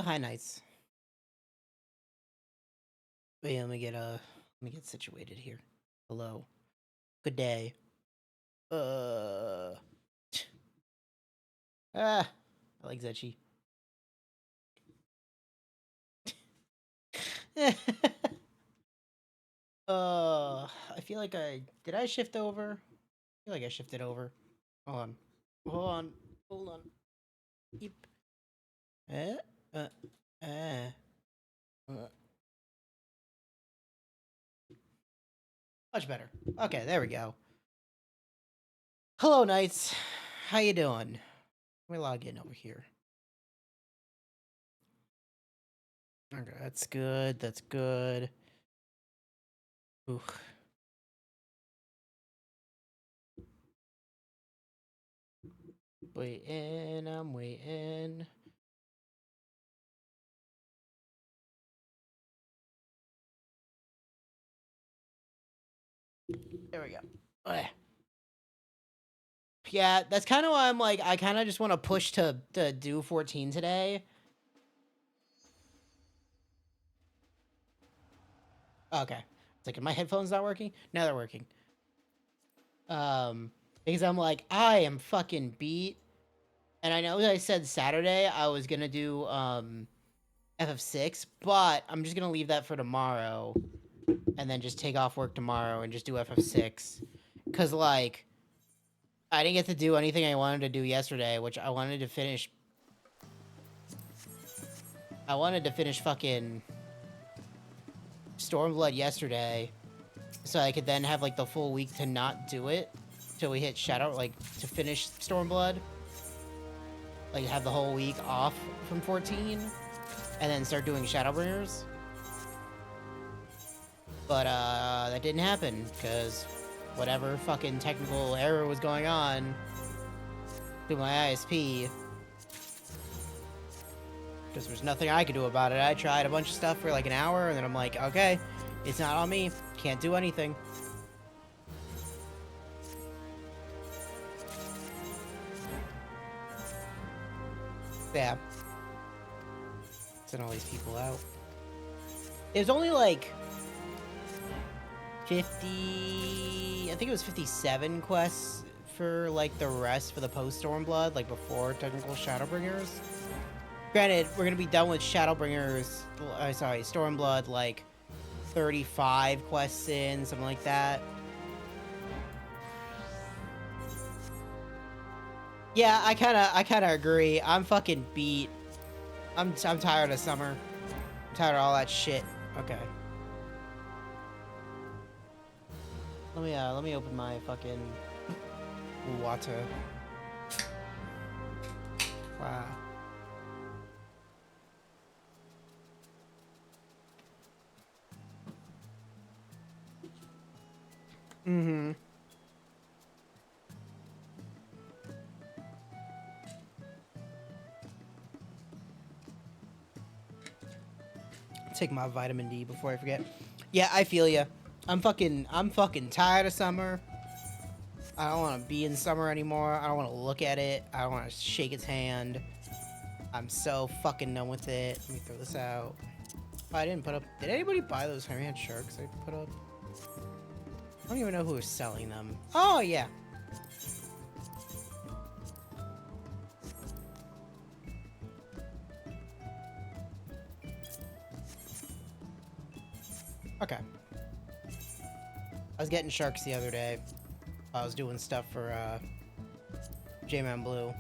Hi, Knights. Wait, let me get situated here. Hello. Good day. I like Zetchi. I feel like did I shift over? I feel like I shifted over. Hold on. Hold on. Yep. Uh, much better. Okay, there we go. Hello, Knights. How you doing? Let me log in over here. Okay, that's good. That's good. Ooh. Waiting, I'm waiting. There we go. Okay. Yeah, that's kind of why I'm like, I kind of just want to push to do 14 today. Okay. It's like, are my headphones not working? No, they're working. Because I'm like, I am fucking beat. And I know that I said Saturday I was gonna do, FF6, but I'm just gonna leave that for tomorrow. And then just take off work tomorrow and just do FF6. Because, like, I didn't get to do anything I wanted to do yesterday, which I wanted to finish. I wanted to finish fucking Stormblood yesterday, so I could then have, like, the full week to not do it till we hit Shadow, like, to finish Stormblood. Like, have the whole week off from 14, and then start doing Shadowbringers. But, that didn't happen, because whatever fucking technical error was going on through my ISP, because there's nothing I could do about it. I tried a bunch of stuff for like an hour, and then I'm like, okay, it's not on me. Can't do anything. Yeah. Send all these people out. There's only like 50... I think it was 57 quests for like the rest for the post-Stormblood, like before technical Shadowbringers. Granted, we're gonna be done with Shadowbringers, sorry, Stormblood, like 35 quests in, something like that. Yeah, I kind of agree. I'm fucking beat. I'm tired of summer. I'm tired of all that shit. Okay. Let me open my fucking water. Wow. Mm-hmm. Take my vitamin D before I forget. Yeah, I feel ya. I'm fucking tired of summer. I don't want to be in summer anymore. I don't want to look at it. I don't want to shake its hand. I'm so fucking done with it. Let me throw this out. Oh, I didn't put up. Did anybody buy those Hammerhead sharks I put up? I don't even know who was selling them. Oh, yeah. Okay. I was getting sharks the other day. I was doing stuff for J-Man Blue.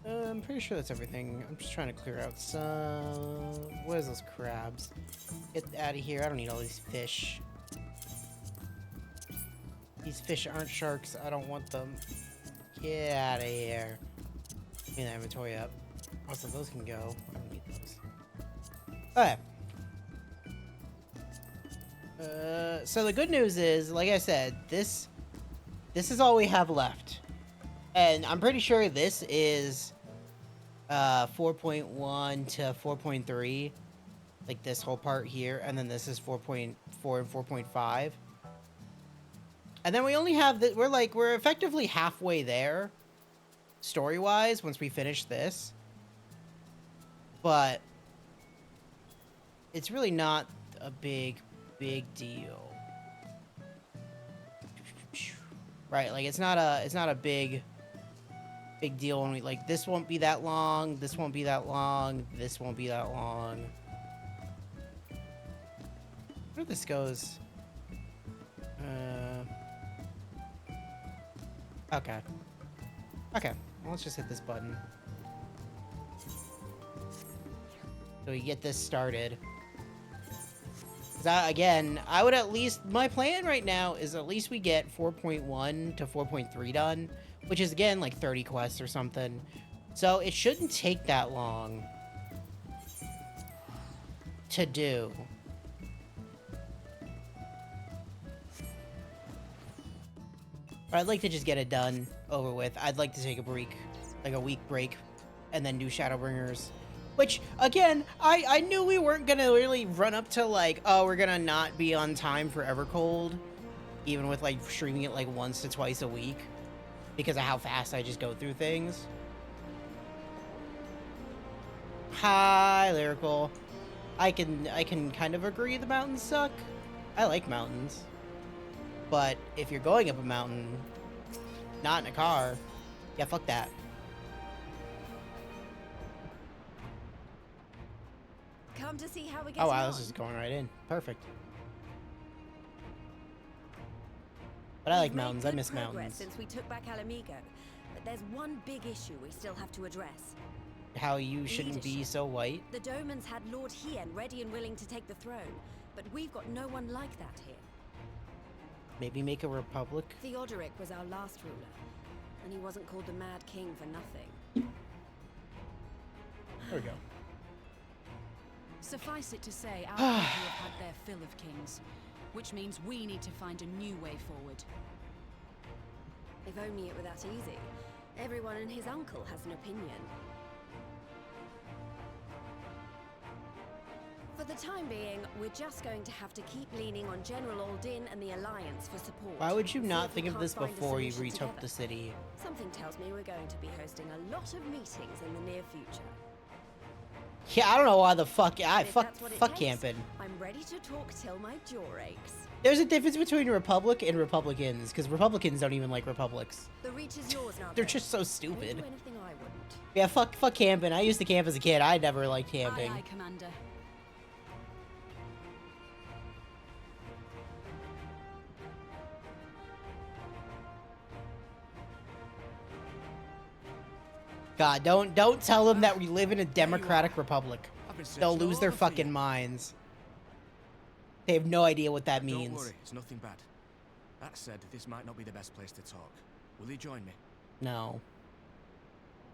I'm pretty sure that's everything. I'm just trying to clear out some... What is those crabs? Get out of here. I don't need all these fish. These fish aren't sharks. I don't want them. Get out of here. Clean the inventory up. Also, those can go. I don't need those. Okay. So the good news is, like I said, this is all we have left. And I'm pretty sure this is 4.1 to 4.3. Like this whole part here. And then this is 4.4 and 4.5. And then we only have we're effectively halfway there. Story-wise, once we finish this. But it's really not a big deal. Right, like it's not a big deal when we like this won't be that long, this won't be that long, this won't be that long. Where this goes? Okay. Okay, well, let's just hit this button. So we get this started. Again, I would at least... My plan right now is at least we get 4.1 to 4.3 done. Which is, again, like 30 quests or something. So it shouldn't take that long to do. But I'd like to just get it done, over with. I'd like to take a break, like a week break, and then do Shadowbringers. Which, again, I knew we weren't gonna really run up to, like, oh, we're gonna not be on time for Evercold. Even with, like, streaming it, like, once to twice a week. Because of how fast I just go through things. Hi, Lyrical. I can kind of agree the mountains suck. I like mountains. But if you're going up a mountain, not in a car, yeah, fuck that. Come to see how we get oh wow, this is going right in. Perfect. But I like mountains. I miss mountains. Since we took back Alamigo, but there's one big issue we still have to address. How you shouldn't be so white. The Domans had Lord Hien ready and willing to take the throne, but we've got no one like that here. Maybe make a republic? Theodoric was our last ruler, and he wasn't called the Mad King for nothing. There we go. Suffice it to say, our people have had their fill of kings, which means we need to find a new way forward. If only it were that easy. Everyone and his uncle has an opinion. For the time being, we're just going to have to keep leaning on General Aldin and the Alliance for support. Why would you not think of this before you retook the city? Something tells me we're going to be hosting a lot of meetings in the near future. Yeah, I don't know why the fuck fuck camping. I'm ready to talk till my jaw aches. There's a difference between a republic and Republicans, because Republicans don't even like republics. The reach is yours now. They're just so stupid. I won't do anything I wouldn't. Yeah, fuck camping. I used to camp as a kid. I never liked camping. Aye, aye, Commander. God, don't tell them that we live in a democratic republic. I've been They'll searching lose all their over for you. fucking minds. They have no idea what that Don't means. worry, it's nothing bad. That said, this might not be the best place to talk. Will you join me? No.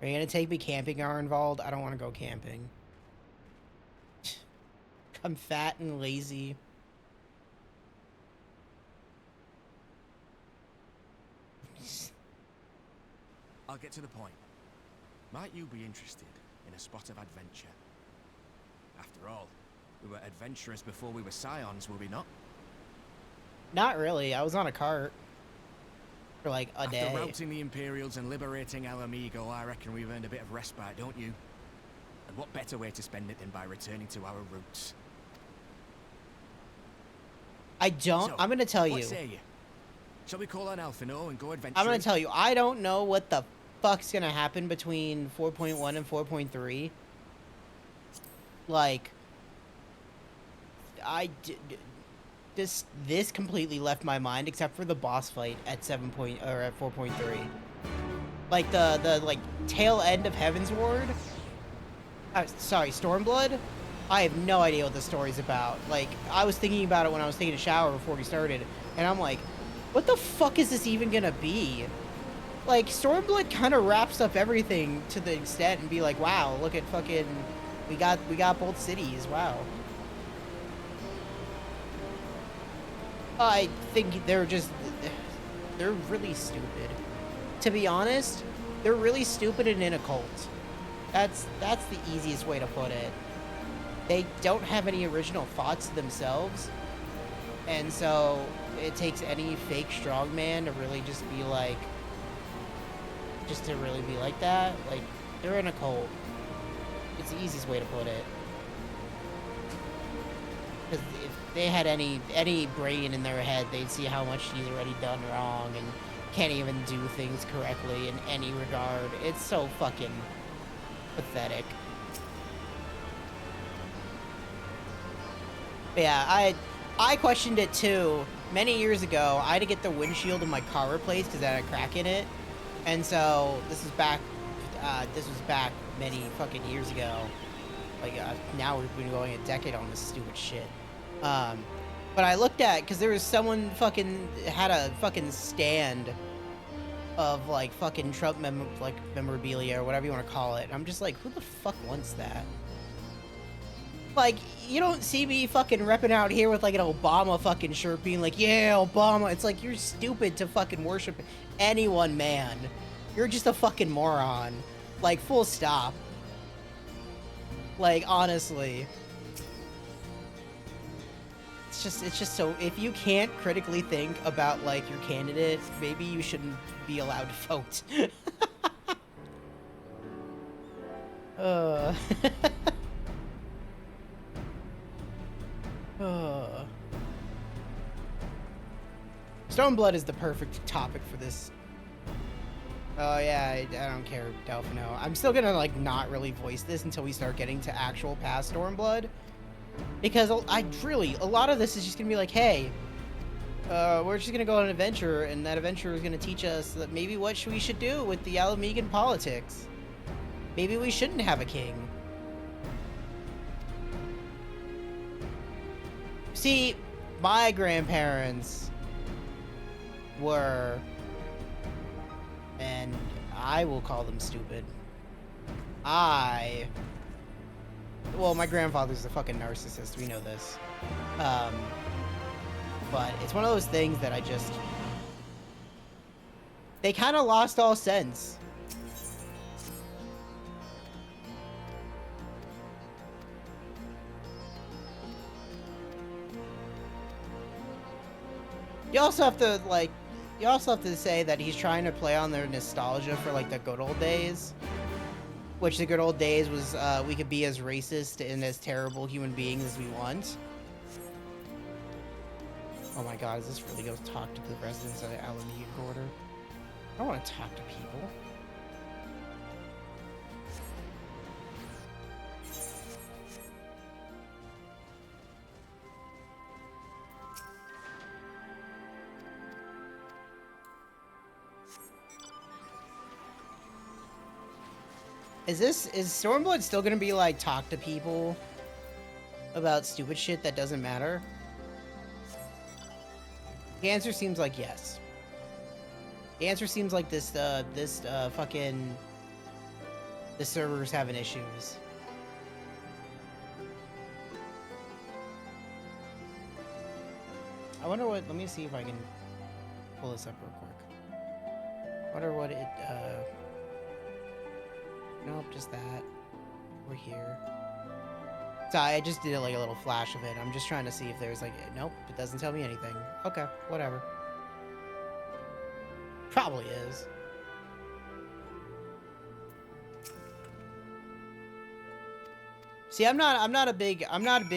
Are you gonna take me camping or involved? I don't want to go camping. I'm fat and lazy. I'll get to the point. Might you be interested in a spot of adventure? After all, we were adventurers before we were scions, were we not? Not really. I was on a cart for like a day. After routing the Imperials and liberating El Amigo, I reckon we've earned a bit of respite, don't you? And what better way to spend it than by returning to our roots? I don't. So, I'm gonna tell what you. say you? Shall we call on Alphino and go adventuring? I'm gonna tell you. I don't know what the fuck's gonna happen between 4.1 and 4.3. Like, this completely left my mind, except for the boss fight at 7 point or at 4.3. Like the like tail end of Heaven's Ward. Sorry, Stormblood. I have no idea what the story's about. Like, I was thinking about it when I was taking a shower before we started, and I'm like, what the fuck is this even gonna be? Like, Stormblood kind of wraps up everything to the extent and be like, wow, look at fucking, we got both cities, wow. I think they're really stupid. To be honest, they're really stupid and in a cult. That's the easiest way to put it. They don't have any original thoughts themselves, and so it takes any fake strongman to really just be like, that. Like, they're in a cult. It's the easiest way to put it. Because if they had any brain in their head, they'd see how much she's already done wrong and can't even do things correctly in any regard. It's so fucking pathetic. But yeah, I questioned it too. Many years ago, I had to get the windshield of my car replaced because it had a crack in it. And so, this was back many fucking years ago. Like, now we've been going a decade on this stupid shit. But I looked at, because there was someone fucking had a fucking stand of, like, fucking Trump memorabilia or whatever you want to call it. And I'm just like, who the fuck wants that? Like, you don't see me fucking repping out here with, like, an Obama fucking shirt being like, yeah, Obama. It's like, you're stupid to fucking worship anyone, man. You're just a fucking moron. Like, full stop. Like, honestly. It's just so, if you can't critically think about, like, your candidate, maybe you shouldn't be allowed to vote. Stormblood is the perfect topic for this. Oh yeah, I don't care, Delphino. I'm still gonna, like, not really voice this until we start getting to actual past Stormblood. Because a lot of this is just gonna be like, hey, we're just gonna go on an adventure, and that adventure is gonna teach us that maybe what we should do with the Alamegan politics. Maybe we shouldn't have a king. See, my grandparents were, and I will call them stupid. Well, my grandfather's a fucking narcissist, we know this. But it's one of those things that they kind of lost all sense. You also have to say that he's trying to play on their nostalgia for, like, the good old days. Which the good old days was, we could be as racist and as terrible human beings as we want. Oh my god, is this really going to talk to the residents of the Alamegan border? I don't want to talk to people. Is Stormblood still gonna be like talk to people about stupid shit that doesn't matter? The answer seems like yes. The answer seems like this server's having issues. I wonder what, let me see if I can pull this up real quick. I wonder what it, nope, just that. We're here. So I just did like a little flash of it. I'm just trying to see if there's like, nope, it doesn't tell me anything. Okay, whatever. Probably is. See, I'm not a big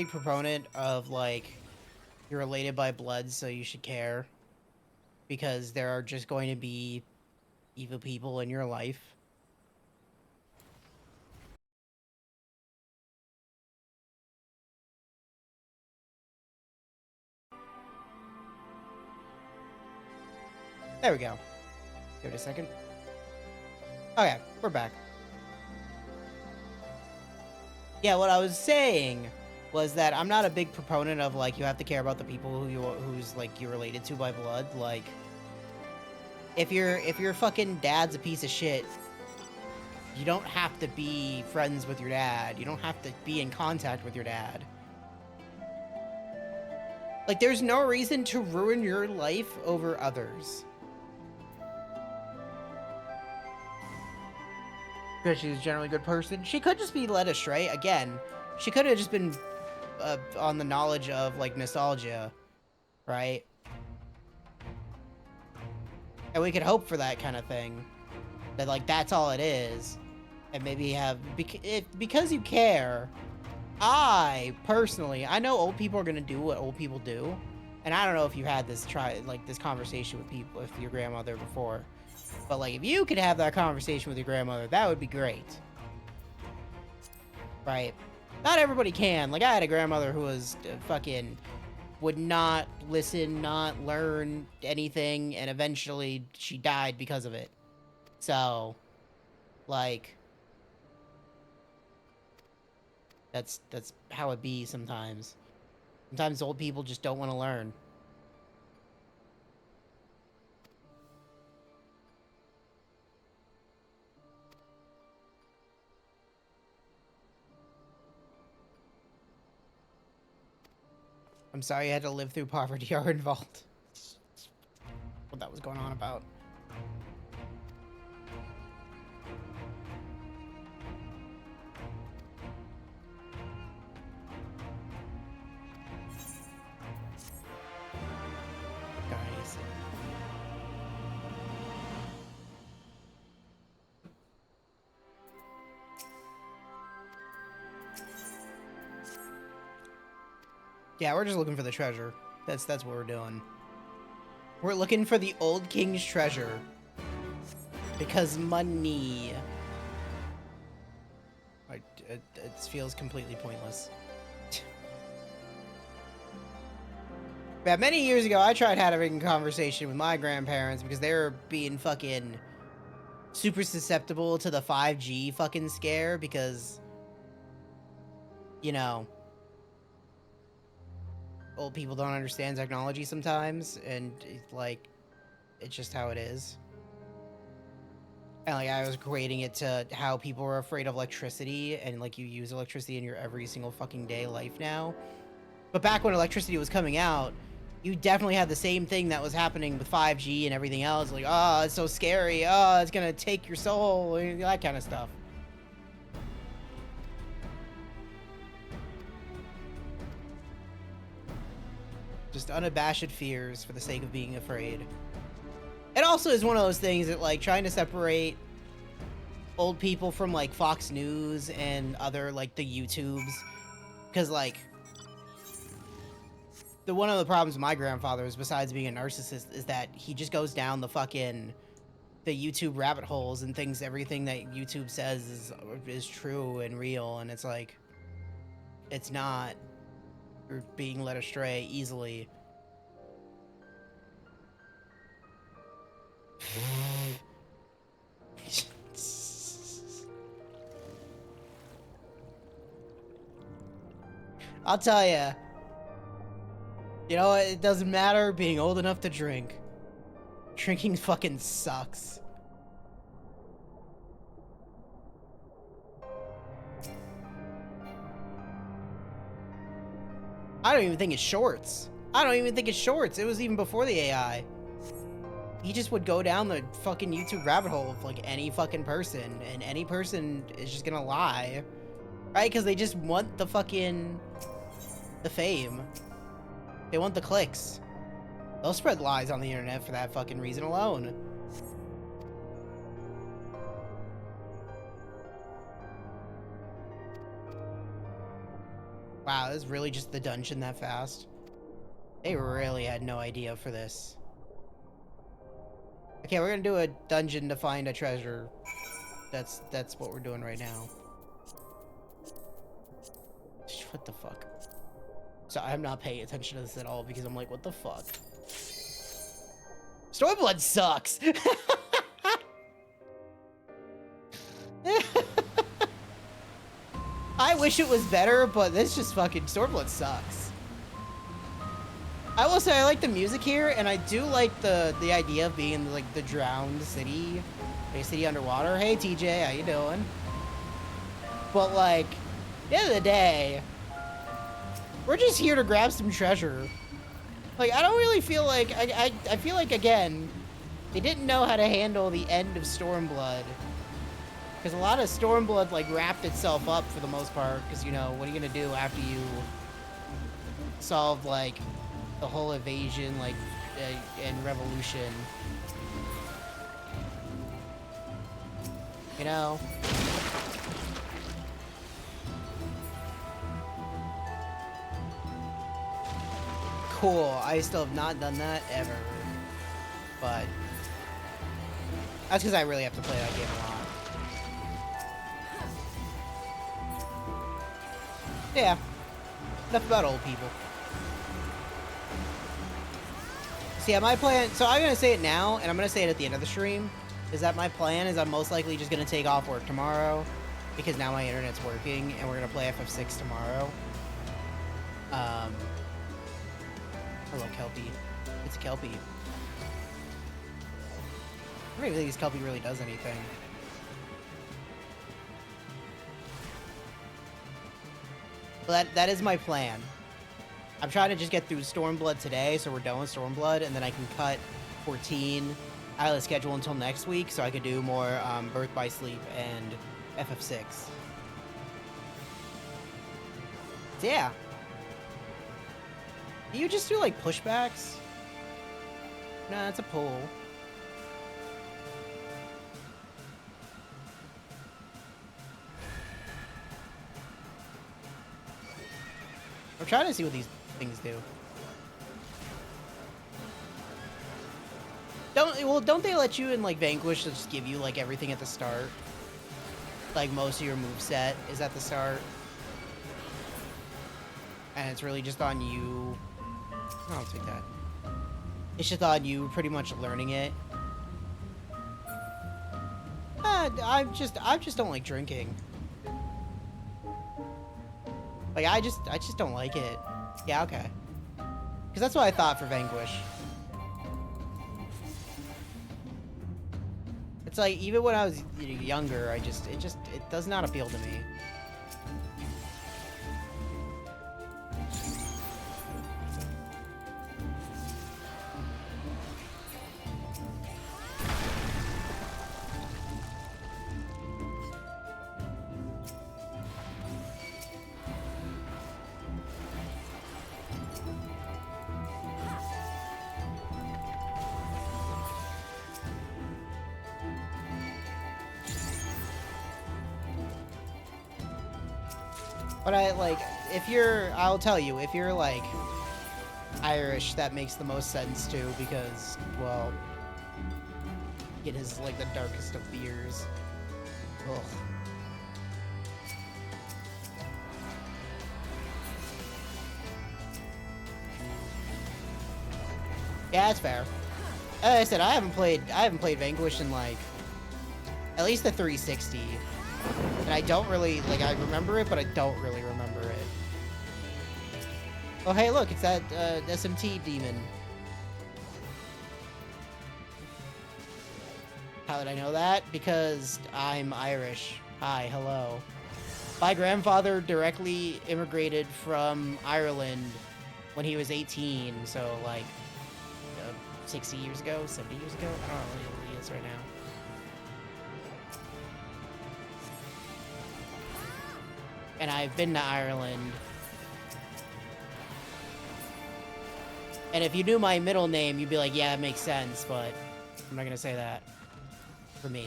proponent of like you're related by blood, so you should care. Because there are just going to be evil people in your life. There we go. Give it a second. Okay, we're back. Yeah, what I was saying was that I'm not a big proponent of like you have to care about the people who's like you're related to by blood. Like, if your fucking dad's a piece of shit, you don't have to be friends with your dad. You don't have to be in contact with your dad. Like, there's no reason to ruin your life over others. Because she's generally a good person. She could just be led astray. Again, she could have just been on the knowledge of, like, nostalgia. Right? And we could hope for that kind of thing. That, like, that's all it is. And maybe have... because you care... I, personally... I know old people are going to do what old people do. And I don't know if you had this this conversation with people, with your grandmother before. But, like, if you could have that conversation with your grandmother, that would be great. Right? Not everybody can. Like, I had a grandmother who was fucking... would not listen, not learn anything, and eventually she died because of it. So, like... That's how it be sometimes. Sometimes old people just don't want to learn. I'm sorry you had to live through poverty or involved. What that was going on about. Guys. Yeah, we're just looking for the treasure. That's what we're doing. We're looking for the old king's treasure. Because money. It feels completely pointless. Yeah, many years ago, I tried having a conversation with my grandparents because they were being fucking super susceptible to the 5G fucking scare because, you know, old people don't understand technology sometimes, and like, it's just how it is. And like, I was equating it to how people are afraid of electricity, and like, you use electricity in your every single fucking day life now. But back when electricity was coming out, you definitely had the same thing that was happening with 5G and everything else. Like, oh, it's so scary. Oh, it's gonna take your soul. That kind of stuff. Just unabashed fears for the sake of being afraid. It also is one of those things that, like, trying to separate old people from, like, Fox News and other, like, the YouTubes. Because, like... one of the problems with my grandfather is, besides being a narcissist, is that he just goes down the fucking YouTube rabbit holes and thinks everything that YouTube says is true and real, and it's like, it's not. You're being led astray easily. I'll tell ya. You know what? It doesn't matter being old enough to drink. Drinking fucking sucks. I don't even think it's shorts. I don't even think it's shorts. It was even before the AI. He just would go down the fucking YouTube rabbit hole of like any fucking person, and any person is just gonna lie. Right? Because they just want the fucking... the fame. They want the clicks. They'll spread lies on the internet for that fucking reason alone. Wow, this is really just the dungeon that fast. They really had no idea for this. Okay, we're gonna do a dungeon to find a treasure. That's what we're doing right now. What the fuck? So I'm not paying attention to this at all because I'm like, what the fuck? Stormblood sucks! I wish it was better, but this just fucking Stormblood sucks. I will say I like the music here, and I do like the idea of being in, like, the drowned city. A city underwater. Hey TJ, how you doing? But like, at the end of the day, we're just here to grab some treasure. Like, I don't really feel like, I feel like, again, they didn't know how to handle the end of Stormblood. Because a lot of Stormblood, like, wrapped itself up for the most part. Because, you know, what are you going to do after you solve, like, the whole evasion, like, and revolution? You know? Cool. I still have not done that ever. But that's because I really have to play that game a lot. Yeah. Enough about old people. See, my plan... So I'm going to say it now, and I'm going to say it at the end of the stream. Is that my plan is I'm most likely just going to take off work tomorrow. Because now my internet's working, and we're going to play FF6 tomorrow. Hello, Kelpie. It's Kelpie. I don't even think this Kelpie really does anything. But that is my plan. I'm trying to just get through Stormblood today, so we're done with Stormblood, and then I can cut 14 out of the schedule until next week, so I could do more Birth by Sleep and FF6. So yeah. Do you just do, like, pushbacks? Nah, it's a pull. I'm trying to see what these things do. Don't they let you in, like, Vanquish to just give you, like, everything at the start? Like, most of your moveset is at the start. And it's really just on you. I'll take that. It's just on you pretty much learning it. I just don't like drinking. Like, I just don't like it. Yeah, okay. Because that's what I thought for Vanquish. It's like, even when I was younger, it does not appeal to me. But I'll tell you, if you're, like, Irish, that makes the most sense, too, because, well, it is, like, the darkest of beers. Ugh. Yeah, that's fair. As I said, I haven't played Vanquish in, like, at least the 360. And I don't really, like, I remember it, but I don't really remember it. Oh, hey, look, it's that SMT demon. How did I know that? Because I'm Irish. Hi, hello. My grandfather directly immigrated from Ireland when he was 18, so like 60 years ago, 70 years ago? I don't know what he is right now. And I've been to Ireland. And if you knew my middle name, you'd be like, yeah, it makes sense, but I'm not gonna say that. For me.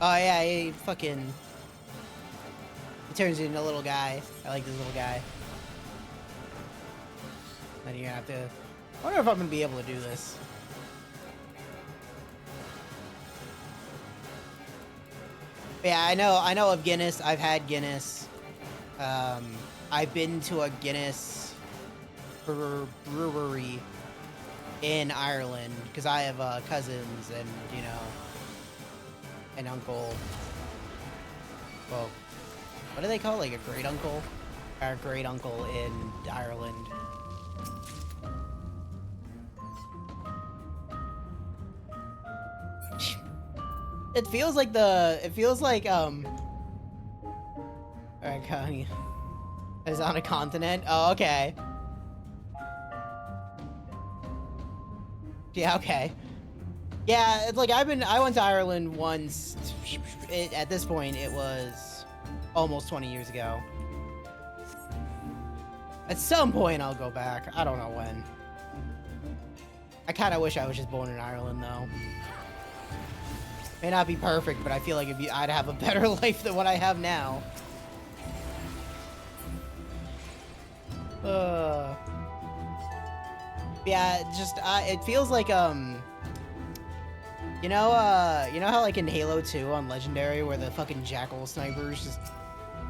Oh yeah, he fucking... He turns into a little guy. I like this little guy. Then you're gonna have to... I wonder if I'm gonna be able to do this. Yeah, I know of Guinness. I've had Guinness. I've been to a Guinness brewery in Ireland because I have cousins and, you know, an uncle. Well, what do they call it? Like a great uncle? Our great uncle in Ireland. It feels like alright, Connie. Is on a continent? Oh, okay. Yeah, okay. Yeah, it's like I went to Ireland once. At this point, it was almost 20 years ago. At some point, I'll go back. I don't know when. I kind of wish I was just born in Ireland, though. May not be perfect, but I feel like I'd have a better life than what I have now. Yeah, just it feels like you know how like in Halo 2 on Legendary where the fucking jackal snipers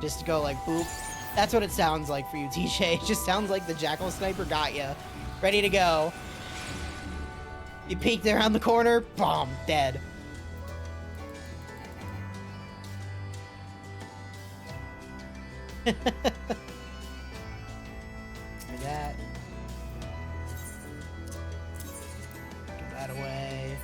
just go like boop. That's what it sounds like for you, TJ. It just sounds like the jackal sniper got you, ready to go. You peeked around the corner, bomb, dead. Like that. Get that away.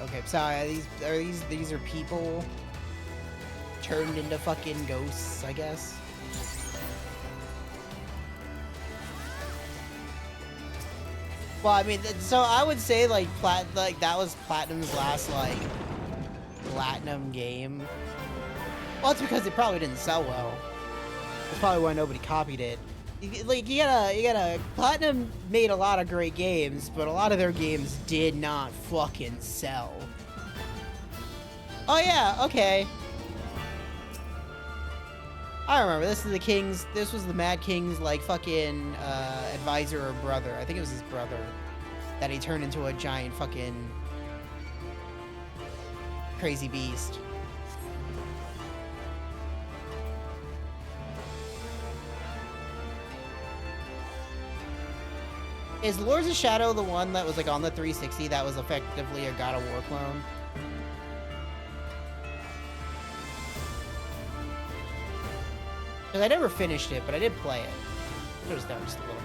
Okay, sorry. These are people turned into fucking ghosts, I guess. Well, I mean, so I would say like that was Platinum's last like platinum game. Well, it's because it probably didn't sell well. That's probably why nobody copied it. Like you gotta Platinum made a lot of great games, but a lot of their games did not fucking sell. Oh yeah, okay. I remember, this is the King's, this was the Mad King's, like, fucking, advisor or brother. I think it was his brother. That he turned into a giant fucking crazy beast. Is Lords of Shadow the one that was, like, on the 360 that was effectively a God of War clone? Because I never finished it, but I did play it. It was done just a little bit.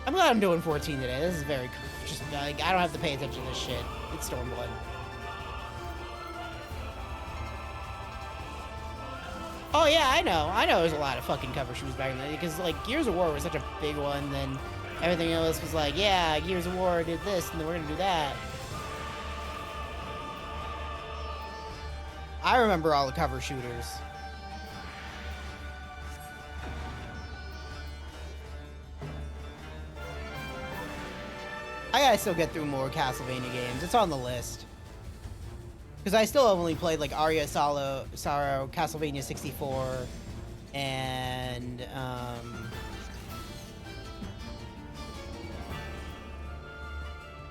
I'm glad I'm doing 14 today. This is very... just like, I don't have to pay attention to this shit. It's Stormblood. Oh yeah, I know. I know there's a lot of fucking cover shooters back in the day. Because, like, Gears of War was such a big one, then everything else was like, yeah, Gears of War did this, and then we're gonna do that. I remember all the cover shooters. I gotta still get through more Castlevania games. It's on the list. Because I still have only played, like, Aria Sorrow, Castlevania 64, and,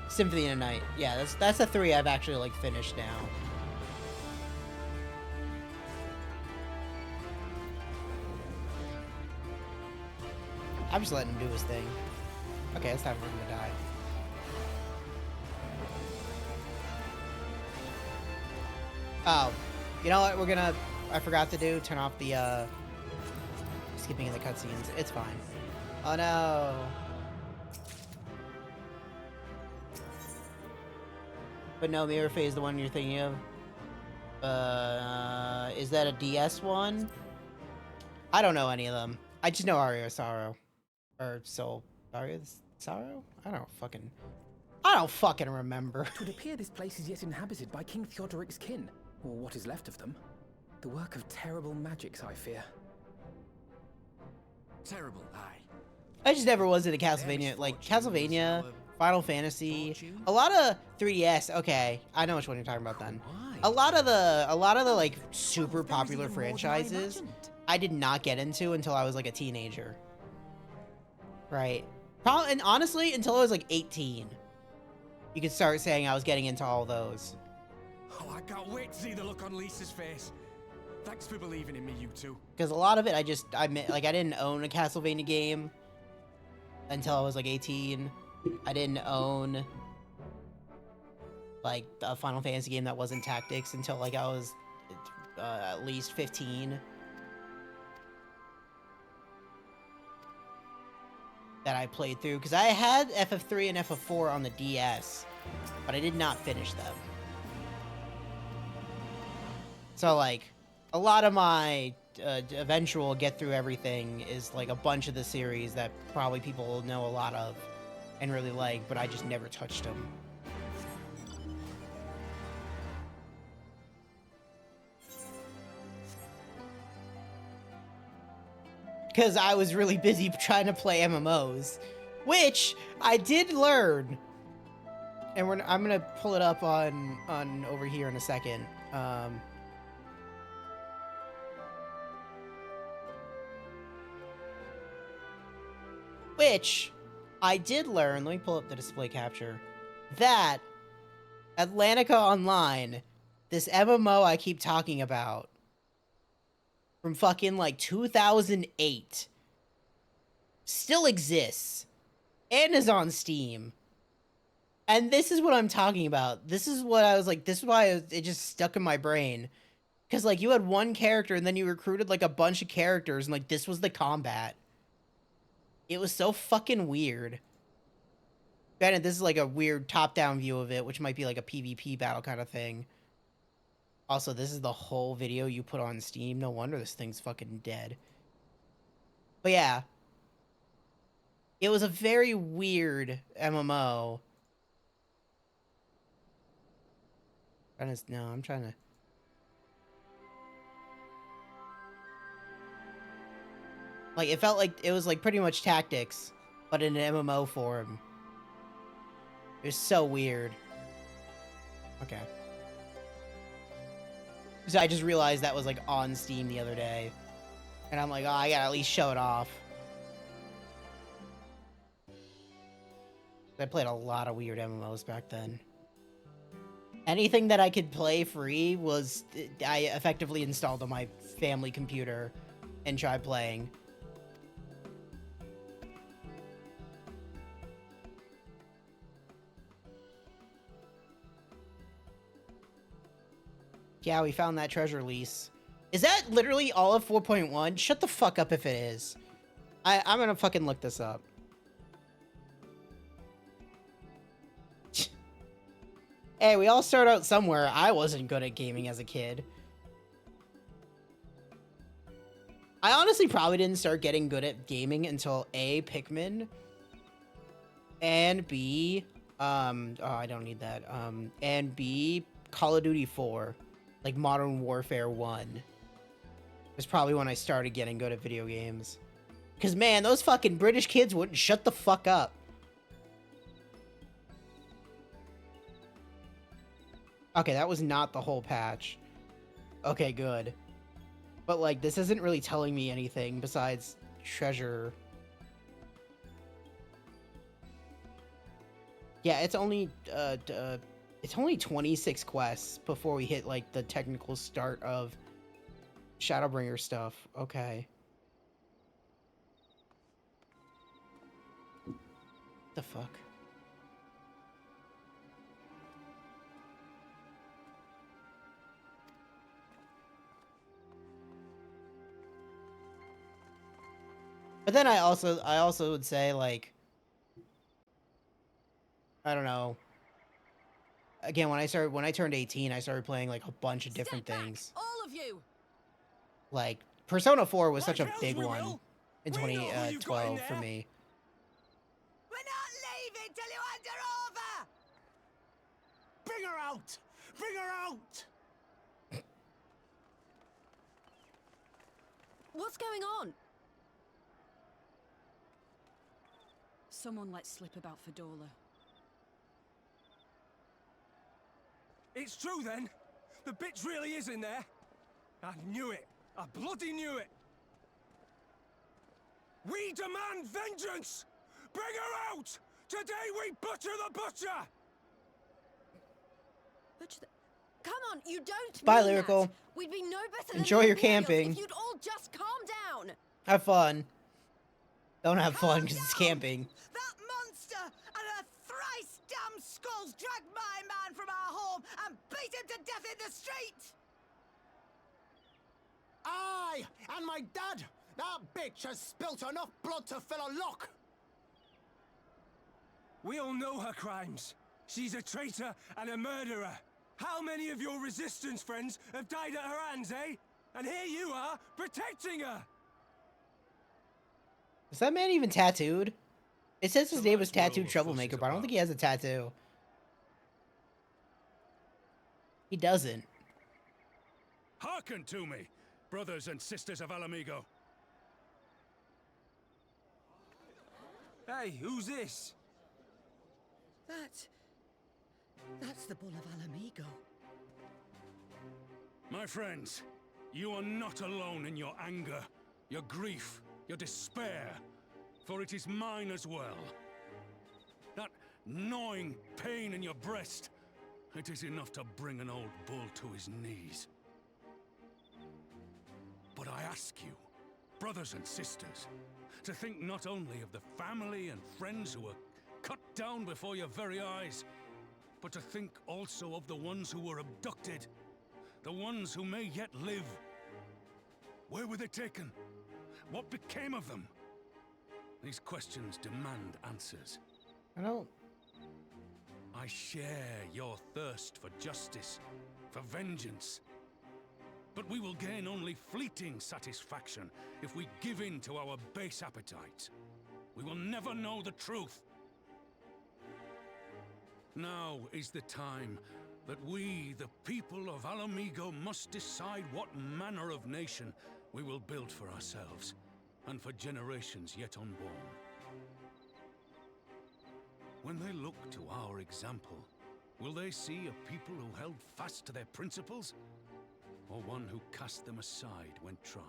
Symphony of the Night. Yeah, that's the three I've actually, like, finished now. I'm just letting him do his thing. Okay, it's time for him to die. Oh, you know what? I forgot to do. Turn off the skipping in the cutscenes. It's fine. Oh no. But no, Mirror Phase, the one you're thinking of. Is that a DS one? I don't know any of them. I just know Aria Sorrow. Or Soul. Aria Sorrow? I don't fucking remember. It would appear this place is yet inhabited by King Theodoric's kin, or what is left of them. The work of terrible magics, I fear. Terrible, aye. I just never was into Castlevania. Like, Castlevania, Final Fantasy, a lot of 3DS. Okay, I know which one you're talking about then. A lot of the like super popular franchises I did not get into until I was like a teenager. Right. And honestly, until I was like 18. You could start saying I was getting into all those. Oh, I can't wait to see the look on Lisa's face. Thanks for believing in me, you two. Because a lot of it, I didn't own a Castlevania game until I was like 18. I didn't own like a Final Fantasy game that wasn't tactics until like I was at least 15. That I played through, because I had FF3 and FF4 on the DS, but I did not finish them. So like, a lot of my eventual get through everything is like a bunch of the series that probably people know a lot of and really like, but I just never touched them. Because I was really busy trying to play MMOs, which I did learn. And I'm gonna pull it up on over here in a second. Which I did learn. Let me pull up the display capture. That Atlantica Online, this MMO I keep talking about, from fucking like 2008, still exists and is on Steam. And this is what I'm talking about. This is what I was like, this is why it just stuck in my brain. Because like you had one character and then you recruited like a bunch of characters and like this was the combat. It was so fucking weird. Granted, this is like a weird top-down view of it, which might be like a PvP battle kind of thing. Also, this is the whole video you put on Steam. No wonder this thing's fucking dead. But yeah. It was a very weird MMO. I'm trying to... Like, it felt like it was like pretty much tactics, but in an MMO form. It was so weird. Okay. So I just realized that was like on Steam the other day. And I'm like, oh, I gotta at least show it off. I played a lot of weird MMOs back then. Anything that I could play free was... I effectively installed on my family computer and tried playing. Yeah, we found that treasure lease. Is that literally all of 4.1? Shut the fuck up if it is. I'm gonna fucking look this up. Hey, we all start out somewhere. I wasn't good at gaming as a kid. I honestly probably didn't start getting good at gaming until A, Pikmin, and B, oh, I don't need that, and B, Call of Duty 4. Like Modern Warfare 1 was probably when I started getting good at video games. Because, man, those fucking British kids wouldn't shut the fuck up. Okay, that was not the whole patch. Okay, good. But, like, this isn't really telling me anything besides treasure. Yeah, it's only 26 quests before we hit, like, the technical start of Shadowbringer stuff. Okay. The fuck? But then I also would say, like, I don't know. Again, when I turned 18, I started playing like a bunch of different Step back, things. all of you. Like Persona 4 was such a Like big hells we one will. in We know who you got in 2012 for there. me. We're not leaving till you hand her over! Bring her out! Bring her out! What's going on? Someone let slip about Fedora. It's true then. The bitch really is in there. I knew it. I bloody knew it. We demand vengeance! Bring her out! Today we butcher the butcher! Butcher the... Come on, you don't Bye, mean Lyrical. that. We'd be no better Enjoy than the your Imperials camping. if you'd all just calm down. Have fun. Don't have fun because it's Calm down! camping. That monster and her thrice damned skulls dragged my man from our home and beat him to death in the street! Aye, and my dad! That bitch has spilt enough blood to fill a lock! We all know her crimes. She's a traitor and a murderer. How many of your resistance friends have died at her hands, eh? And here you are, protecting her! Is that man even tattooed? It says his The name was last row Tattooed of Troublemaker, fusses but I don't above. think he has a tattoo. He doesn't. Hearken to me, brothers and sisters of Alamigo. Hey, who's this? That's the Bull of Alamigo. My friends, you are not alone in your anger, your grief, your despair, for it is mine as well. That gnawing pain in your breast, it is enough to bring an old bull to his knees. But I ask you, brothers and sisters, to think not only of the family and friends who were cut down before your very eyes, but to think also of the ones who were abducted, the ones who may yet live. Where were they taken? What became of them? These questions demand answers. I don't. I share your thirst for justice, for vengeance. But we will gain only fleeting satisfaction if we give in to our base appetites. We will never know the truth. Now is the time that we, the people of Alamigo, must decide what manner of nation we will build for ourselves, and for generations yet unborn. When they look to our example, will they see a people who held fast to their principles, or one who cast them aside when tried?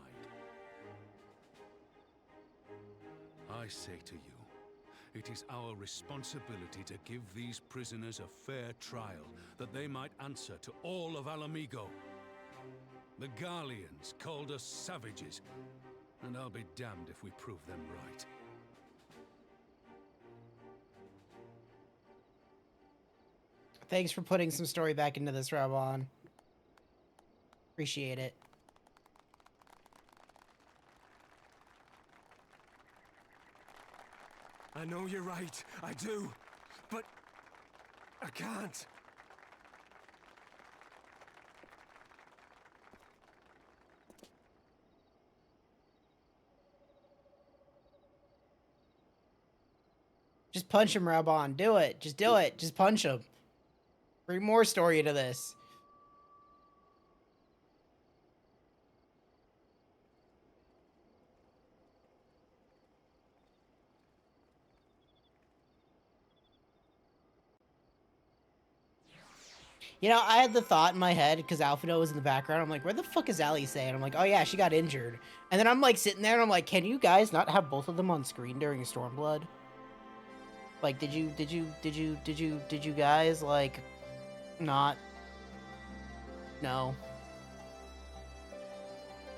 I say to you, it is our responsibility to give these prisoners a fair trial, that they might answer to all of Alamigo. The Garleans called us savages, and I'll be damned if we prove them right. Thanks for putting some story back into this, Rabon. Appreciate it. I know you're right, I do. But I can't. Just punch him, Rabon. Do it. Just do it. Just punch him. Bring more story into this. You know, I had the thought in my head, because Alphino was in the background, I'm like, where the fuck is Alice? And I'm like, oh yeah, she got injured. And then I'm like sitting there and I'm like, can you guys not have both of them on screen during Stormblood? Like, did you guys, like, not? No.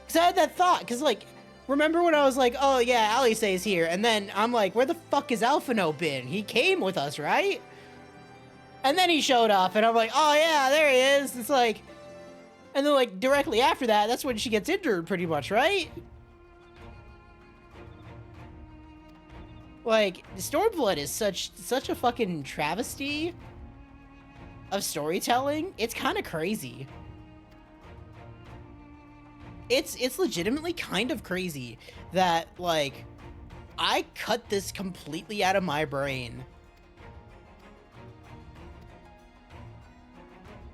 Because I had that thought, because, like, remember when I was like, oh yeah, Alice's here, and then I'm like, where the fuck is Alphino been? He came with us, right? And then he showed up, and I'm like, oh yeah, there he is. It's like, and then like directly after that, that's when she gets injured, pretty much, right? Like, Stormblood is such a fucking travesty of storytelling. It's kind of crazy. It's legitimately kind of crazy that, like, I cut this completely out of my brain.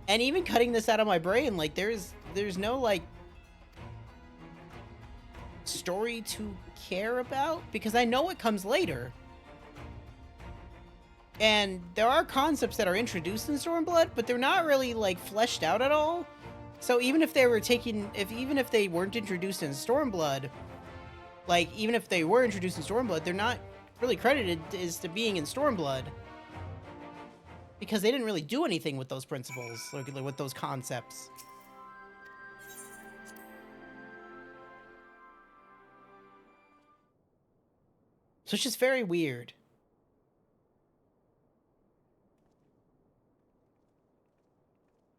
And even cutting this out of my brain, like, there's no, like, story to care about, because I know it comes later. And there are concepts that are introduced in Stormblood, but they're not really, like, fleshed out at all. So even if they were even if they weren't introduced in Stormblood, like, even if they were introduced in Stormblood, they're not really credited as to being in Stormblood. Because they didn't really do anything with those principles, like with those concepts. So it's just very weird.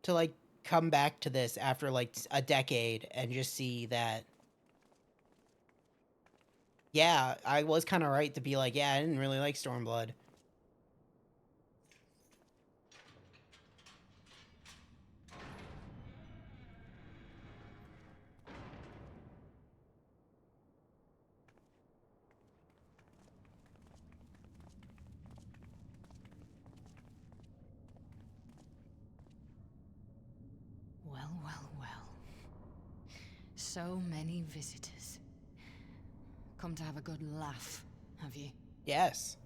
To, like, come back to this after, like, a decade and just see that, yeah, I was kind of right to be like, yeah, I didn't really like Stormblood. Well, well, well. So many visitors. Come to have a good laugh, have you? Yes.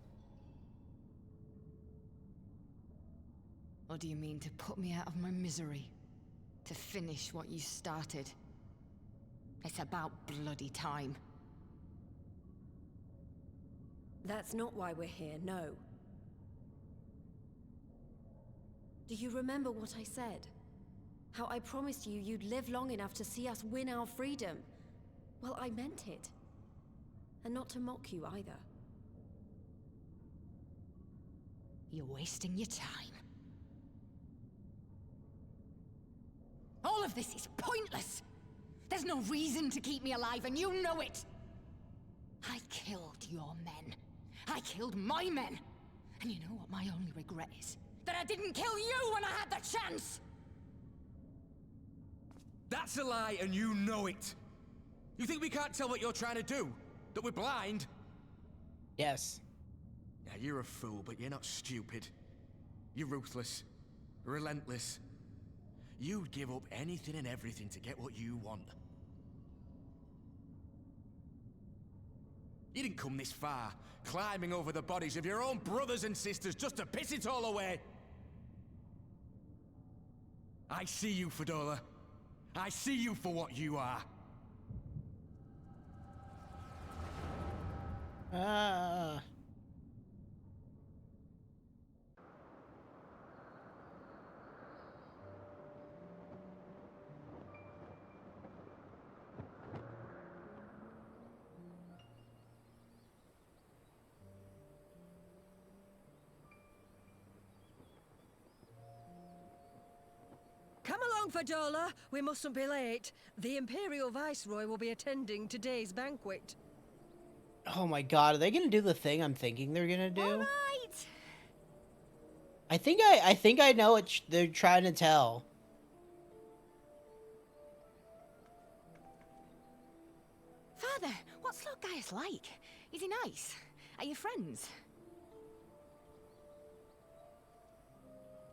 Or do you mean to put me out of my misery? To finish what you started? It's about bloody time. That's not why we're here, no. Do you remember what I said? How I promised you you'd live long enough to see us win our freedom? Well, I meant it. And not to mock you either. You're wasting your time. All of this is pointless! There's no reason to keep me alive, and you know it! I killed your men. I killed my men! And you know what my only regret is? That I didn't kill you when I had the chance! That's a lie, and you know it. You think we can't tell what you're trying to do? That we're blind? Yes. Yeah, you're a fool, but you're not stupid. You're ruthless. Relentless. You'd give up anything and everything to get what you want. You didn't come this far, climbing over the bodies of your own brothers and sisters just to piss it all away. I see you, Fedora. I see you for what you are. Come along, Fadola. We mustn't be late. The Imperial Viceroy will be attending today's banquet. Oh my god, are they gonna do the thing I'm thinking they're gonna do? All right. I think I know what they're trying to tell. Father, what's Lord Gaius like? Is he nice? Are you friends?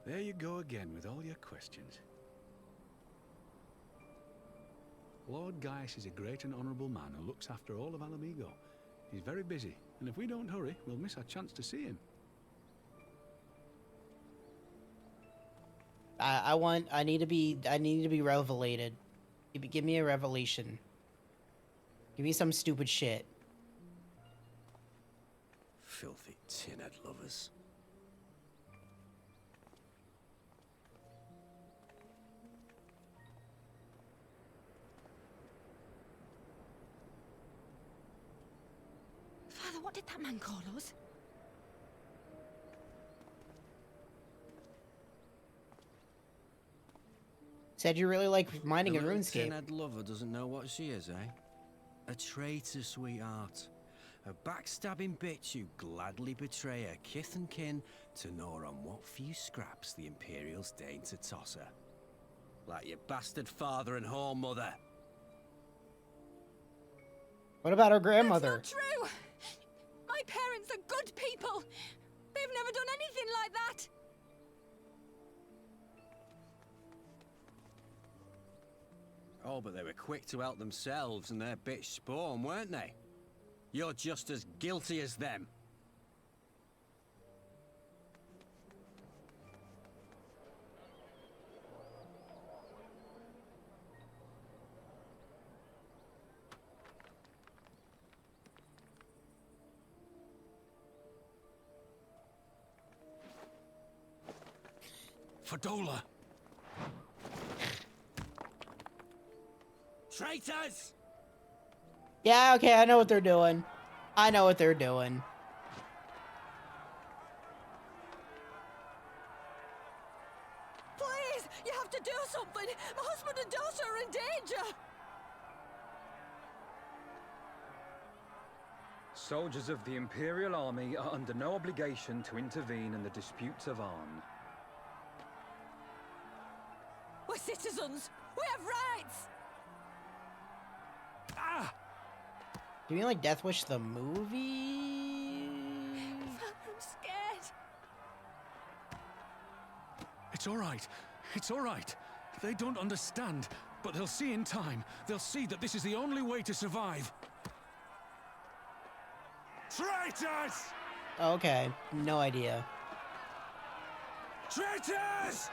There you go again with all your questions. Lord Gaius is a great and honourable man who looks after all of Alamigo. He's very busy, and if we don't hurry, we'll miss our chance to see him. I need to be revelated. Give me a revelation. Give me some stupid shit. Filthy tin-head lovers. What did that man call us? Said you really like mining The in little RuneScape. tin-head lover doesn't know what she is, eh? A traitor, sweetheart. A backstabbing bitch who gladly betray her kith and kin to gnaw on what few scraps the Imperials deign to toss her. Like your bastard father and whore mother. What about her grandmother? That's not true! My parents are good people! They've never done anything like that! Oh, but they were quick to help themselves and their bitch spawn, weren't they? You're just as guilty as them. Fadola! Traitors! Yeah, okay, I know what they're doing. I know what they're doing. Please, you have to do something. My husband and daughter are in danger. Soldiers of the Imperial Army are under no obligation to intervene in the disputes of Arn. We're citizens. We have rights. Ah! Do you mean like Death Wish the movie? I'm scared. It's all right. It's all right. They don't understand, but they'll see in time. They'll see that this is the only way to survive. Traitors! Okay, no idea. Traitors!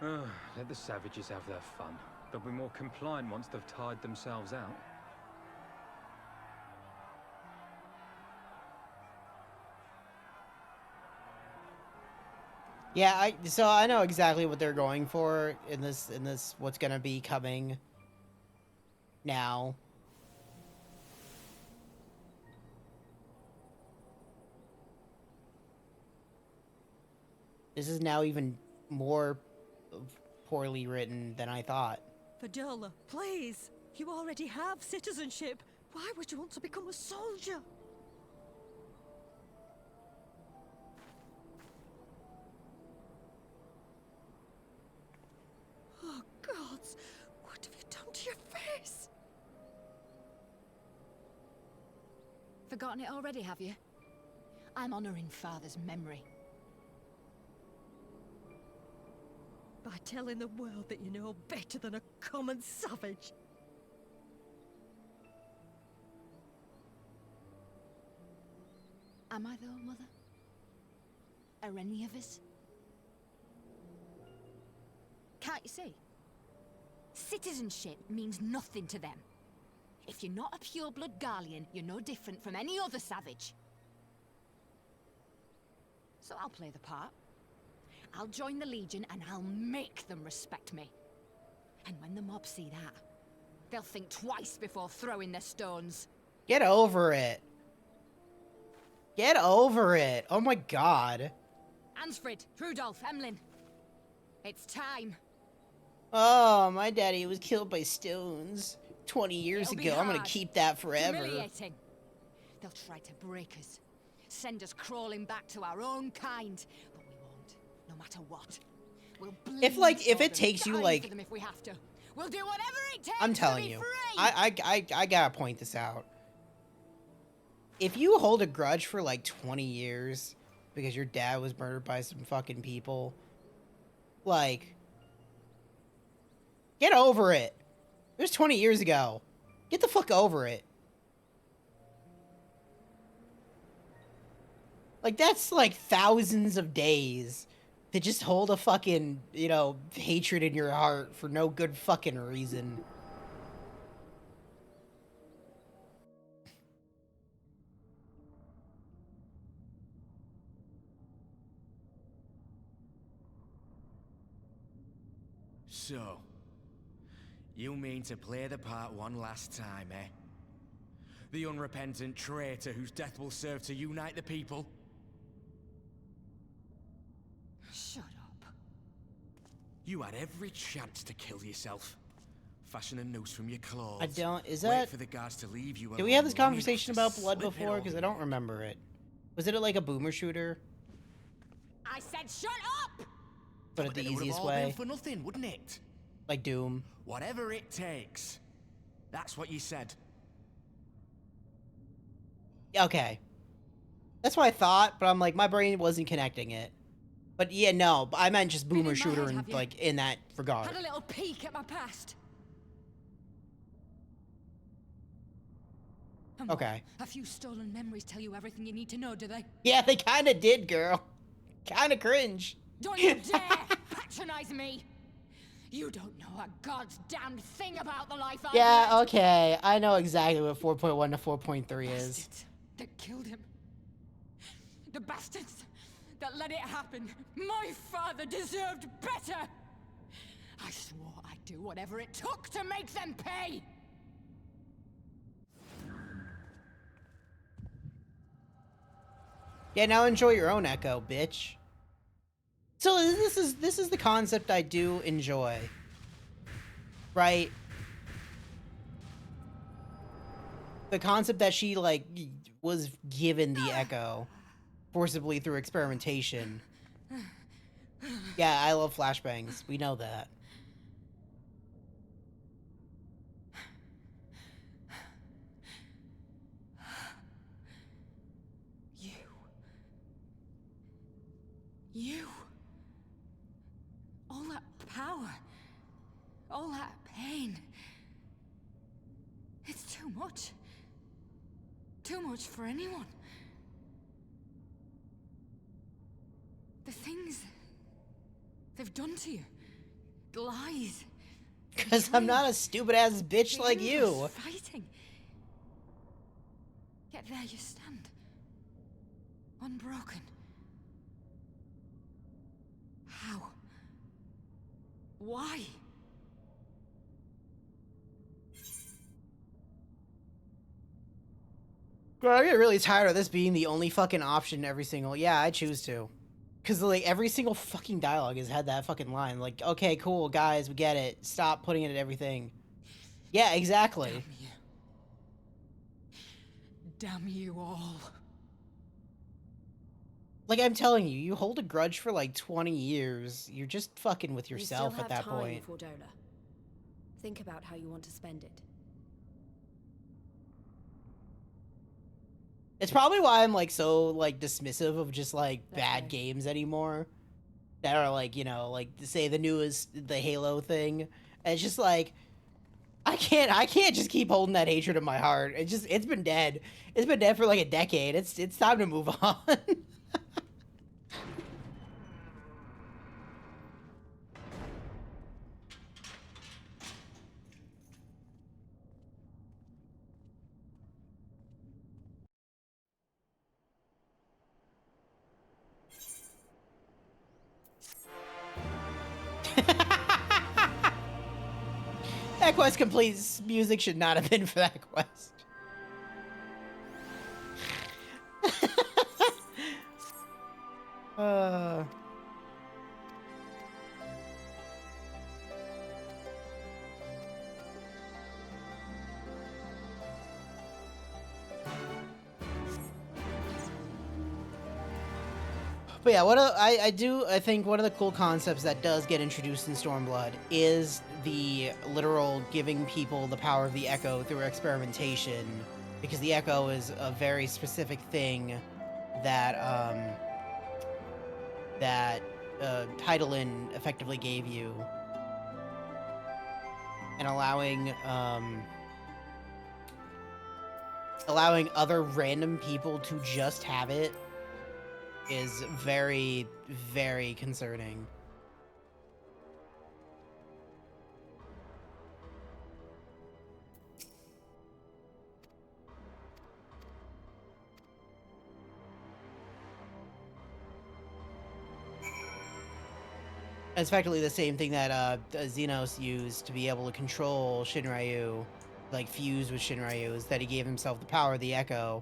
Let the savages have their fun. They'll be more compliant once they've tired themselves out. Yeah, so I know exactly what they're going for in this what's gonna be coming now. This is now even more poorly written than I thought. Fadola, please. You already have citizenship. Why would you want to become a soldier? Oh, gods. What have you done to your face? Forgotten it already, have you? I'm honoring Father's memory. By telling the world that you know better than a common savage. Am I though, Mother? Are any of us? Can't you see? Citizenship means nothing to them. If you're not a pure-blood Garlean, you're no different from any other savage. So I'll play the part. I'll join the Legion and I'll make them respect me. And when the mob see that, they'll think twice before throwing their stones. Get over it. Get over it. Oh my god. Ansfrid, Rudolph, Emlyn. It's time. Oh, my daddy was killed by stones 20 years It'll be ago. I'm gonna hard, keep that forever. Humiliating. They'll try to break us. Send us crawling back to our own kind. But we won't, no matter what. We'll bleed if for it them, takes you, die like- for them if we have to. We'll do whatever it takes I'm telling to be you. free. I gotta point this out. If you hold a grudge for like 20 years because your dad was murdered by some fucking people, like, get over it. It was 20 years ago. Get the fuck over it. Like, that's like thousands of days to just hold a fucking, you know, hatred in your heart for no good fucking reason. So, you mean to play the part one last time, eh? The unrepentant traitor whose death will serve to unite the people? Shut up. You had every chance to kill yourself. Fashion a noose from your claws. I don't. Is Wait that? for the guards to leave you Did we have this alone long conversation enough about to blood slip it before? over Because I you. don't remember it. Was it like a boomer shooter, I said shut up! but at the Then it would have easiest all been way, for nothing, wouldn't it? like Doom? Whatever it takes. That's what you said. Okay, that's what I thought, but I'm like, my brain wasn't connecting it. But yeah, no, I meant just Been in boomer my shooter head, and have you? like in that regard. Had a little peek at my past. And what, Okay. a few stolen memories tell you everything you need to know, do they? Yeah, they kind of did, girl. Kind of cringe. Don't you dare patronize me! You don't know a god's damned thing about the life I've Yeah, led. okay. I know exactly what 4.1 to 4.3 is. Bastards that killed him. The bastards that let it happen. My father deserved better. I swore I'd do whatever it took to make them pay. Yeah, now enjoy your own echo, bitch. So this is the concept I do enjoy. Right? The concept that she like was given the echo forcibly through experimentation. Yeah, I love flashbangs. We know that. You. All that power. All that pain. It's too much. Too much for anyone. The things they've done to you. The lies. Because I'm not a stupid ass bitch like you. endless Fighting. Yet there you stand. Unbroken. How? Why? Bro, I get really tired of this being the only fucking option every single. Yeah, I choose to. Because, like, every single fucking dialogue has had that fucking line. Like, okay, cool, guys, we get it. Stop putting it in everything. Yeah, exactly. Damn you. Damn you all. Like, I'm telling you, you hold a grudge for, like, 20 years. You're just fucking with You yourself still at have that time, point. Fordola. Think about how you want to spend it. It's probably why I'm, like, so, like, dismissive of just, like, That's bad right. games anymore. That are, like, you know, like, say the newest, the Halo thing. And it's just, like, I can't just keep holding that hatred in my heart. It's been dead. It's been dead for, like, a decade. It's time to move on. That quest complete music should not have been for that quest. uh... But yeah, I think one of the cool concepts that does get introduced in Stormblood is the literal giving people the power of the Echo through experimentation, because the Echo is a very specific thing that Heidelin effectively gave you, and allowing other random people to just have it is very, very concerning. It's effectively the same thing that Xenos used to be able to control Shinryu, like fuse with Shinryu, is that he gave himself the power of the Echo.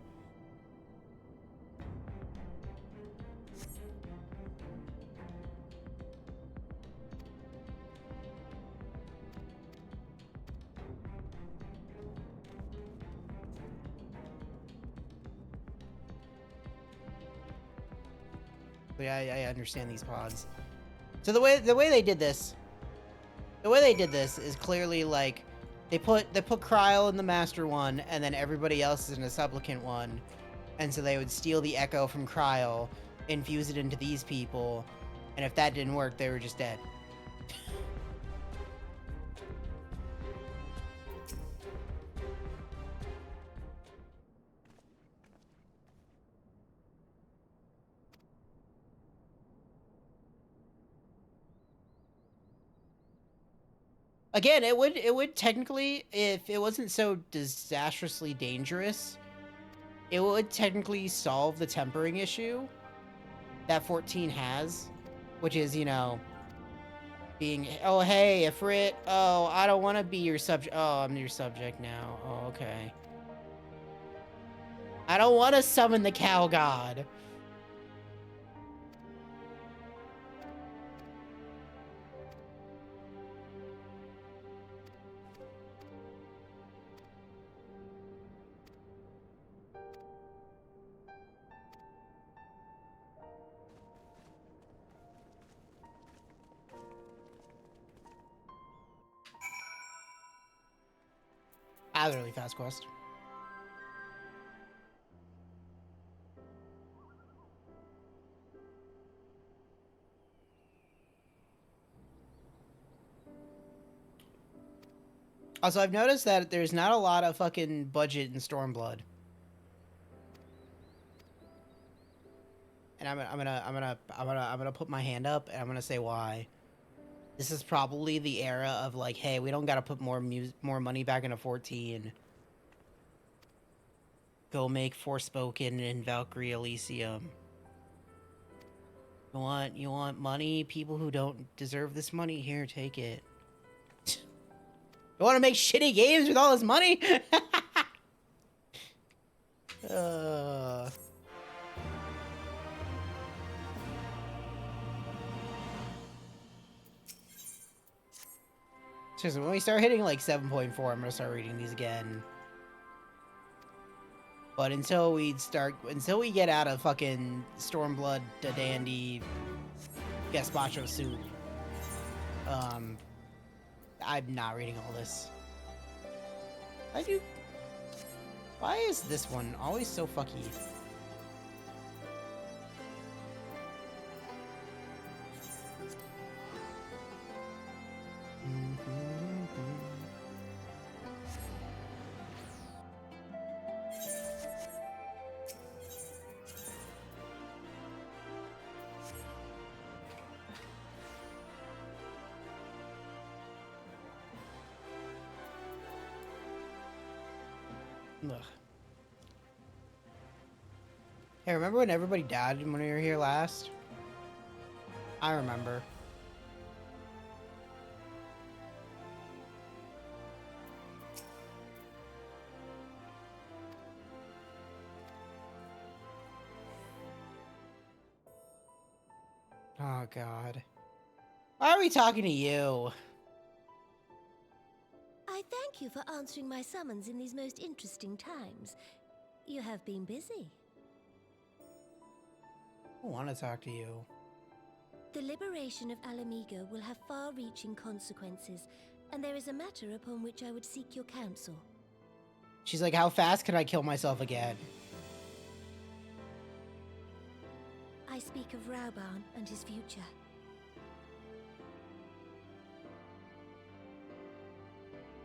But yeah, I understand these pods. So the way they did this, is clearly like they put Kryl in the master one, and then everybody else is in a supplicant one, and so they would steal the Echo from Kryl, infuse it into these people, and if that didn't work, they were just dead. Again, it would technically, if it wasn't so disastrously dangerous, it would technically solve the tempering issue that 14 has, which is, you know, being, oh, hey, Ifrit, oh, I don't want to be your subject, oh, I'm your subject now, oh, okay. I don't want to summon the cow god. That was a really fast quest. Also, I've noticed that there's not a lot of fucking budget in Stormblood. And I'm gonna put my hand up, and I'm gonna say why. This is probably the era of like, hey, we don't gotta put more money back into 14. Go make Forspoken and Valkyrie Elysium. You want money? People who don't deserve this money, here, take it. You want to make shitty games with all this money? Seriously, when we start hitting like 7.4, I'm gonna start reading these again. But until we get out of fucking Stormblood, the dandy, Gazpacho soup, I'm not reading all this. Why is this one always so fucky? Ugh. Hey, remember when everybody died when we were here last? I remember. Oh, God. Why are we talking to you? I thank you for answering my summons in these most interesting times. You have been busy. I want to talk to you. The liberation of Alamigo will have far-reaching consequences, and there is a matter upon which I would seek your counsel. She's like, how fast can I kill myself again? I speak of Rauban and his future.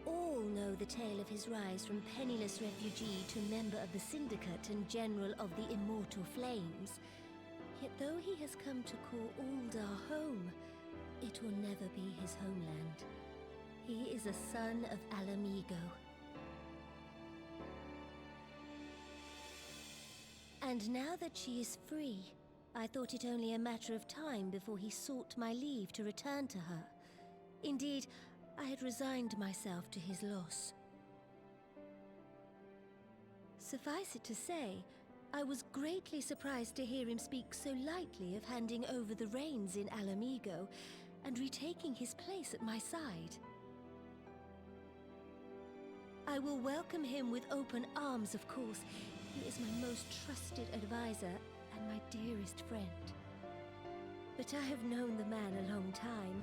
All know the tale of his rise from penniless refugee to member of the Syndicate and General of the Immortal Flames. Yet though he has come to call Ul'dah home, it will never be his homeland. He is a son of Alamigo. And now that she is free, I thought it only a matter of time before he sought my leave to return to her. Indeed, I had resigned myself to his loss. Suffice it to say, I was greatly surprised to hear him speak so lightly of handing over the reins in Alamigo and retaking his place at my side. I will welcome him with open arms, of course. He is my most trusted advisor and my dearest friend. But I have known the man a long time,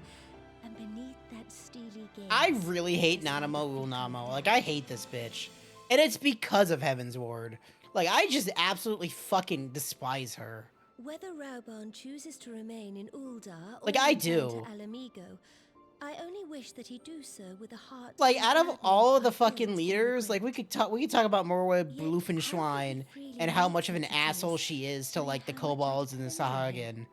and beneath that steely gaze... I really hate Nanamo Ulnamo. Like, I hate this bitch. And it's because of Heaven's Ward. Like, I just absolutely fucking despise her. Whether Raubahn chooses to remain in Ul'dah or Like, I return do. to Alamigo, I only wish that he do so with a heart... Like, out of gladdened all of the by guilt fucking and leaders, like, regret. we could talk about Morwa Yet Bluefenschwein and how much of an asshole she is to, like, the kobolds and the Sahagin,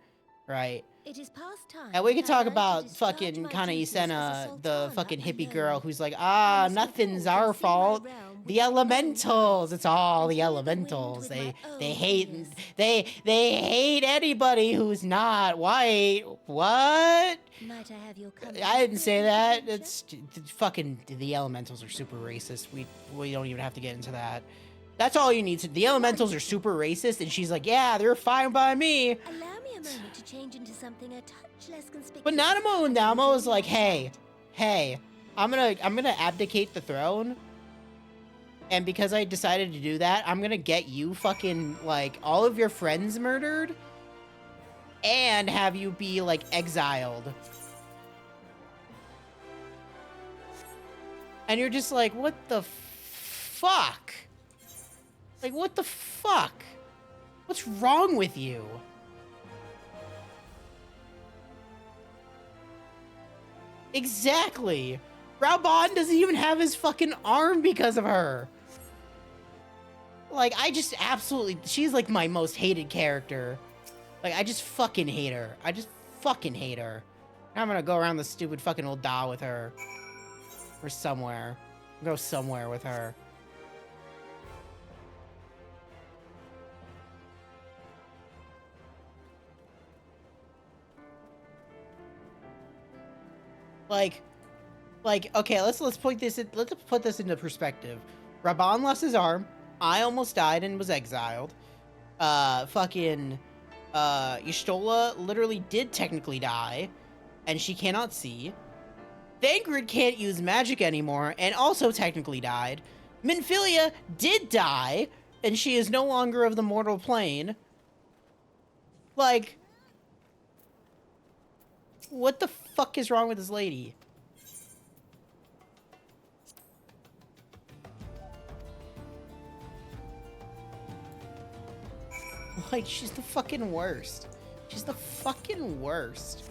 right? It is past time. And we could that talk I learned to about discharge fucking my Kana duties as a Ysena, the sultana fucking hippie alone. girl who's like, I must nothing's report our and see my fault. realm with The my own elementals, eyes, it's all and the hear the wind elementals. with They my they own hate ears. they hate anybody who's not white. What? Might I have your I didn't say that. adventure? It's fucking the elementals are super racist. We don't even have to get into that. That's all you need to. The elementals are super racist, and she's like, yeah, they're fine by me. Allow me a moment to change into something a touch less conspicuous. But Nanamo and Namo is like, hey, I'm gonna abdicate the throne, and because I decided to do that, I'm gonna get you fucking like all of your friends murdered, and have you be like exiled. And you're just like, what the fuck? Like, what the fuck? What's wrong with you? Exactly. Raubahn doesn't even have his fucking arm because of her. Like, I just absolutely... She's, like, my most hated character. Like, I just fucking hate her. I just fucking hate her. I'm gonna go around the stupid fucking Ul'dah with her. Or somewhere. Go somewhere with her. Like, okay, let's put this into perspective. Raubahn lost his arm. I almost died and was exiled. Fucking Y'shtola literally did technically die, and she cannot see. Thancred can't use magic anymore, and also technically died. Minfilia did die, and she is no longer of the mortal plane. Like, what the fuck is wrong with this lady? Like, she's the fucking worst. She's the fucking worst.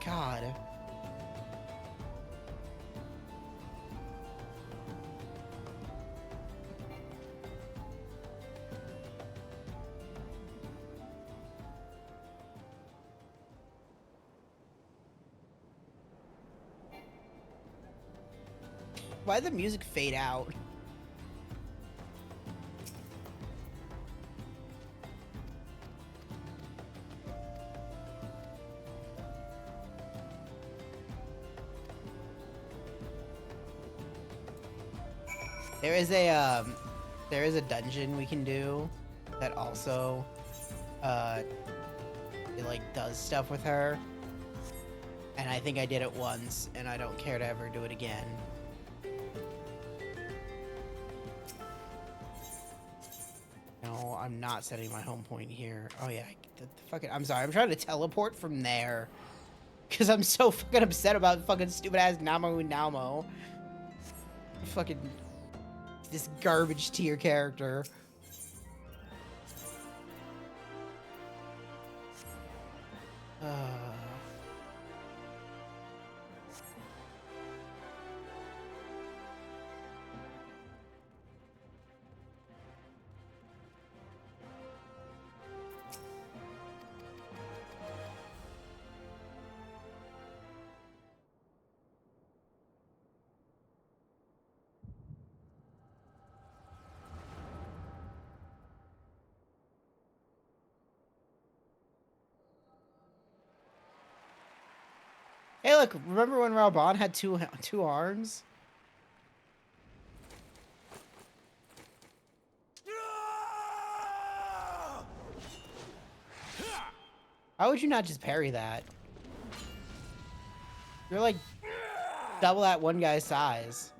God. Why'd the music fade out? There is a dungeon we can do that also it like does stuff with her, and I think I did it once, and I don't care to ever do it again. No, I'm not setting my home point here. Oh yeah, I'm sorry, I'm trying to teleport from there because I'm so fucking upset about fucking stupid ass Namo. Fucking this garbage tier character. Hey, look, remember when Raubon had two arms? How would you not just parry that? You're like double that one guy's size.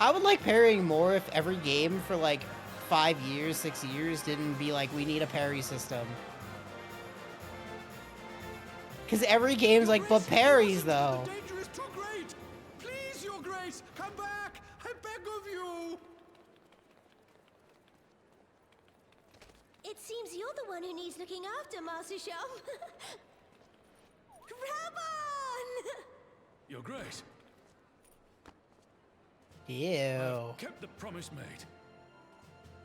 I would like parrying more if every game for like 5 years, 6 years didn't be like, we need a parry system. Because every game's like, but parries though. The danger is too great. Please, Your Grace, come back. I beg of you. It seems you're the one who needs looking after, Master Shell. Rabon! Your Grace, Ew. kept the promise made.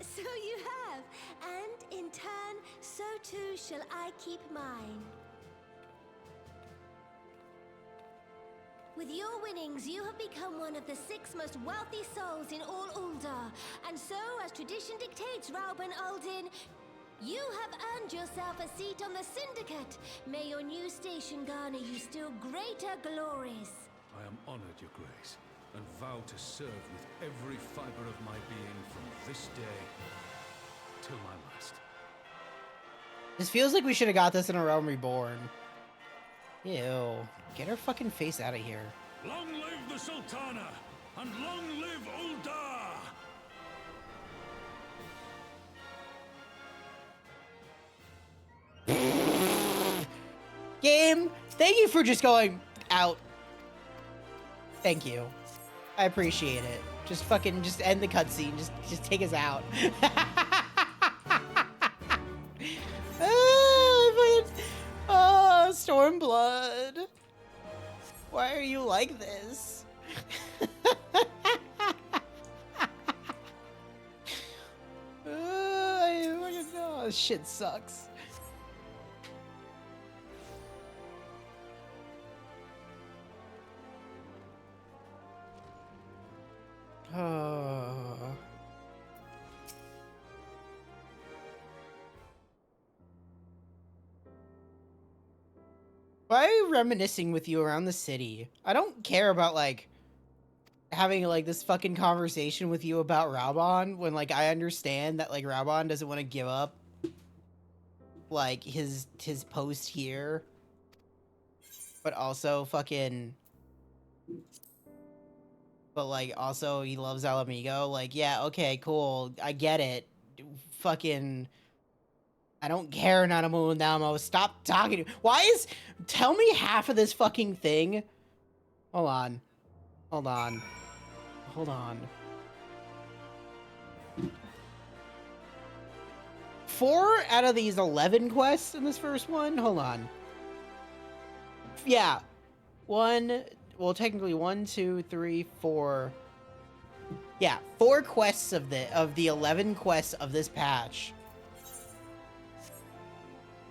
So you have, and in turn, so too shall I keep mine. With your winnings, you have become one of the 6 most wealthy souls in all Ul'dah, and so, as tradition dictates, Rauben Aldin, you have earned yourself a seat on the Syndicate. May your new station garner you still greater glories. I am honored, Your Grace, and vow to serve with every fiber of my being from this day till my last. This feels like we should have got this in A Realm Reborn. Ew. Get her fucking face out of here. Long live the Sultana, and long live Ul'dah! Game, thank you for just going out. Thank you. I appreciate it. Just fucking, just end the cutscene. Just take us out. Oh, Stormblood. Why are you like this? This shit sucks. Why are you reminiscing with you around the city? I don't care about, like, having, like, this fucking conversation with you about Raubon when, like, I understand that, like, Raubon doesn't want to give up, like, his post here. But also fucking... But, like, also he loves Alamigo. Like, yeah, okay, cool. I get it. Fucking... I don't care, Nanamu Namo. Stop talking. Why is... Tell me half of this fucking thing. Hold on. Hold on. Hold on. 4 out of these 11 quests in this first one? Hold on. Yeah. Well, technically 1, 2, 3, 4. Yeah, 4 quests of the 11 quests of this patch.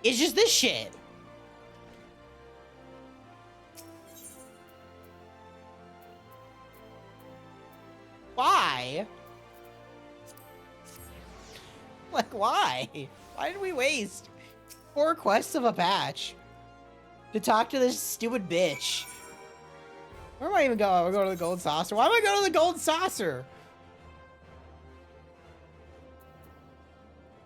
It's just this shit. Why? Like, why? Why did we waste 4 quests of a patch to talk to this stupid bitch? Where am I even going? We're going to the Gold Saucer. Why am I going to the Gold Saucer?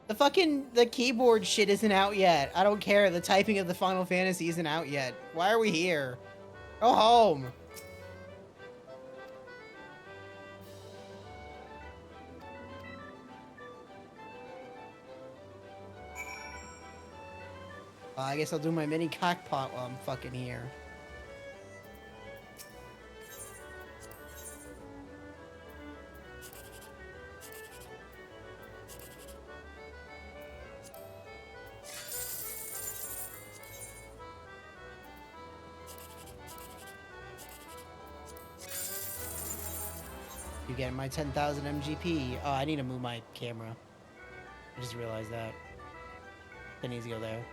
The keyboard shit isn't out yet. I don't care. The typing of the Final Fantasy isn't out yet. Why are we here? Go home. I guess I'll do my mini cockpot while I'm fucking here. You getting my 10,000 MGP? Oh, I need to move my camera. I just realized that. That needs to go there.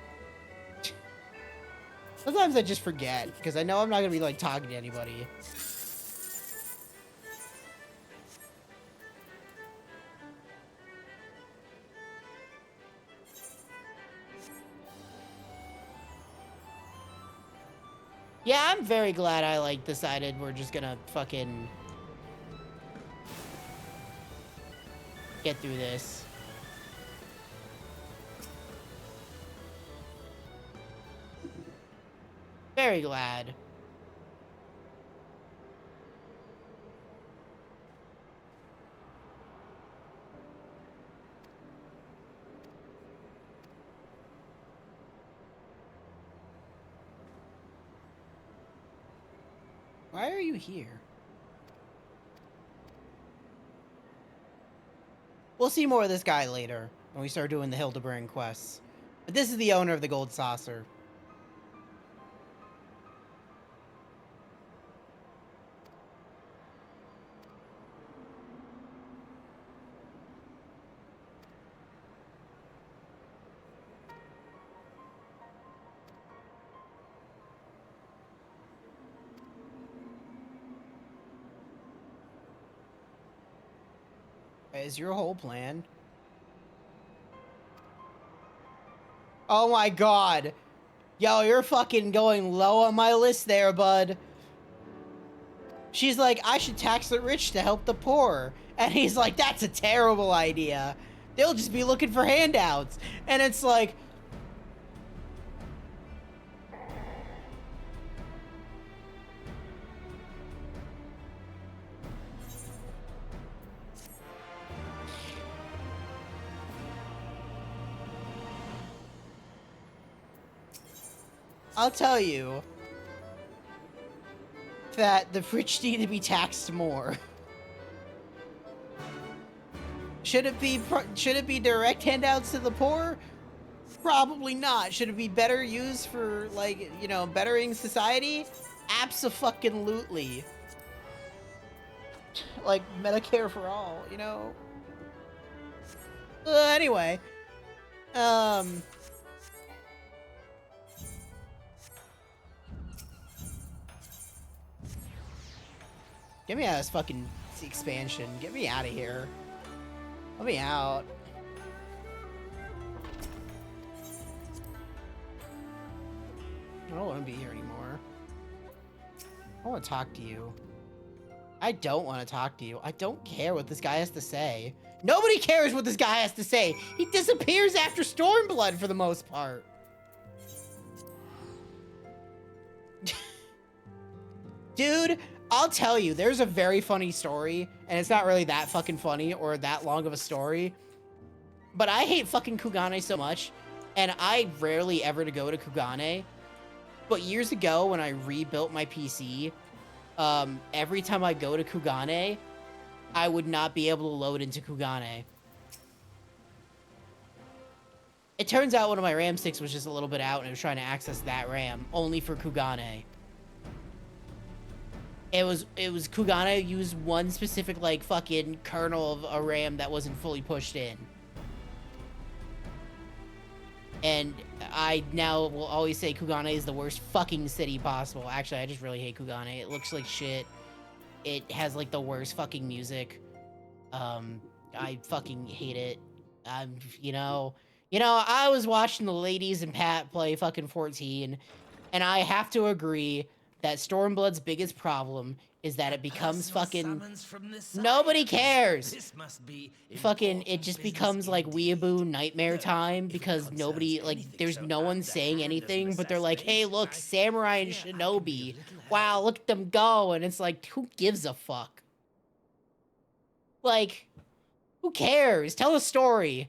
Sometimes I just forget, because I know I'm not going to be, like, talking to anybody. Yeah, I'm very glad I, like, decided we're just gonna fucking get through this. Very glad. Why are you here? We'll see more of this guy later when we start doing the Hildebrand quests. But this is the owner of the gold saucer. Is your whole plan? Oh my god. Yo, you're fucking going low on my list there, bud. She's like, I should tax the rich to help the poor. And he's like, that's a terrible idea. They'll just be looking for handouts. And it's like... I'll tell you that the rich need to be taxed more. Should it be direct handouts to the poor? Probably not. Should it be better used for, like, you know, bettering society? Abso-fucking-lutely. Like Medicare for all, you know? Anyway. Get me out of this fucking expansion. Get me out of here. Let me out. I don't want to be here anymore. I want to talk to you. I don't want to talk to you. I don't care what this guy has to say. Nobody cares what this guy has to say. He disappears after Stormblood for the most part. Dude, I'll tell you, there's a very funny story, and it's not really that fucking funny or that long of a story, but I hate fucking Kugane so much, and I rarely ever to go to Kugane, but years ago when I rebuilt my PC, every time I go to Kugane, I would not be able to load into Kugane. It turns out one of my RAM sticks was just a little bit out, and it was trying to access that RAM, only for Kugane. It was Kugane used one specific, like, fucking kernel of a RAM that wasn't fully pushed in. And I now will always say Kugane is the worst fucking city possible. Actually, I just really hate Kugane. It looks like shit. It has, like, the worst fucking music. I fucking hate it. You know, I was watching the ladies and Pat play fucking 14, and I have to agree that Stormblood's biggest problem is that it becomes fucking... Nobody cares! This must be fucking, it just becomes like weeaboo nightmare time because nobody, like, there's no one saying anything, but they're like, hey, look, Samurai and Shinobi. Wow, look at them go. And it's like, who gives a fuck? Like, who cares? Tell a story.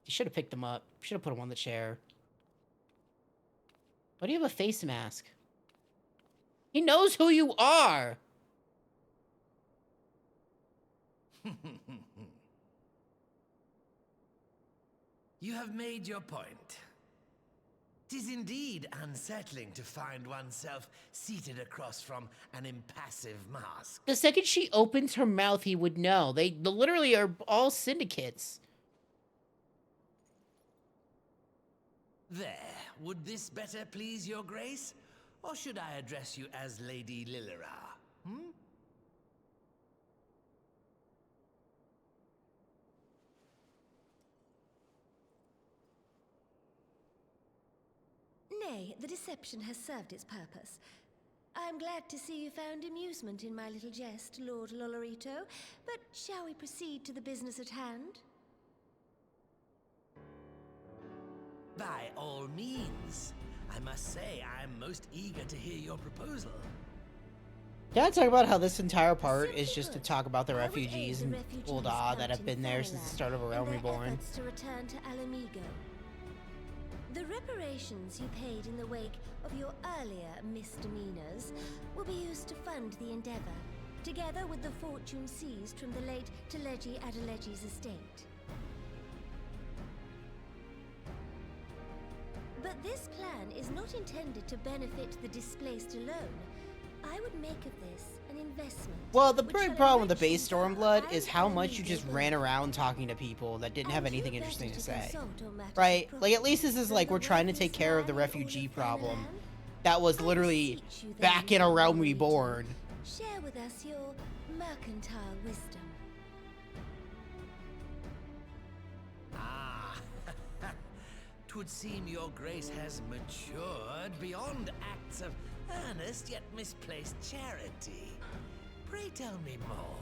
You should have picked him up. Should have put him on the chair. Why do you have a face mask? He knows who you are! You have made your point. 'Tis indeed unsettling to find oneself seated across from an impassive mask. The second she opens her mouth, he would know. They literally are all syndicates. There, would this better please your grace? Or should I address you as Lady Lilira? Hmm? Nay, the deception has served its purpose. I'm glad to see you found amusement in my little jest, Lord Lolorito, but shall we proceed to the business at hand? By all means. I must say, I'm most eager to hear your proposal. Can I talk about how this entire part is just to talk about the refugees in Ul'dah that have been there since the start of A Realm Reborn? To return to Alamigo. The reparations you paid in the wake of your earlier misdemeanors will be used to fund the endeavor, together with the fortune seized from the late Teleji Adeleji's estate. But this plan is not intended to benefit the displaced alone. I would make of this an investment. Well, the problem with the base Stormblood is how much you just ran around talking to people that didn't have anything interesting to say. Right? Like, at least this is like we're trying to take care of the refugee problem that was literally back in A Realm Reborn. Share with us your mercantile wisdom. Ah, 'twould seem your grace has matured beyond acts of earnest yet misplaced charity. Pray tell me more.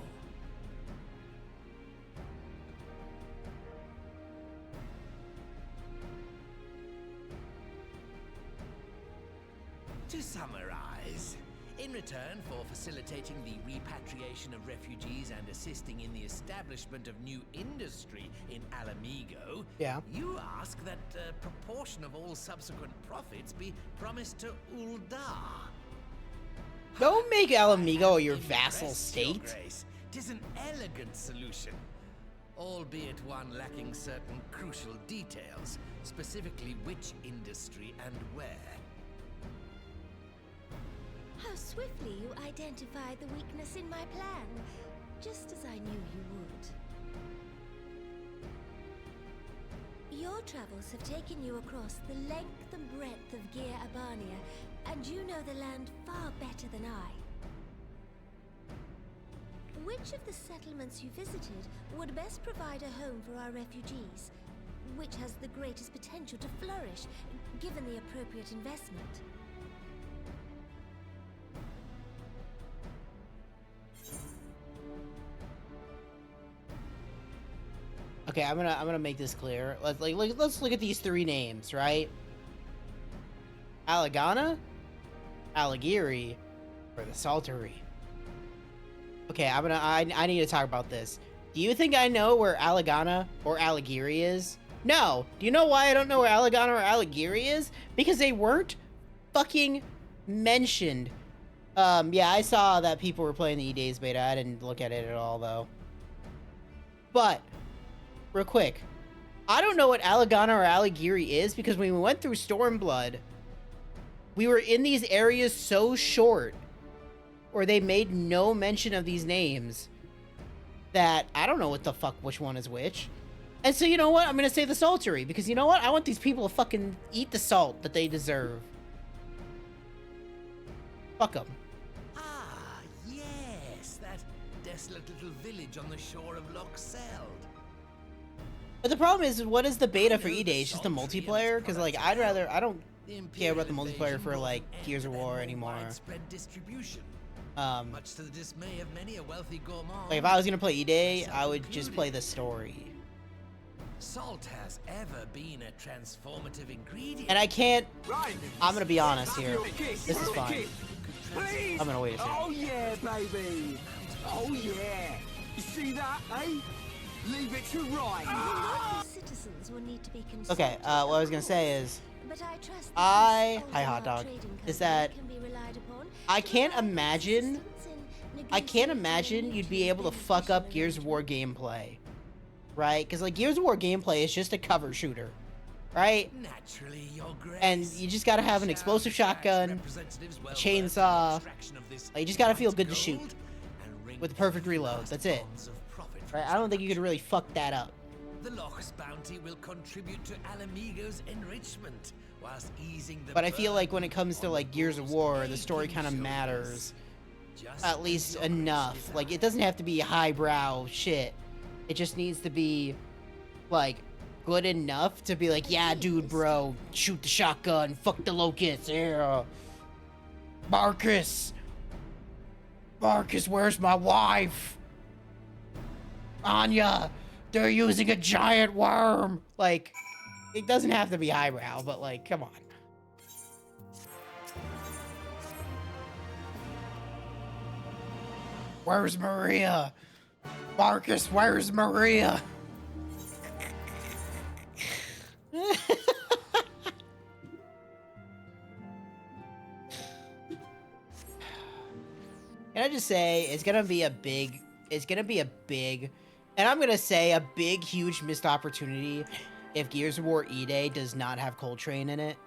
To summarize, in return for facilitating the repatriation of refugees and assisting in the establishment of new industry in Alamigo, you ask that a proportion of all subsequent profits be promised to Ul'dah. Don't make Alamigo your vassal state. Tis an elegant solution, albeit one lacking certain crucial details, specifically which industry and where. How swiftly you identified the weakness in my plan, just as I knew you would. Your travels have taken you across the length and breadth of Gir Abania, and you know the land far better than I. Which of the settlements you visited would best provide a home for our refugees? Which has the greatest potential to flourish, given the appropriate investment? Okay, I'm gonna make this clear. Let's look at these three names, right? Alagana, Alagiri, or the Saltery. Okay, I need to talk about this. Do you think I know where Alagana or Alagiri is? No. Do you know why I don't know where Alagana or Alagiri is? Because they weren't fucking mentioned. Yeah, I saw that people were playing the E-Days beta. I didn't look at it at all, though. But real quick, I don't know what Alagana or Alagiri is because when we went through Stormblood, we were in these areas so short, or they made no mention of these names, that I don't know what the fuck which one is which. And so you know what? I'm gonna say the Saltery, because you know what? I want these people to fucking eat the salt that they deserve. Fuck them. Ah, yes, that desolate little village on the shore of Loch Seld. But the problem is, what is the beta for E-Days? Just a multiplayer? Because, like, I don't care about the multiplayer for, like, Gears of War anymore. Much to the dismay of many a wealthy gourmand. Like, if I was gonna play E-Day, I would just play the story. Salt has ever been a transformative ingredient. And I can't... I'm gonna be honest here. This is fine. I'm gonna wait a second. Oh yeah, baby. Oh yeah. You see that, eh? Leave it to right. Citizens will need to be Okay, what I was gonna say is... But I trust Hi, Hot Dog. Is that... I can't imagine you'd be able to fuck up Gears of War gameplay. Right? Because, like, Gears of War gameplay is just a cover shooter. right? Naturally, Your Grace. And you just gotta have an explosive shotgun, a chainsaw. Like, you just gotta feel good to shoot with the perfect reload. That's it. Right? I don't think you could really fuck that up. The Loch's bounty will contribute to Alamigo's enrichment, whilst easing the. But I feel like when it comes to like Gears of War, the story kind of matters. At least enough. Like, it doesn't have to be highbrow shit. It just needs to be, like, good enough to be like, yeah, dude, bro, shoot the shotgun, fuck the locusts, yeah. Marcus, where's my wife? Anya, they're using a giant worm. Like, it doesn't have to be highbrow, but like, come on. Where's Maria? Marcus, where's Maria? Can I just say, it's gonna be a big, and I'm gonna say a big, huge missed opportunity if Gears of War E-Day does not have Coltrane in it.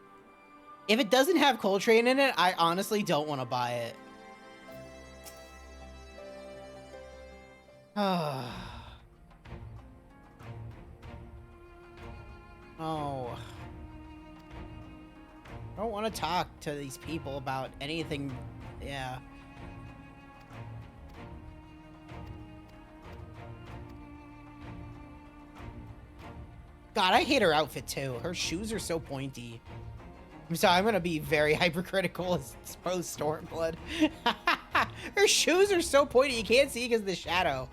If it doesn't have Coltrane in it, I honestly don't want to buy it. Oh. I don't want to talk to these people about anything. Yeah. God, I hate her outfit too. Her shoes are so pointy. I'm sorry, I'm gonna be very hypercritical as post Stormblood. Her shoes are so pointy, you can't see because of the shadow.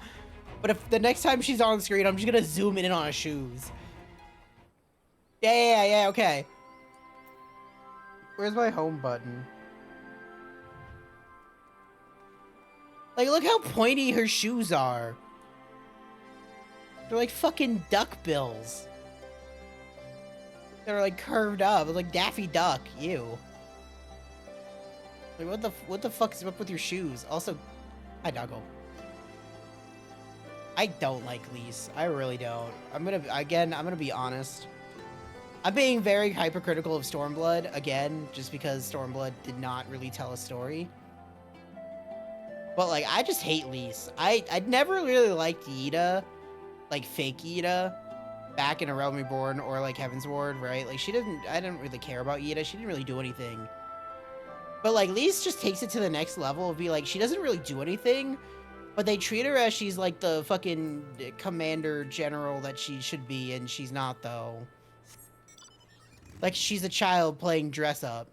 But if the next time she's on screen, I'm just gonna zoom in on her shoes. Yeah, okay. Where's my home button? Like, look how pointy her shoes are. They're like fucking duck bills. They're like curved up, like Daffy Duck. Ew. Like, what the fuck is up with your shoes? Also, hi Doggo. I don't like Lise. I really don't. I'm gonna be honest. I'm being very hypercritical of Stormblood again, just because Stormblood did not really tell a story. But like, I just hate Lise. I'd never really liked Yida, like fake Yida, back in A Realm Reborn or like Heaven's Ward, right? Like, I didn't really care about Yida. She didn't really do anything. But like, Lise just takes it to the next level of be like, she doesn't really do anything, but they treat her as she's like the fucking commander general that she should be, and she's not though. Like, she's a child playing dress up.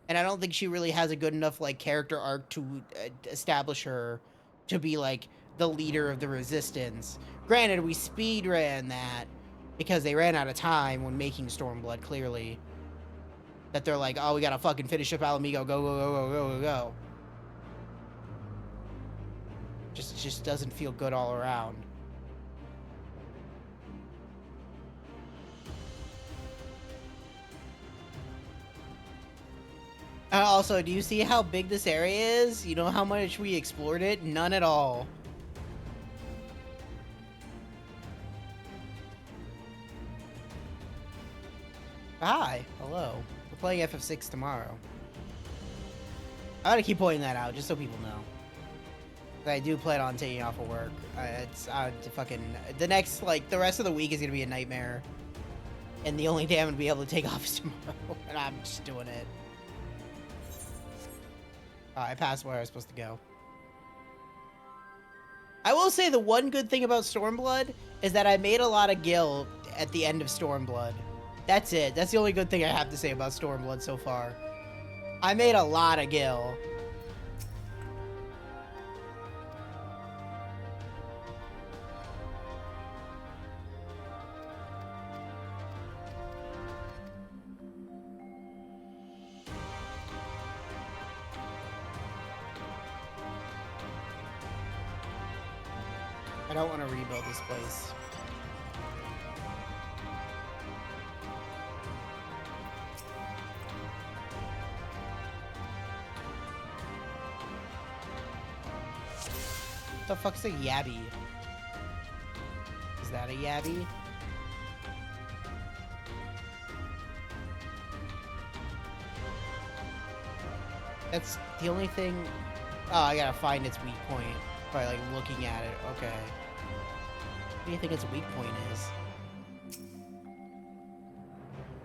And I don't think she really has a good enough, like, character arc to establish her to be, like, the leader of the Resistance. Granted, we speed ran that because they ran out of time when making Stormblood, clearly. That they're like, oh, we gotta fucking finish up Alamigo, go. Just doesn't feel good all around. Also, do you see how big this area is? You know how much we explored it? None at all. Hi. Hello. We're playing FF6 tomorrow. I gotta keep pointing that out, just so people know. I do plan on taking off of work. The next, like, the rest of the week is gonna be a nightmare. And the only day I'm gonna be able to take off is tomorrow. And I'm just doing it. I passed where I was supposed to go. I will say the one good thing about Stormblood is that I made a lot of gil at the end of Stormblood. That's it. That's the only good thing I have to say about Stormblood so far. I made a lot of gil. I don't want to rebuild this place. What the fuck's a yabby? Is that a yabby? That's the only thing. Oh, I gotta find its weak point by like looking at it. Okay. What do you think its weak point is?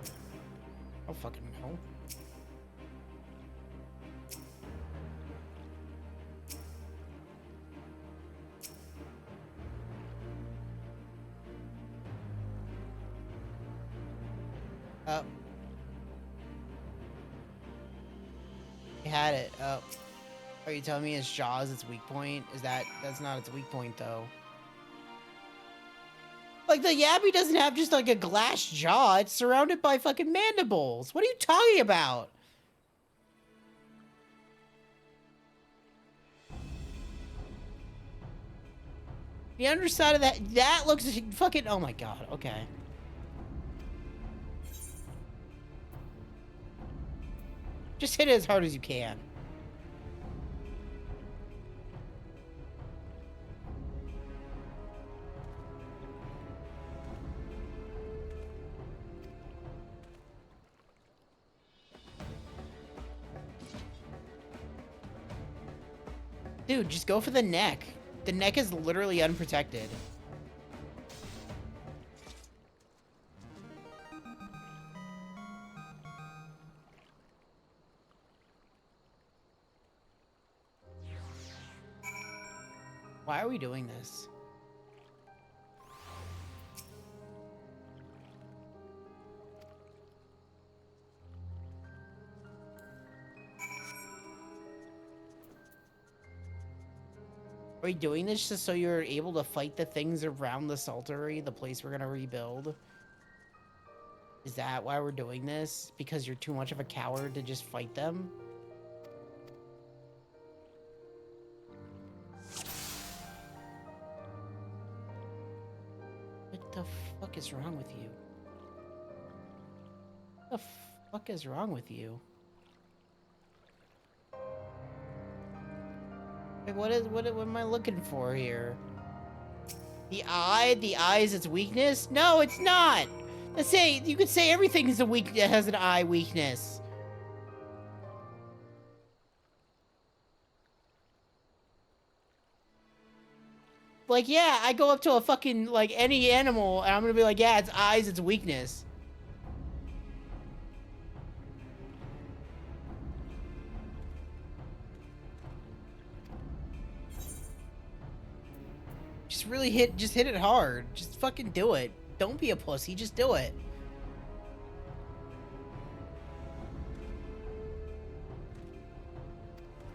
I don't fucking know. I had it. Oh. Are you telling me its jaw is its weak point? That's not its weak point though. Like the Yabby doesn't have just like a glass jaw, it's surrounded by fucking mandibles. What are you talking about? The underside of that looks fucking, oh my god, okay. Just hit it as hard as you can. Dude, just go for the neck. The neck is literally unprotected. Why are we doing this? Are we doing this just so you're able to fight the things around the Saltery, the place we're gonna rebuild? Is that why we're doing this? Because you're too much of a coward to just fight them? What the fuck is wrong with you? What the fuck is wrong with you? Like, what am I looking for here? The eye is its weakness? No, it's not! You could say everything is has an eye weakness. Like, yeah, I go up to a fucking, like, any animal, and I'm gonna be like, yeah, its eyes, its weakness. Just hit it hard. Just fucking do it. Don't be a pussy, just do it.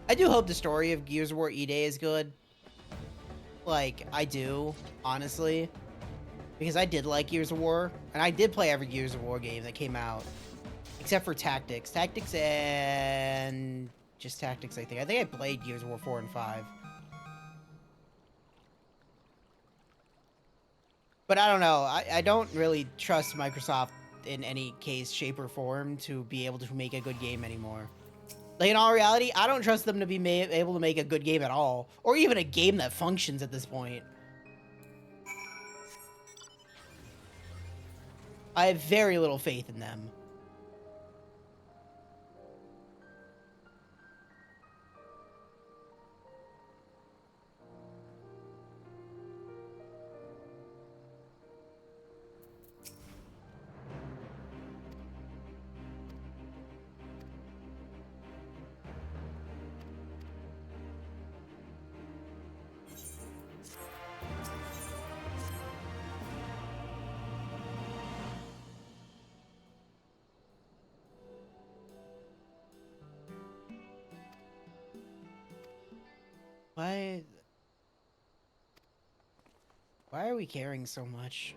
I do hope the story of Gears of War E-Day is good. Like, I do, honestly. Because I did like Gears of War, and I did play every Gears of War game that came out. Except for Tactics. Tactics and... just Tactics, I think. I think I played Gears of War 4 and 5. But I don't know. I don't really trust Microsoft in any case, shape, or form to be able to make a good game anymore. Like, in all reality, I don't trust them to be able to make a good game at all. Or even a game that functions at this point. I have very little faith in them. Why are we caring so much?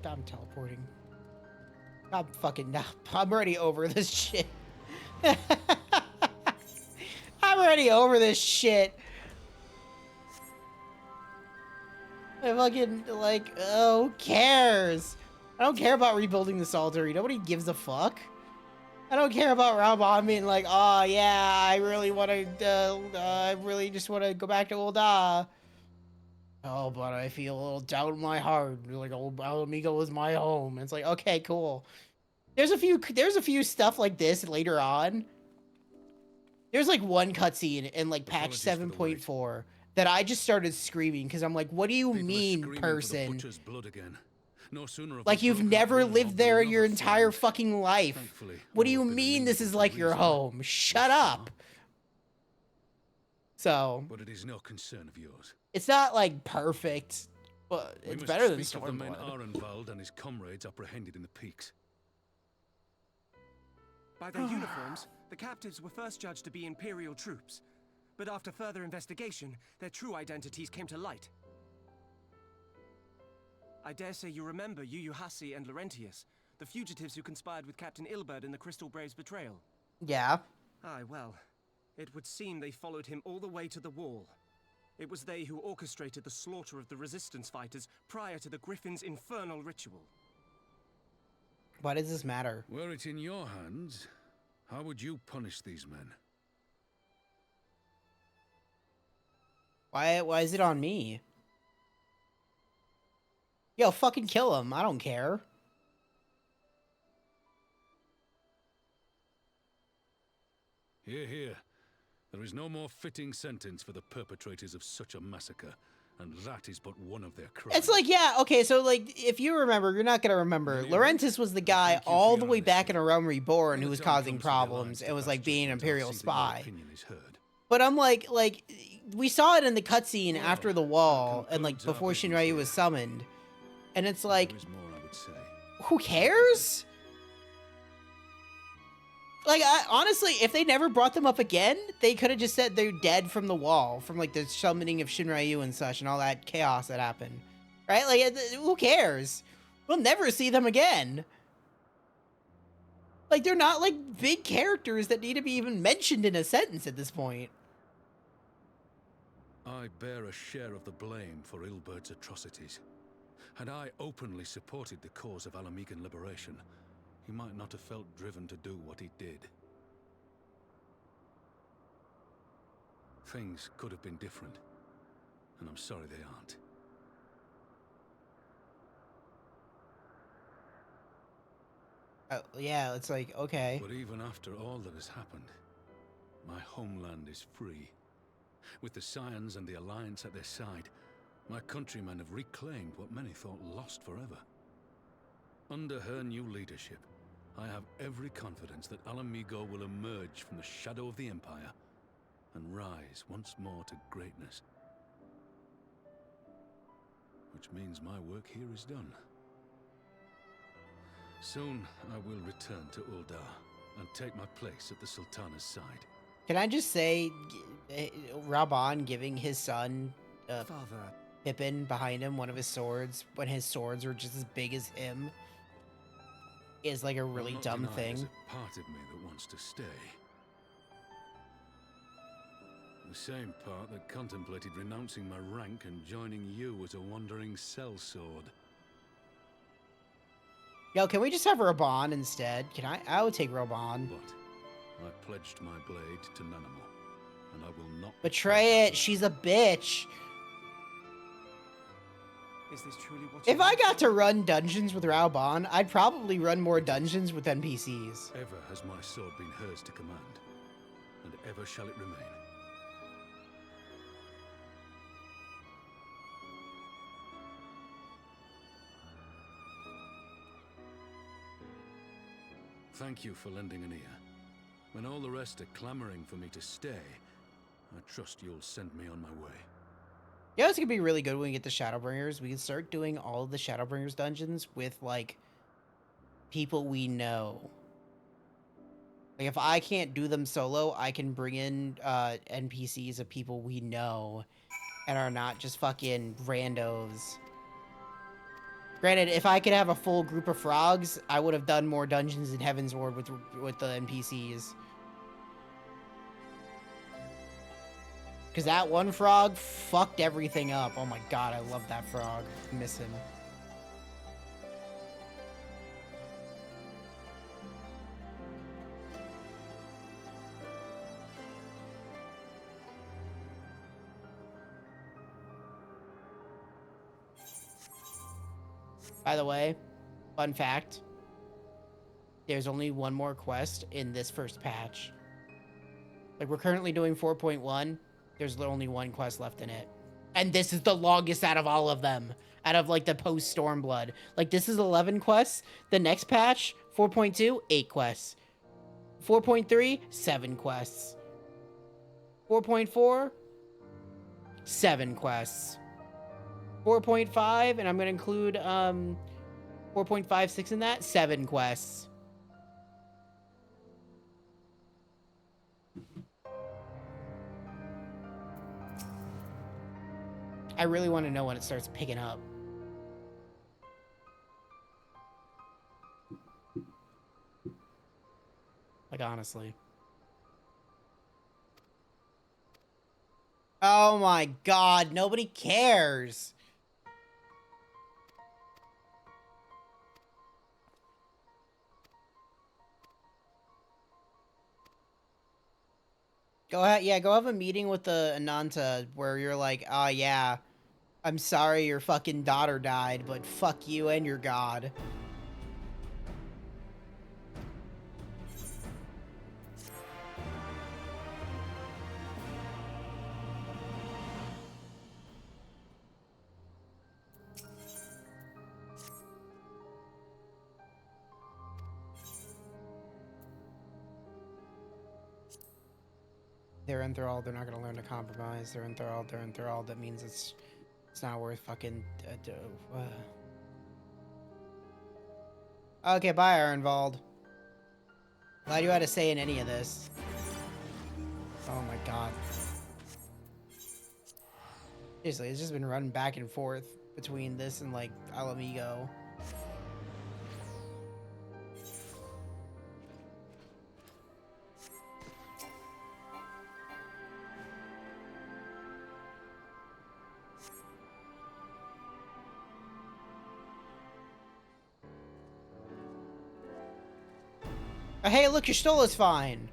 I'm teleporting. I'm already over this shit. I'm already over this shit. I fucking, like, who cares? I don't care about rebuilding the Saltery. Nobody gives a fuck. I don't care about Raubon being like, oh, yeah, I really want to, I really just want to go back to Ul'dah. Oh, but I feel a little doubt in my heart. Like, old Alamigo was my home. It's like, okay, cool. There's a few stuff like this later on. There's like one cutscene in like patch 7.4 that I just started screaming because I'm like, what do you mean, person? No sooner like you've never lived there your entire fucking life. What do you mean this is like your home? Shut up. So, but it is no concern of yours. It's not like perfect, but it's better than Stormblood. The men Arenvald and his comrades apprehended in the peaks. By their uniforms, the captives were first judged to be Imperial troops, but after further investigation, their true identities came to light. I dare say you remember Yuyuhasi and Laurentius, the fugitives who conspired with Captain Ilberd in the Crystal Brave's betrayal. Yeah. Aye, well, it would seem they followed him all the way to the wall. It was they who orchestrated the slaughter of the resistance fighters prior to the Griffin's infernal ritual. Why does this matter? Were it in your hands, how would you punish these men? Why is it on me? Yo, fucking kill him. I don't care. Hear, hear. There is no more fitting sentence for the perpetrators of such a massacre, and that is but one of their crimes. It's like, yeah, okay, so, like, if you remember, you're not gonna remember. Laurentius was the guy all the way back in A Realm Reborn who was causing problems and was, like, being an Imperial spy. But I'm like, we saw it in the cutscene after the wall, and, like, before Shinryu was summoned. And it's like, who cares? Like, honestly, if they never brought them up again, they could have just said they're dead from the wall, from, like, the summoning of Shinryu and such, and all that chaos that happened. Right? Like, who cares? We'll never see them again. Like, they're not, like, big characters that need to be even mentioned in a sentence at this point. I bear a share of the blame for Ilberd's atrocities. Had I openly supported the cause of Alamigan liberation, he might not have felt driven to do what he did. Things could have been different, and I'm sorry they aren't. Yeah, it's like, okay. But even after all that has happened, my homeland is free. With the Scions and the Alliance at their side, my countrymen have reclaimed what many thought lost forever. Under her new leadership, I have every confidence that Alamigo will emerge from the shadow of the Empire and rise once more to greatness. Which means my work here is done. Soon, I will return to Ul'dah and take my place at the Sultana's side. Can I just say, Raubon giving his son, Father, Pippin behind him one of his swords, when his swords are just as big as him, is like a really dumb thing. There's a part of me that wants to stay. The same part that contemplated renouncing my rank and joining you as a wandering sellsword. Yo, can we just have Raubon instead? I would take Raubon. But I pledged my blade to Nanamo, and I will not betray it. She's a bitch. Is this truly what if I got to run dungeons with Raubon, I'd probably run more dungeons with NPCs. Ever has my sword been hers to command, and ever shall it remain. Thank you for lending an ear. When all the rest are clamoring for me to stay, I trust you'll send me on my way. Yeah, it's gonna be really good when we get the Shadowbringers. We can start doing all of the Shadowbringers dungeons with, like, people we know. Like, if I can't do them solo, I can bring in NPCs of people we know and are not just fucking randos. Granted, if I could have a full group of frogs, I would have done more dungeons in Heavensward with the NPCs. Because that one frog fucked everything up. Oh my god, I love that frog. Miss him. By the way, fun fact, there's only one more quest in this first patch. Like, we're currently doing 4.1. There's only one quest left in it. And this is the longest out of all of them. Out of, like, the post-Stormblood. Like, this is 11 quests. The next patch, 4.2, 8 quests. 4.3, 7 quests. 4.4, 7 quests. 4.5, and I'm going to include 4.56 in that, 7 quests. I really want to know when it starts picking up. Like, honestly. Oh my god, nobody cares. Go ahead, yeah, go have a meeting with the Ananta where you're like, oh yeah, I'm sorry your fucking daughter died, but fuck you and your god. They're enthralled, they're not gonna learn to compromise. They're enthralled, that means it's not worth fucking... Okay, bye, Ironvald. Glad you had a say in any of this. Oh my god. Seriously, it's just been running back and forth between this and, like, Alamigo. Oh, hey, look, your Stola's fine.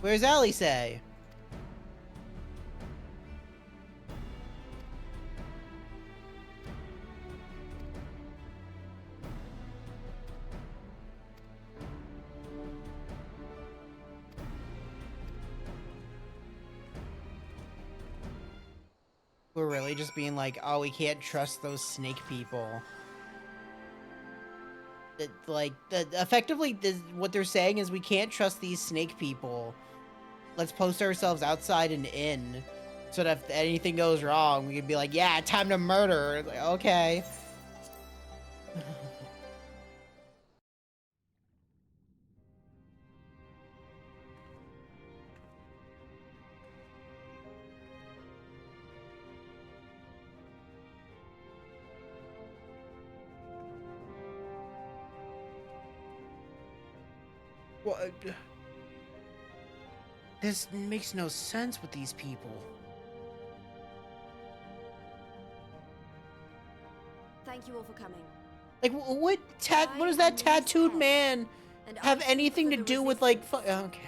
Where's Alice? We're really just being like, oh, we can't trust those snake people. Effectively, what they're saying is we can't trust these snake people. Let's post ourselves outside an inn, so that if anything goes wrong, we could be like, yeah, time to murder. Like, okay. What? This makes no sense with these people. Thank you all for coming. Like, what does that tattooed man have anything to do with, like, okay.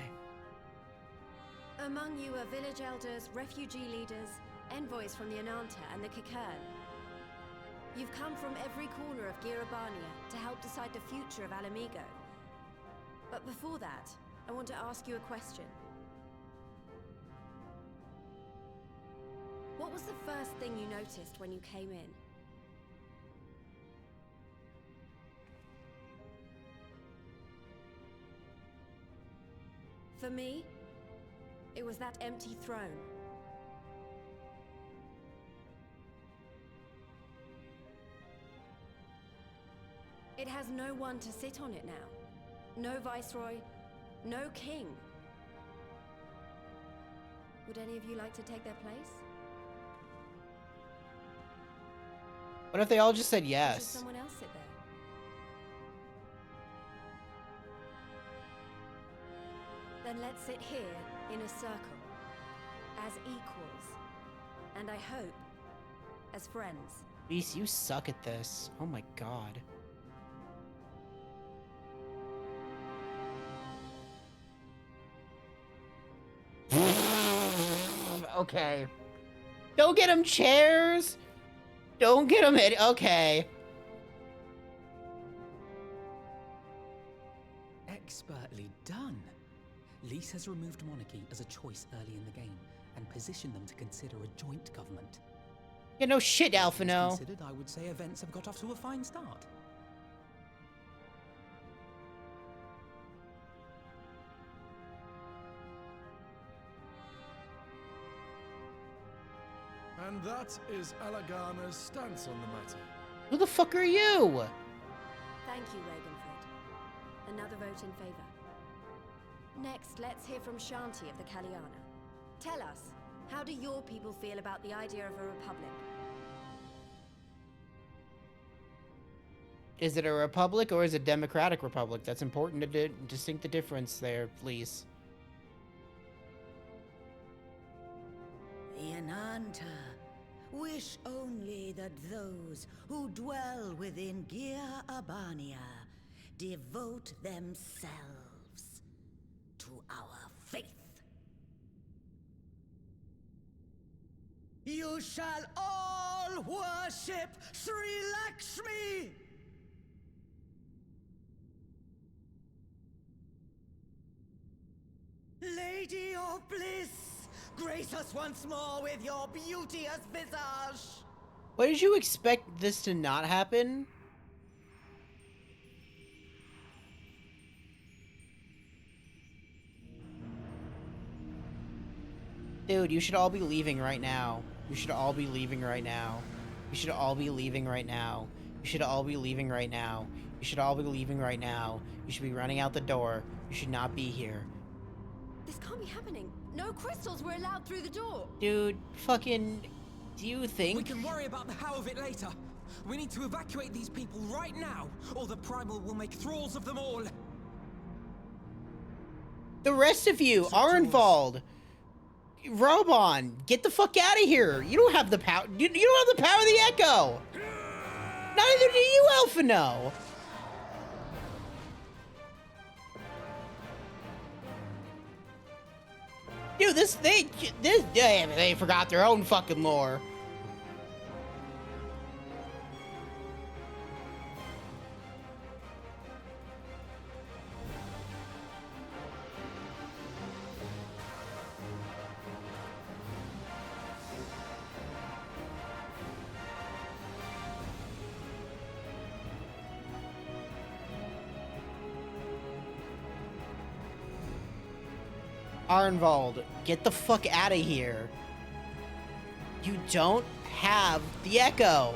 Among you are village elders, refugee leaders, envoys from the Ananta and the Kikern. You've come from every corner of Girabania to help decide the future of Alamigo. But before that, I want to ask you a question. What was the first thing you noticed when you came in? For me, it was that empty throne. It has no one to sit on it now. No viceroy, no king. Would any of you like to take their place? What if they all just said Or yes? should someone else sit there? Then let's sit here in a circle, as equals, and I hope, as friends. Reese, you suck at this. Oh my god. Okay. Don't get him chairs! Don't get him okay. Expertly done. Lys has removed monarchy as a choice early in the game, and positioned them to consider a joint government. Yeah, no shit, Alphino. Considered, I would say events have got off to a fine start. And that is Alagana's stance on the matter. Who the fuck are you? Thank you, Ravenford. Another vote in favor. Next, let's hear from Shanti of the Kaliana. Tell us, how do your people feel about the idea of a republic? Is it a republic or is it a democratic republic? That's important to distinct the difference there, please. The Ananta wish only that those who dwell within Gir Abania devote themselves to our faith. You shall all worship Sri Lakshmi! Lady of Bliss, grace us once more with your beauteous visage! What did you expect this to not happen? Dude, you should all be leaving right now. You should all be leaving right now. You should all be leaving right now. You should all be leaving right now. You should all be leaving right now. You should be running out the door. You should not be here. This can't be happening. No crystals were allowed through the door. Dude, fucking... Do you think... We can worry about the how of it later. We need to evacuate these people right now, or the Primal will make thralls of them all. The rest of you, Arenvald, Robon, get the fuck out of here. You don't have the power. You don't have the power of the Echo. Neither do you, Alphino. Dude, they forgot their own fucking lore. Arenvald, get the fuck out of here. You don't have the Echo.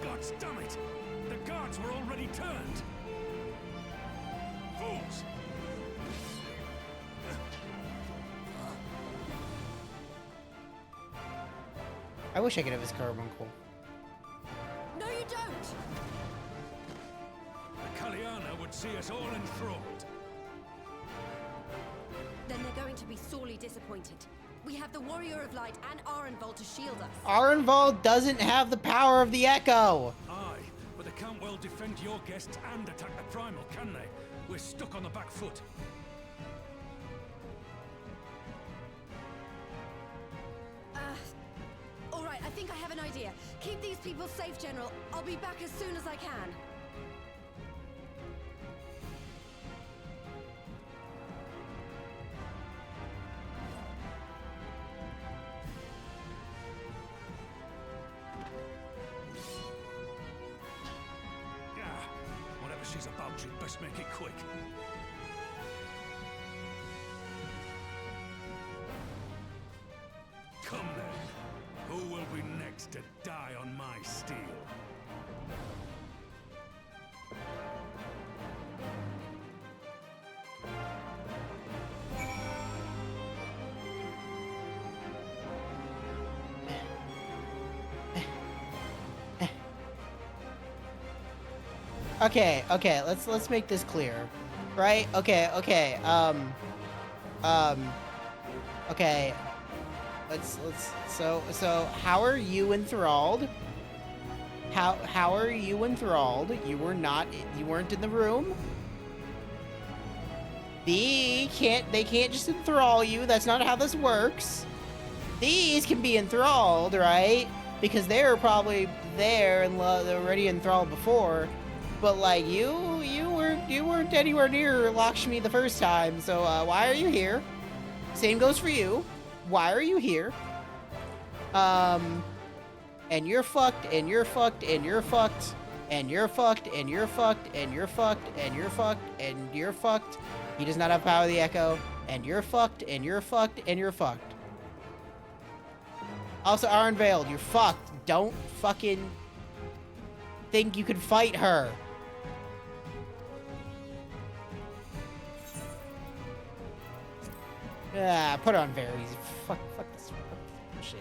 God damn it! The guards were already turned! Fools! I wish I could have his carbuncle. No, you don't! The Kaliana would see us all enthralled. Then they're going to be sorely disappointed. We have the Warrior of Light and Arenvald to shield us. Arenvald doesn't have the power of the Echo. Aye, but they can't well defend your guests and attack the Primal, can they? We're stuck on the back foot. All right, I think I have an idea. Keep these people safe, General. I'll be back as soon as I can. Whatever she's about, she'd best make it quick. Come then. Who will be next to die on my steel? Okay, let's make this clear. Right? Okay, okay. Okay. So how are you enthralled? How are you enthralled? You weren't in the room? They can't just enthrall you. That's not how this works. These can be enthralled, right? Because they were probably there and already enthralled before. But like you weren't anywhere near Lakshmi the first time. So why are you here? Same goes for you. Why are you here? And you're fucked, and you're fucked, and you're fucked, and you're fucked, and you're fucked, and you're fucked, and you're fucked, and you're fucked. He does not have power of the echo, and you're fucked, and you're fucked, and you're fucked. Also, are unveiled. You're fucked. Don't fucking think you can fight her. Ah, put her on very easy. Fuck this shit.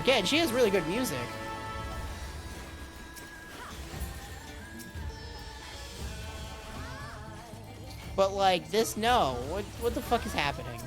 Again, she has really good music. But like this, no. What the fuck is happening?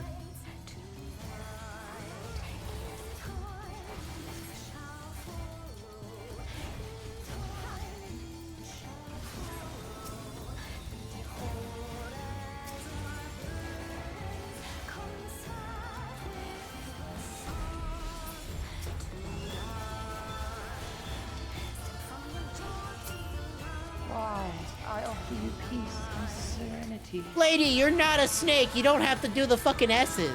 I offer you peace and serenity. Lady, you're not a snake. You don't have to do the fucking S's.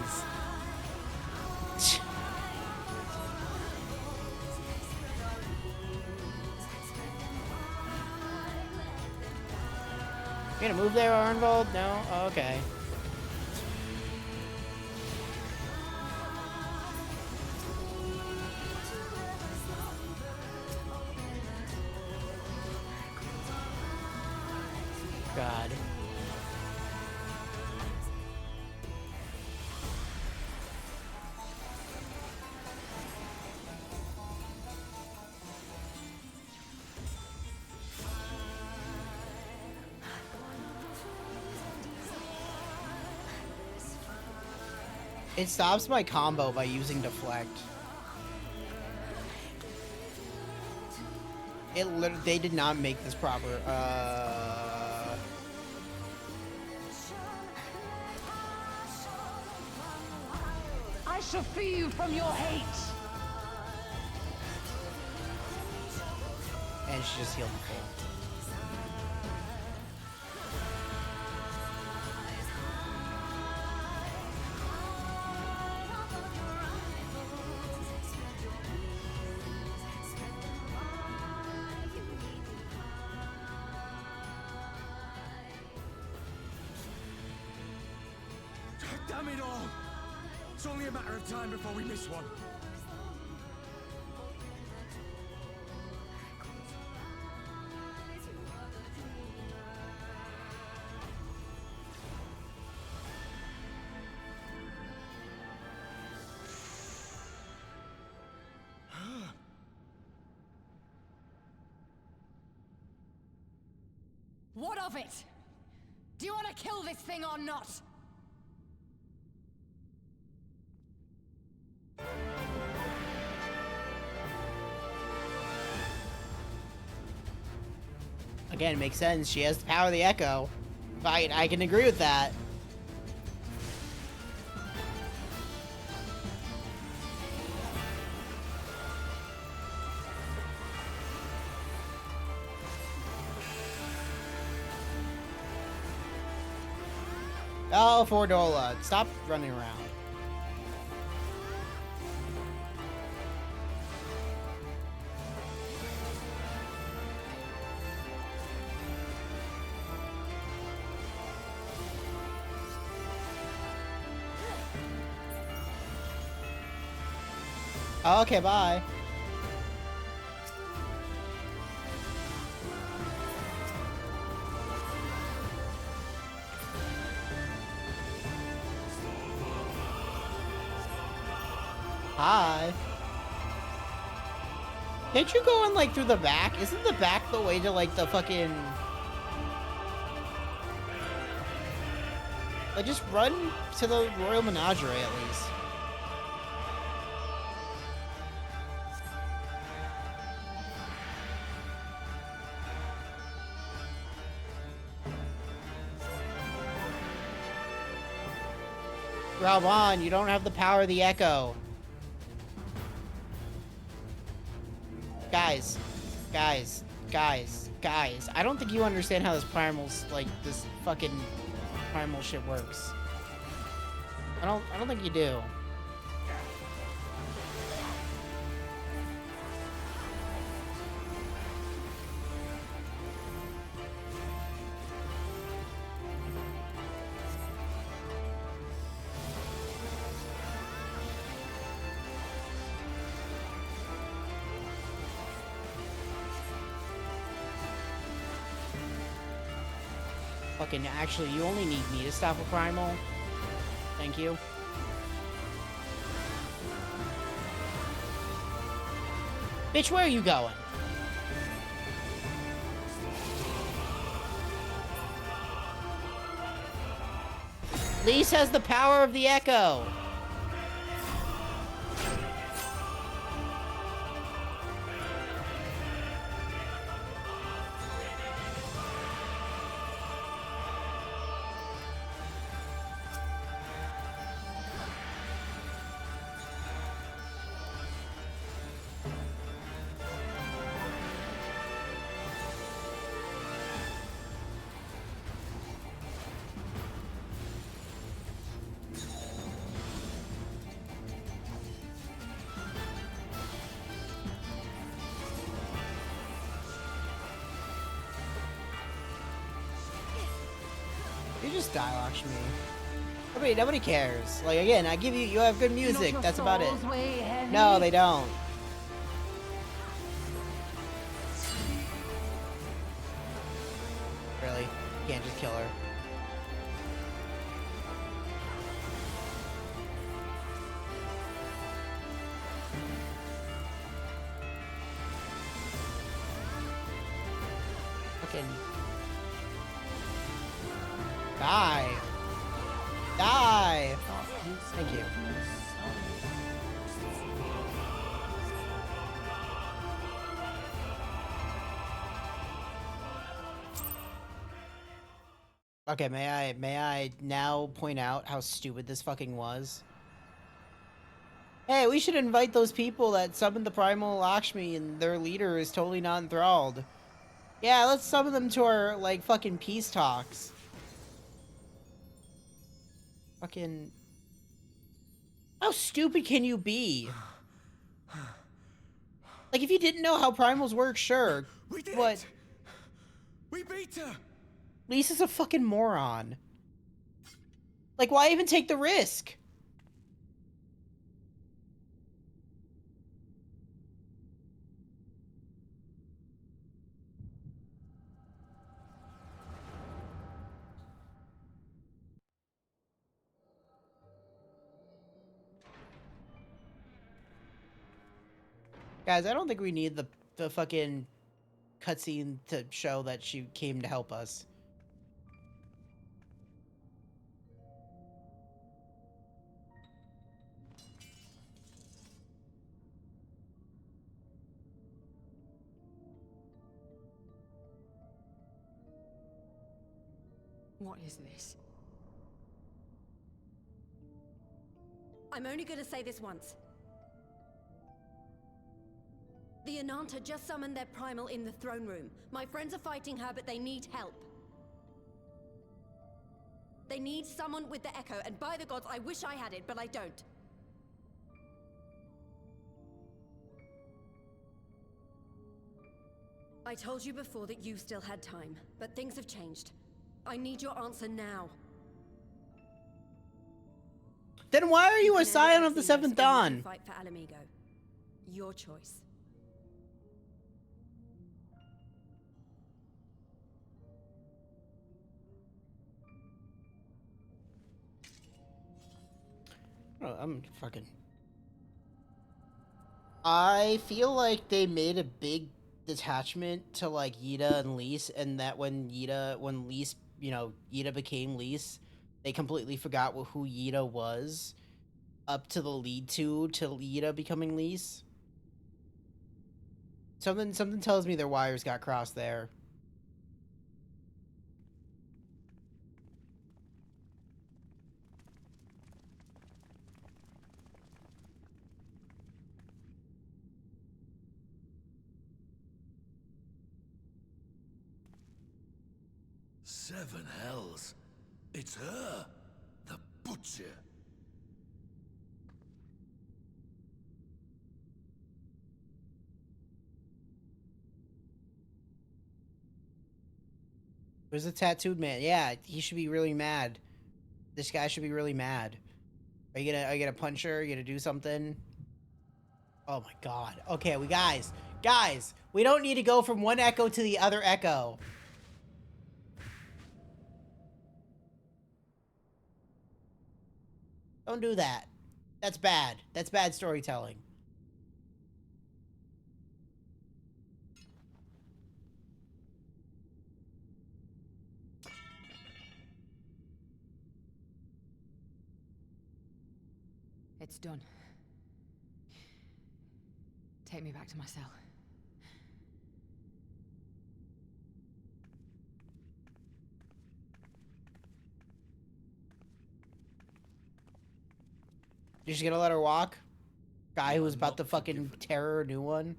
You gonna move there, Arnvold? No? Oh, okay. God. It stops my combo by using deflect. They did not make this proper. I shall free you from your hate. And she just healed me full. Damn it all! It's only a matter of time before we miss one. What of it? Do you want to kill this thing or not? Again, makes sense. She has the power of the echo. I can agree with that. Oh, Fordola, stop running around. Okay, bye. Hi. Can't you go in, like, through the back? Isn't the back the way to, like, the fucking... Like, just run to the Royal Menagerie, at least. Ralban, you don't have the power of the Echo. Guys. I don't think you understand how this primal's, like, this fucking primal shit works. I don't think you do. Fucking, actually, you only need me to stop a primal. Thank you. Bitch, where are you going? Lise has the power of the Echo. You just dialogue me. Nobody cares. Like, again, I give you, you have good music. That's about it. No, they don't. Really? You can't just kill her. Fucking... Die! Die! Thank you. Okay, may I now point out how stupid this fucking was? Hey, we should invite those people that summoned the Primal Lakshmi and their leader is totally not enthralled. Yeah, let's summon them to our, like, fucking peace talks. Fucking... How stupid can you be? Like, if you didn't know how primals work, sure. We did but... it! We beat her! Lisa's a fucking moron. Like, why even take the risk? Guys, I don't think we need the fucking cutscene to show that she came to help us. What is this? I'm only gonna say this once. The Ananta just summoned their primal in the throne room. My friends are fighting her, but they need help. They need someone with the Echo, and by the gods, I wish I had it, but I don't. I told you before that you still had time, but things have changed. I need your answer now. Then why are you a Scion of the Seventh Dawn? Fight for Alamigo. Your choice. Oh, I'm fucking... I feel like they made a big detachment to like Yida and Lise, and that when Lise, Yida became Lise, they completely forgot who Yida was up to the lead to Yida becoming Lise. Something tells me their wires got crossed there. Seven hells. It's her, the butcher. Where's the tattooed man? Yeah, he should be really mad. This guy should be really mad. Are you gonna punch her? Are you gonna do something? Oh my god. Okay, guys, we don't need to go from one echo to the other echo. Don't do that. That's bad. That's bad storytelling. It's done. Take me back to my cell. You're just gonna let her walk? Guy who was about to fucking terror a new one?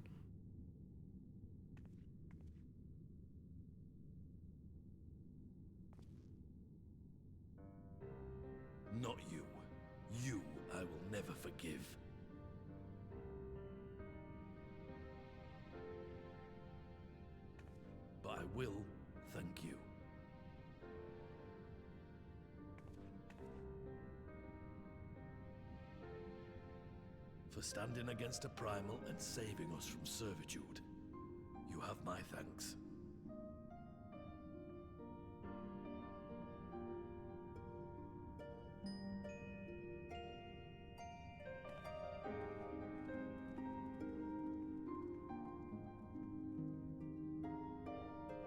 Not you. You I will never forgive. But I will thank you. For standing against a primal and saving us from servitude. You have my thanks.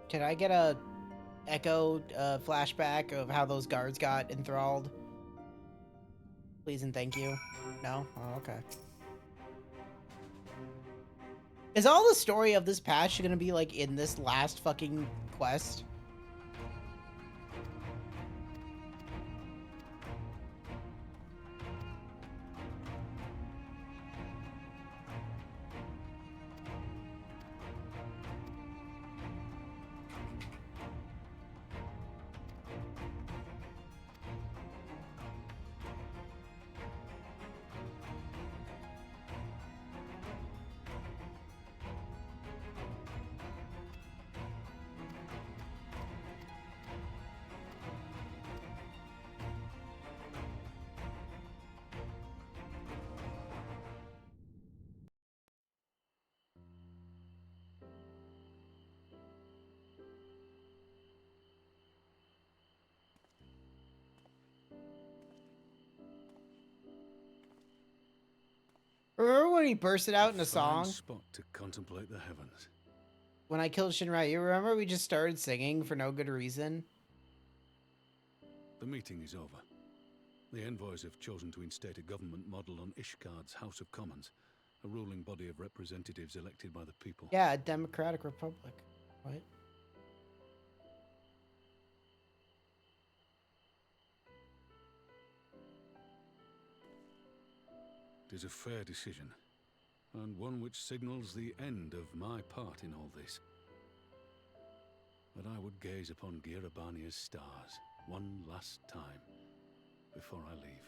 Can I get a echo flashback of how those guards got enthralled? Please and thank you. No? Oh, okay. Is all the story of this patch gonna be like in this last fucking quest? Remember when he bursted out in a song? Spot to contemplate the heavens. When I killed Shinrai, you remember we just started singing for no good reason? The meeting is over. The envoys have chosen to instate a government model on Ishgard's House of Commons, a ruling body of representatives elected by the people. Yeah, a democratic republic. What? It is a fair decision, and one which signals the end of my part in all this. But I would gaze upon Girabania's stars one last time before I leave.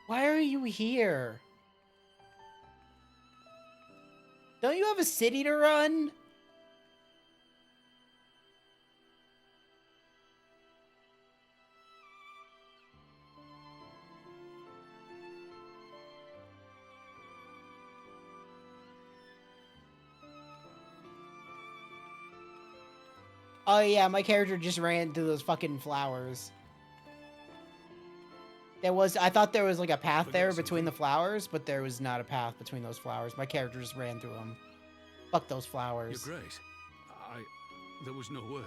Why are you here? Don't you have a city to run? Oh yeah, my character just ran through those fucking flowers. I thought there was like a path there between the flowers, but there was not a path between those flowers. My character just ran through them. Fuck those flowers. Your Grace, there was no word.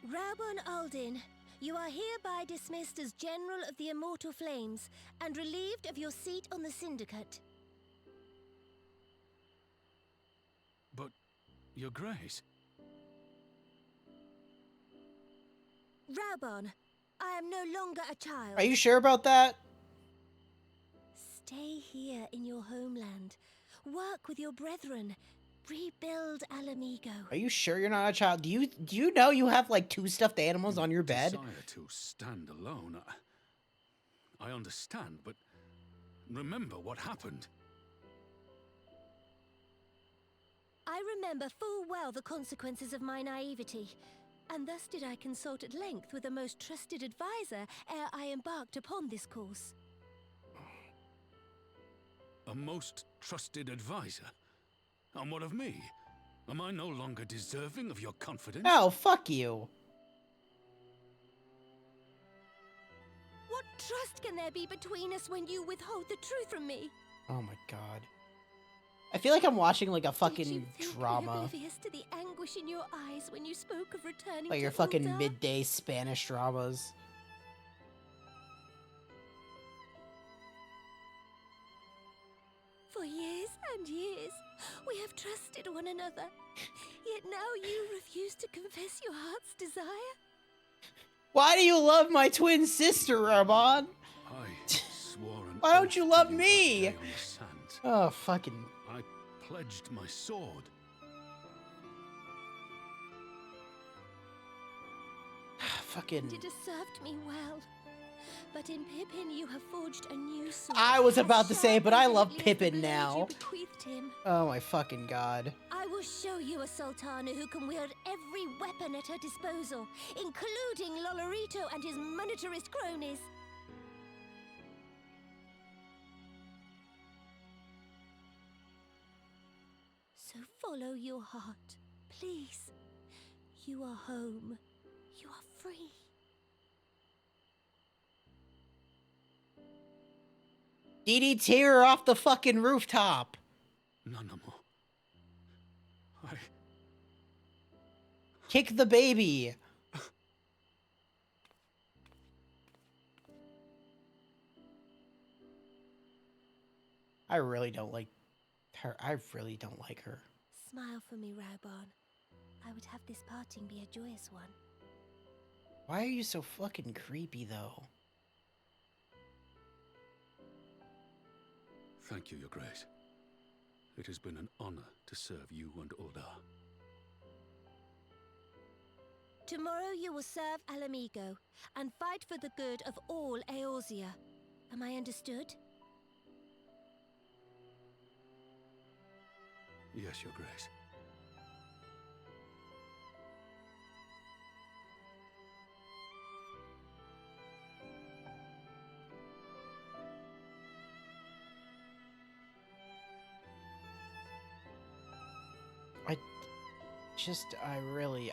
Rabon Aldin, you are hereby dismissed as General of the Immortal Flames and relieved of your seat on the Syndicate. But, Your Grace... Rabon, I am no longer a child. Are you sure about that? Stay here in your homeland. Work with your brethren. Rebuild Alamigo. Are you sure you're not a child? Do you know you have like 2 stuffed animals on your bed? Desire to stand alone. I understand, but remember what happened. I remember full well the consequences of my naivety, and thus did I consult at length with a most trusted advisor ere I embarked upon this course. A most trusted advisor? And what of me? Am I no longer deserving of your confidence? No, fuck you. What trust can there be between us when you withhold the truth from me? Oh my god. I feel like I'm watching like a fucking Did you think drama. oblivious to the anguish in your eyes when you spoke of returning Like to your fucking Ul'dah? midday Spanish dramas. For years and years, we have trusted one another. Yet now you refuse to confess your heart's desire? Why do you love my twin sister, Ramon? I swore an Why don't oath you to love that me? day on the sands. Oh, fucking... I pledged my sword. fucking... And it has served me well. But in Pippin you have forged a new sword. I was about to as say, sharp but I and love deadly as the Pippin blade now. you bequeathed him. Oh my fucking god. I will show you a Sultana who can wield every weapon at her disposal, including Lolorito and his monetarist cronies. So follow your heart, please. You are home. You are free. DDT her off the fucking rooftop. No more. Kick the baby. I really don't like her. I really don't like her. Smile for me, Raubon. I would have this parting be a joyous one. Why are you so fucking creepy, though? Thank you, Your Grace. It has been an honor to serve you and Ul'dah. Tomorrow you will serve Alamigo and fight for the good of all Eorzea. Am I understood? Yes, Your Grace.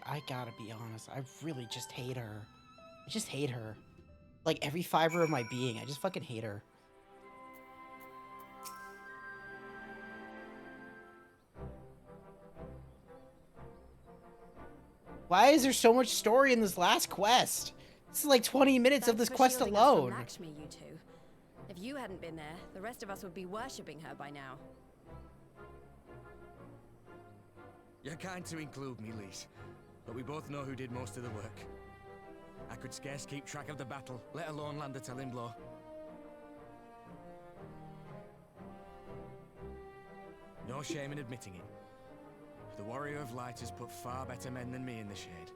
I gotta be honest, I really just hate her. I just hate her. Like, every fiber of my being, I just fucking hate her. Why is there so much story in this last quest? This is like 20 minutes of this quest alone. Lakshmi, you two. If you hadn't been there, the rest of us would be worshipping her by now. You're kind to include me, Lise, but we both know who did most of the work. I could scarce keep track of the battle, let alone land a telling blow. No shame in admitting it. The Warrior of Light has put far better men than me in the shade.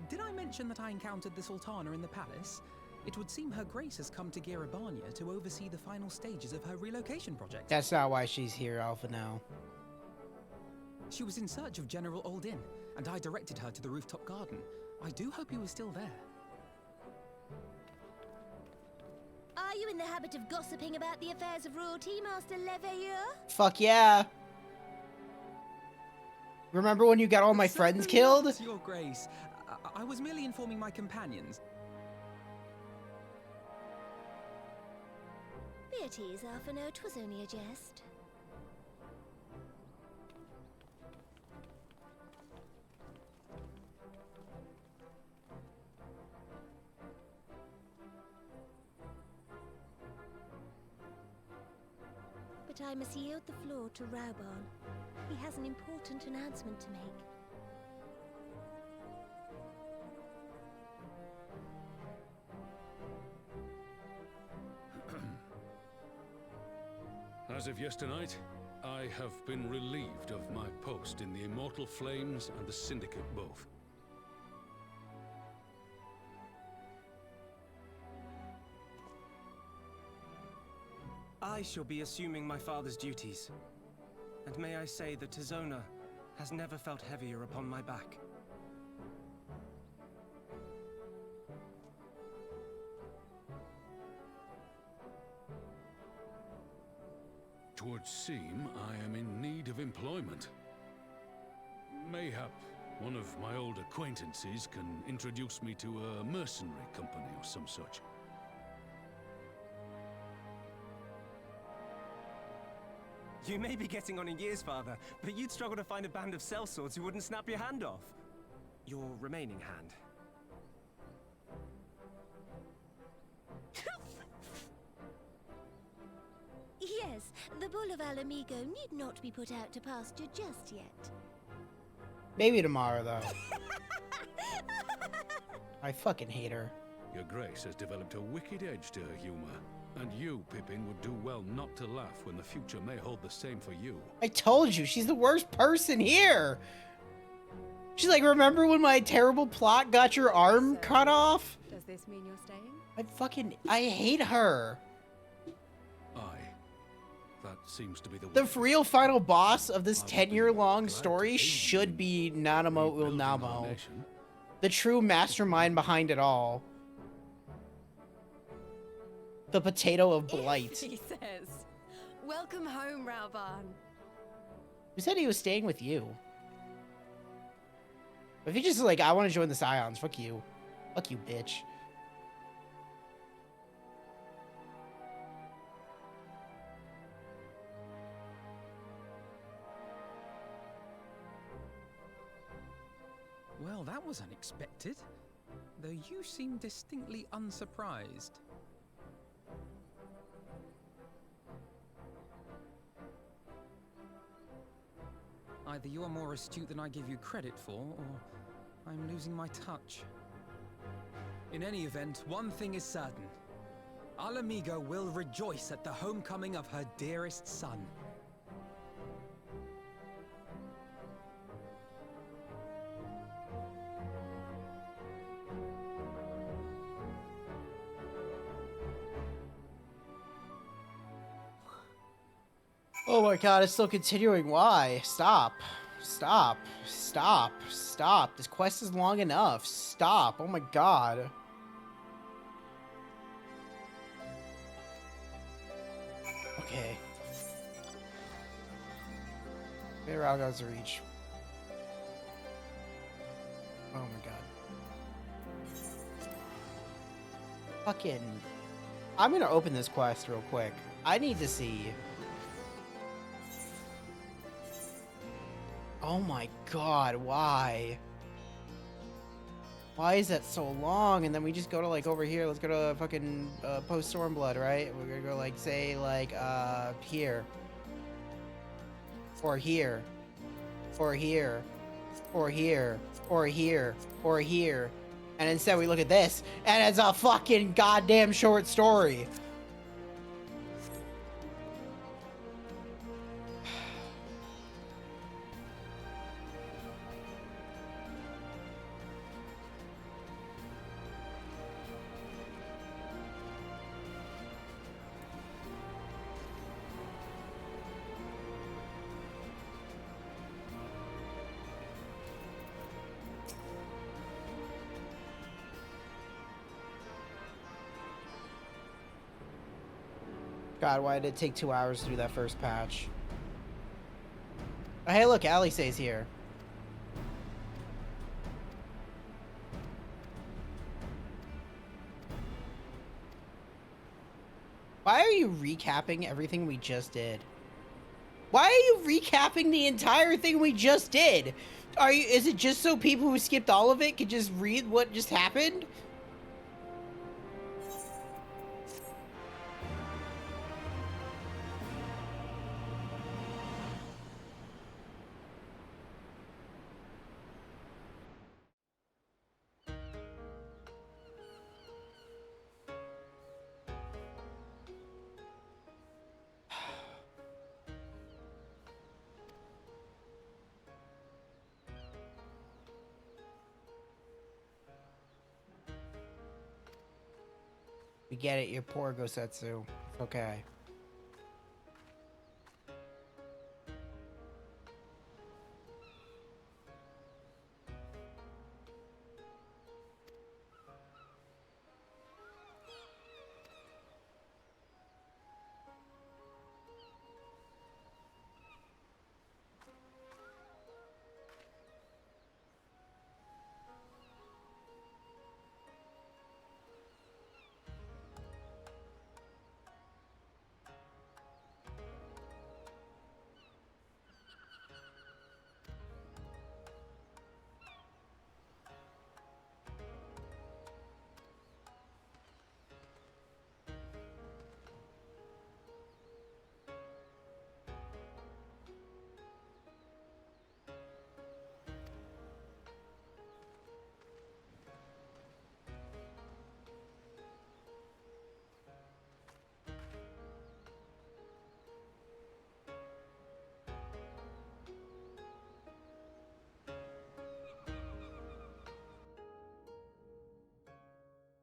Did I mention that I encountered the Sultana in the palace? It would seem Her Grace has come to Girabania to oversee the final stages of her relocation project. That's not why she's here, Alpha, now. She was in search of General Aldin, and I directed her to the rooftop garden. I do hope you were still there. Are you in the habit of gossiping about the affairs of royalty, Master Leveilleur? Fuck yeah. Remember when you got all my friends killed? Not, Your Grace. I was merely informing my companions. Be at ease, Arfano. 'Twas only a jest. But I must yield the floor to Rauban. He has an important announcement to make. As of yesternight, I have been relieved of my post in the Immortal Flames and the Syndicate both. I shall be assuming my father's duties. And may I say that Tizona has never felt heavier upon my back. Twould seem I am in need of employment. Mayhap one of my old acquaintances can introduce me to a mercenary company or some such. You may be getting on in years, father, but you'd struggle to find a band of sellswords who wouldn't snap your hand off. Your remaining hand. Yes, the bull of Alamigo need not be put out to pasture just yet. Maybe tomorrow, though. I fucking hate her. Your Grace has developed a wicked edge to her humor. And you, Pippin, would do well not to laugh when the future may hold the same for you. I told you, she's the worst person here. She's like, remember when my terrible plot got your arm cut off? Does this mean you're staying? I hate her. That seems to be The real final boss of this 10-year-long story should be Nanamo Ulnamo. The true mastermind behind it all. The potato of blight. He says, "Welcome home, Rauban." Who said he was staying with you? If he just like, I want to join the Scions, fuck you. Fuck you, bitch. Well, that was unexpected. Though you seem distinctly unsurprised. Either you are more astute than I give you credit for, or I'm losing my touch. In any event, one thing is certain. Alamigo will rejoice at the homecoming of her dearest son. Oh my god, it's still continuing. Why? Stop. Stop. Stop. Stop. This quest is long enough. Stop. Oh my god. Okay. Better Algon's reach. Oh my god. Fucking... I'm gonna open this quest real quick. I need to see... Oh my god, why? Why is that so long? And then we just go to like over here. Let's go to fucking post Stormblood, right? We're gonna go like say like here. Or here. Or here. Or here. Or here. Or here. And instead we look at this and it's a fucking goddamn short story. God, why did it take 2 hours to do that first patch? Oh, hey, look, Alisaie's here. Why are you recapping everything we just did? Why are you recapping the entire thing we just did? Is it just so people who skipped all of it could just read what just happened? We get it, you're poor, Gosetsu. It's okay.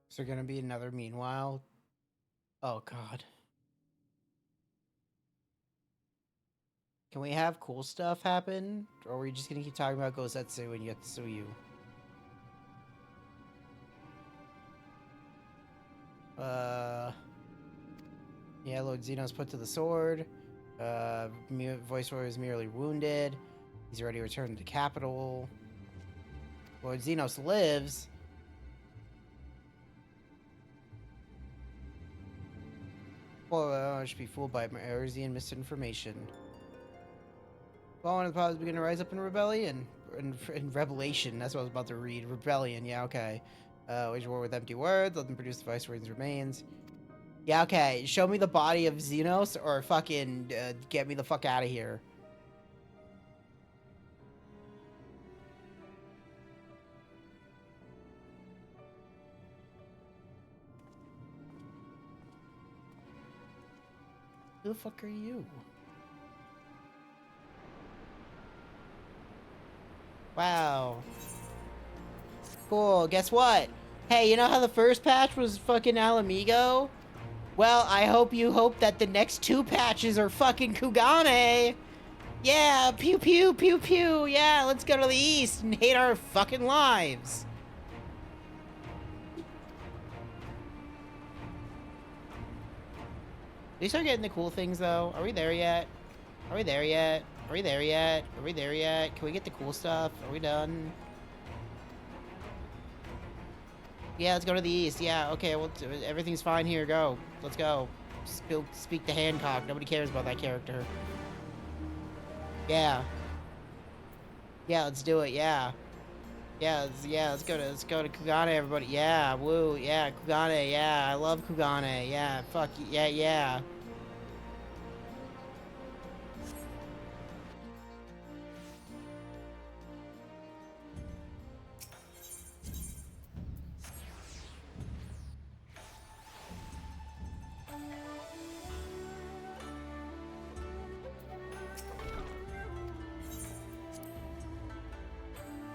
Is there gonna be another meanwhile? Oh god. Can we have cool stuff happen? Or are we just gonna keep talking about Gosetsu and Yotsuyu? Yeah, Lord Xeno's put to the sword. Voice Warrior is merely wounded. He's already returned to the capital. Lord Xenos lives. Well, I should be fooled by Erisian misinformation. Well, one of the powers begin to rise up in rebellion. In revelation, that's what I was about to read. Rebellion, yeah, okay. Wage war with empty words, let them produce the Viceroy's remains. Yeah, okay, show me the body of Xenos, or fucking get me the fuck out of here. Who the fuck are you? Wow. Cool, guess what? Hey, you know how the first patch was fucking Alamigo? Well, I hope you hope that the next 2 patches are fucking Kugane! Yeah, pew pew pew pew! Yeah, let's go to the east and hate our fucking lives! Did we start getting the cool things, though? Are we there yet? Are we there yet? Are we there yet? Are we there yet? Can we get the cool stuff? Are we done? Yeah, let's go to the east. Yeah, okay, well, everything's fine here. Go. Let's go. Speak to Hancock. Nobody cares about that character. Yeah. Yeah, let's do it. Yeah. Yeah, let's go to Kugane, everybody. Yeah, woo. Yeah, Kugane. Yeah, I love Kugane. Yeah, fuck. Yeah, yeah.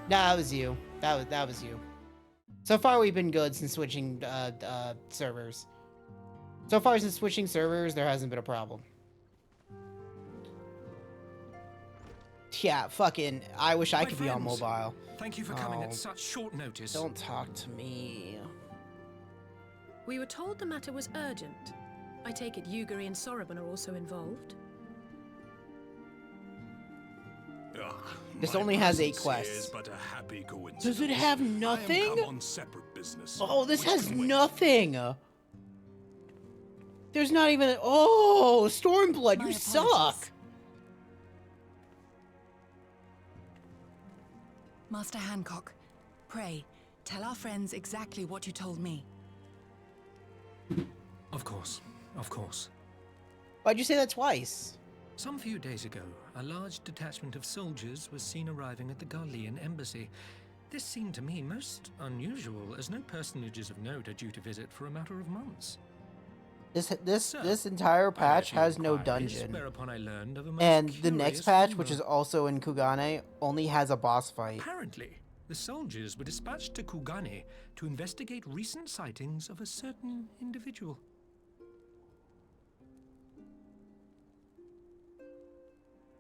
No, that was you. That was you. So far, we've been good since switching servers. So far, since switching servers, there hasn't been a problem. Yeah, fucking. I wish I could be on mobile. Thank you for coming at such short notice. Don't talk to me. We were told the matter was urgent. I take it Yugari and Soroban are also involved? This only has 8 presence quests. here is but a happy coincidence. Does it have I am nothing? come on separate business. Oh, this which has can wait. nothing. There's not even. Oh, Stormblood, My you apologies. suck. Master Hancock, pray, tell our friends exactly what you told me. Of course, of course. Why'd you say that twice? Some few days ago, a large detachment of soldiers was seen arriving at the Garlean embassy. This seemed to me most unusual, as no personages of note are due to visit for a matter of months. This entire patch has no dungeon, Whereupon I learned of a most and the next curious patch, which rumor. is also in Kugane, only has a boss fight. Apparently, the soldiers were dispatched to Kugane to investigate recent sightings of a certain individual.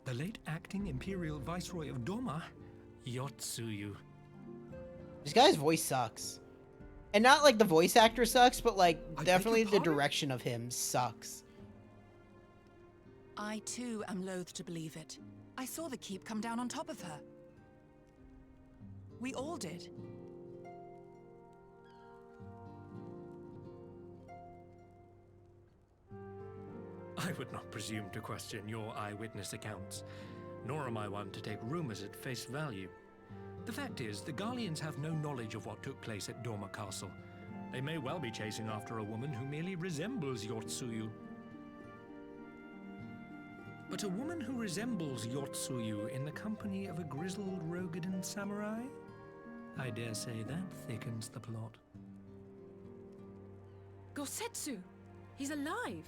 The late acting Imperial Viceroy of Doma, Yotsuyu. This guy's voice sucks. And not like the voice actor sucks, but like definitely the direction of him sucks. I too am loath to believe it. I saw the keep come down on top of her. We all did. I would not presume to question your eyewitness accounts, nor am I one to take rumors at face value. The fact is, the Garleans have no knowledge of what took place at Doma Castle. They may well be chasing after a woman who merely resembles Yotsuyu. But a woman who resembles Yotsuyu in the company of a grizzled Rogadan samurai? I dare say that thickens the plot. Gosetsu! He's alive!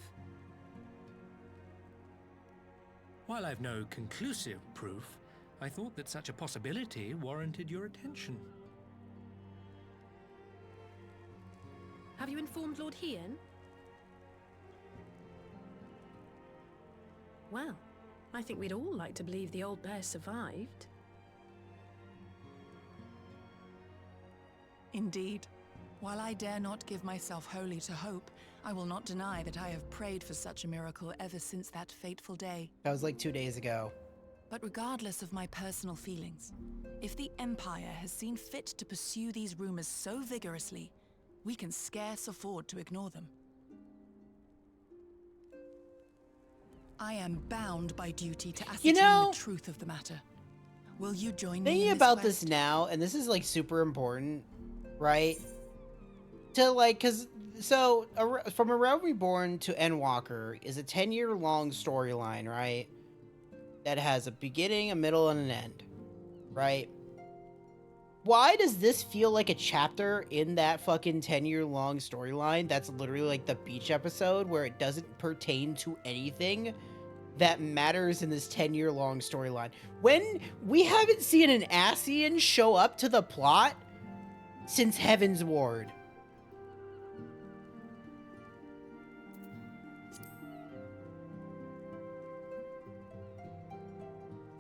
While I've no conclusive proof, I thought that such a possibility warranted your attention. Have you informed Lord Hien? Well, I think we'd all like to believe the old bear survived. Indeed. While I dare not give myself wholly to hope, I will not deny that I have prayed for such a miracle ever since that fateful day. That was like 2 days ago. But regardless of my personal feelings, if the Empire has seen fit to pursue these rumors so vigorously, we can scarce afford to ignore them. I am bound by duty to ascertain the truth of the matter. Will you join me Thinking in about quest? this now, and this is like super important, right? To like, cause so from A Realm Reborn to Endwalker is a 10-year-long storyline, right? That has a beginning, a middle, and an end, right? Why does this feel like a chapter in that fucking 10-year-long storyline that's literally like the beach episode where it doesn't pertain to anything that matters in this 10-year-long storyline? When we haven't seen an Ascian show up to the plot since Heaven's Ward.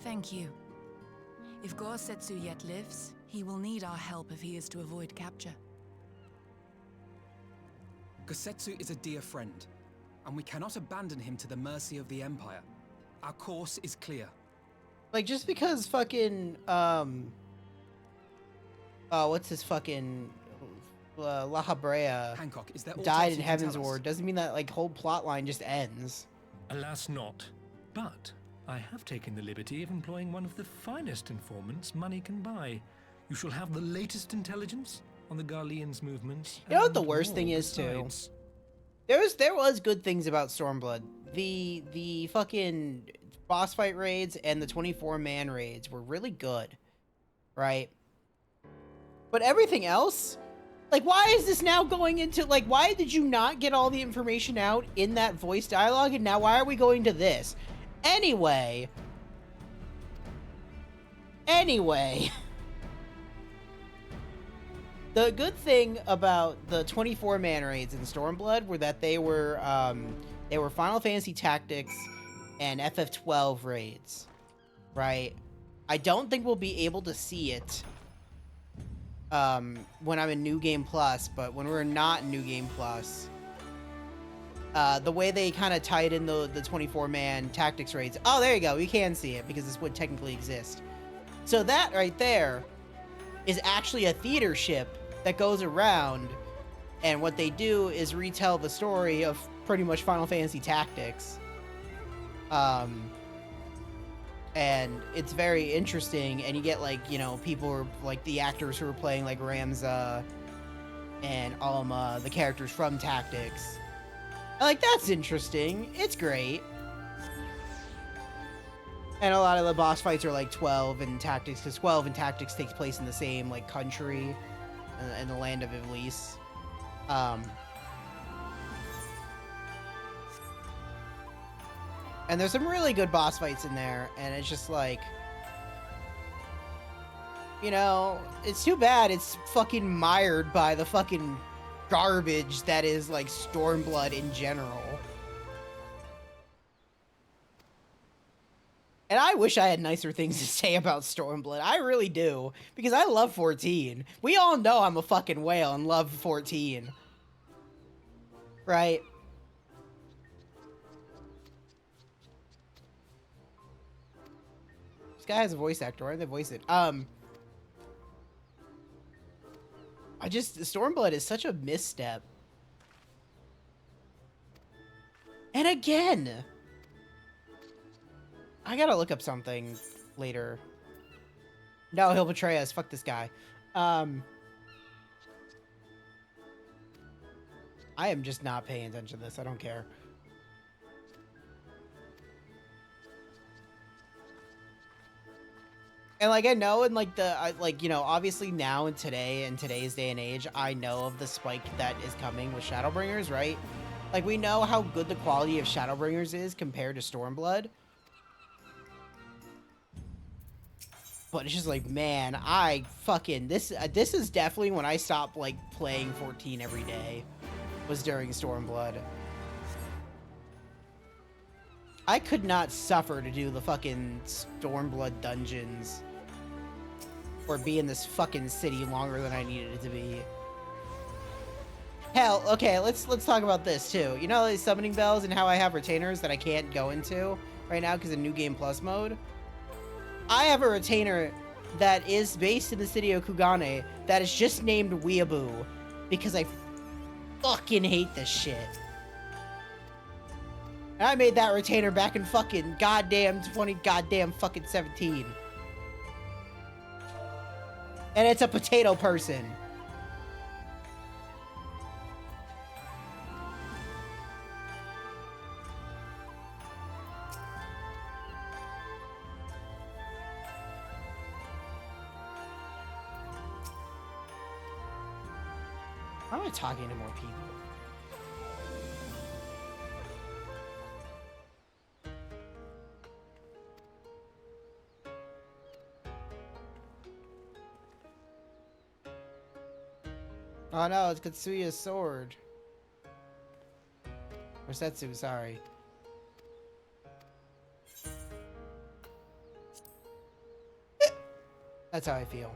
Thank you. If Gosetsu yet lives, he will need our help if he is to avoid capture. Gosetsu is a dear friend, and we cannot abandon him to the mercy of the Empire. Our course is clear. Like, just because fucking, what's his fucking, La Habrea Hancock, is there died autopsy in can Heaven's tell us? Ward doesn't mean that, like, whole plot line just ends. Alas not. But I have taken the liberty of employing one of the finest informants money can buy. You shall have the latest intelligence on the Garleans' movements. You know what the and worst more thing is, besides. too? There was good things about Stormblood. The fucking boss fight raids and the 24-man raids were really good, right? But everything else, like, why is this now going into, like, why did you not get all the information out in that voice dialogue, and now why are we going to this? Anyway, the good thing about the 24-man raids in Stormblood were that they were Final Fantasy Tactics and FF12 raids, right? I don't think we'll be able to see it when I'm in New Game Plus, but when we're not in New Game Plus, The way they kind of tied in the 24-man tactics raids. Oh, there you go. You can see it because this would technically exist. So that right there is actually a theater ship that goes around, and what they do is retell the story of pretty much Final Fantasy Tactics. And it's very interesting, and you get, like, you know, people who are, like, the actors who are playing, like, Ramza and Alma, the characters from Tactics. And, like, that's interesting. It's great. And a lot of the boss fights are, like, 12 in Tactics, because 12 in Tactics takes place in the same, like, country, in the land of Iblis. And there's some really good boss fights in there, and it's just like, you know, it's too bad it's fucking mired by the fucking garbage that is, like, Stormblood in general. And I wish I had nicer things to say about Stormblood. I really do, because I love 14. We all know I'm a fucking whale and love 14. Right? This guy has a voice actor. Why did they voice it? Stormblood is such a misstep. And again, I gotta look up something later. No, he'll betray us. Fuck this guy. I am just not paying attention to this. I don't care. And, like, I know, and, like, you know, obviously now in today's day and age, I know of the spike that is coming with Shadowbringers, right? Like, we know how good the quality of Shadowbringers is compared to Stormblood. But it's just like, man, I fucking, this is definitely when I stopped, like, playing 14 every day, was during Stormblood. I could not suffer to do the fucking Stormblood dungeons or be in this fucking city longer than I needed it to be. Hell, okay, let's talk about this too. You know these summoning bells and how I have retainers that I can't go into right now because of New Game Plus mode? I have a retainer that is based in the city of Kugane that is just named Weeaboo because I fucking hate this shit. And I made that retainer back in fucking goddamn 17. And it's a potato person. How am I talking to more people? Oh no, it's Katsuya's sword. Or Setsu, sorry. That's how I feel.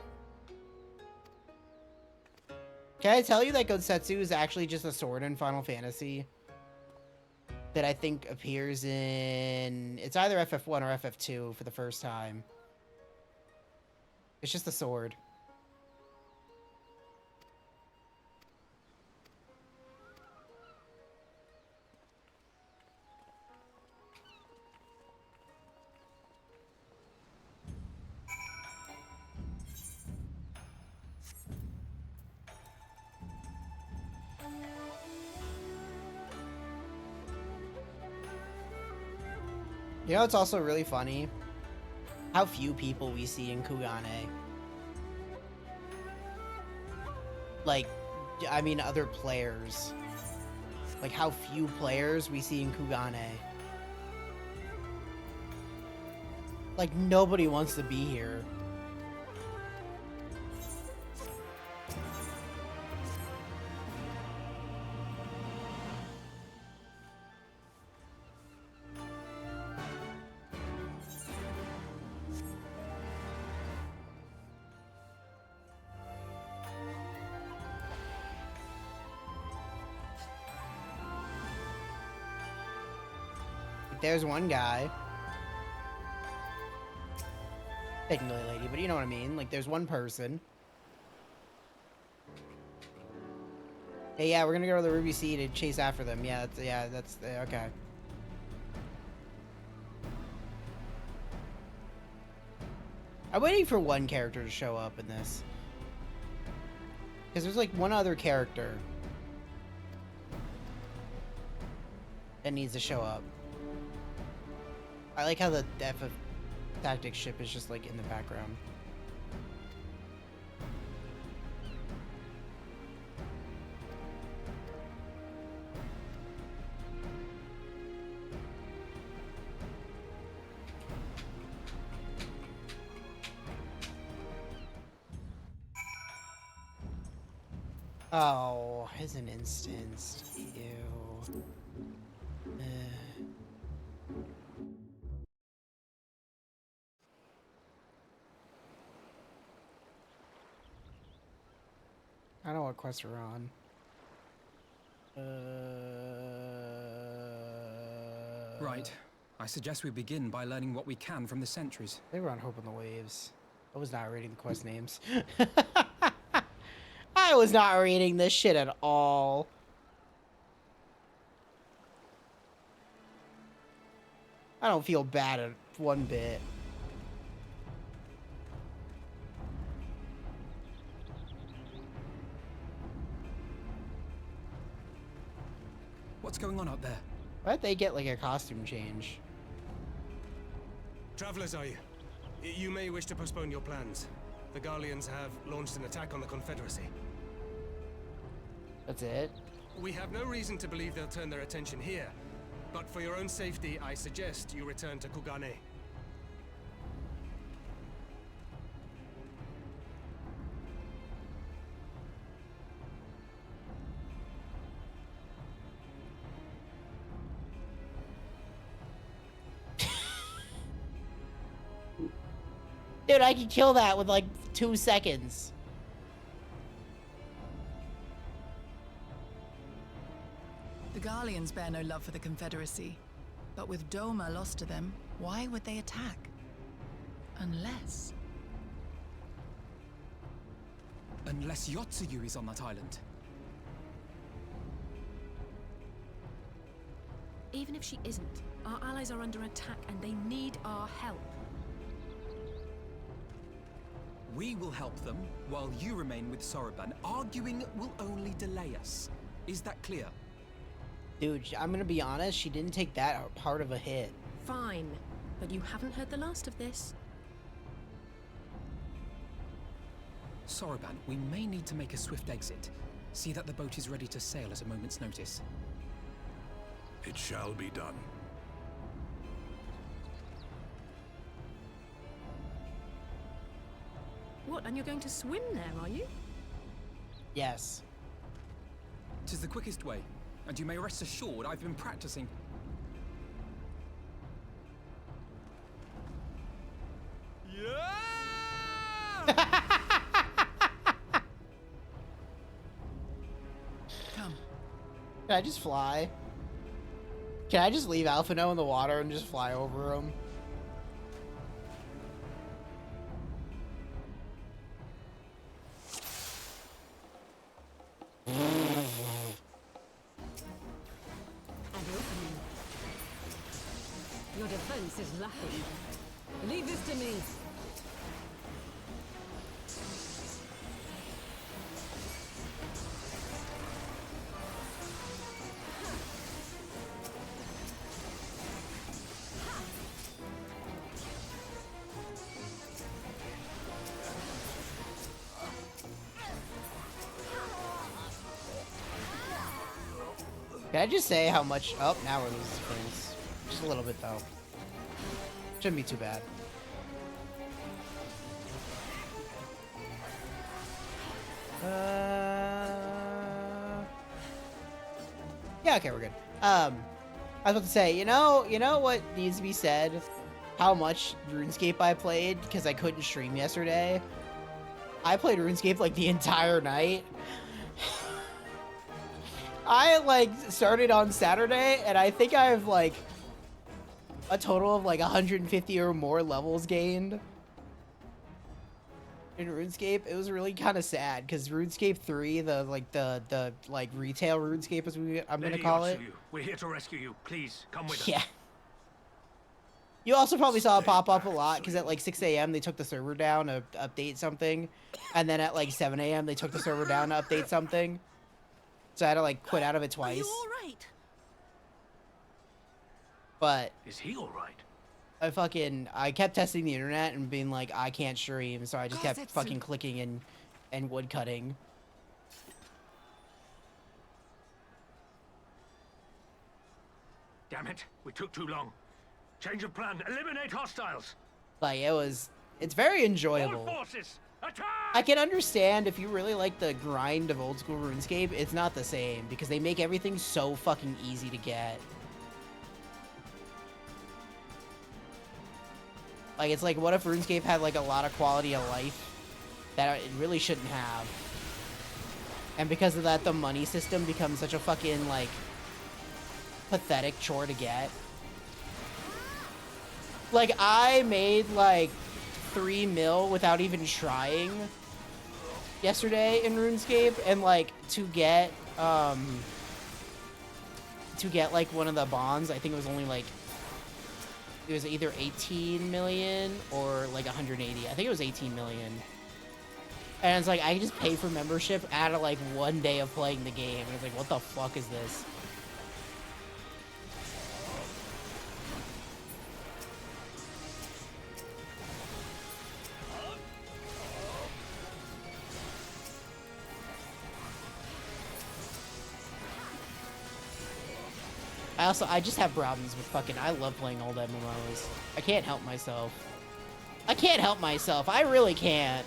Can I tell you that Gotsetsu is actually just a sword in Final Fantasy? That I think appears in... It's either FF1 or FF2 for the first time. It's just a sword. You know, it's also really funny how few people we see in Kugane. Like, I mean, other players. Like, how few players we see in Kugane. Like, nobody wants to be here. There's one guy. Technically a lady, but you know what I mean. Like, there's one person. Hey, yeah, we're gonna go to the Ruby Sea to chase after them. That's okay. I'm waiting for one character to show up in this. Because there's like one other character that needs to show up. I like how the FF Tactics ship is just like in the background. Oh, as an instance. Ew. I don't know what quest we're on. Right. I suggest we begin by learning what we can from the sentries. They were on Hope on the Waves. I was not reading the quest names. I was not reading this shit at all. I don't feel bad at one bit. What's going on out there? Why'd they get like a costume change? Travelers, are you? You may wish to postpone your plans. The Garleans have launched an attack on the Confederacy. That's it? We have no reason to believe they'll turn their attention here, but for your own safety, I suggest you return to Kugane. Dude, I could kill that with like 2 seconds. The Garleans bear no love for the Confederacy, but with Doma lost to them, why would they attack? Unless Yotsuyu is on that island. Even if she isn't, our allies are under attack and they need our help. We will help them while you remain with Soroban. Arguing will only delay us. Is that clear? Dude, I'm gonna be honest, she didn't take that part of a hit. Fine, but you haven't heard the last of this. Soroban, we may need to make a swift exit. See that the boat is ready to sail at a moment's notice. It shall be done. What, and you're going to swim there, are you? Yes. 'Tis the quickest way, and you may rest assured I've been practicing. Come. Can I just fly? Can I just leave Alphino in the water and just fly over him? Your defense is lacking. Leave this to me. Can I just say how much... Oh, now we're losing springs. Just a little bit, though. Shouldn't be too bad. Yeah, okay, we're good. I was about to say, you know what needs to be said? How much RuneScape I played, because I couldn't stream yesterday. I played RuneScape, like, the entire night. I, like, started on Saturday, and I think I've, like, a total of like 150 or more levels gained in RuneScape. It was really kind of sad because RuneScape 3, the retail RuneScape, as I'm gonna call it. We're here to rescue you. Please come with us. Yeah. You also probably saw it pop up a lot because at like 6 a.m. they took the server down to update something, and then at like 7 a.m. they took the server down to update something. So I had to like quit out of it twice. Are you all right? But is he all right? I kept testing the internet and being like, I can't stream, so I just kept fucking clicking and wood cutting. Damn it, we took too long. Change of plan, eliminate hostiles. Like it's very enjoyable. All forces, attack! I can understand if you really like the grind of old school RuneScape, it's not the same because they make everything so fucking easy to get. Like, it's like, what if RuneScape had, like, a lot of quality of life that it really shouldn't have? And because of that, the money system becomes such a fucking, like, pathetic chore to get. Like, I made, like, 3 mil without even trying yesterday in RuneScape, and, like, to get, like, one of the bonds, I think it was only, like, it was either 18 million or like 180. I think it was 18 million. And it's like, I just pay for membership out of like 1 day of playing the game. And it's like, what the fuck is this? I just have problems with fucking, I love playing old MMOs. I can't help myself. I can't help myself. I really can't.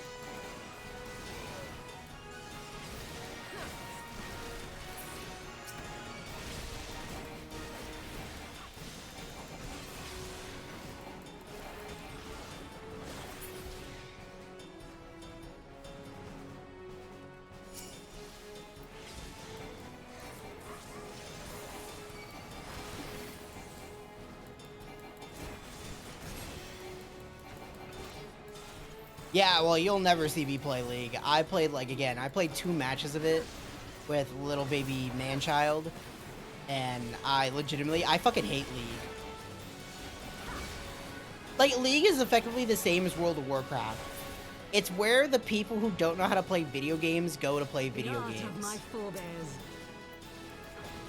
Yeah, well, you'll never see me play League. I played, like, again, I played 2 matches of it with little baby man-child, and I fucking hate League. Like, League is effectively the same as World of Warcraft. It's where the people who don't know how to play video games go to play video games.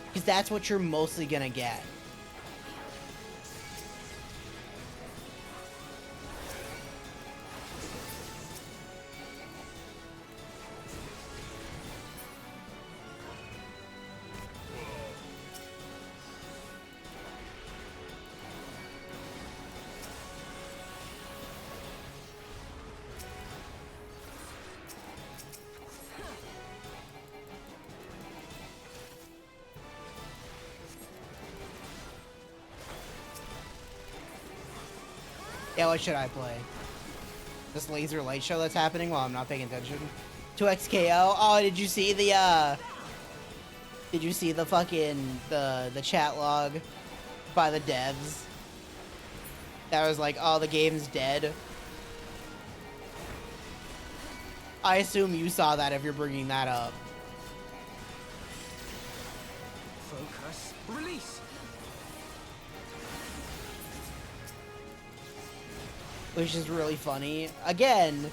Because that's what you're mostly gonna get. Yeah, what should I play? This laser light show that's happening while I'm not paying attention? 2XKO? Oh, did you see the, did you see the fucking, the chat log by the devs? That was like, oh, the game's dead. I assume you saw that if you're bringing that up. Focus. Release. Which is really funny. Again,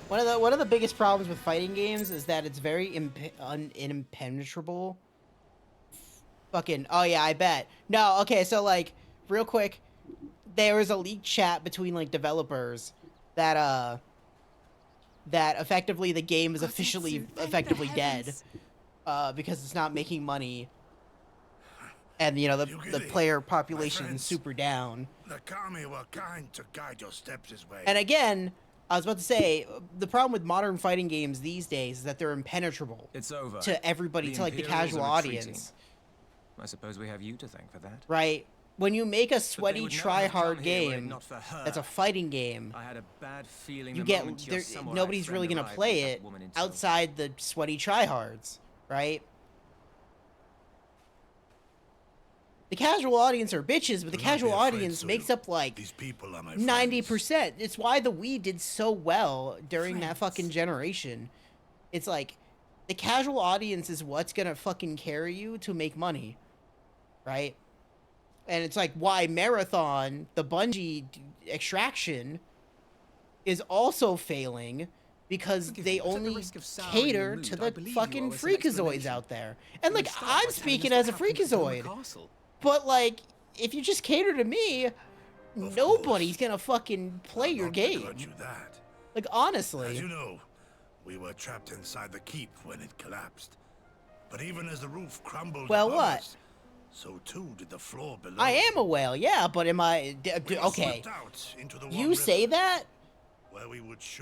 one of the biggest problems with fighting games is that it's very impenetrable. Fucking, oh yeah, I bet. No, okay, so like, real quick, there was a leaked chat between like developers that that effectively the game is officially dead because it's not making money. And, you know, the player population is super down. The kami were kind to guide your steps this way. And again, I was about to say, the problem with modern fighting games these days is that they're impenetrable. It's over. To everybody, to like the casual audience. I suppose we have you to thank for that. Right. When you make a sweaty, try-hard game that's a fighting game, I had a bad feeling you get nobody's really gonna play it outside the sweaty tryhards, right? The casual audience are bitches, but the casual audience makes up like 90%. It's why the Wii did so well during that fucking generation. It's like the casual audience is what's gonna fucking carry you to make money, right? And it's like why Marathon, the Bungie extraction, is also failing because they only cater to the fucking freakazoids out there. And like, I'm speaking as a freakazoid, but like, if you just cater to me, nobody's gonna fucking play your game. Like, honestly. As you know, we were trapped inside the keep when it collapsed. But even as the roof crumbled Well, above what? us, so too did the floor below. I am a whale, yeah, but am I... okay. You say that?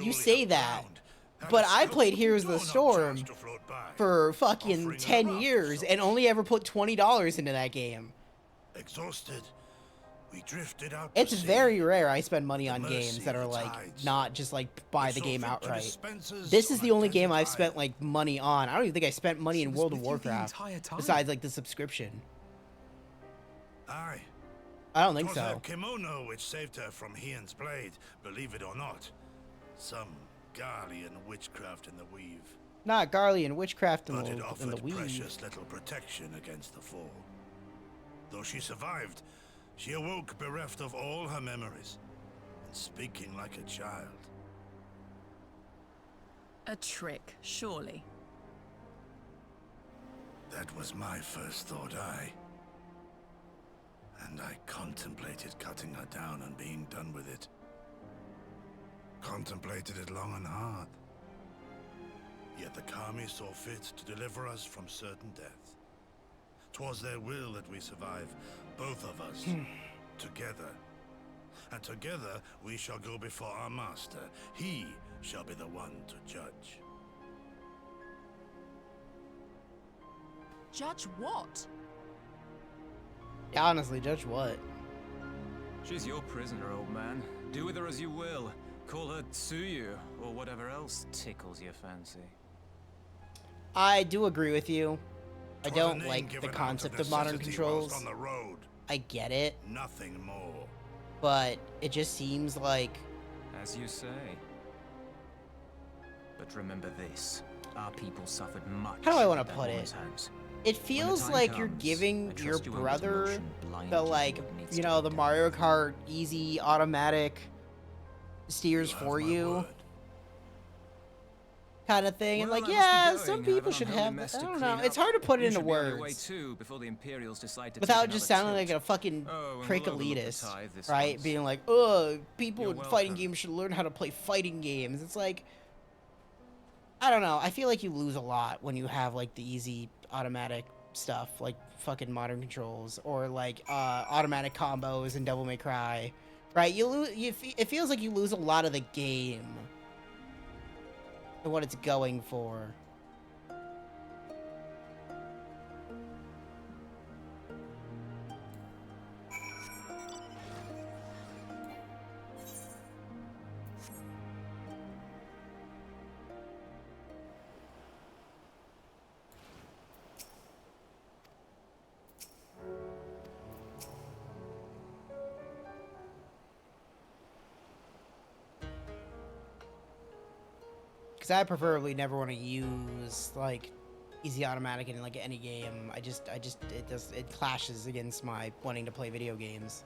You say that. But I played Heroes of the Storm for fucking 10 years and only ever put $20 into that game. Exhausted, we drifted out. It's very rare I spend money on games that are like not just like buy the game outright. This is the only game I've spent like money on. I don't even think I spent money in World of Warcraft besides like the subscription. I don't think so. That kimono which saved her from Hian's blade, believe it or not. Some Garlean witchcraft in the weave. Not Garlean witchcraft in but it the offered weave. Precious little protection against the fall. Though she survived, she awoke bereft of all her memories and speaking like a child. A trick, surely. That was my first thought, and I contemplated cutting her down and being done with it. Contemplated it long and hard. Yet the Kami saw fit to deliver us from certain death. 'Twas their will that we survive, both of us, together. And together we shall go before our master. He shall be the one to judge. Judge what? Yeah, honestly, judge what? She's your prisoner, old man. Do with her as you will. Call her Tsuyu, or whatever else tickles your fancy. I do agree with you. I don't like the concept of modern controls. On the road. I get it. Nothing more. But it just seems like... As you say. But remember this. Our people suffered much. How do I want to at put that it? woman's hands. It feels like you're giving your brother the, like, you know, the Mario Kart easy automatic steers for you kind of thing. And like, yeah, some people should have, I don't know. It's hard to put it into words without just sounding like a fucking prick elitist, right? Being like, ugh, people in fighting games should learn how to play fighting games. It's like, I don't know. I feel like you lose a lot when you have like the easy automatic stuff, like fucking modern controls, or like automatic combos in Devil May Cry, right? You lose. It feels like you lose a lot of the game and what it's going for. Because I preferably never want to use like easy automatic in like any game. It clashes against my wanting to play video games.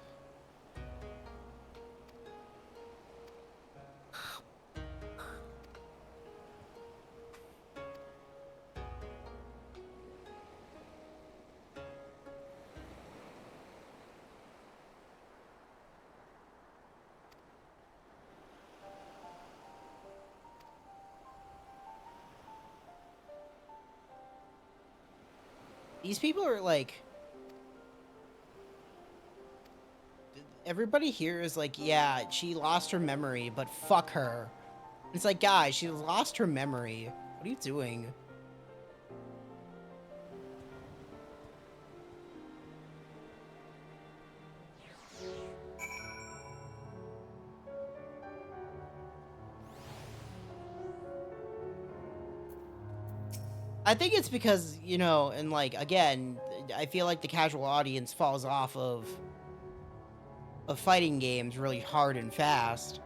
These people are like... Everybody here is like, yeah, she lost her memory, but fuck her. It's like, guys, she lost her memory. What are you doing? I think it's because, you know, and like, again, I feel like the casual audience falls off of fighting games really hard and fast.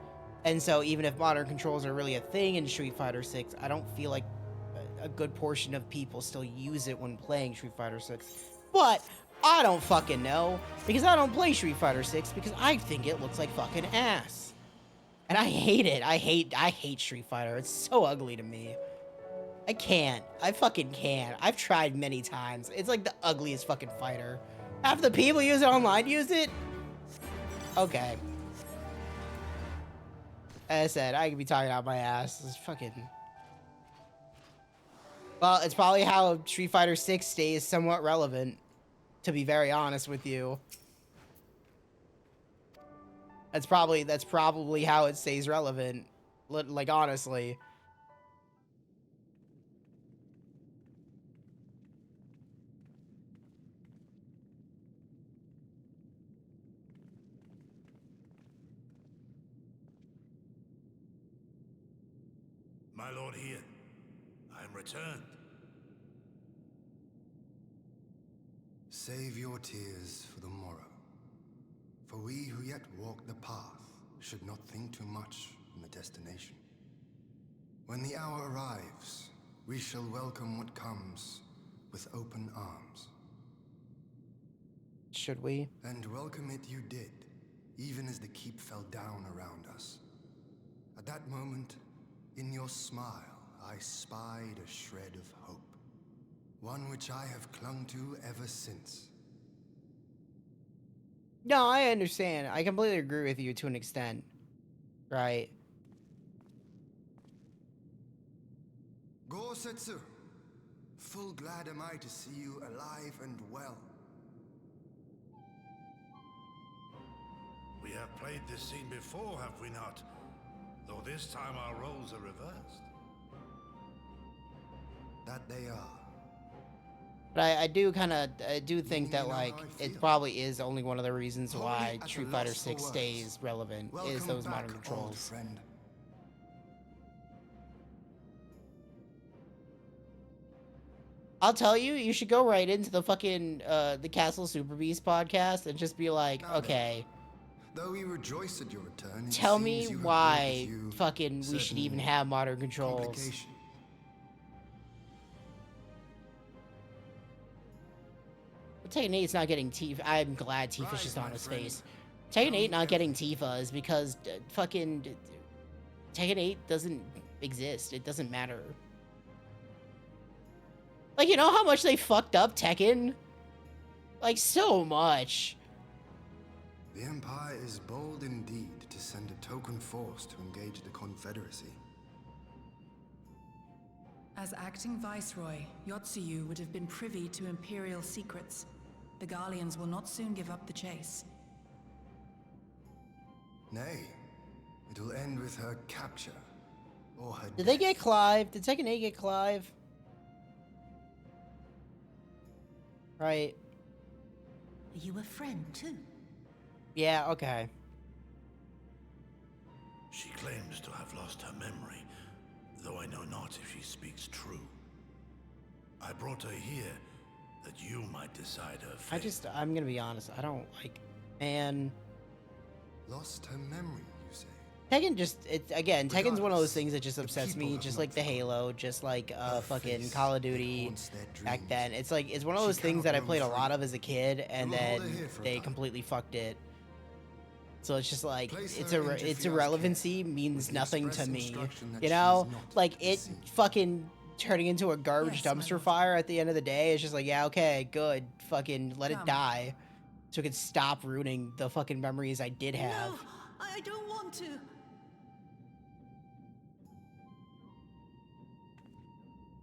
And so even if modern controls are really a thing in Street Fighter 6, I don't feel like a good portion of people still use it when playing Street Fighter 6. But I don't fucking know, because I don't play Street Fighter 6 because I think it looks like fucking ass. And I hate it. I hate Street Fighter. It's so ugly to me. I can't. I fucking can't. I've tried many times. It's like the ugliest fucking fighter. Half the people use it online use it. Okay. As I said, I could be talking out my ass. It's fucking... Well, it's probably how Street Fighter 6 stays somewhat relevant, to be very honest with you. That's probably how it stays relevant. Like, honestly. My lord here, I am returned. Save your tears for the morrow. For we who yet walk the path should not think too much on the destination. When the hour arrives, we shall welcome what comes with open arms. Should we? And welcome it you did, even as the keep fell down around us. At that moment, in your smile, I spied a shred of hope. One which I have clung to ever since. No, I understand. I completely agree with you to an extent. Right. Gosetsu, full glad am I to see you alive and well. We have played this scene before, have we not? Though this time our roles are reversed. That they are. But I do think that, like, it probably is only one of the reasons why Street Fighter 6 stays relevant, is those modern controls. I'll tell you, you should go right into the fucking, the Castle Super Beast podcast and just be like, okay, though we rejoice at your return, tell me why fucking we should even have modern controls. Tekken 8's not getting Tifa. I'm glad Tifa's just on his face. Tekken 8 not getting Tifa is because fucking Tekken 8 doesn't exist. It doesn't matter. Like, you know how much they fucked up Tekken? Like, so much. The Empire is bold indeed to send a token force to engage the Confederacy. As acting Viceroy, Yotsuyu would have been privy to Imperial secrets. The Garleans will not soon give up the chase. Nay, it will end with her capture, or her Did they get Clive? Did Tekken 8 get Clive? Right. Are you a friend, too? Yeah, okay. She claims to have lost her memory, though I know not if she speaks true. I brought her here that you might decide her fate. I'm gonna be honest, I don't, like, man. Lost her memory, you say? Tekken Tekken's one of those things that just upsets me, just like the Halo, just like fucking Call of Duty back then. It's like, it's one of those things that I played a lot of as a kid, and then they completely fucked it. So it's just like, its irrelevancy means nothing to me, you know? Like, it fucking turning into a garbage dumpster fire at the end of the day, it's just like, yeah, okay, good, fucking let it die, so it can stop ruining the fucking memories I did have. No, I don't want to.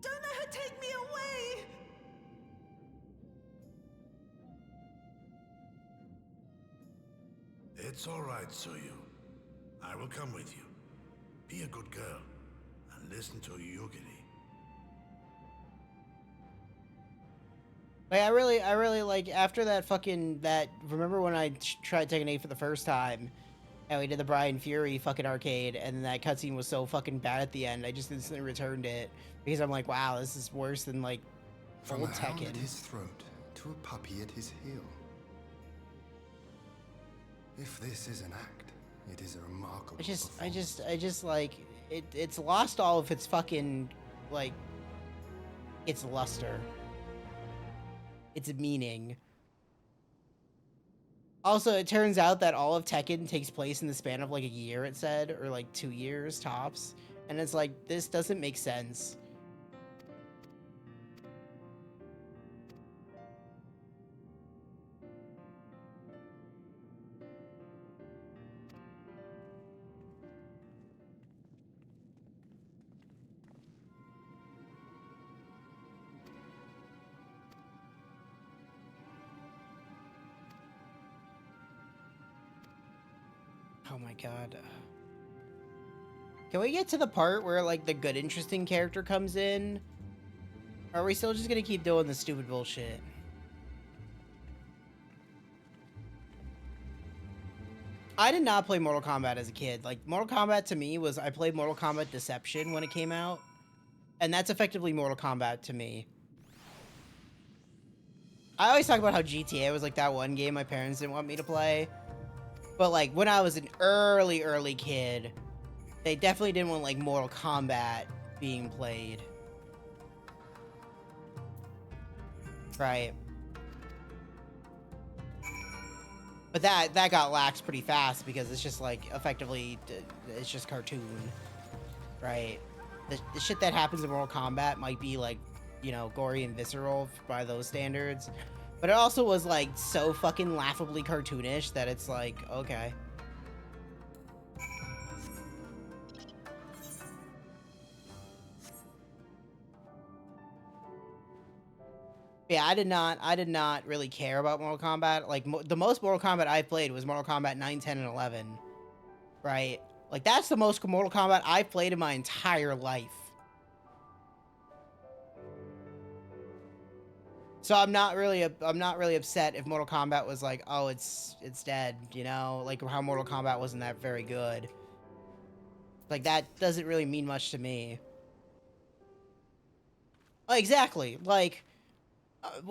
Don't let her take me away. It's all right, Suyu. I will come with you. Be a good girl and listen to Yugiri. Like, I really like, after remember when I tried Tekken 8 for the first time, and we did the Brian Fury fucking arcade, and that cutscene was so fucking bad at the end, I just instantly returned it, because I'm like, wow, this is worse than, like, From old a hound Tekken. at his throat to a puppy at his heel. If this is an act, it is a remarkable I just like it's lost all of its fucking like its luster, its meaning. Also, it turns out that all of Tekken takes place in the span of like a year, it said, or like 2 years tops, and it's like, this doesn't make sense. Oh my god. Can we get to the part where, like, the good, interesting character comes in? Or are we still just gonna keep doing the stupid bullshit? I did not play Mortal Kombat as a kid. Like, Mortal Kombat to me was, I played Mortal Kombat Deception when it came out. And that's effectively Mortal Kombat to me. I always talk about how GTA was, like, that one game my parents didn't want me to play. But, like, when I was an early kid, they definitely didn't want, like, Mortal Kombat being played. Right. But that got laxed pretty fast because it's just, like, effectively, it's just cartoon. Right. The shit that happens in Mortal Kombat might be, like, you know, gory and visceral by those standards. But it also was, like, so fucking laughably cartoonish that it's like, okay. Yeah, I did not really care about Mortal Kombat. Like, the most Mortal Kombat I played was Mortal Kombat 9, 10, and 11. Right? Like, that's the most Mortal Kombat I've played in my entire life. So I'm not really upset if Mortal Kombat was like, oh, it's dead, you know? Like, how Mortal Kombat wasn't that very good. Like, that doesn't really mean much to me. Exactly. Like,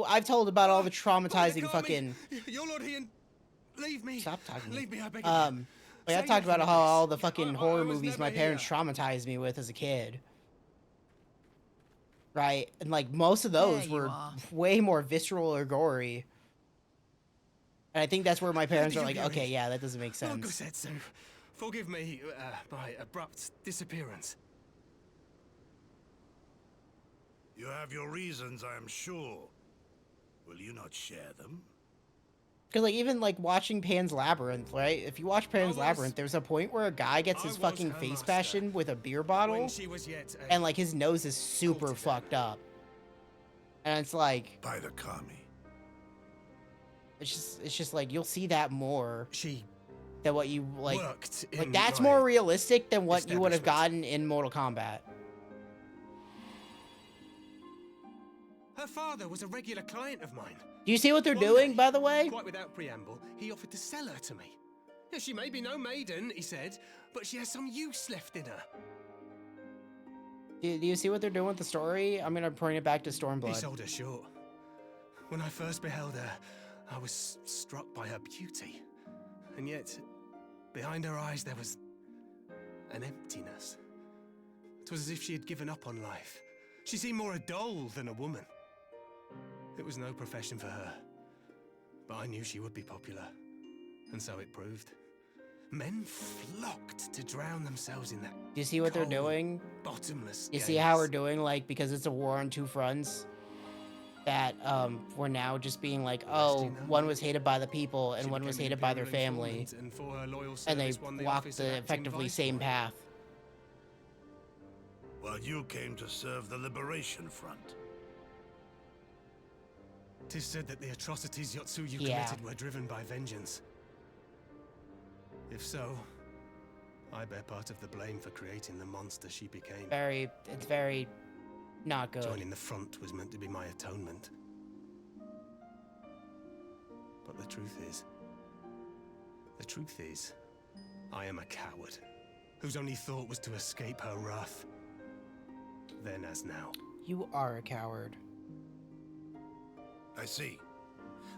I've told about all the traumatizing fucking... Your Lord Ian, leave me. Stop talking. Leave me, I beg of you. Like, I've talked about how all the fucking horror movies my parents traumatized me with as a kid. Right? And, like, most of those were way more visceral or gory. And I think that's where my parents are like, okay, yeah, that doesn't make sense. Setsu, forgive me my abrupt disappearance. You have your reasons, I am sure. Will you not share them? Because, like, even, like, watching Pan's Labyrinth, right? If you watch Pan's Labyrinth, there's a point where a guy gets his fucking face bashed in with a beer bottle, and, like, his nose is super fucked up. And it's like... By the Kami. It's just like, you'll see that more than what you, like... Like, in that's more realistic than what you would have gotten in Mortal Kombat. Her father was a regular client of mine. Do you see what they're doing, by the way? Quite without preamble, he offered to sell her to me. Yeah, she may be no maiden, he said, but she has some use left in her. Do you see what they're doing with the story? I'm gonna point it back to Stormblood. He sold her short. When I first beheld her, I was struck by her beauty. And yet, behind her eyes there was an emptiness. It was as if she had given up on life. She seemed more a doll than a woman. It was no profession for her, but I knew she would be popular, and so it proved. Men flocked to drown themselves in that. Do you see what they're doing? Bottomless. You see how we're doing, like, because it's a war on two fronts? That, we're now just being like, oh, one was hated by the people, and one was hated by their family. And they walked the effectively same path. While you came to serve the Liberation Front. 'Tis said that the atrocities Yotsuyu committed were driven by vengeance. If so, I bear part of the blame for creating the monster she became. It's very not good. Joining the front was meant to be my atonement. But the truth is, I am a coward, whose only thought was to escape her wrath. Then as now. You are a coward. I see.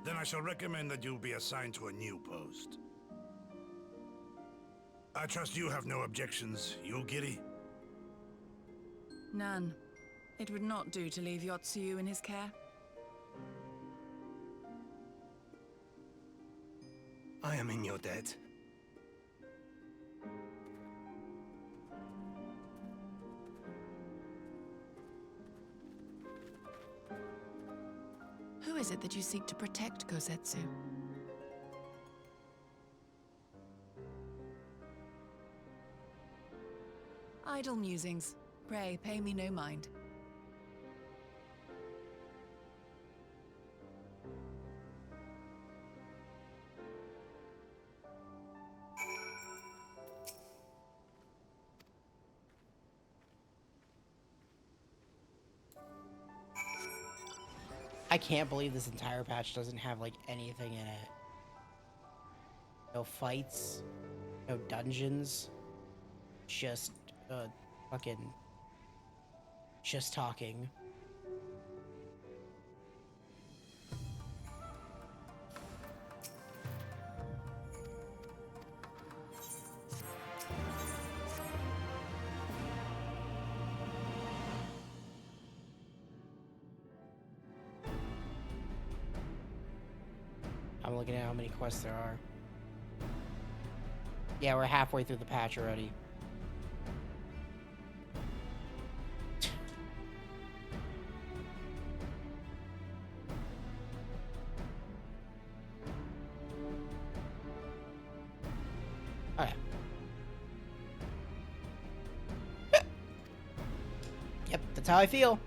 Then I shall recommend that you be assigned to a new post. I trust you have no objections, you, Giri? None. It would not do to leave Yotsuyu in his care. I am in your debt. Who is it that you seek to protect, Kosetsu? Idle musings. Pray, pay me no mind. I can't believe this entire patch doesn't have, like, anything in it. No fights, no dungeons, just, fucking, just talking. I'm looking at how many quests there are. Yeah, we're halfway through the patch already. Alright. Yep, that's how I feel.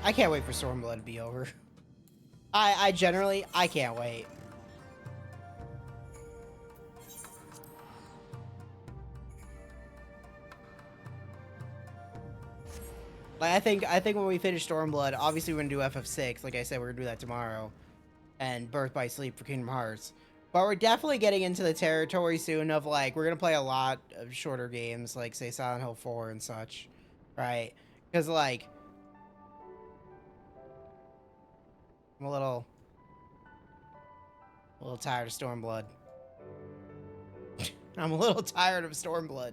I can't wait for Stormblood to be over. I generally, I can't wait. Like, I think when we finish Stormblood, obviously we're gonna do FF6. Like I said, we're gonna do that tomorrow. And Birth by Sleep for Kingdom Hearts. But we're definitely getting into the territory soon of, like, we're gonna play a lot of shorter games, like, say, Silent Hill 4 and such. Right? Because, like, I'm a little tired of Stormblood. I'm a little tired of Stormblood.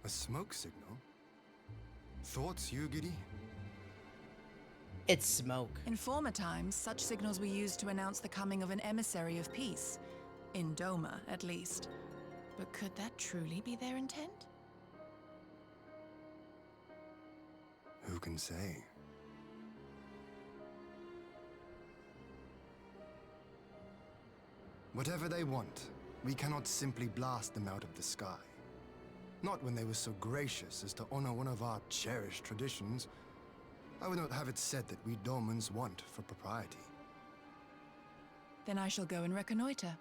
A smoke signal? Thoughts, Yugiri? It's smoke. In former times, such signals were used to announce the coming of an emissary of peace. In Doma, at least. But could that truly be their intent? Who can say? Whatever they want, we cannot simply blast them out of the sky. Not when they were so gracious as to honor one of our cherished traditions. I would not have it said that we Domans want for propriety. Then I shall go and reconnoiter.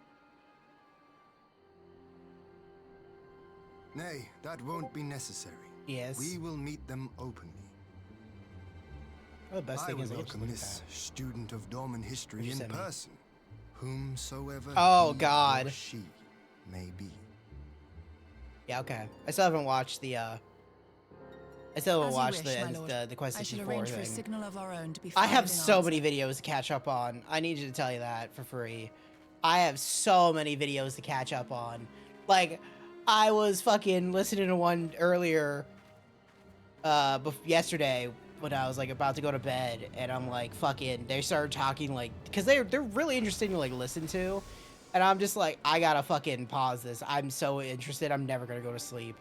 Nay, that won't be necessary. Yes. We will meet them openly. Well, the best thing I is will I just welcome look at this that. student of Doman history in person, whomsoever Oh, he God. or she may be. Yeah, okay. I still haven't watched the the Quest I shall 64 arrange for a thing. signal of our own to be I fired have in so answer. many videos to catch up on. I need you to tell you that for free. I have so many videos to catch up on. Like, I was fucking listening to one earlier, yesterday when I was like about to go to bed, and I'm like, fucking, they started talking like, cause they're really interesting to like listen to, and I'm just like, I gotta fucking pause this. I'm so interested. I'm never gonna go to sleep.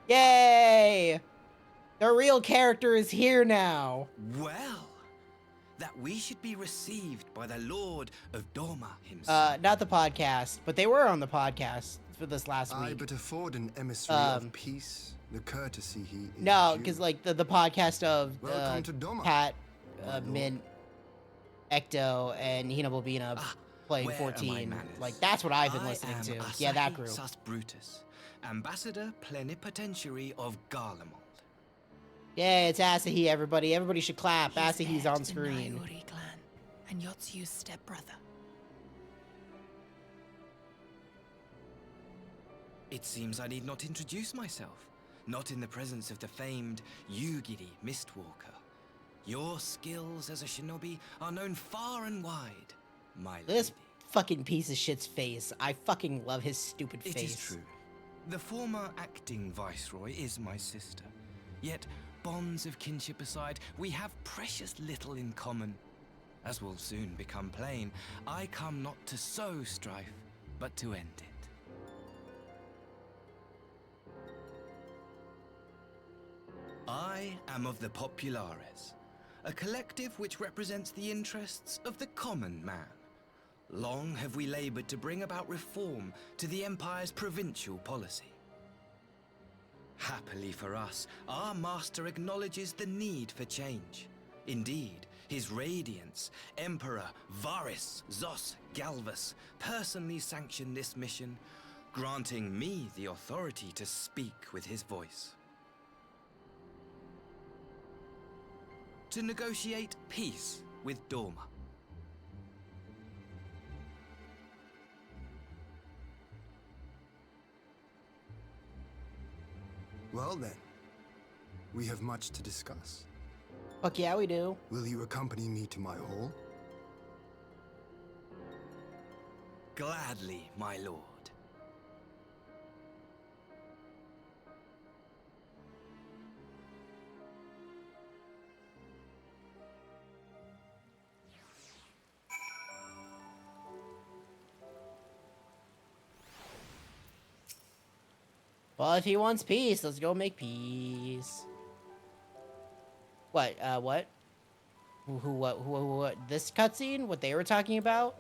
Yay! The real character is here now. Well, that we should be received by the Lord of Doma himself. Not the podcast, but they were on the podcast for this last week. I but afford an emissary of peace, the courtesy he is No, due. because like the podcast of Welcome to Doma, Pat, Mint, Ecto, and Hinabobina playing where are 14. my manners? Like that's what I've been listening to. Yeah, that group. Sus Brutus, Ambassador Plenipotentiary of Garlemald. Yeah, it's Asahi, everybody. Everybody should clap. He's Asahi's heir on to the screen. Nayori clan and Yotsu's stepbrother. It seems I need not introduce myself, not in the presence of the famed Yugiri Mistwalker. Your skills as a shinobi are known far and wide, my lady. This fucking piece of shit's face. I fucking love his stupid face. It is true. The former acting viceroy is my sister. Yet, bonds of kinship aside, we have precious little in common. As will soon become plain, I come not to sow strife, but to end it. I am of the Populares, a collective which represents the interests of the common man. Long have we labored to bring about reform to the Empire's provincial policy. Happily for us, our master acknowledges the need for change. Indeed, His Radiance, Emperor Varys Zos Galvus, personally sanctioned this mission, granting me the authority to speak with his voice. To negotiate peace with Doma. Well then, we have much to discuss. Fuck yeah, we do. Will you accompany me to my hall? Gladly, my lord. Well, if he wants peace, let's go make peace. What? What? What? This cutscene? What they were talking about?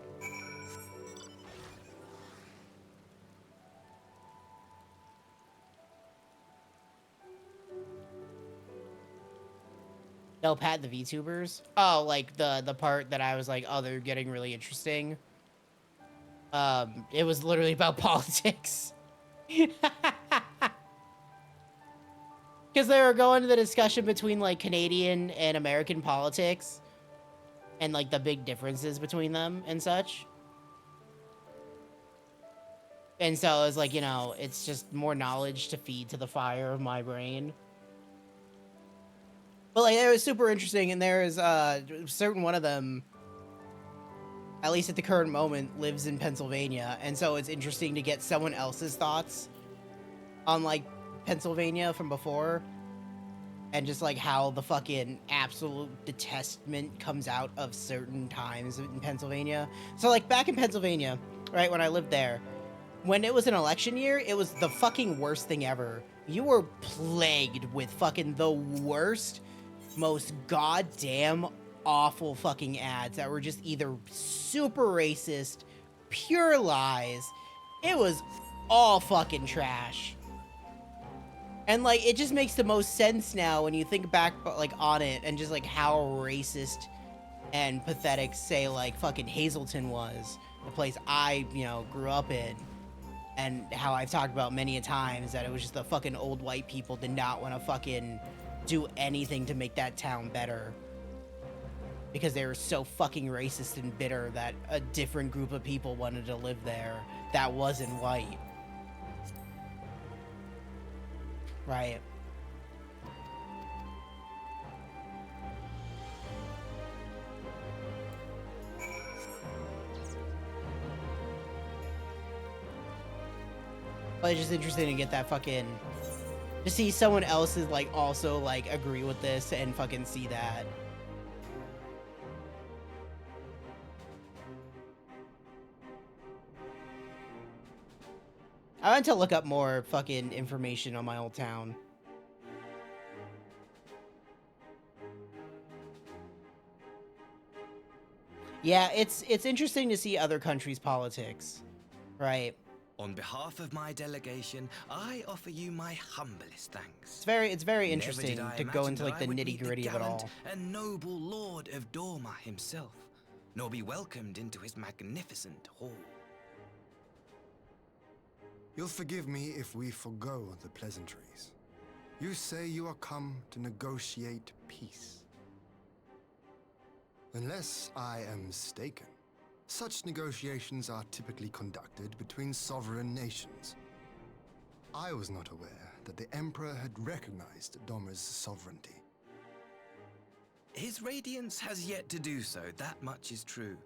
No, Pat, the VTubers? Oh, like the part that I was like, oh, they're getting really interesting. It was literally about politics. Because they were going to the discussion between like Canadian and American politics and like the big differences between them and such. And so it was like, you know, it's just more knowledge to feed to the fire of my brain. But like, it was super interesting, and there is certain one of them, at least at the current moment, lives in Pennsylvania, and so it's interesting to get someone else's thoughts on like Pennsylvania from before, and just like how the fucking absolute detestment comes out of certain times in Pennsylvania. So like back in Pennsylvania, right, when I lived there, when it was an election year, it was the fucking worst thing ever. You were plagued with fucking the worst, most goddamn awful fucking ads that were just either super racist, pure lies. It was all fucking trash. And like, it just makes the most sense now when you think back like on it and just like how racist and pathetic, say, like fucking Hazleton was, the place I, you know, grew up in. And how I've talked about many a times that it was just the fucking old white people did not want to fucking do anything to make that town better. Because they were so fucking racist and bitter that a different group of people wanted to live there that wasn't white. Right. But it's just interesting to get that fucking... to see someone else's, like, also, like, agree with this and fucking see that. I went to look up more fucking information on my old town. Yeah, it's interesting to see other countries' politics, right? On behalf of my delegation, I offer you my humblest thanks. It's very interesting to go into like the nitty-gritty of it all. And noble lord of Dorma himself, nor be welcomed into his magnificent hall. You'll forgive me if we forgo the pleasantries. You say you are come to negotiate peace. Unless I am mistaken, such negotiations are typically conducted between sovereign nations. I was not aware that the Emperor had recognized Dorma's sovereignty. His Radiance has yet to do so, that much is true.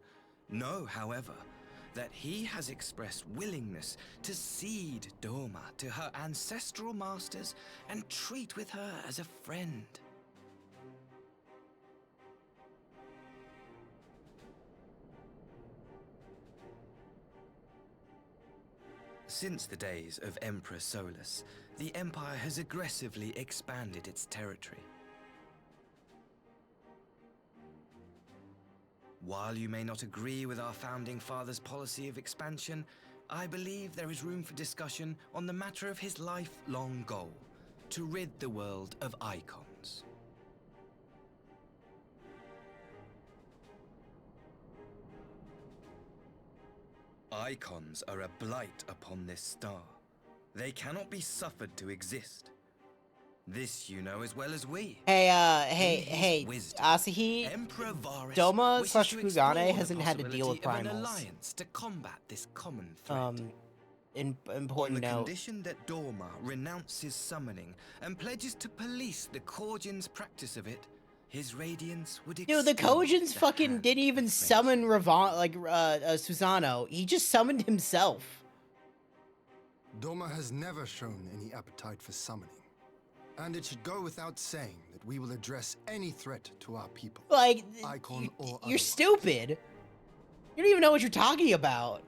Know, however, that he has expressed willingness to cede Dorma to her ancestral masters and treat with her as a friend. Since the days of Emperor Solus, the Empire has aggressively expanded its territory. While you may not agree with our founding father's policy of expansion, I believe there is room for discussion on the matter of his lifelong goal, to rid the world of icons. Icons are a blight upon this star. They cannot be suffered to exist. This you know as well as we. Hey, Asahi, Doma / Fugane hasn't had to deal with primals. Alliance to combat this common threat. Important on the note. Condition that Dorma renounces summoning and pledges to police the Korjan's practice of it, his Radiance would Dude, the Kojins fucking didn't even summon Susano. He just summoned himself. Dorma has never shown any appetite for summoning. And it should go without saying that we will address any threat to our people. Like, Icon or you're otherwise. stupid. You don't even know what you're talking about.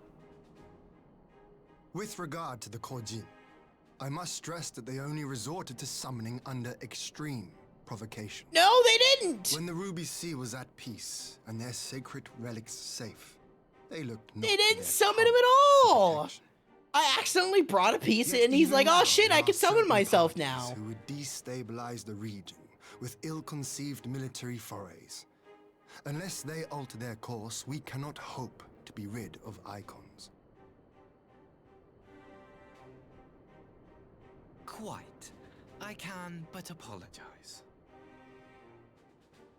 With regard to the Korjin, I must stress that they only resorted to summoning under extreme provocation. No, they didn't! When the Ruby Sea was at peace and their sacred relics safe, they looked not They to didn't their summon him at all! I accidentally brought a piece in and he's like, oh shit, I can summon myself now. Who would destabilize the region with ill-conceived military forays. Unless they alter their course, we cannot hope to be rid of icons. Quite. I can but apologize.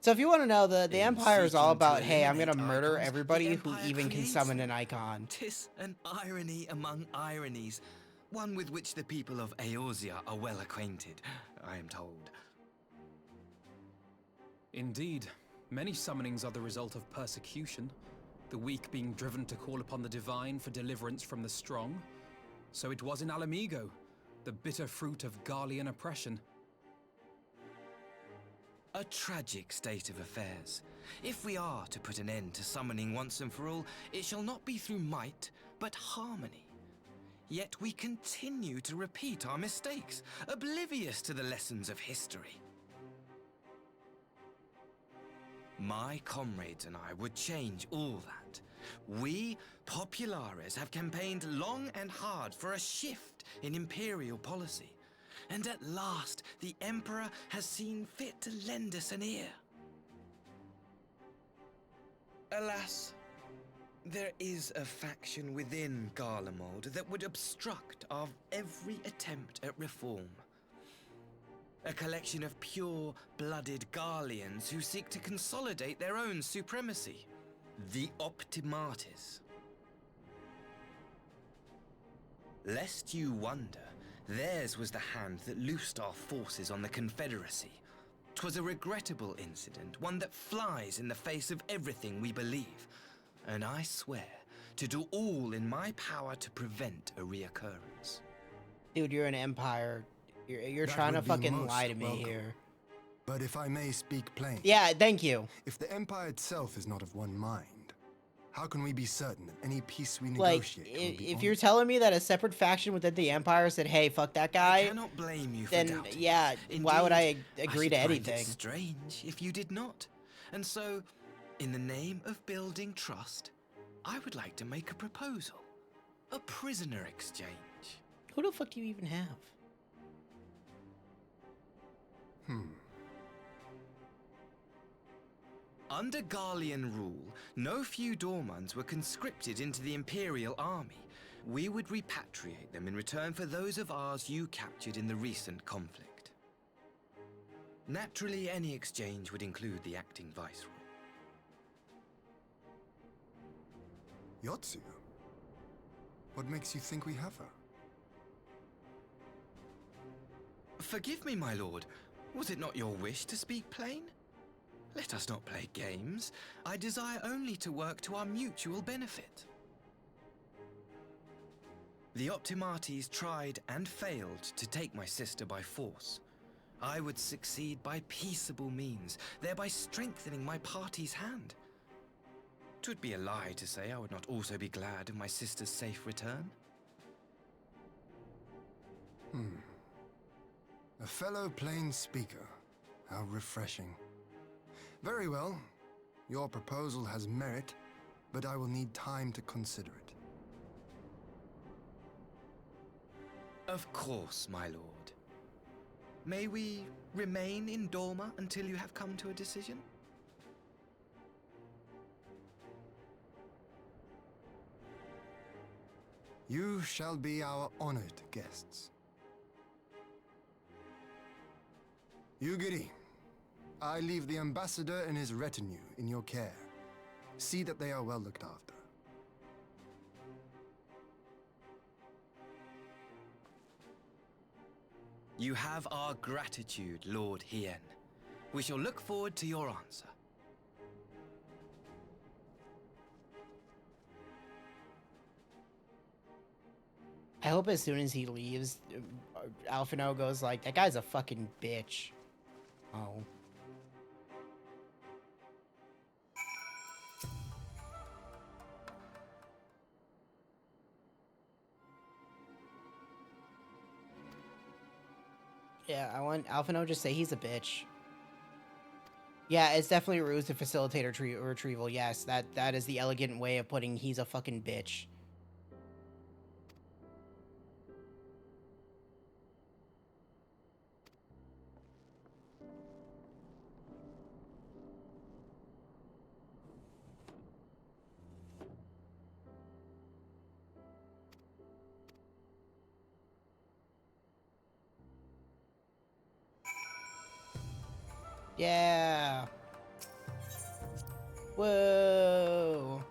So if you want to know, the Empire is all about, hey, I'm gonna murder everybody who even can summon an icon. 'Tis an irony among ironies, one with which the people of Eorzea are well acquainted, I am told. Indeed, many summonings are the result of persecution, the weak being driven to call upon the divine for deliverance from the strong. So it was in Alamigo, the bitter fruit of Garlean oppression. A tragic state of affairs. If we are to put an end to summoning once and for all, it shall not be through might, but harmony. Yet we continue to repeat our mistakes, oblivious to the lessons of history. My comrades and I would change all that. We, Populares, have campaigned long and hard for a shift in imperial policy. And at last, the Emperor has seen fit to lend us an ear. Alas, there is a faction within Garlemald that would obstruct our every attempt at reform. A collection of pure-blooded Garleans who seek to consolidate their own supremacy. The Optimates. Lest you wonder, Theirs was the hand that loosed our forces on the Confederacy. 'Twas a regrettable incident, one that flies in the face of everything we believe. And I swear to do all in my power to prevent a reoccurrence. Dude, you're an Empire. You're That trying to would be fucking most lie to me welcome. here. But if I may speak plain. Yeah, thank you. If the Empire itself is not of one mind, how can we be certain that any peace we Like, negotiate will be if you're telling me that a separate faction within the Empire said, "Hey, fuck that guy," I cannot blame you for then doubting. yeah, why would I agree should to find anything? it strange if you did not. And so, in the name of building trust, I would like to make a proposal. A prisoner exchange. Who the fuck do you even have? Under Garlean rule, no few Dormans were conscripted into the Imperial Army. We would repatriate them in return for those of ours you captured in the recent conflict. Naturally, any exchange would include the acting viceroy. Yotsu? What makes you think we have her? Forgive me, my lord. Was it not your wish to speak plain? Let us not play games. I desire only to work to our mutual benefit. The Optimates tried and failed to take my sister by force. I would succeed by peaceable means, thereby strengthening my party's hand. 'Twould be a lie to say I would not also be glad of my sister's safe return. A fellow plain speaker. How refreshing. Very well. Your proposal has merit, but I will need time to consider it. Of course, my lord. May we remain in Dorma until you have come to a decision? You shall be our honored guests. Yugiri, I leave the ambassador and his retinue in your care. See that they are well looked after. You have our gratitude, Lord Hien. We shall look forward to your answer. I hope as soon as he leaves, Alphino goes like, "That guy's a fucking bitch." Oh. Yeah, I want Alphino to just say he's a bitch. Yeah, it's definitely a ruse to facilitate retrieval. Yes, that is the elegant way of putting he's a fucking bitch. Yeah. Whoa.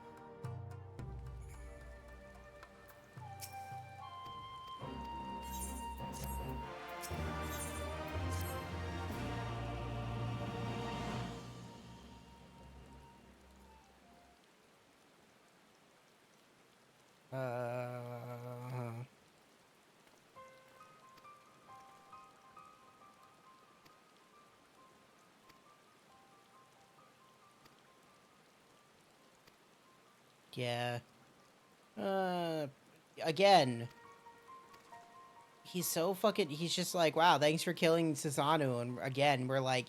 Yeah. Again. He's so fucking, he's just like, wow, thanks for killing Susanoo. And again, we're like,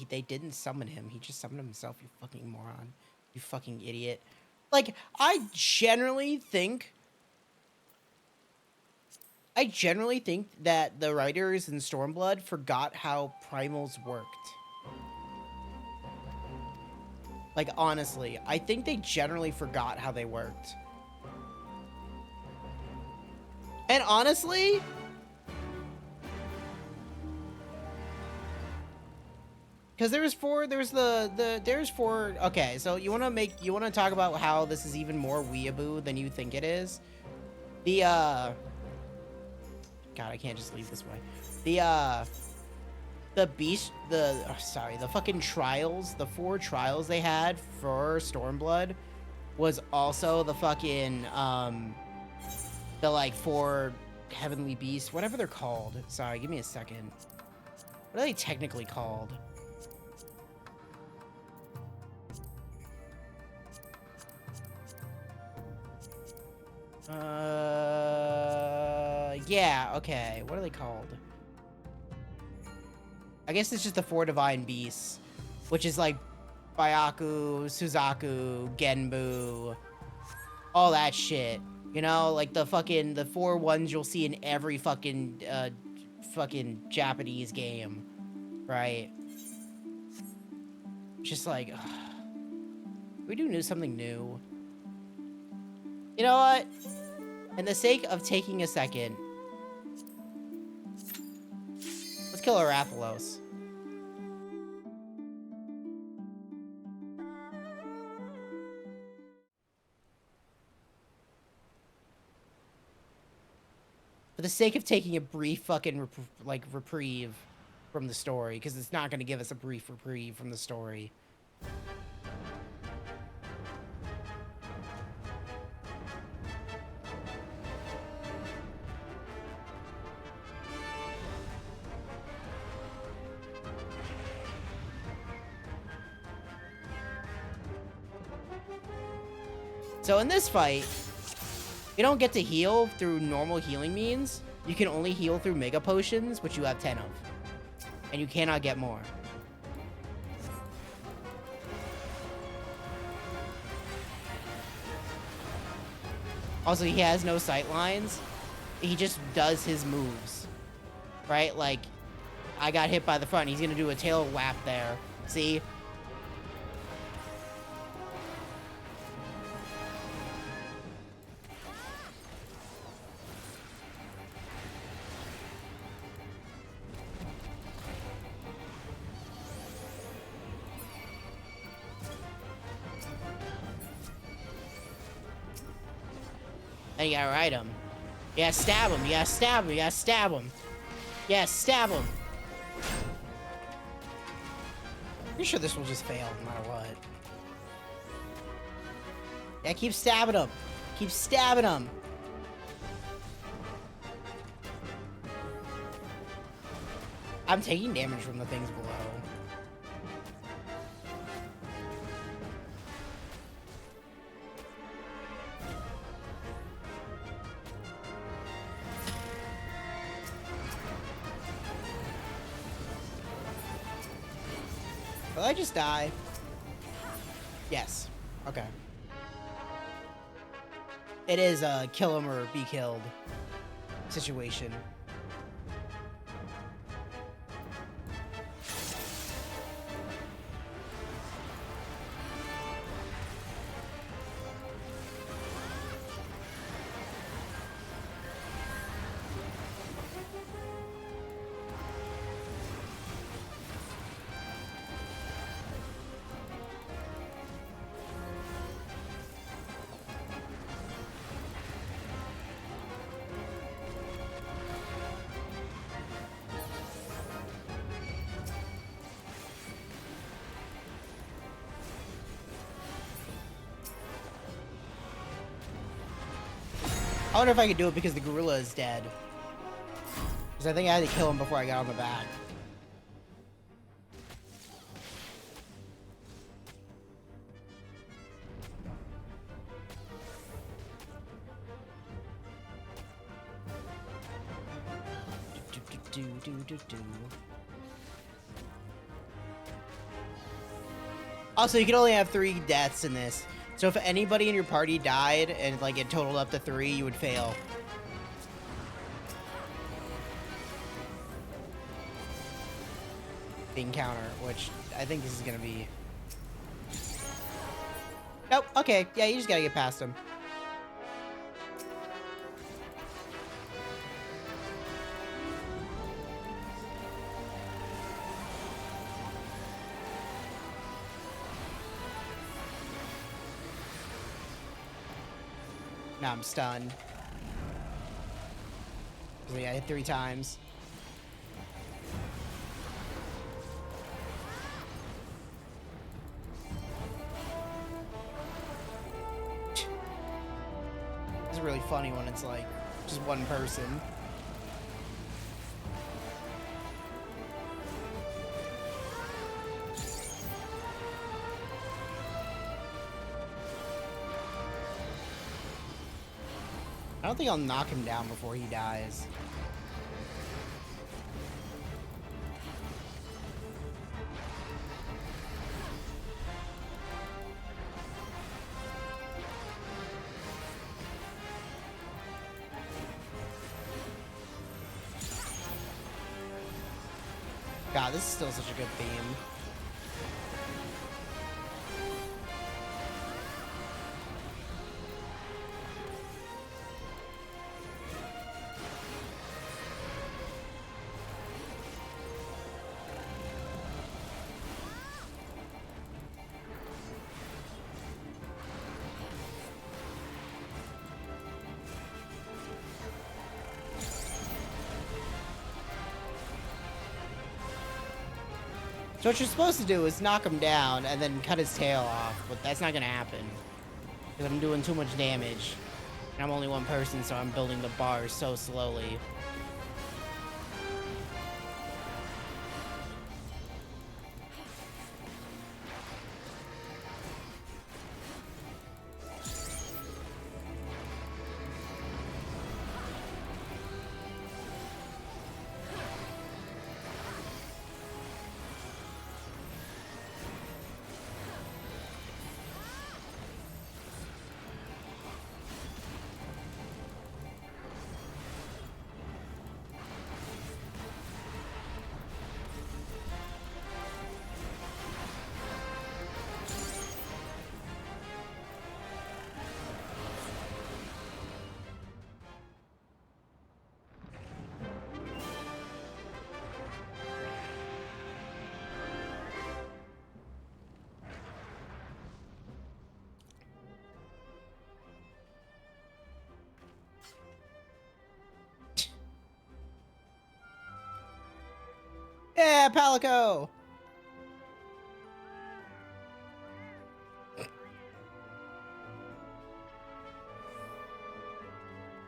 they didn't summon him. He just summoned himself, you fucking moron. You fucking idiot. Like, I generally think that the writers in Stormblood forgot how primals worked. Like, honestly, I think they generally forgot how they worked. And honestly, because there's four, okay, so you want to talk about how this is even more weeaboo than you think it is? God, I can't just leave this way. The beast, the fucking trials, the 4 trials they had for Stormblood was also the fucking, the, like, 4 heavenly beasts, whatever they're called. Sorry, give me a second. What are they technically called? Yeah, okay. What are they called? I guess it's just the 4 divine beasts, which is like Byaku, Suzaku, Genbu, all that shit. You know, like the 4 ones you'll see in every fucking Japanese game, right? Just like, we do something new. You know what? In the sake of taking a second, let's kill Arathalos. For the sake of taking a brief fucking reprieve from the story, because it's not going to give us a brief reprieve from the story. So in this fight, you don't get to heal through normal healing means. You can only heal through mega potions, which you have 10 of. And you cannot get more. Also, he has no sight lines. He just does his moves. Right? Like, I got hit by the front. He's going to do a tail whap there. See? And you gotta ride him. You gotta stab him. You gotta stab him. You gotta stab him. Yeah, stab him. Pretty sure this will just fail no matter what. Yeah, keep stabbing him. Keep stabbing him. I'm taking damage from the things below. Will I just die? Yes. Okay. It is a kill him or be killed situation. I wonder if I could do it because the gorilla is dead. Because I think I had to kill him before I got on the back. Also, you can only have 3 deaths in this. So if anybody in your party died and like it totaled up to 3, you would fail. The encounter, which I think this is gonna be. Nope. Okay. Yeah, you just gotta get past him. Now I'm stunned. Yeah, I hit 3 times. It's really funny when it's like just one person. I don't think I'll knock him down before he dies. God, this is still such a good theme. So what you're supposed to do is knock him down and then cut his tail off, but that's not gonna happen. Because I'm doing too much damage. And I'm only one person, so I'm building the bars so slowly. Yeah, Palico!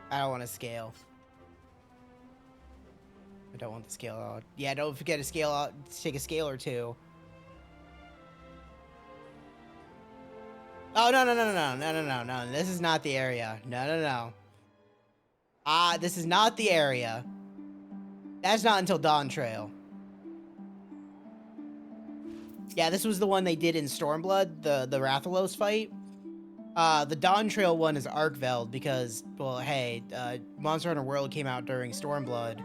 I don't want to scale. I don't want the scale out. Yeah, don't forget to scale out. Take a scale or two. Oh, no, no, no, no, no, no, no, no. This is not the area. No, no, no. This is not the area. That's not until Dawn Trail. Yeah, this was the one they did in Stormblood, the Rathalos fight. The Dawn Trail one is Arkveld because, well, hey, Monster Hunter World came out during Stormblood,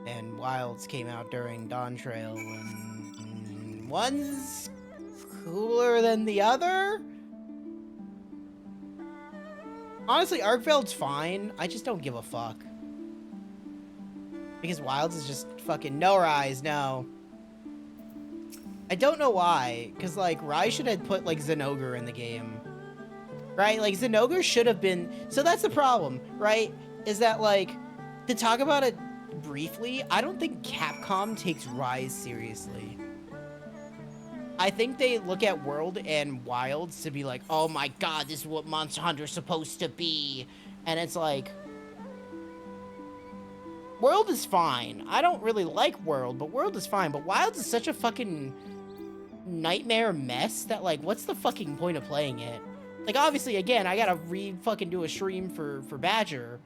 and Wilds came out during Dawn Trail, and one's cooler than the other? Honestly, Arkveld's fine. I just don't give a fuck. Because Wilds is just fucking no Rise, no. I don't know why, because, like, Rise should have put, like, Zenogre in the game. Right? Like, Zenogre should have been... So that's the problem, right? Is that, like, to talk about it briefly, I don't think Capcom takes Rise seriously. I think they look at World and Wilds to be like, oh my god, this is what Monster Hunter's supposed to be. And it's like... World is fine. I don't really like World, but World is fine. But Wilds is such a fucking nightmare mess that, like, what's the fucking point of playing it? Like, obviously, again, I gotta fucking do a stream for Badger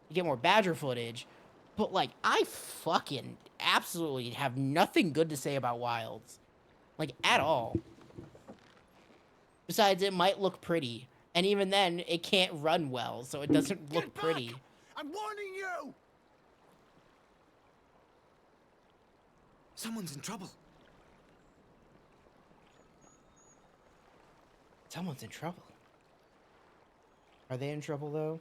to get more Badger footage. But, like, I fucking absolutely have nothing good to say about Wilds. Like, at all. Besides, it might look pretty. And even then, it can't run well, so it doesn't look pretty. I'm warning you! Someone's in trouble. Someone's in trouble. Are they in trouble, though?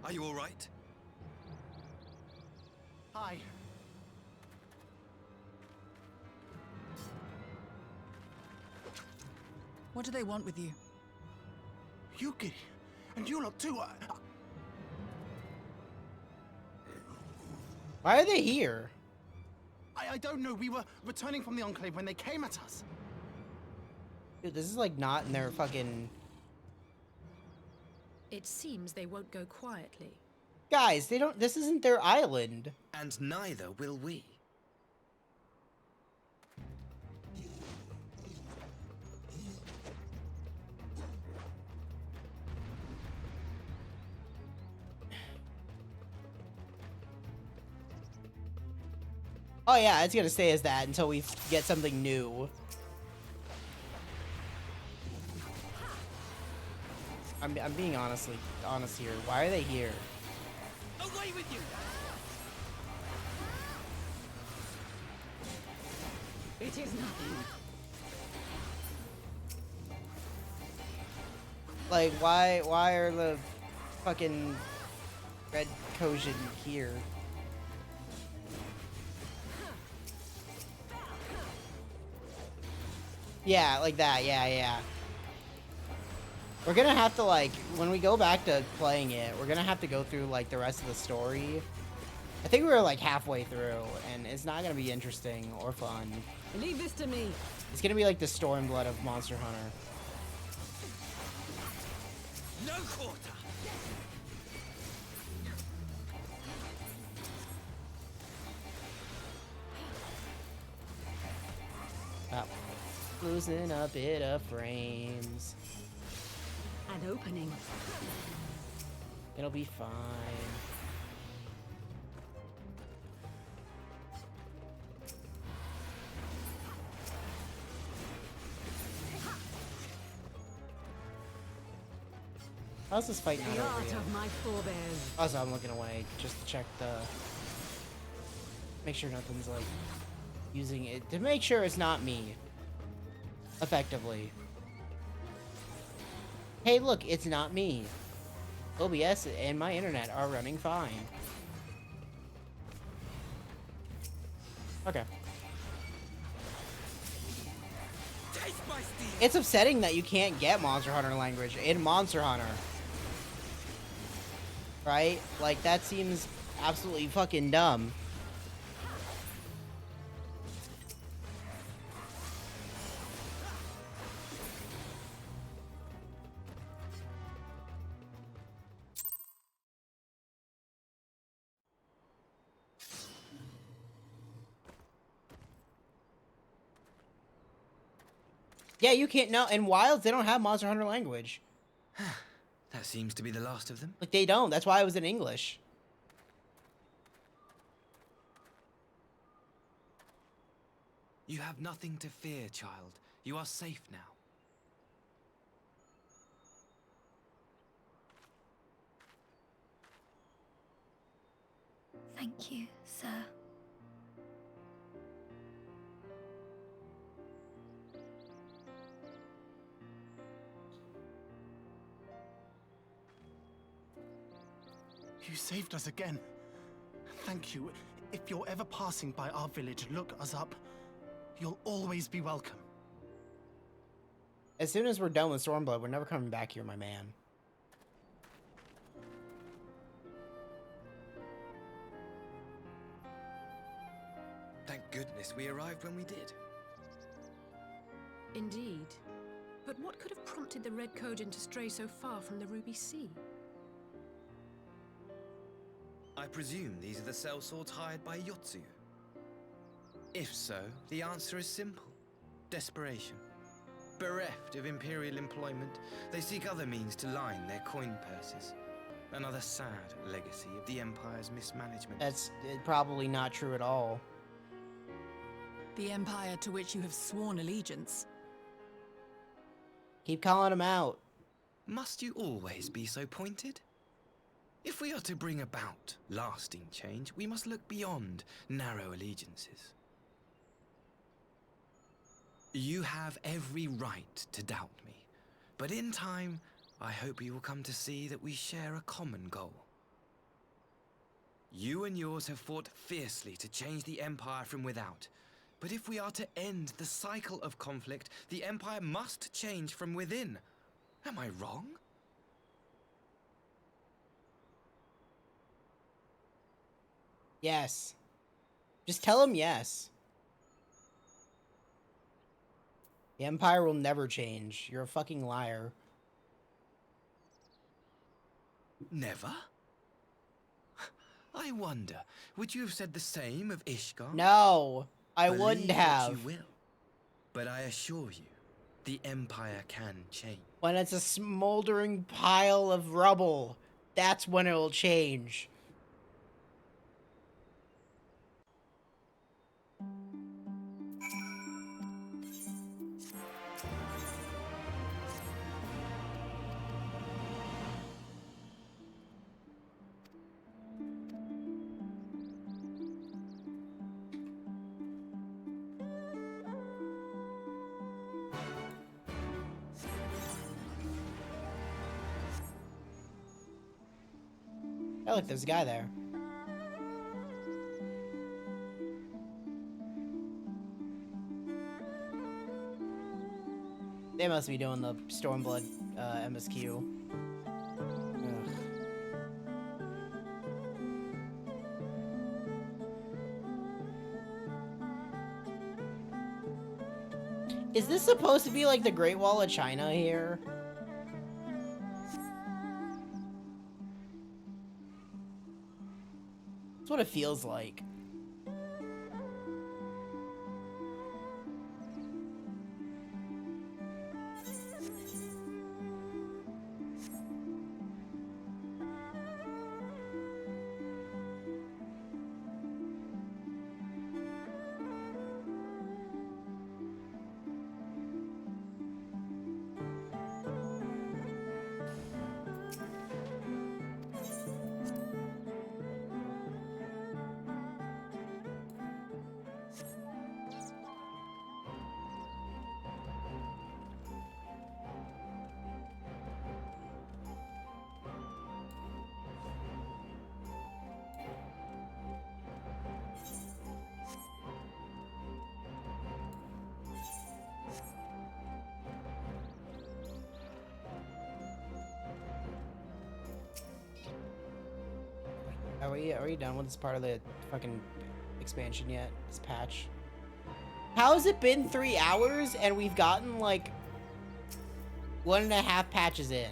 Are you all right? Hi. What do they want with you? Yuki, and you lot too. Why are they here? I don't know. We were returning from the Enclave when they came at us. Dude, this is like not in their fucking... It seems they won't go quietly. Guys, they don't... This isn't their island. And neither will we. Oh yeah, it's gonna stay as that until we get something new. I'm being honest here. Why are they here? Away with you! It is nothing. Like, why are the fucking Red Kojin here? Yeah, like that. Yeah. We're gonna have to, like, when we go back to playing it, we're gonna have to go through, like, the rest of the story. I think we're, like, halfway through, and it's not gonna be interesting or fun. Leave this to me. It's gonna be like the Stormblood of Monster Hunter. No quarter! Oh. Losing a bit of frames. An opening. It'll be fine. How's this fight not The over art yet? of my forebears. Also, I'm looking away just to check the... Make sure nothing's, like, using it. To make sure it's not me. Effectively. Hey, look, it's not me. OBS and my internet are running fine. Okay. It's upsetting that you can't get Monster Hunter language in Monster Hunter. Right? Like, that seems absolutely fucking dumb. Yeah, you can't know. In Wilds, they don't have Monster Hunter language. That seems to be the last of them. Like, they don't. That's why it was in English. You have nothing to fear, child. You are safe now. Thank you, sir. You saved us again. Thank you. If you're ever passing by our village, look us up. You'll always be welcome. As soon as we're done with Stormblood, we're never coming back here, my man. Thank goodness we arrived when we did. Indeed. But what could have prompted the Red Kojin to stray so far from the Ruby Sea? I presume these are the sellswords hired by Yotsuyu. If so, the answer is simple. Desperation. Bereft of imperial employment, they seek other means to line their coin purses. Another sad legacy of the Empire's mismanagement. That's probably not true at all. The Empire to which you have sworn allegiance. Keep calling him out. Must you always be so pointed? If we are to bring about lasting change, we must look beyond narrow allegiances. You have every right to doubt me, but in time, I hope you will come to see that we share a common goal. You and yours have fought fiercely to change the Empire from without, But if we are to end the cycle of conflict, the Empire must change from within. Am I wrong? Yes. Just tell him yes. The Empire will never change. You're a fucking liar. Never? I wonder, would you have said the same of Ishgar? No, I wouldn't Believe have. what you will, but I assure you, the Empire can change. When it's a smoldering pile of rubble, that's when it'll change. Oh, look, there's a guy there. They must be doing the Stormblood MSQ. Ugh. Is this supposed to be like the Great Wall of China here? That's what it feels like. Are we done with this part of the fucking expansion yet? This patch? How has it been 3 hours and we've gotten like 1.5 patches in?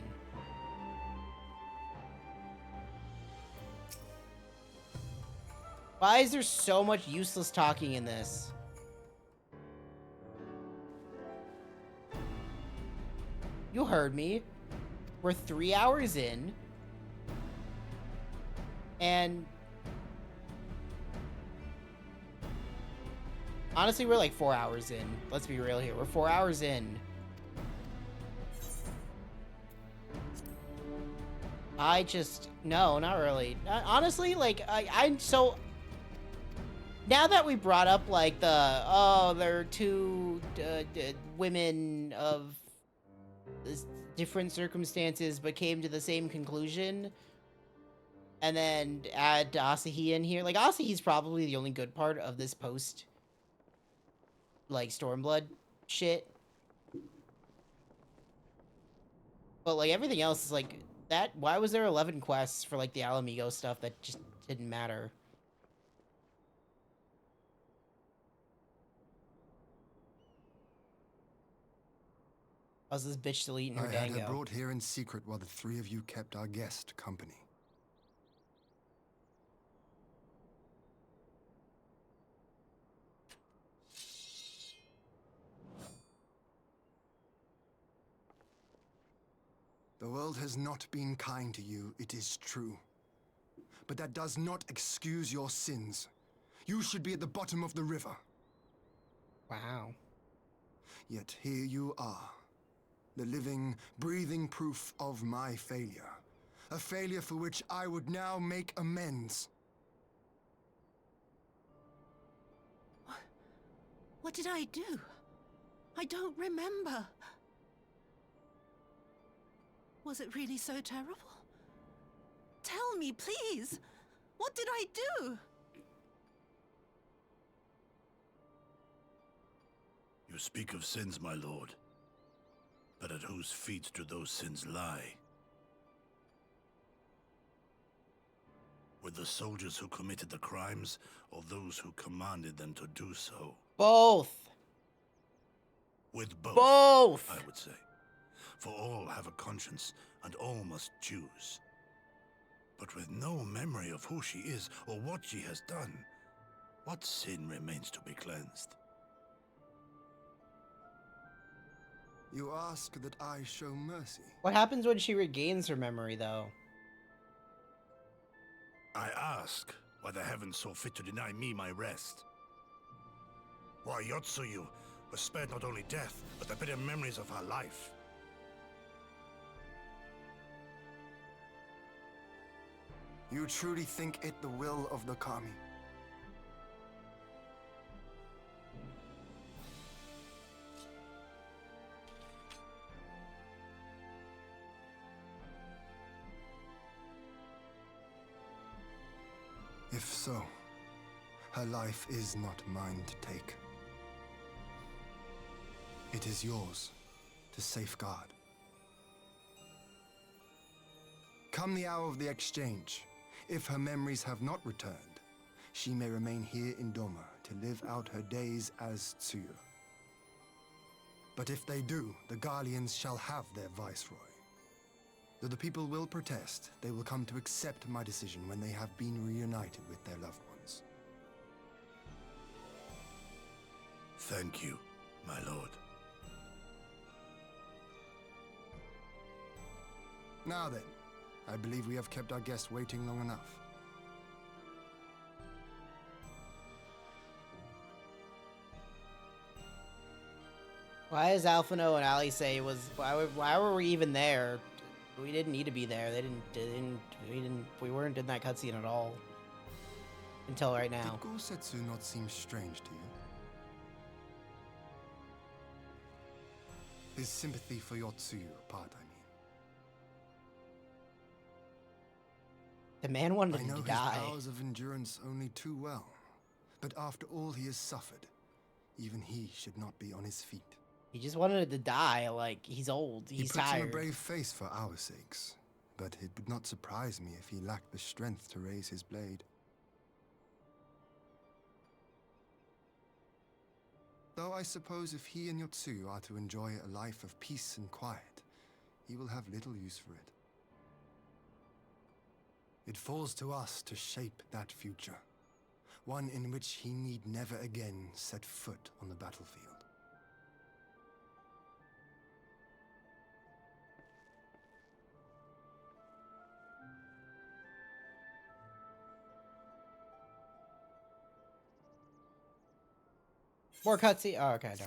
Why is there so much useless talking in this? You heard me. We're 3 hours in. And honestly, we're like 4 hours in. Let's be real here. We're 4 hours in. No, not really. Honestly, like, I'm so... Now that we brought up, like, there are two women of different circumstances but came to the same conclusion, and then add Asahi in here. Like, Asahi's probably the only good part of this post, like, Stormblood shit. But, like, everything else is, like, that... Why was there 11 quests for, like, the Alamigo stuff that just didn't matter? How's this bitch still eating her I had her dango? brought here in secret while the three of you kept our guest company. The world has not been kind to you, it is true. But that does not excuse your sins. You should be at the bottom of the river. Wow. Yet here you are. The living, breathing proof of my failure. A failure for which I would now make amends. What did I do? I don't remember. Was it really so terrible? Tell me, please. What did I do? You speak of sins, my lord. But at whose feet do those sins lie? With the soldiers who committed the crimes, or those who commanded them to do so? Both. With both. Both. I would say. For all have a conscience, and all must choose. But with no memory of who she is, or what she has done, what sin remains to be cleansed? You ask that I show mercy? What happens when she regains her memory, though? I ask why the heavens saw fit to deny me my rest. Why Yotsuyu was spared not only death, but the bitter memories of her life. You truly think it the will of the Kami? If so, her life is not mine to take. It is yours to safeguard. Come the hour of the exchange, if her memories have not returned, she may remain here in Doma to live out her days as Tsuyu. But if they do, the Guardians shall have their viceroy. Though the people will protest, they will come to accept my decision when they have been reunited with their loved ones. Thank you, my lord. Now then, I believe we have kept our guest waiting long enough. Why does Alphino and Ali say it was? Why were we even there? We didn't need to be there. We weren't in that cutscene at all until right now. Did Gosetsu not seem strange to you? His sympathy for Yotsuyu part, I mean. The man wanted him to die. I know his powers of endurance only too well, but after all he has suffered, even he should not be on his feet. He just wanted it to die. Like, he's old. He's he puts tired. on a brave face for our sakes, but it would not surprise me if he lacked the strength to raise his blade. Though I suppose if he and Yotsuyu are to enjoy a life of peace and quiet, he will have little use for it. It falls to us to shape that future, one in which he need never again set foot on the battlefield. More cutscene. Oh, okay, no.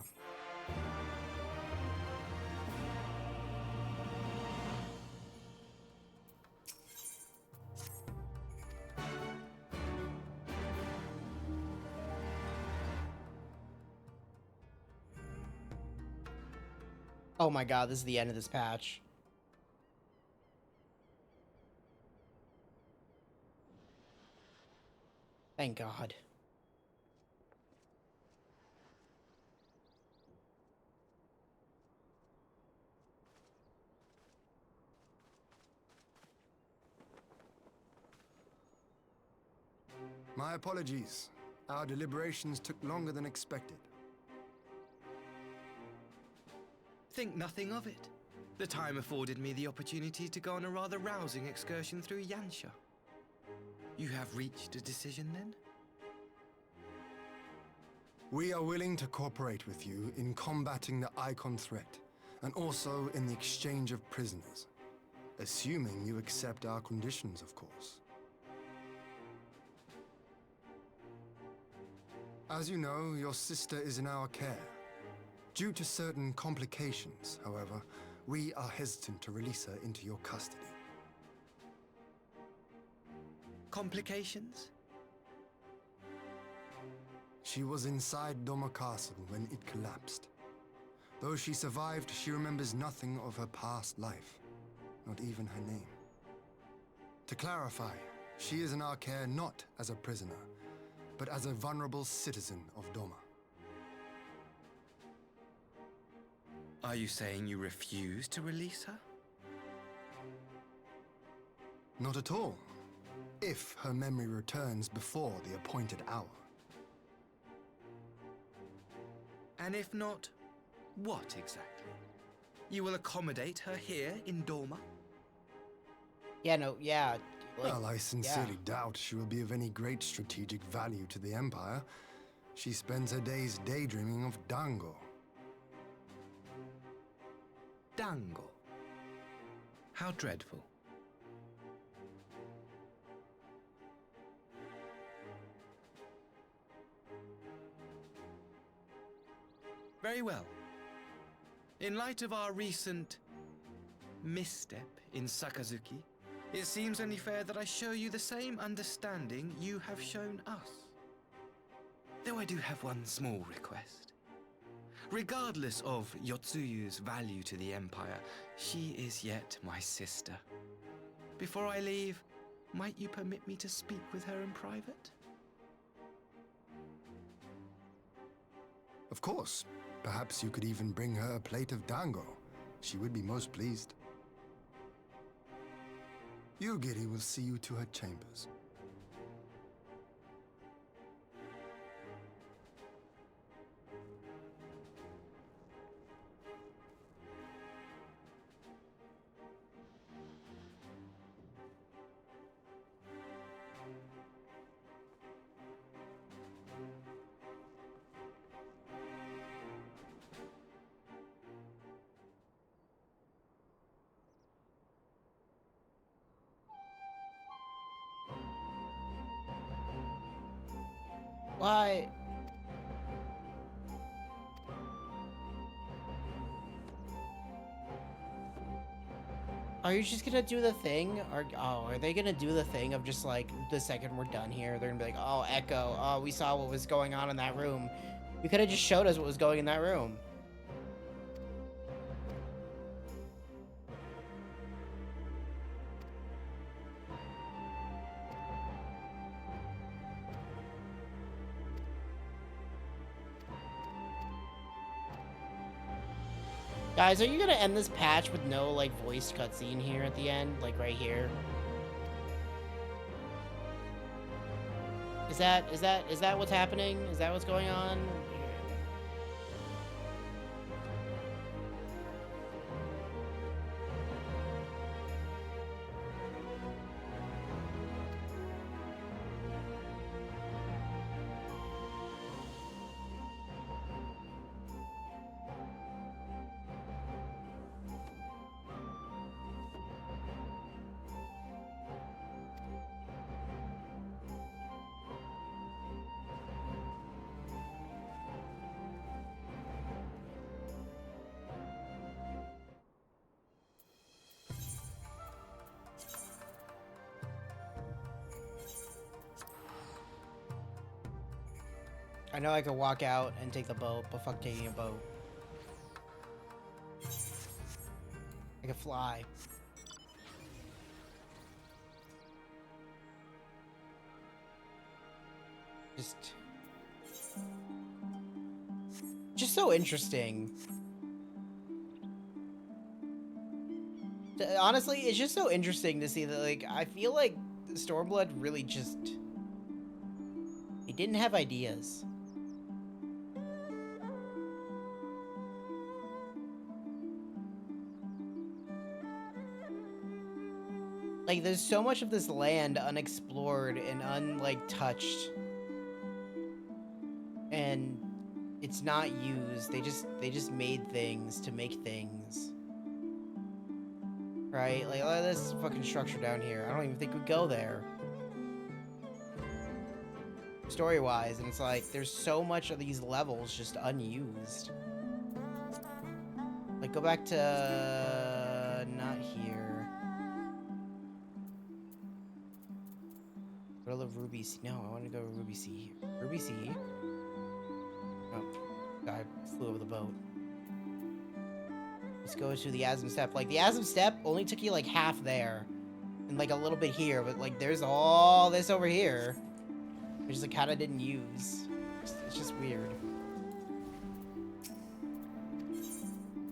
Oh my god, this is the end of this patch. Thank God. My apologies. Our deliberations took longer than expected. Think nothing of it. The time afforded me the opportunity to go on a rather rousing excursion through Yansha. You have reached a decision then? We are willing to cooperate with you in combating the Icon threat, and also in the exchange of prisoners. Assuming you accept our conditions, of course. As you know, your sister is in our care. Due to certain complications, however, we are hesitant to release her into your custody. Complications? She was inside Doma Castle when it collapsed. Though she survived, she remembers nothing of her past life, not even her name. To clarify, she is in our care not as a prisoner, but as a vulnerable citizen of Doma. Are you saying you refuse to release her? Not at all. If her memory returns before the appointed hour. And if not, what exactly? You will accommodate her here in Dorma? Yeah, no, yeah. Like, Well, I sincerely doubt she will be of any great strategic value to the Empire. She spends her days daydreaming of Dango. Dango? How dreadful. Very well. In light of our recent misstep in Sakazuki, it seems only fair that I show you the same understanding you have shown us. Though I do have one small request. Regardless of Yotsuyu's value to the Empire, she is yet my sister. Before I leave, might you permit me to speak with her in private? Of course. Perhaps you could even bring her a plate of dango. She would be most pleased. Yugiri will see you to her chambers. Why? Are you just gonna do the thing? Or are they gonna do the thing of just like the second we're done here, they're gonna be like, oh, Echo, oh, we saw what was going on in that room. You could have just showed us what was going in that room. Guys, are you gonna end this patch with no, like, voiced cutscene here at the end? Like, right here? Is that what's happening? Is that what's going on? I know I could walk out and take the boat, but fuck taking a boat. I could fly. Just so interesting. Honestly, it's just so interesting to see that, like, I feel like Stormblood really just... He didn't have ideas. Like, there's so much of this land unexplored and touched. And it's not used. They just made things to make things. Right? Like, look at this fucking structure down here. I don't even think we'd go there. Story-wise, and it's like, there's so much of these levels just unused. Like, go back to... not here. Go to Ruby C. No, I want to go to Ruby C here. Ruby C. Oh, guy flew over the boat. Let's go to the Asm Step. Like, the Asm Step only took you, like, half there. And, like, a little bit here. But, like, there's all this over here. Which is, like, kind of didn't use. It's just weird.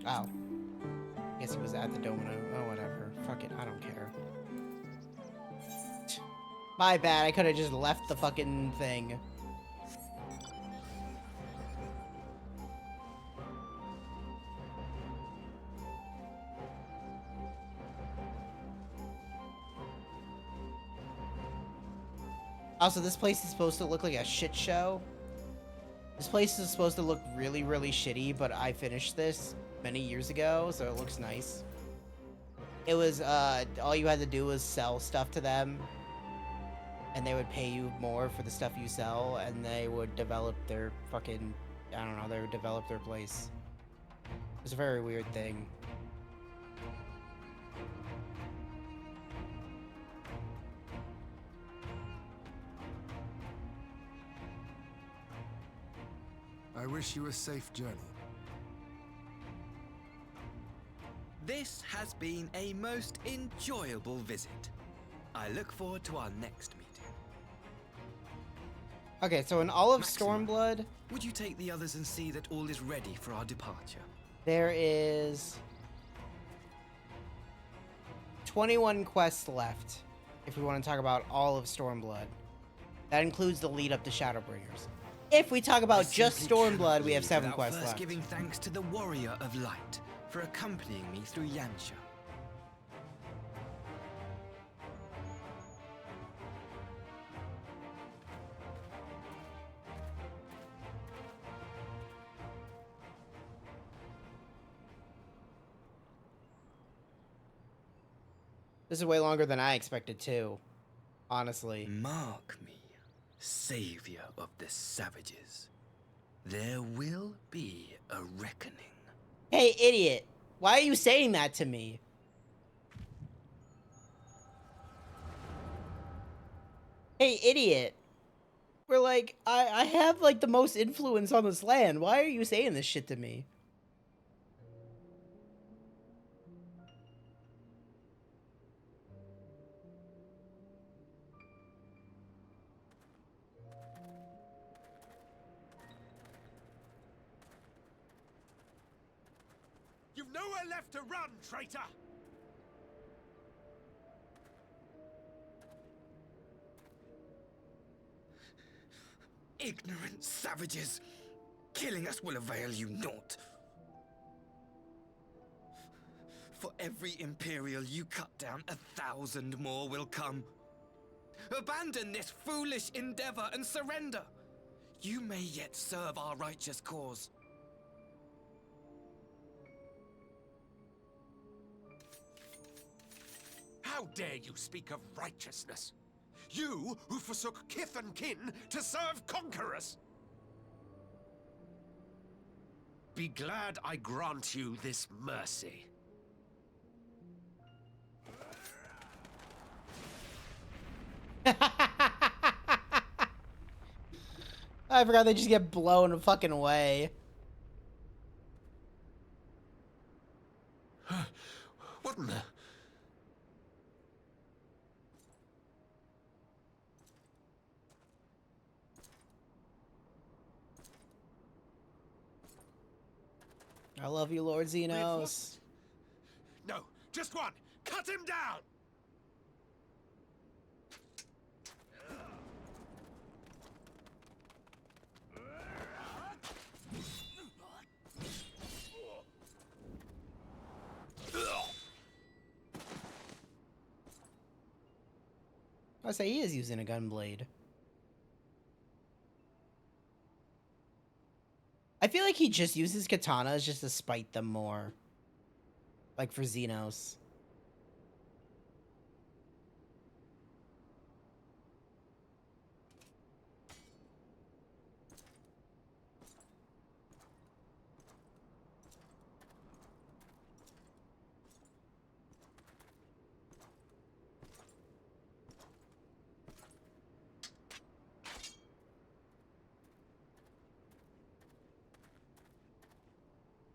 Oh. Guess he was at the Domino. Oh, whatever. Fuck it. I don't care. My bad. I could have just left the fucking thing. Also, this place is supposed to look like a shit show. This place is supposed to look really, really shitty, but I finished this many years ago, so it looks nice. It was, all you had to do was sell stuff to them, and they would pay you more for the stuff you sell, and they would develop their fucking, I don't know, they would develop their place. It was a very weird thing. I wish you a safe journey. This has been a most enjoyable visit. I look forward to our next meeting. Okay, so in all of Maxima, Stormblood, would you take the others and see that all is ready for our departure? there is 21 quests left, if we want to talk about all of Stormblood. That includes the lead up to Shadowbringers. If we talk about just Stormblood, we have 7 quests first left. Giving thanks to the Warrior of Light for accompanying me through Yansha. This is way longer than I expected too, honestly. Mark me, savior of the savages. There will be a reckoning. Hey, idiot! Why are you saying that to me? Hey, idiot! We're like, I have like the most influence on this land. Why are you saying this shit to me? You've nowhere left to run, traitor! Ignorant savages! Killing us will avail you naught. For every Imperial you cut down, 1,000 more will come. Abandon this foolish endeavor and surrender. You may yet serve our righteous cause. How dare you speak of righteousness? You who forsook kith and kin to serve conquerors! Be glad I grant you this mercy. I forgot they just get blown fucking away. What in the... I love you, Lord Xenos. No, just one! Cut him down! I say he is using a gunblade. I feel like he just uses katanas just to spite them more. Like for Xenos.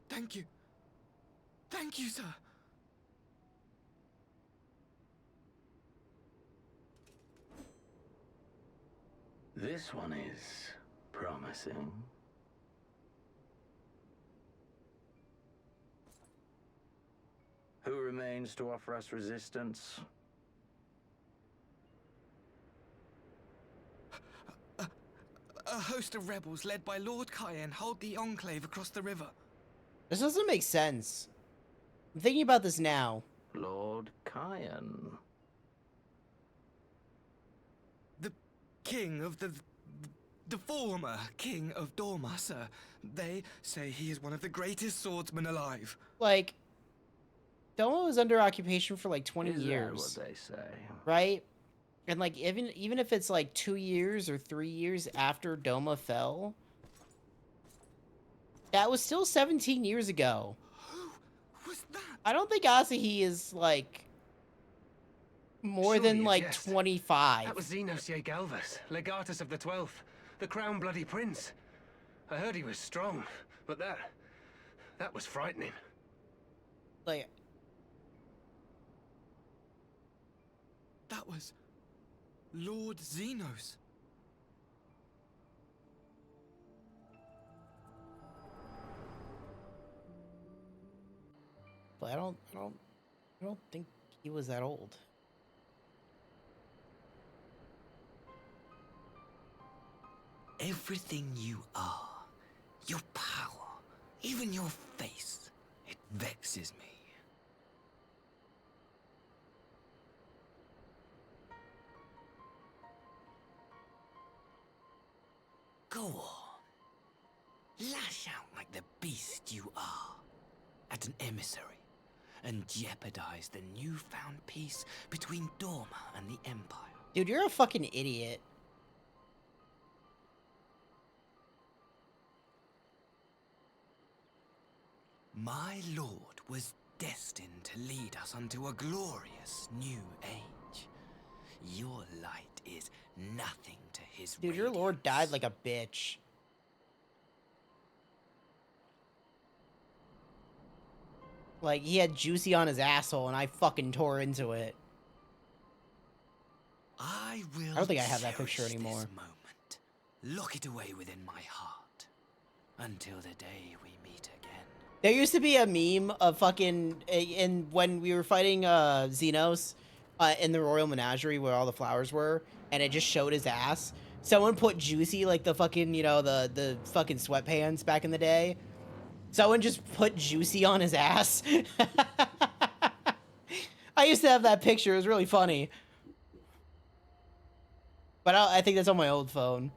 Thank you. Thank you, sir. This one is promising. Who remains to offer us resistance? A host of rebels led by Lord Cayenne hold the enclave across the river. This doesn't make sense. I'm thinking about this now. Lord Cayenne. The king of the former king of Dorma, sir. They say he is one of the greatest swordsmen alive. Like, Doma was under occupation for like 20 Is years. that what they say? Right? And like even if it's like 2 years or 3 years after Doma fell, that was still 17 years ago. Who was that? I don't think Asahi is like more Surely than you like jest. 25. That was Xenos Galvus, Legatus of the 12th, the Crown Bloody Prince. I heard he was strong, but that was frightening. Like, that was Lord Xenos. but I don't think he was that old. Everything you are, your power, even your face, it vexes me. Go on. Lash out like the beast you are at an emissary and jeopardize the newfound peace between Dorma and the Empire. Dude, you're a fucking idiot. My lord was destined to lead us unto a glorious new age. Your light is nothing to his Dude, your lord died like a bitch. Like, he had juicy on his asshole and I fucking tore into it. I don't think I have that picture anymore. This moment. Lock it away within my heart until the day we meet again. There used to be a meme of fucking when we were fighting Xenos in the Royal Menagerie where all the flowers were, and it just showed his ass. Someone put Juicy, like the fucking, you know, the fucking sweatpants back in the day. Someone just put Juicy on his ass. I used to have that picture. It was really funny. But I think that's on my old phone.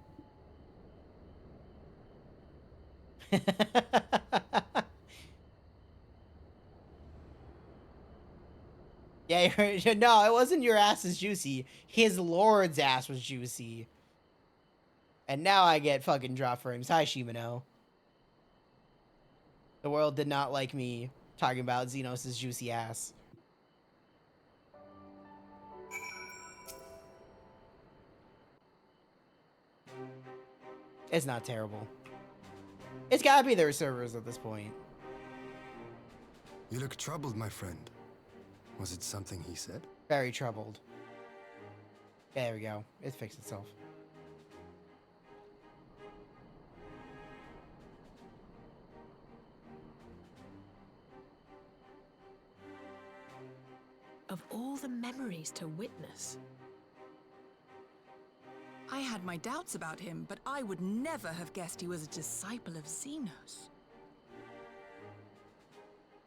Yeah, no, it wasn't your ass is juicy. His lord's ass was juicy. And now I get fucking drop frames. Hi, Shimano. The world did not like me talking about Xenos' juicy ass. It's not terrible. It's gotta be their servers at this point. You look troubled, my friend. Was it something he said? Very troubled. There we go. It fixed itself. Of all the memories to witness. I had my doubts about him, but I would never have guessed he was a disciple of Xenos.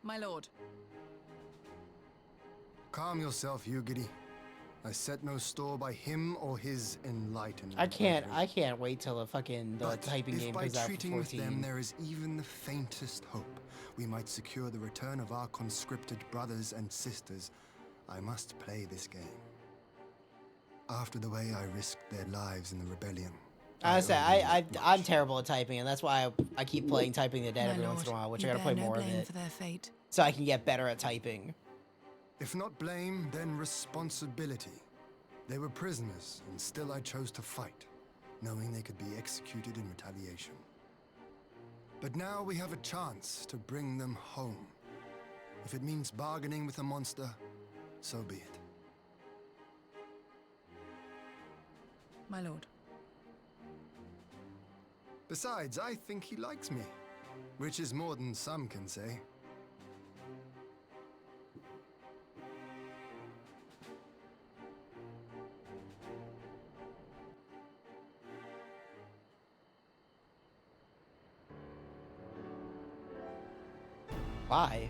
My lord. Calm yourself, Yugiri. I set no store by him or his enlightenment. I can't wait till the typing game comes out for 14. If by treating with them there is even the faintest hope, we might secure the return of our conscripted brothers and sisters, I must play this game. After the way I risked their lives in the rebellion. Honestly, I'm terrible at typing, and that's why I keep playing Typing the Dead every once in a while, which I gotta play more of it. For their fate. So I can get better at typing. If not blame, then responsibility. They were prisoners, and still I chose to fight, knowing they could be executed in retaliation. But now we have a chance to bring them home. If it means bargaining with a monster, so be it. My lord. Besides, I think he likes me, which is more than some can say. Why?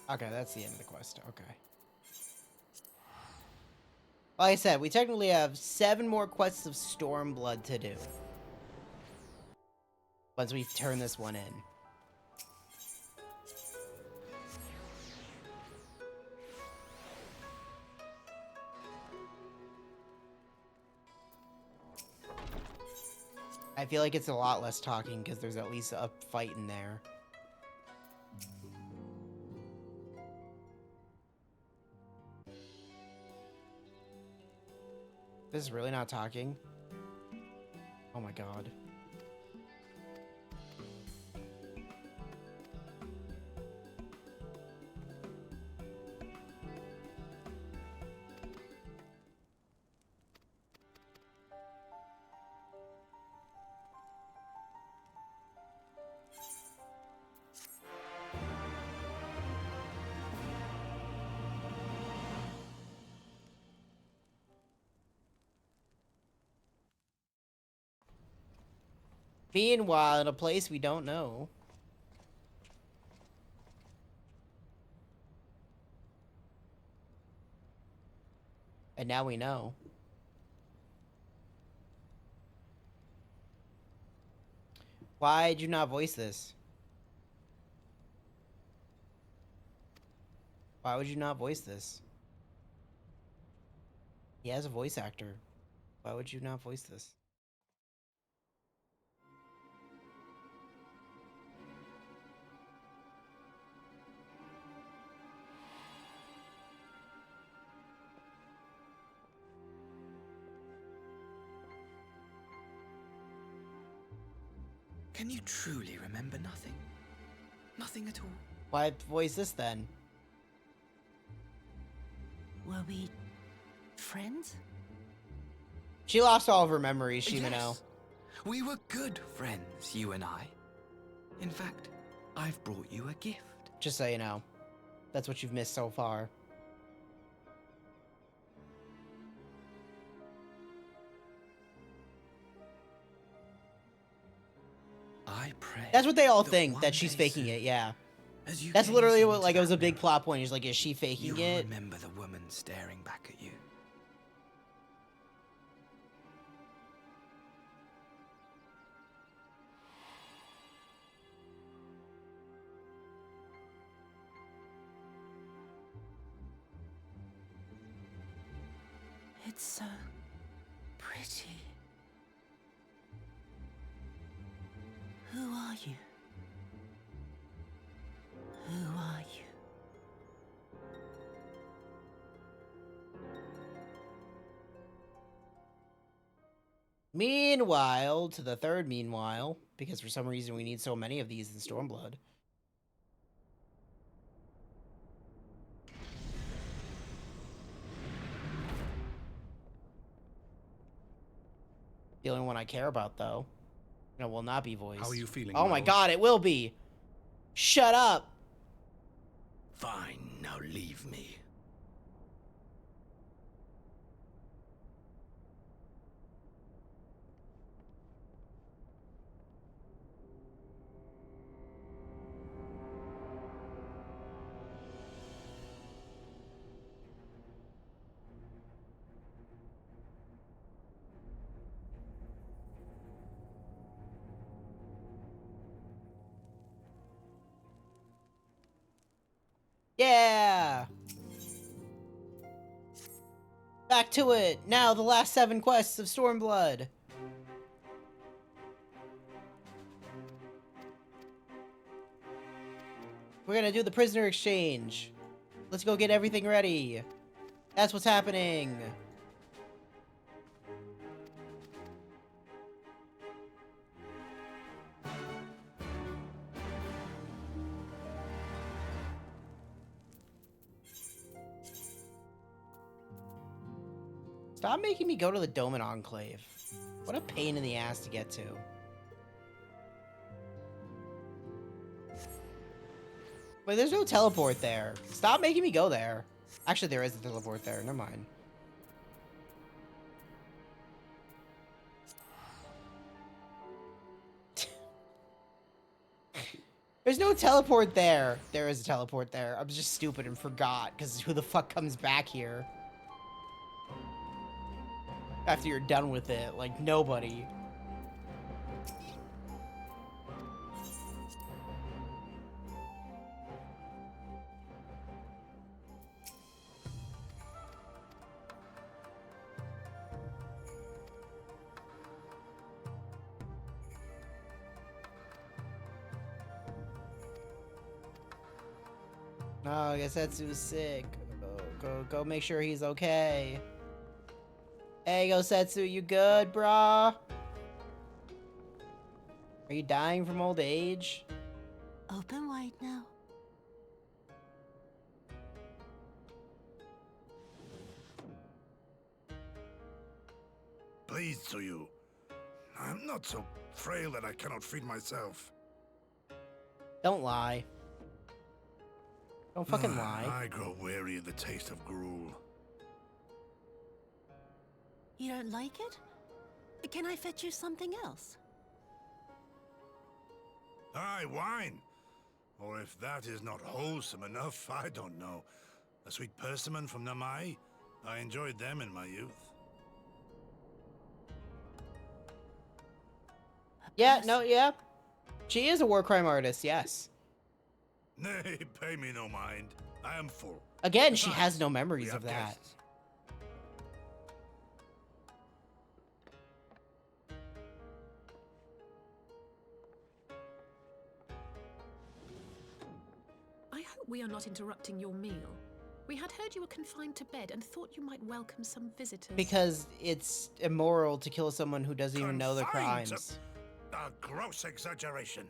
Okay, that's the end of the quest. Okay. Like I said, we technically have 7 more quests of Stormblood to do. Once we turn this one in. I feel like it's a lot less talking because there's at least a fight in there. This is really not talking? Oh my god. Meanwhile, in a place we don't know. And now we know. Why'd you not voice this? Why would you not voice this? He has a voice actor. Why would you not voice this? Can you truly remember nothing? Nothing at all? Why voice this then? Were we friends? She lost all of her memories, Shimano. Yes. We were good friends, you and I. In fact, I've brought you a gift. Just so you know. That's what you've missed so far. I pray. That's what they all think, that she's faking it, yeah. That's literally what, like, it was a big plot point. He's like, is she faking it? Remember the woman staring back at you. It's so pretty. Who are you? Who are you? Meanwhile, to the third meanwhile, because for some reason we need so many of these in Stormblood. The only one I care about, though, will not be voiced. How are you feeling? Oh my god, it will be! Shut up! Fine, now leave me. Yeah! Back to it! Now the last 7 quests of Stormblood! We're gonna do the prisoner exchange. Let's go get everything ready. That's what's happening. Stop making me go to the Doman Enclave. What a pain in the ass to get to. Wait, there's no teleport there. Stop making me go there. Actually, there is a teleport there. Never mind. There's no teleport there. There is a teleport there. I was just stupid and forgot, because who the fuck comes back here? After you're done with it, like, nobody. Oh, Gasetsu's sick. Go make sure he's okay. Hey, Gosetsu, you good, brah? Are you dying from old age? Open wide now. Please, Tsuyu. I'm not so frail that I cannot feed myself. Don't lie. Don't fucking lie. I grow weary of the taste of gruel. You don't like it? Can I fetch you something else? Aye, wine. Or if that is not wholesome enough, I don't know. A sweet persimmon from Namai? I enjoyed them in my youth. Yeah, no, yeah. She is a war crime artist, yes. Nay, pay me no mind. I am full. Again, she has no memories of that. Guests. I hope we are not interrupting your meal. We had heard you were confined to bed and thought you might welcome some visitors. Because it's immoral to kill someone who doesn't even know the Confined to- crimes. A gross exaggeration.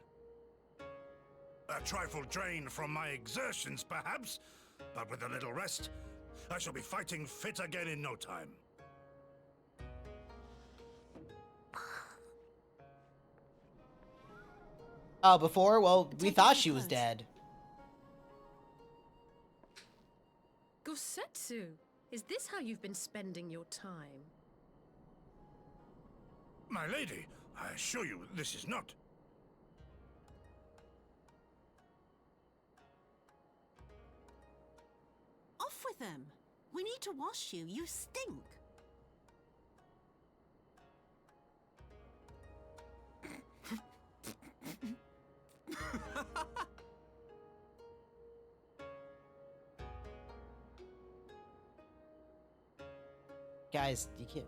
A trifle drained from my exertions, perhaps, but with a little rest, I shall be fighting fit again in no time. Oh, before? Well, we thought she was dead. Gosetsu, is this how you've been spending your time? My lady, I assure you, this is not. Off with them. We need to wash you. You stink. Guys, you can't.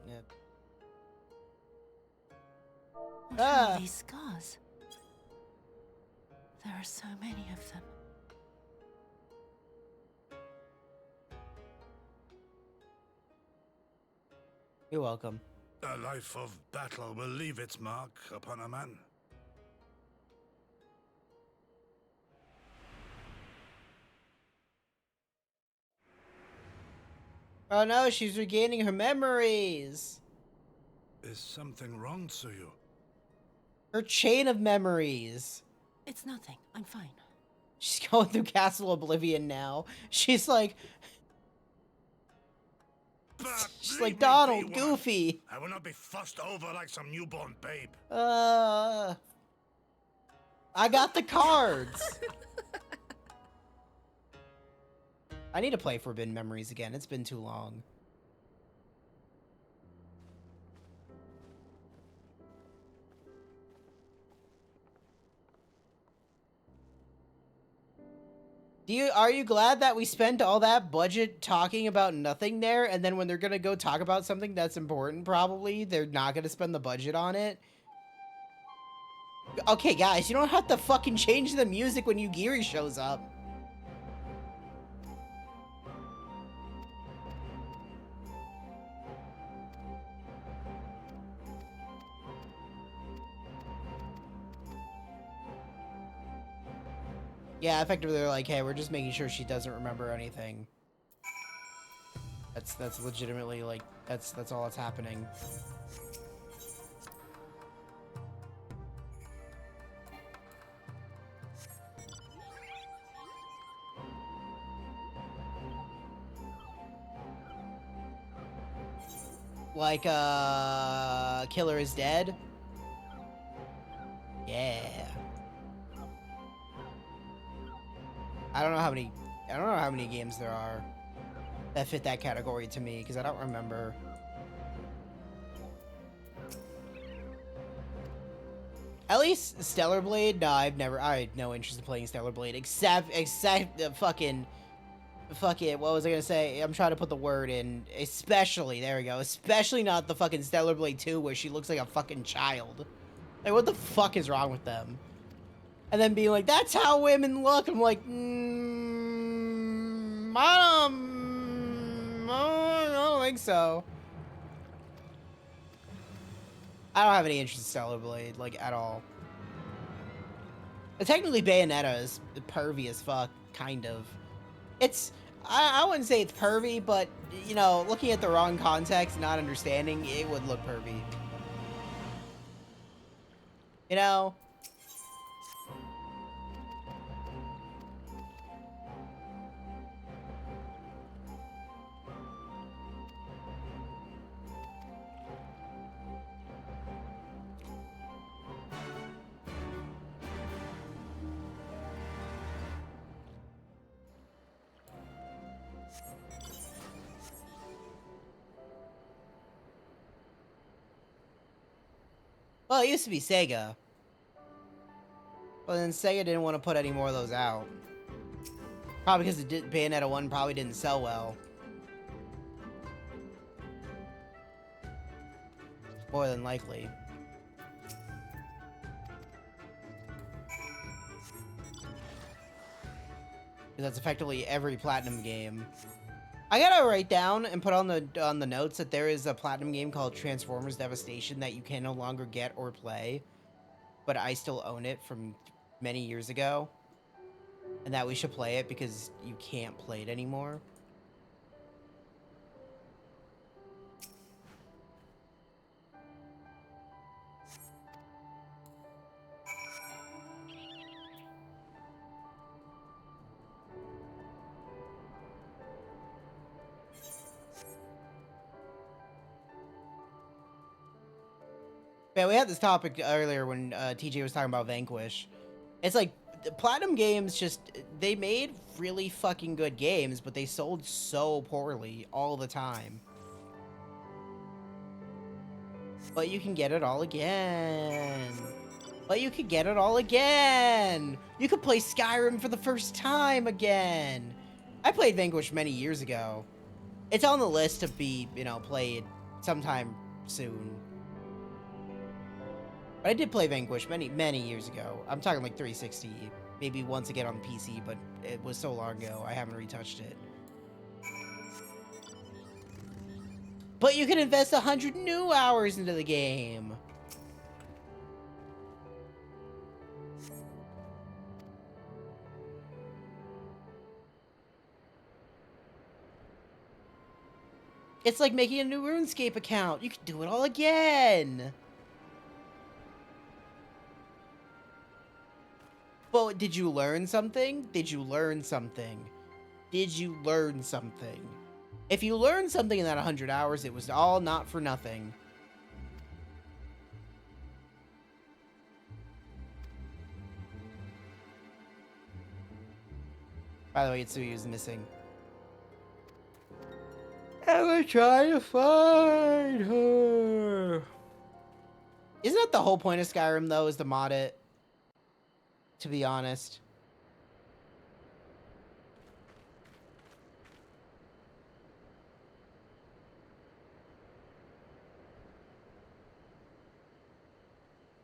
What are these scars? There are so many of them. You're welcome. A life of battle will leave its mark upon a man. Oh no, she's regaining her memories. Is something wrong, Tsuyu? Her chain of memories. It's nothing. I'm fine. She's going through Castle Oblivion now. She's like... She's like, Donald, Goofy. I will not be fussed over like some newborn babe. I got the cards. I need to play Forbidden Memories again. It's been too long. Are you glad that we spent all that budget talking about nothing there, and then when they're gonna go talk about something that's important, probably, they're not gonna spend the budget on it? Okay, guys, you don't have to fucking change the music when Yugiri shows up. Yeah, effectively they're like, hey, we're just making sure she doesn't remember anything. That's legitimately, like, That's all that's happening. Like, Killer is dead? Yeah. I don't know how many games there are that fit that category to me, because I don't remember. At least Stellar Blade? No, I had no interest in playing Stellar Blade, except fucking, what was I gonna say? I'm trying to put the word in. Especially, there we go. Especially not the fucking Stellar Blade 2 where she looks like a fucking child. Like, what the fuck is wrong with them? And then being like, that's how women look. I'm like, I don't think so. I don't have any interest in Stellar Blade, like, at all. But technically, Bayonetta is pervy as fuck, kind of. It's, I wouldn't say it's pervy, but, you know, looking at the wrong context, not understanding, it would look pervy. You know? Well, it used to be Sega. Well, then Sega didn't want to put any more of those out. Probably because Bayonetta 1 probably didn't sell well. More than likely. That's effectively every Platinum game. I gotta write down and put on the notes that there is a Platinum game called Transformers Devastation that you can no longer get or play, but I still own it from many years ago, and that we should play it because you can't play it anymore. Yeah, we had this topic earlier when TJ was talking about Vanquish. It's like, the Platinum games just, they made really fucking good games, but they sold so poorly all the time. But you can get it all again. But you could get it all again. You could play Skyrim for the first time again. I played Vanquish many years ago. It's on the list to be, you know, played sometime soon. But I did play Vanquish many years ago. I'm talking like 360. Maybe once again on the PC, but it was so long ago, I haven't retouched it. But you can invest 100 new hours into the game. It's like making a new RuneScape account. You can do it all again. But did you learn something? Did you learn something? Did you learn something? If you learned something in that 100 hours, it was all not for nothing. By the way, Itsuyu is missing. And we're trying to find her. Isn't that the whole point of Skyrim, though, is to mod it? To be honest.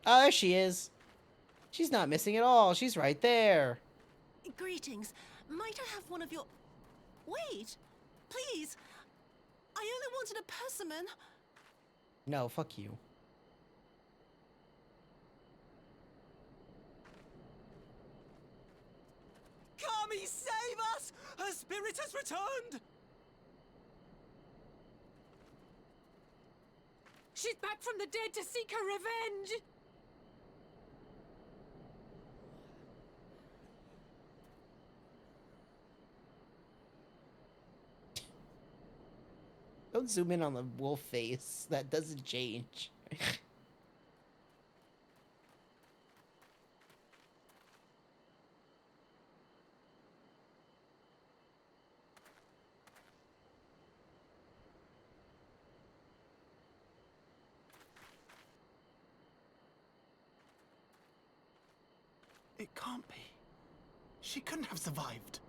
Oh, there she is. She's not missing at all. She's right there. Greetings. Might I have one of your... Wait! Please! I only wanted a persimmon. No, fuck you. Kami, save us! Her spirit has returned! She's back from the dead to seek her revenge! Don't zoom in on the wolf face. That doesn't change. It can't be. She couldn't have survived.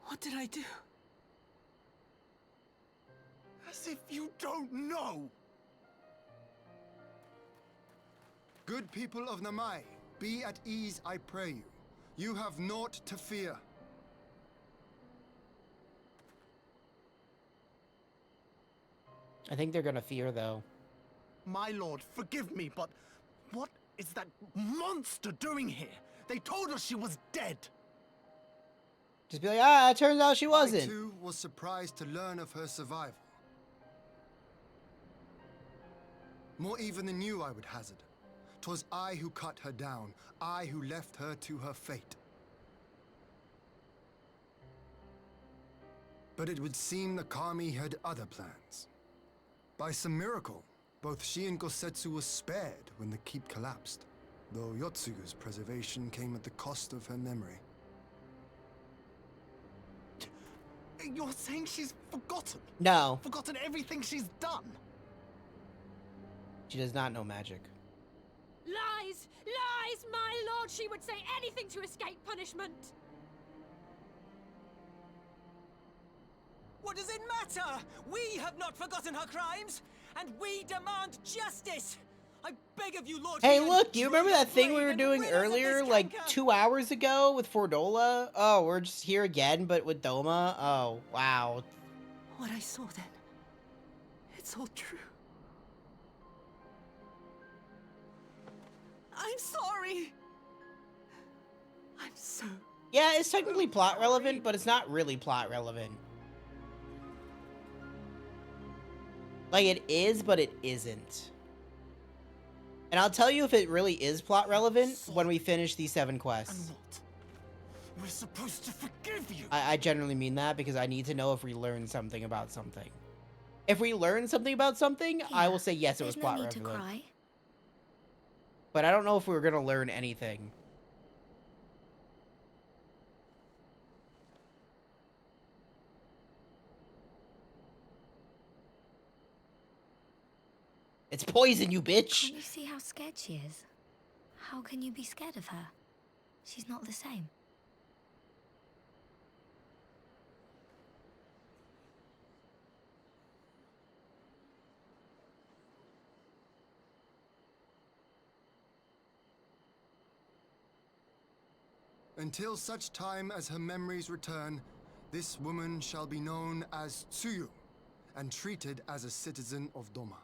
What did I do? As if you don't know! Good people of Namai, be at ease, I pray you. You have naught to fear. I think they're gonna fear, though. My lord, forgive me, but what is that monster doing here? They told us she was dead. Just be like, ah, it turns out she wasn't. I too was surprised to learn of her survival. More even than you, I would hazard. 'Twas I who cut her down, I who left her to her fate. But it would seem the Kami had other plans. By some miracle, both she and Gosetsu were spared when the keep collapsed, though Yotsugu's preservation came at the cost of her memory. You're saying she's forgotten? No. Forgotten everything she's done? She does not know magic. Lies! Lies! My lord, she would say anything to escape punishment! What does it matter? We have not forgotten her crimes, and we demand justice! I beg of you, Lord. Hey, look, do you remember that thing we were doing earlier, like 2 hours ago with Fordola? Oh, we're just here again, but with Doma? Oh, wow. What I saw then, it's all true. I'm sorry. I'm so... Yeah, it's technically plot relevant, but it's not really plot relevant. Like, it is, but it isn't. And I'll tell you if it really is plot relevant when we finish these 7 quests. We're supposed to forgive you. I generally mean that because I need to know if we learn something about something. If we learn something about something, I will say yes, it was plot relevant. To cry. But I don't know if we were gonna learn anything. It's poison, you bitch! Can't you see how scared she is? How can you be scared of her? She's not the same. Until such time as her memories return, this woman shall be known as Tsuyu, and treated as a citizen of Doma.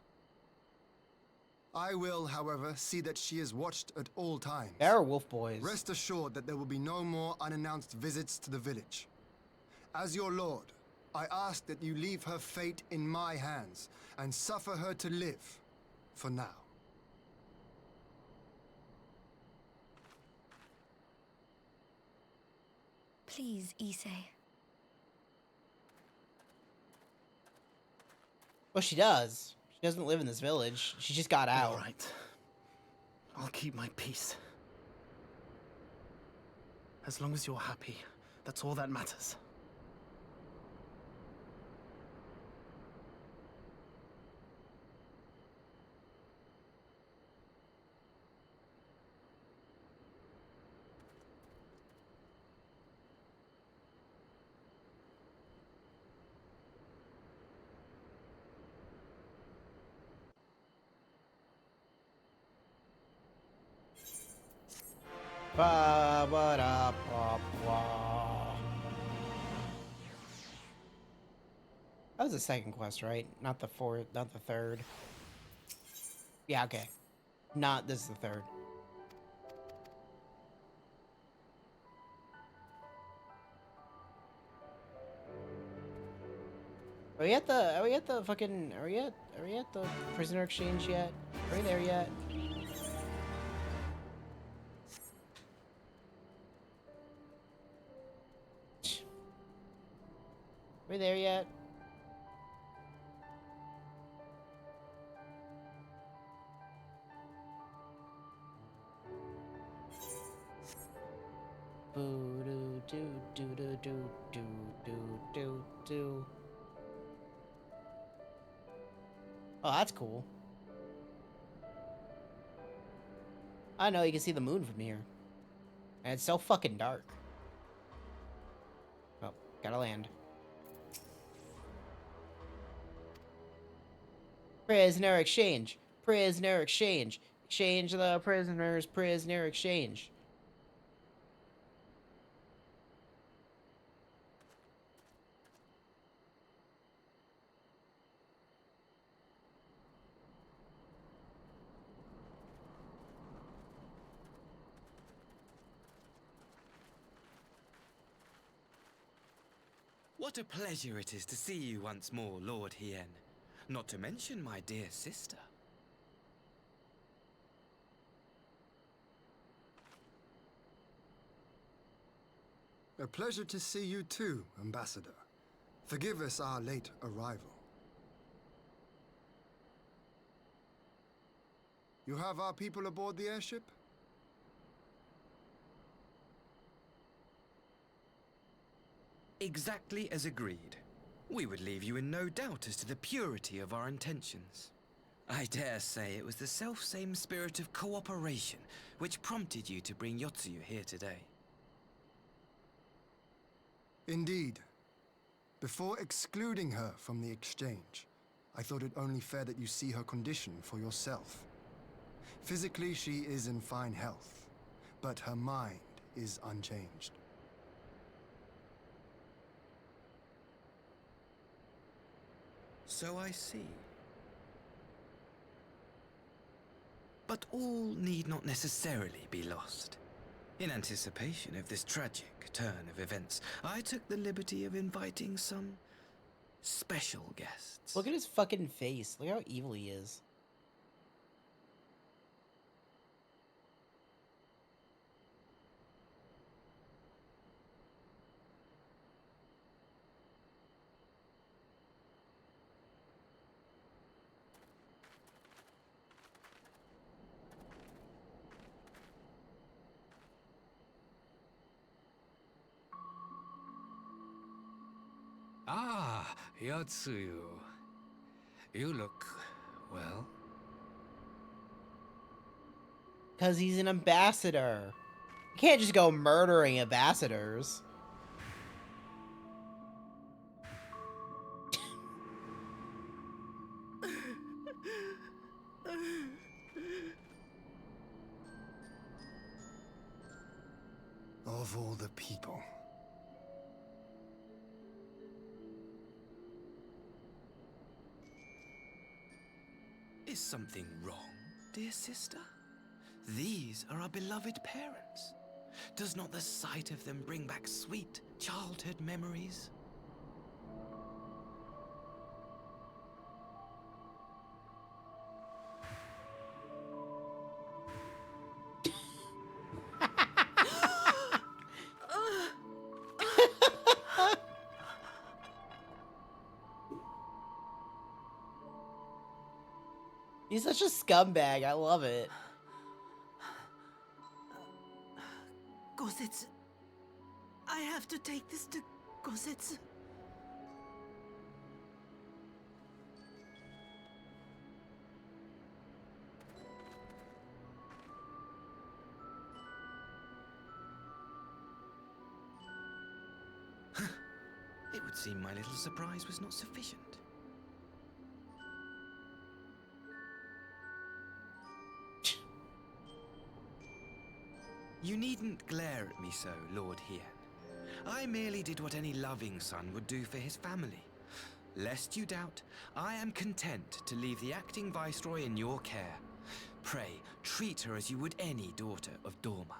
I will, however, see that she is watched at all times. There are wolf boys. Rest assured that there will be no more unannounced visits to the village. As your lord, I ask that you leave her fate in my hands, and suffer her to live, for now. Please, Issei. Well, she does. She doesn't live in this village. She just got out. All right. I'll keep my peace. As long as you're happy, that's all that matters. That was the second quest, right? Not the fourth, not the third. Yeah, okay. Not this is the third. Are we at the fucking are we at the prisoner exchange yet? Are we there yet? Are we there yet? Boo doo doo doo doo doo doo doo doo doo. Oh, that's cool. I know you can see the moon from here. And it's so fucking dark. Oh, gotta land. Prisoner exchange. Prisoner exchange. Exchange the prisoners. Prisoner exchange. What a pleasure it is to see you once more, Lord Hien. Not to mention my dear sister. A pleasure to see you too, Ambassador. Forgive us our late arrival. You have our people aboard the airship? Exactly as agreed. We would leave you in no doubt as to the purity of our intentions. I dare say it was the self-same spirit of cooperation which prompted you to bring Yotsuyu here today. Indeed. Before excluding her from the exchange, I thought it only fair that you see her condition for yourself. Physically, she is in fine health, but her mind is unchanged. So I see. But all need not necessarily be lost. In anticipation of this tragic turn of events, I took the liberty of inviting some special guests. Look at his fucking face. Look how evil he is. Ah, Yotsuyu. You look, well. Because he's an ambassador. You can't just go murdering ambassadors. Of all the people. Is something wrong, dear sister? These are our beloved parents. Does not the sight of them bring back sweet childhood memories? He's such a scumbag. I love it. Gosetsu. I have to take this to Gosetsu. It would seem my little surprise was not sufficient. You needn't glare at me so, Lord Hien. I merely did what any loving son would do for his family. Lest you doubt, I am content to leave the acting viceroy in your care. Pray, treat her as you would any daughter of Dorma.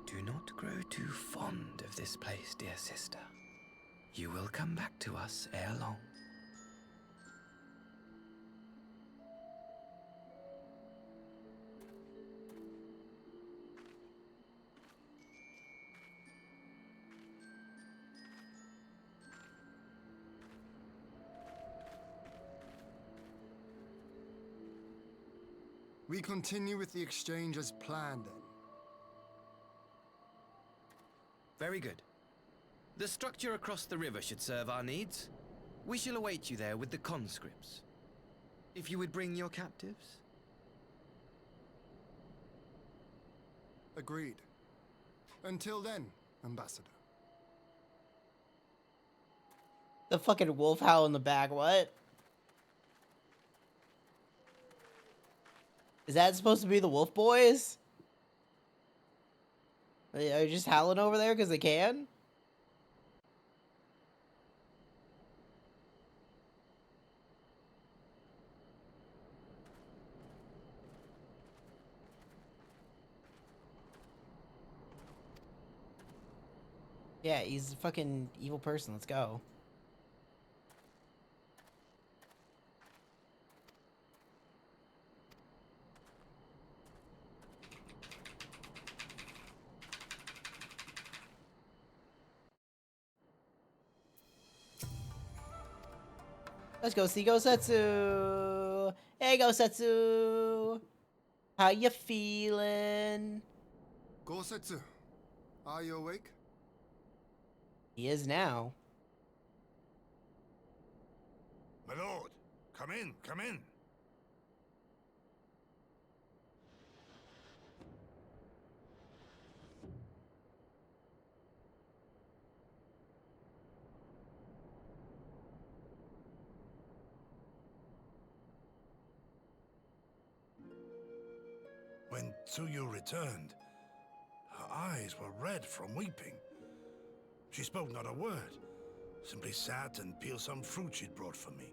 Do not grow too fond of this place, dear sister. You will come back to us ere long. We continue with the exchange as planned, then. Very good. The structure across the river should serve our needs. We shall await you there with the conscripts. If you would bring your captives. Agreed. Until then, Ambassador. The fucking wolf howl in the back, what? Is that supposed to be the wolf boys? Are you just howling over there because they can? Yeah, he's a fucking evil person. Let's go. Let's go see Gosetsu. Hey, Gosetsu. How you feeling? Gosetsu, are you awake? He is now. My lord, come in, come in. When Tsuyu returned, her eyes were red from weeping. She spoke not a word, simply sat and peeled some fruit she'd brought for me.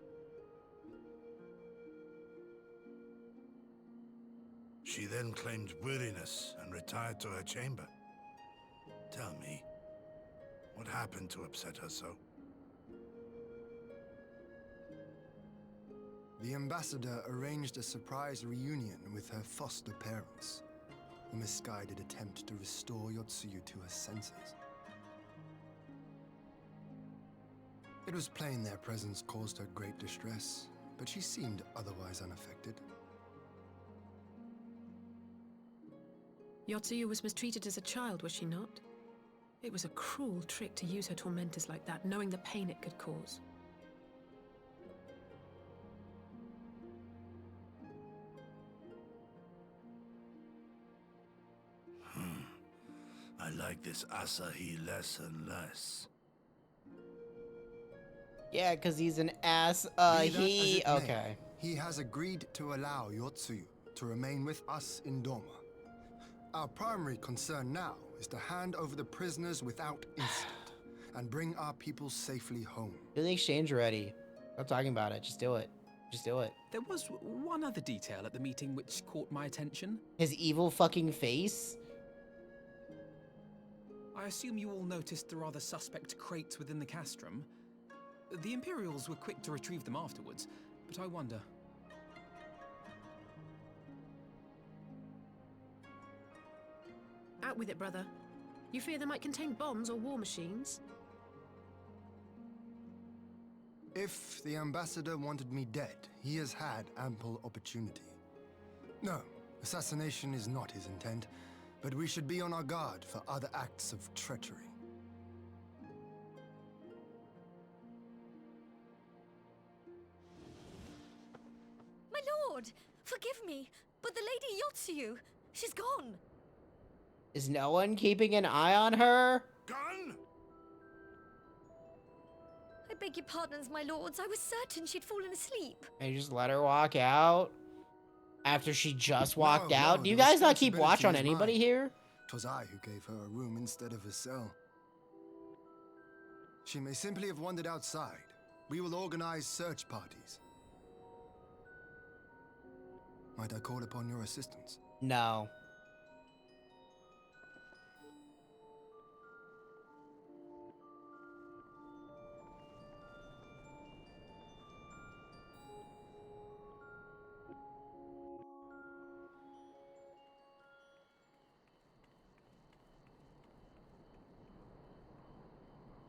She then claimed weariness and retired to her chamber. Tell me, what happened to upset her so? The ambassador arranged a surprise reunion with her foster parents. A misguided attempt to restore Yotsuyu to her senses. It was plain their presence caused her great distress, but she seemed otherwise unaffected. Yotsuyu was mistreated as a child, was she not? It was a cruel trick to use her tormentors like that, knowing the pain it could cause. I like this Asahi less and less. Yeah, because he's an ass. Okay. He has agreed to allow Yotsuyu to remain with us in Dorma. Our primary concern now is to hand over the prisoners without incident and bring our people safely home. Do the exchange already. Stop talking about it. Just do it. Just do it. There was one other detail at the meeting which caught my attention. His evil fucking face? I assume you all noticed the rather suspect crates within the castrum. The Imperials were quick to retrieve them afterwards, but I wonder. Out with it, brother. You fear they might contain bombs or war machines? If the ambassador wanted me dead, he has had ample opportunity. No, assassination is not his intent, but we should be on our guard for other acts of treachery. My lord! Forgive me, but the Lady Yotsuyu, she's gone! Is no one keeping an eye on her? Gun? I beg your pardons, my lords. I was certain she'd fallen asleep. And you just let her walk out after she just walked No, out? no, Do you the guys not keep watch on responsibility is anybody mine. here? 'Twas I who gave her a room instead of a cell. She may simply have wandered outside. We will organize search parties. Might I call upon your assistance? No.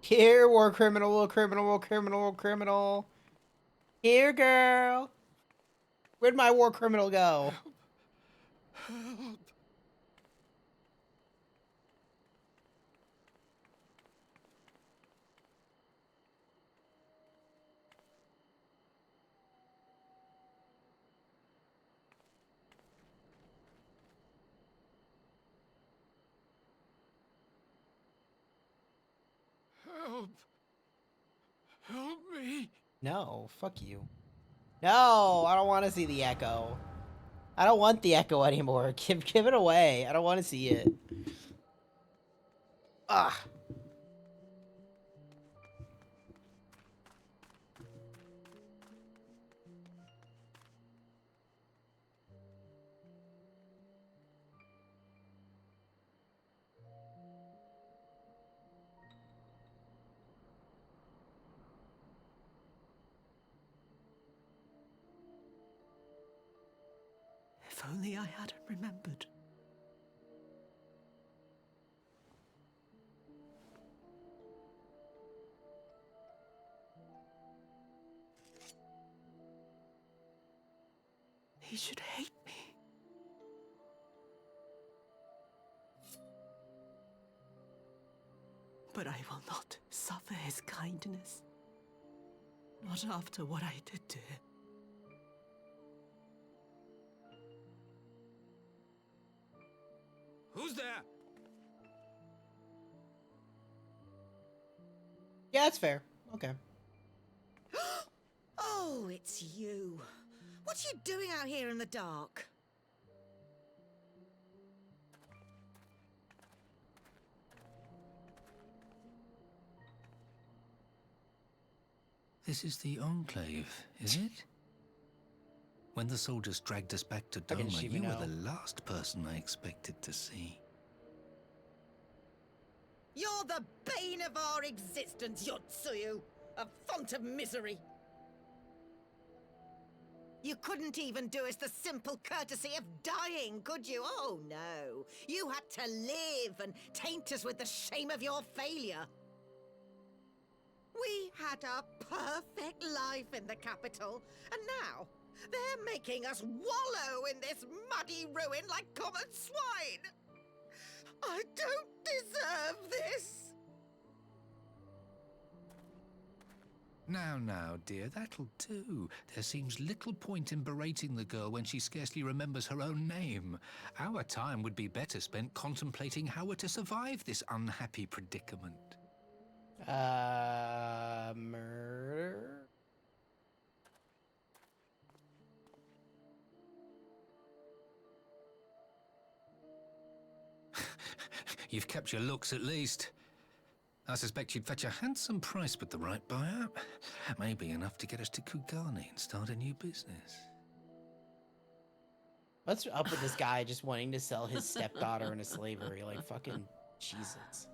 Here, war criminal, criminal. Here, girl. Where'd my war criminal go? Help. Help. Help me. No, fuck you. No, I don't want to see the echo. I don't want the echo anymore. Give it away. I don't want to see it. Ah. If only I hadn't remembered. He should hate me. But I will not suffer his kindness. Not after what I did to him. Who's there? Yeah, that's fair. Okay. Oh, it's you. What are you doing out here in the dark? This is the Enclave, is it? When the soldiers dragged us back to How can Doma, she you were know? the last person I expected to see. You're the bane of our existence, Yotsuyu. A font of misery. You couldn't even do us the simple courtesy of dying, could you? Oh, no. You had to live and taint us with the shame of your failure. We had a perfect life in the capital, and now they're making us wallow in this muddy ruin like common swine. I don't deserve this. Now, dear, that'll do. There seems little point in berating the girl when she scarcely remembers her own name. Our time would be better spent contemplating how we're to survive this unhappy predicament. Murder? You've kept your looks at least. I suspect you'd fetch a handsome price with the right buyer. Maybe enough to get us to Kugani and start a new business. What's up with this guy just wanting to sell his stepdaughter into slavery? Like, fucking Jesus.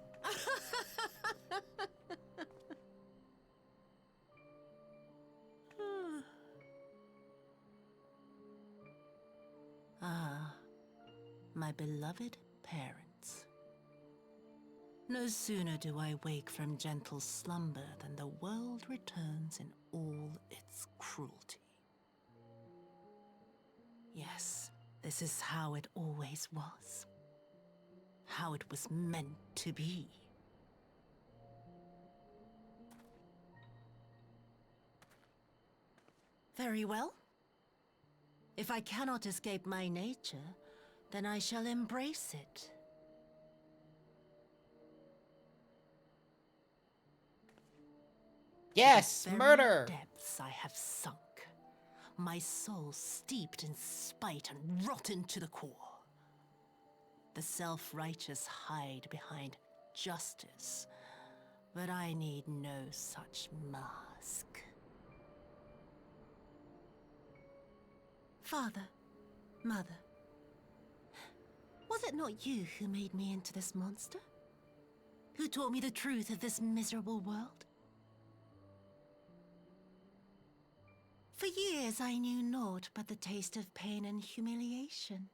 Ah, my beloved parents. No sooner do I wake from gentle slumber than the world returns in all its cruelty. Yes, this is how it always was. How it was meant to be. Very well. If I cannot escape my nature, then I shall embrace it. Yes, to the murder. very depths I have sunk. My soul steeped in spite and rotten to the core. The self-righteous hide behind justice, but I need no such mask. Father, Mother, was it not you who made me into this monster? Who taught me the truth of this miserable world? For years I knew naught but the taste of pain and humiliation.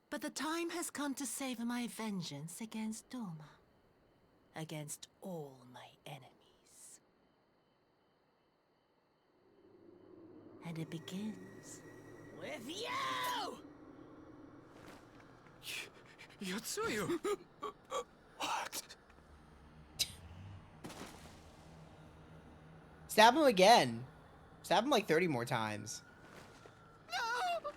But the time has come to savor my vengeance against Doma. Against all my enemies. And it begins with you! Yotsuyu! What? Stab him again. Stab him like 30 more times. No!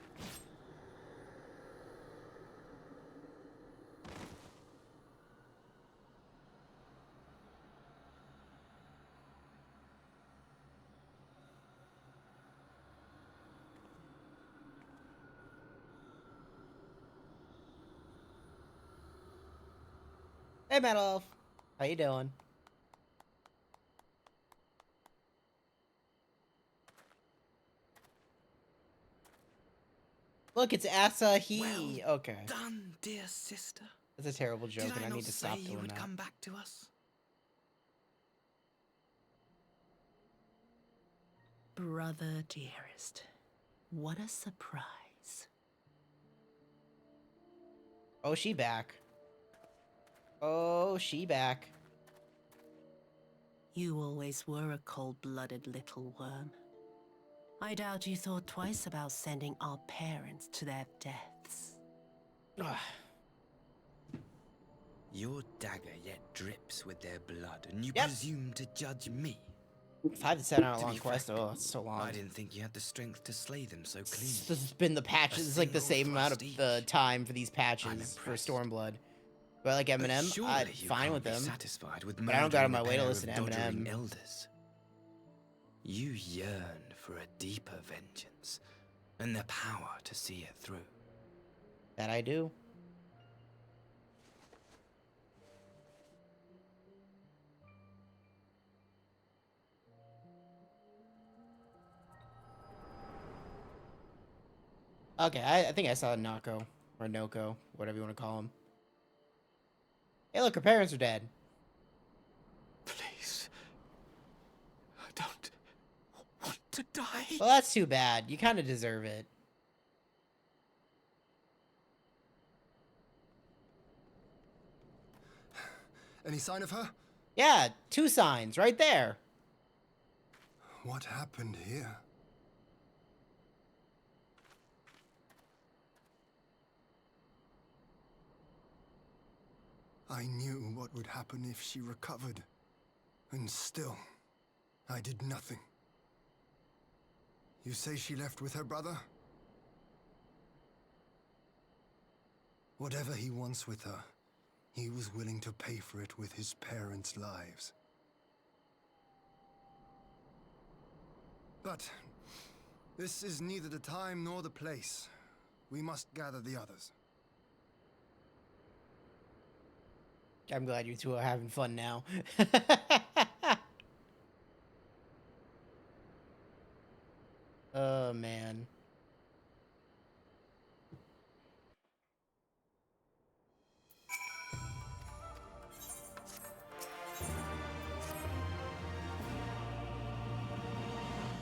Hey, Metal Elf. How you doing? Look, it's Asahi. Well okay. done, dear sister. That's a terrible joke, Did and I not need to stop say you doing would that. come back to us? brother dearest. What a surprise. Oh, she back. Oh, she back. You always were a cold-blooded little worm. I doubt you thought twice about sending our parents to their deaths. Your dagger yet drips with their blood, and you presume to judge me? 5 to 7 hour long quest. Oh, that's so long. I didn't think you had the strength to slay them so cleanly. This has been the patches. It's like the same amount of the time for these patches for Stormblood. But like Eminem, I'm fine with them. But I don't go out of my way to listen to Eminem. Elders. You yearn for a deeper vengeance, and the power to see it through. That I do. Okay, I think I saw Nako. Or Noko, whatever you want to call him. Hey, look, her parents are dead. Please. I don't want to die. Well, that's too bad. You kind of deserve it. Any sign of her? Yeah, 2 signs right there. What happened here? I knew what would happen if she recovered. And still, I did nothing. You say she left with her brother? Whatever he wants with her, he was willing to pay for it with his parents' lives. But this is neither the time nor the place. We must gather the others. I'm glad you two are having fun now. Oh, man.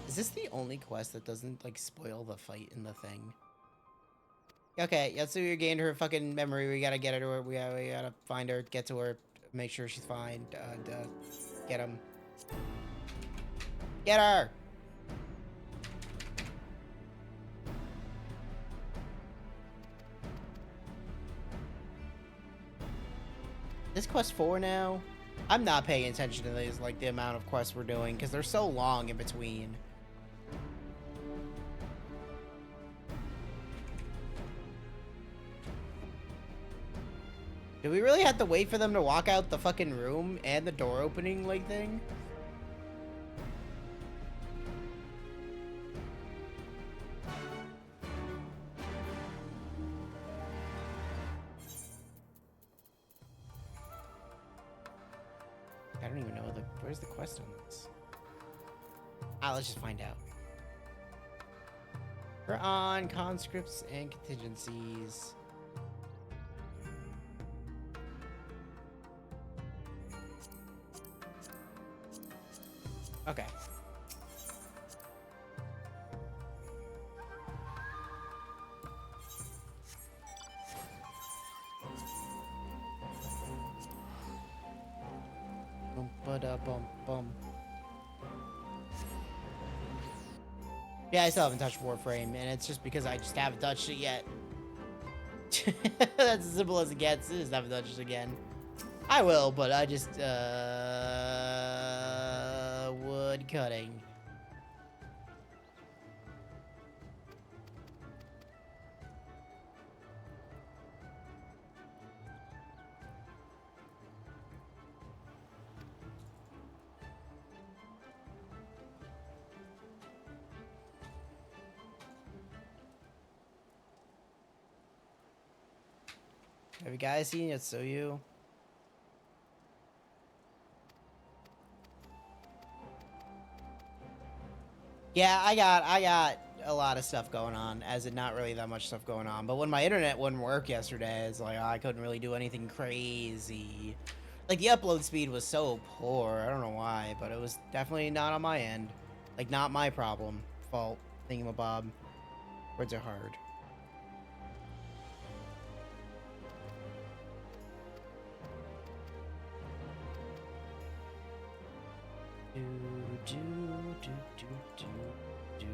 Is this the only quest that doesn't, like, spoil the fight in the thing? Okay, Yotsuyu gained her fucking memory. We gotta get her to her. We gotta find her, get to her, make sure she's fine. Get him. Get her! This quest 4 now? I'm not paying attention to these, like, the amount of quests we're doing, because they're so long in between. Do we really have to wait for them to walk out the fucking room and the door opening, like, thing? I don't even know where's the quest on this. Let's just find out. We're on conscripts and contingencies. Okay. Bum ba da bum bum. Yeah, I still haven't touched Warframe, and it's just because I just haven't touched it yet. That's as simple as it gets. I just haven't touched it again. I will, but I just, wood cutting. Have you guys seen Yotsuyu? Yeah, I got a lot of stuff going on, as in not really that much stuff going on. But when my internet wouldn't work yesterday, it's like I couldn't really do anything crazy. Like the upload speed was so poor. I don't know why, but it was definitely not on my end. Like not my problem, fault, thingamabob. Words are hard. Do do do do do do.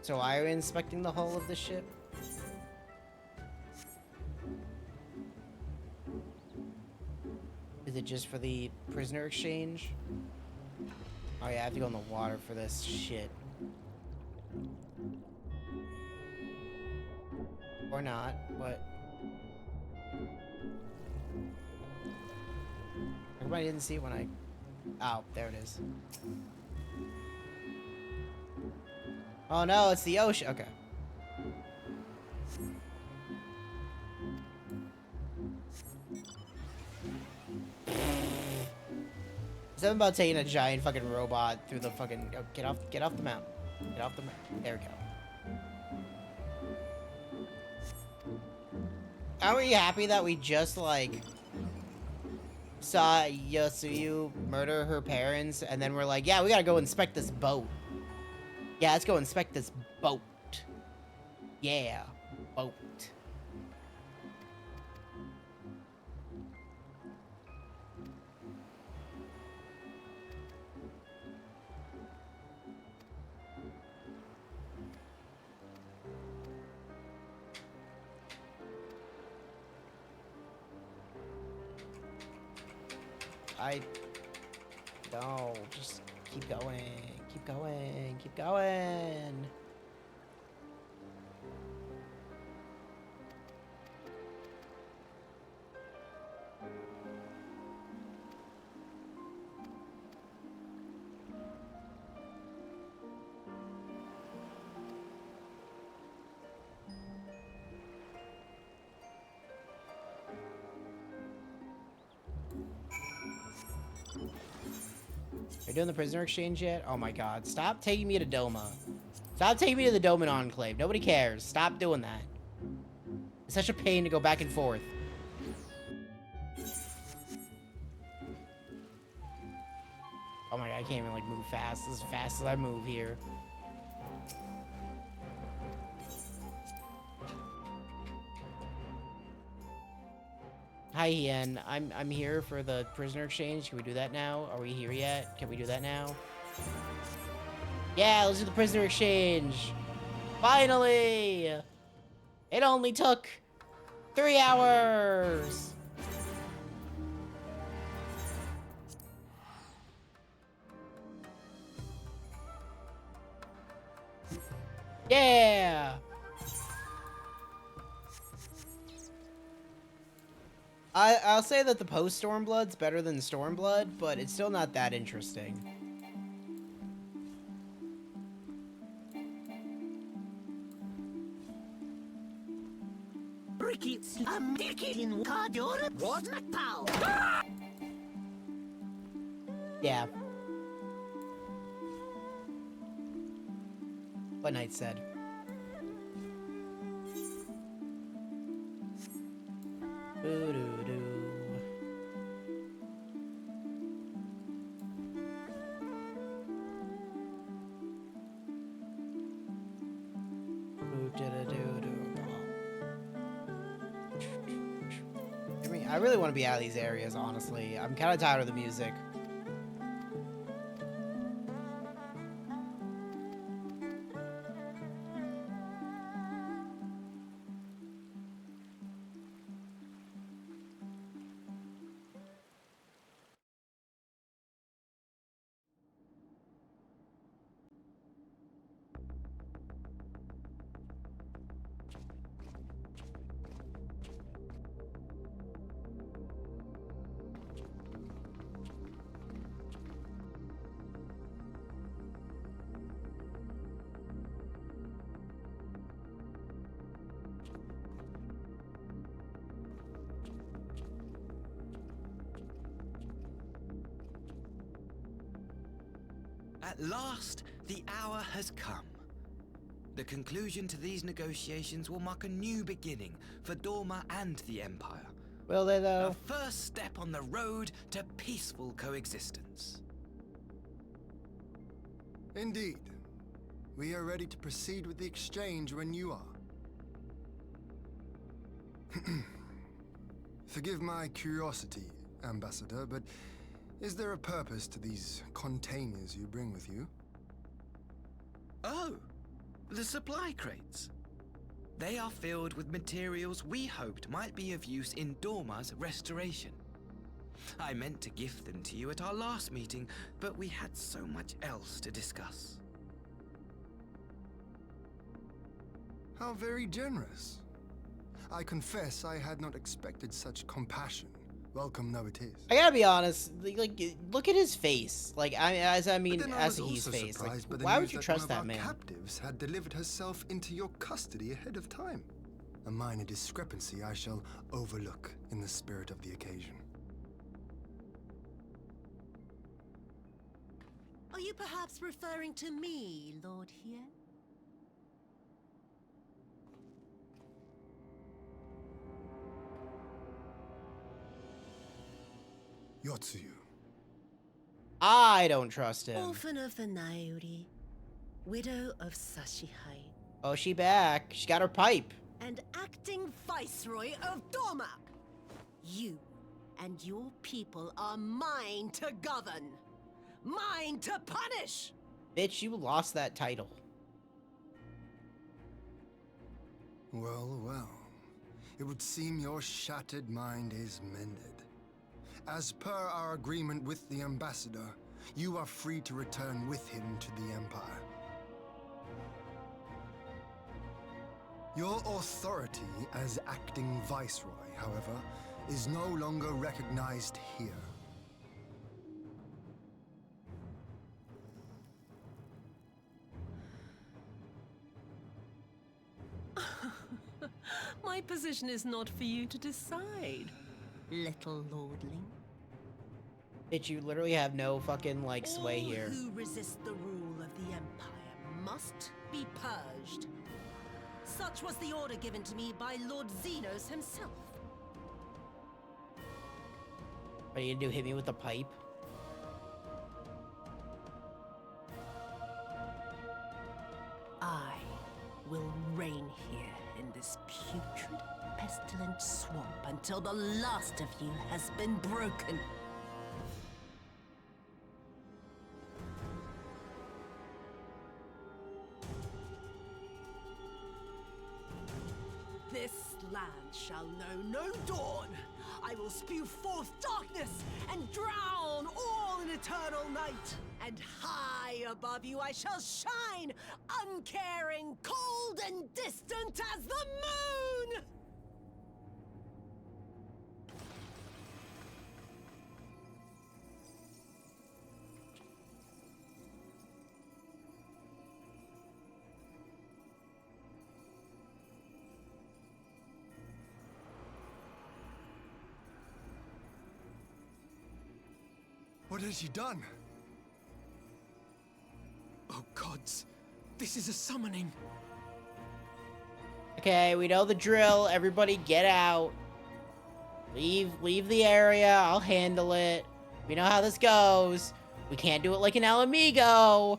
So why are we inspecting the hull of the ship? Is it just for the prisoner exchange? Oh yeah, I have to go in the water for this shit. Or not, but... Everybody didn't see it when I... Oh, there it is. Oh no, it's the ocean. Okay. Something about taking a giant fucking robot through the fucking... Oh, get off the map. Get off the map. There we go. Aren't we happy that we just, like, saw Yotsuyu murder her parents, and then we're like, yeah, we gotta go inspect this boat. Yeah, let's go inspect this boat. Yeah, boat. No, just keep going, keep going, keep going. Are you doing the prisoner exchange yet? Oh my god. Stop taking me to Doma. Stop taking me to the Doman Enclave. Nobody cares. Stop doing that. It's such a pain to go back and forth. Oh my god, I can't even like move fast. As fast as I move here. Hi, Ian. I'm here for the prisoner exchange. Can we do that now? Are we here yet? Can we do that now? Yeah, let's do the prisoner exchange. Finally! It only took 3 hours. Yeah! I'll say that the post Stormblood's better than Stormblood, but it's still not that interesting. Yeah. What Knight said. Boo-doo-doo. I really want to be out of these areas, honestly. I'm kind of tired of the music. At last, the hour has come. The conclusion to these negotiations will mark a new beginning for Dorma and the Empire. Will they, though? A first step on the road to peaceful coexistence. Indeed. We are ready to proceed with the exchange when you are. Forgive my curiosity, Ambassador, but is there a purpose to these containers you bring with you? Oh, the supply crates. They are filled with materials we hoped might be of use in Dorma's restoration. I meant to gift them to you at our last meeting, but we had so much else to discuss. How very generous. I confess I had not expected such compassion. Welcome though it is. I gotta be honest, like look at his face. Like, as he's face. Like, why would you trust that man? Captives had delivered herself into your custody ahead of time. A minor discrepancy I shall overlook in the spirit of the occasion. Are you perhaps referring to me, Lord Hien? Yotsuyu. I don't trust him. Orphan of the Nairi, widow of Sashihai. Oh, she back. She got her pipe. And acting Viceroy of Dorma. You and your people are mine to govern. Mine to punish! Bitch, you lost that title. Well, well. It would seem your shattered mind is mended. As per our agreement with the Ambassador, you are free to return with him to the Empire. Your authority as acting Viceroy, however, is no longer recognized here. My position is not for you to decide, little lordling. Bitch, you literally have no fucking, like, sway here. All who resist the rule of the Empire must be purged. Such was the order given to me by Lord Xenos himself. Are you gonna do hit me with the pipe? I will reign here in this putrid, pestilent swamp until the last of you has been broken. This land shall know no dawn. I will spew forth darkness and drown all in eternal night. And high above you I shall shine, uncaring, cold and distant as the moon! What has she done? Oh gods, this is a summoning. Okay, we know the drill. Everybody get out. Leave the area. I'll handle it. We know how this goes. We can't do it like an Alamigo.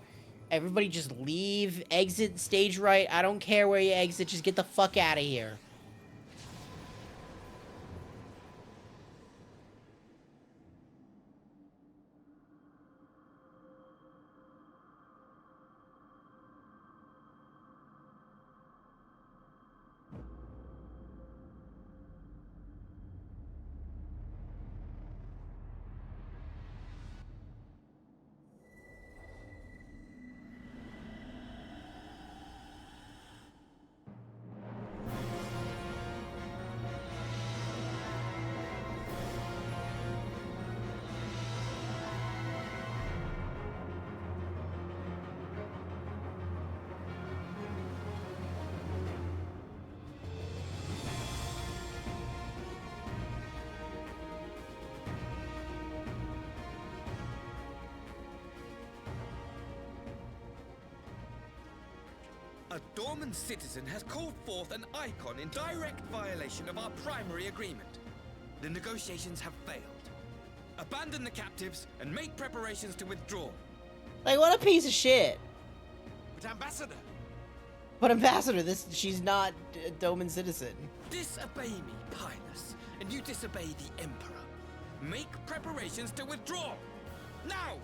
Everybody just leave, exit stage right. I don't care where you exit. Just get the fuck out of here. A Dorman citizen has called forth an icon in direct violation of our primary agreement. The negotiations have failed. Abandon the captives and make preparations to withdraw. Like, what a piece of shit. But Ambassador! But Ambassador, she's not a Doman citizen. Disobey me, Pilus, and you disobey the Emperor. Make preparations to withdraw! Now!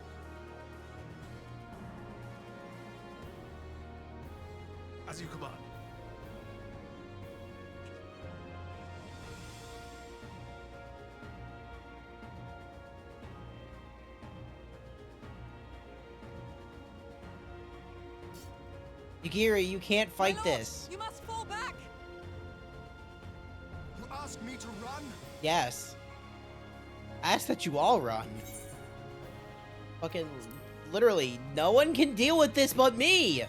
As you command. Yagiri, you can't fight this. You must fall back. You ask me to run? Yes. I ask that you all run. Fucking, literally, no one can deal with this but me.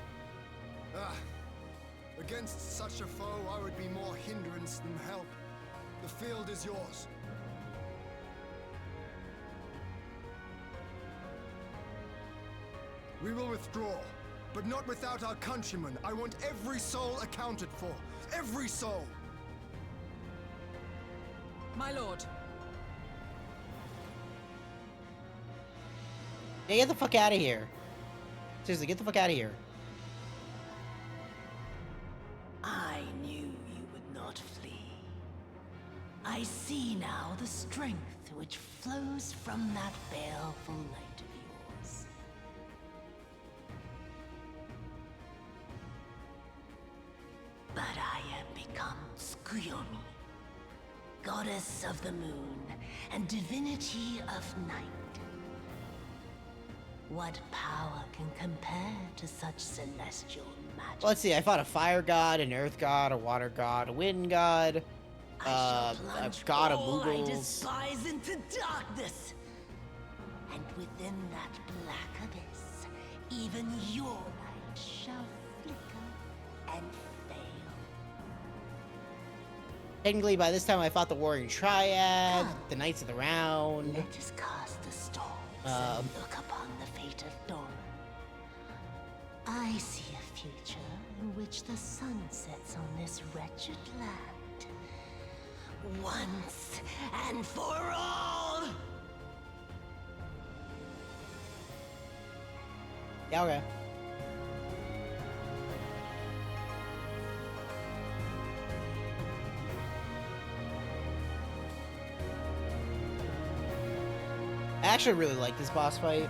Against such a foe, I would be more hindrance than help. The field is yours. We will withdraw, but not without our countrymen. I want every soul accounted for. Every soul! My lord. Yeah, get the fuck out of here. Seriously, get the fuck out of here. I knew you would not flee. I see now the strength which flows from that baleful light of yours. But I am become Skriomi, goddess of the moon and divinity of night. What power can compare to such celestial magic? Well, let's see, I fought a fire god, an earth god, a water god, a wind god, a god of all I Moogles. despise into darkness. And within that black abyss, even your light shall flicker and fail. Technically, by this time, I fought the Warring Triad, the Knights of the Round. Let us cast the storms and look upon the fate of Dorman. I see a future in which the sun sets on this wretched land. Once and for all! Yeah, okay. I actually really like this boss fight.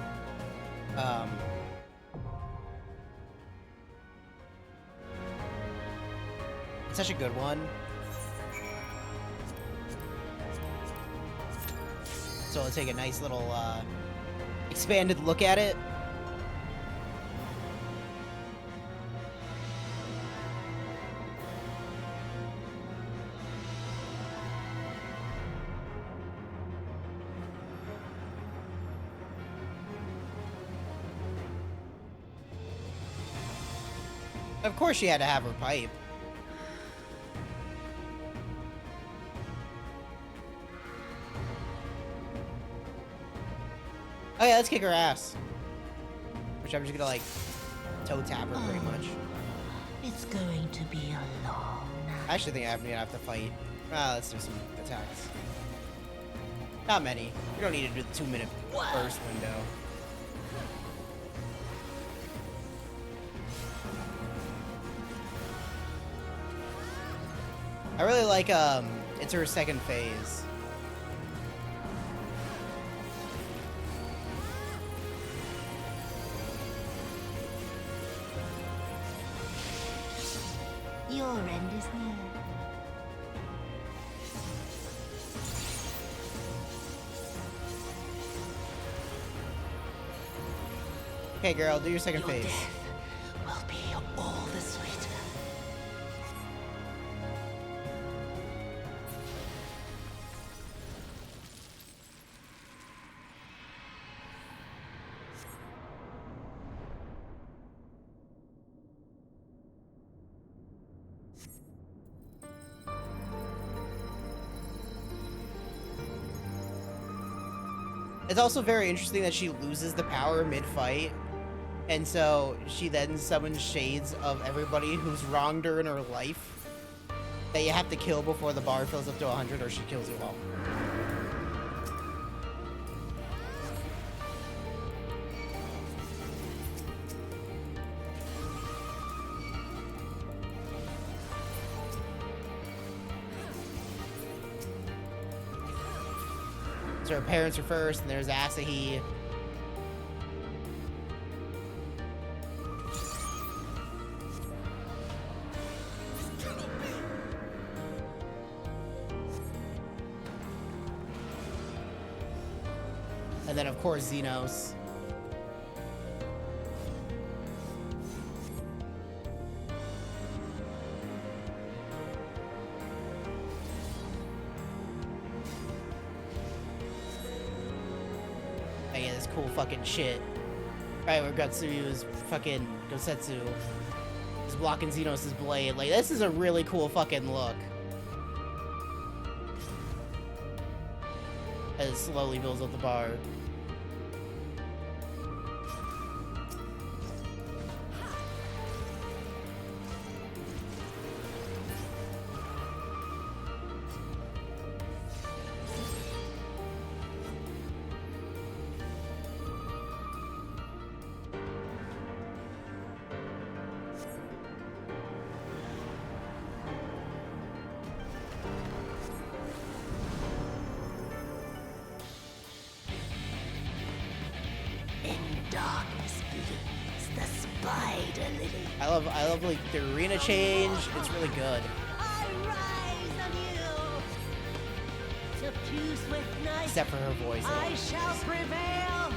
It's such a good one. So I'll take a nice little expanded look at it. Of course she had to have her pipe. Oh yeah, let's kick her ass. Which I'm just gonna like toe tap her pretty much. It's going to be a long night. I actually think I'm gonna have to fight. Let's do some attacks. Not many. You don't need to do the 2-minute burst window. I really like it's her second phase. Your end is near. Okay, girl, do your second phase. Will be all the sweeter. It's also very interesting that she loses the power mid-fight, and so she then summons shades of everybody who's wronged her in her life that you have to kill before the bar fills up to 100 or she kills you all. So her parents are first, and there's Asahi. And then, of course, Xenos. I get this cool fucking shit. Right, where Gotsu's fucking Gosetsu is blocking Xenos' blade. Like, this is a really cool fucking look. As it slowly builds up the bar. I love like the arena change. It's really good. Except for her voice. I shall prevail.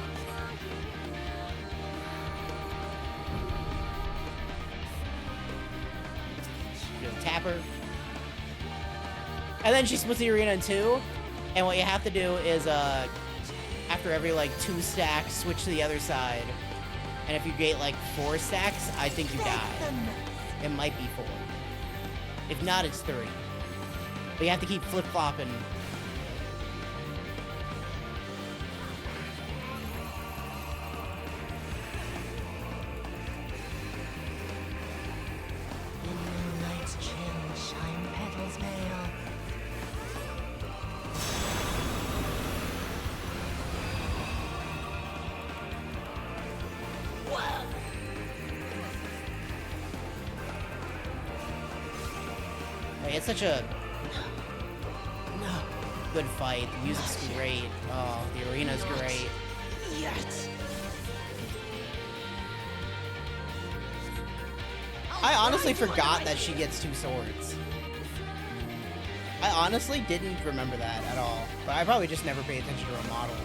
Just tap her. And then she splits the arena in two. And what you have to do is after every like 2 stacks, switch to the other side. And if you get like 4 stacks, I think you die. It might be 4. If not, it's 3. But you have to keep flip-flopping. In moonlight's chill, shine petals veil. It's such a good fight. The music's great. Oh, the arena's great. Yet. I honestly forgot that she gets 2 swords. I honestly didn't remember that at all. But I probably just never paid attention to her model.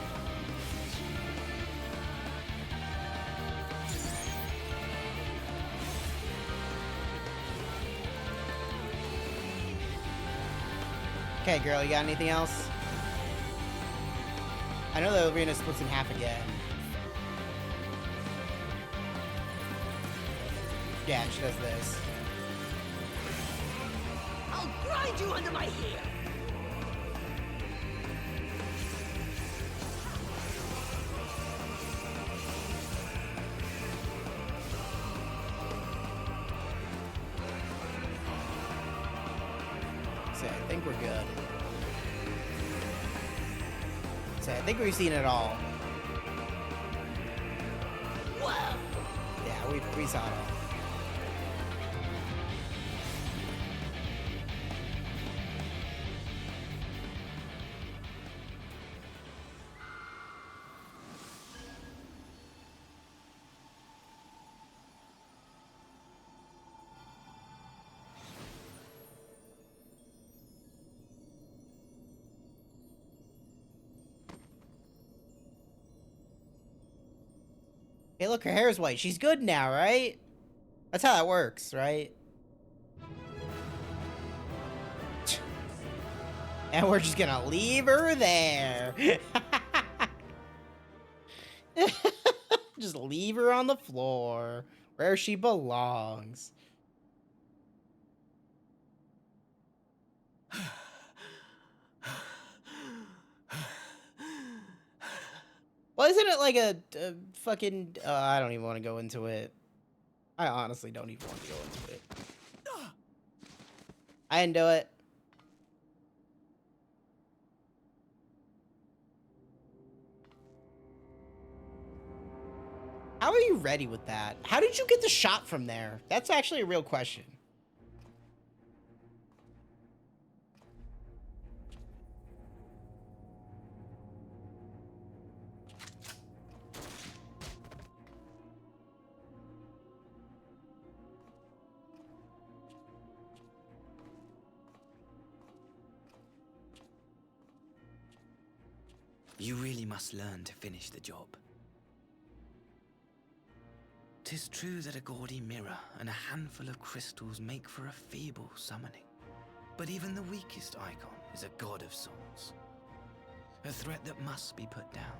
Okay, girl, you got anything else? I know the arena splits in half again. Yeah, she does this. I'll grind you under my heel. think we're good. So I think we've seen it all. Whoa! Yeah, we saw it all. Hey, look, her hair's white. She's good now, right? That's how that works, right? And we're just gonna leave her there. Just leave her on the floor where she belongs. Well, isn't it like a fucking... I don't even want to go into it. I honestly don't even want to go into it. I didn't do it. How are you ready with that? How did you get the shot from there? That's actually a real question. You really must learn to finish the job. 'Tis true that a gaudy mirror and a handful of crystals make for a feeble summoning. But even the weakest icon is a god of sorts. A threat that must be put down.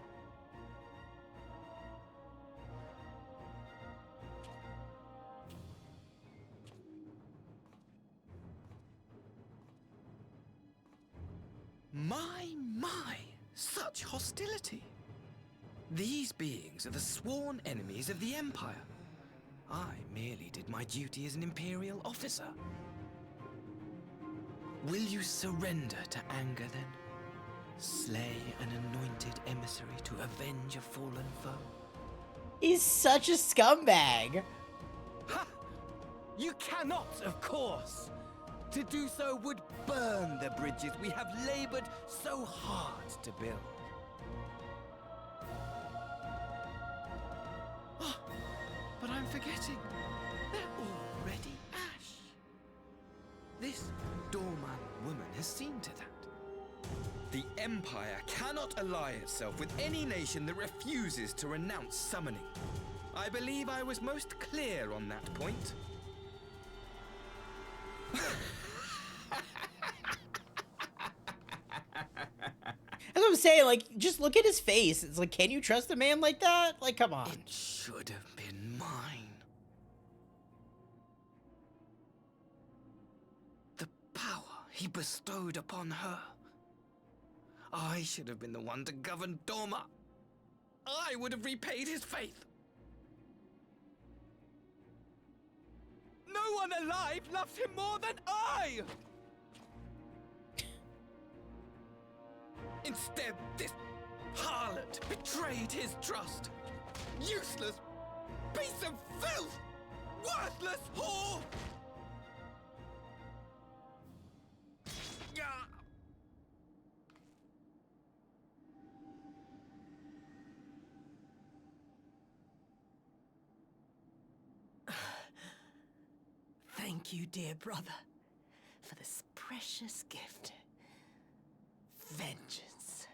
My, such hostility! These beings are the sworn enemies of the Empire. I merely did my duty as an Imperial officer. Will you surrender to anger then? Slay an anointed emissary to avenge a fallen foe? He's such a scumbag. Ha! You cannot, of course! To do so would burn the bridges we have labored so hard to build. Oh, but I'm forgetting. They're already ash. This Dorman woman has seen to that. The Empire cannot ally itself with any nation that refuses to renounce summoning. I believe I was most clear on that point. That's what I'm saying, like, just look at his face. It's like, can you trust a man like that? Like, come on. It should have been mine. The power he bestowed upon her. I should have been the one to govern Doma. I would have repaid his faith. No one alive loves him more than I! Instead, this harlot betrayed his trust. Useless piece of filth! Worthless whore! Thank you, dear brother, for this precious gift. Vengeance.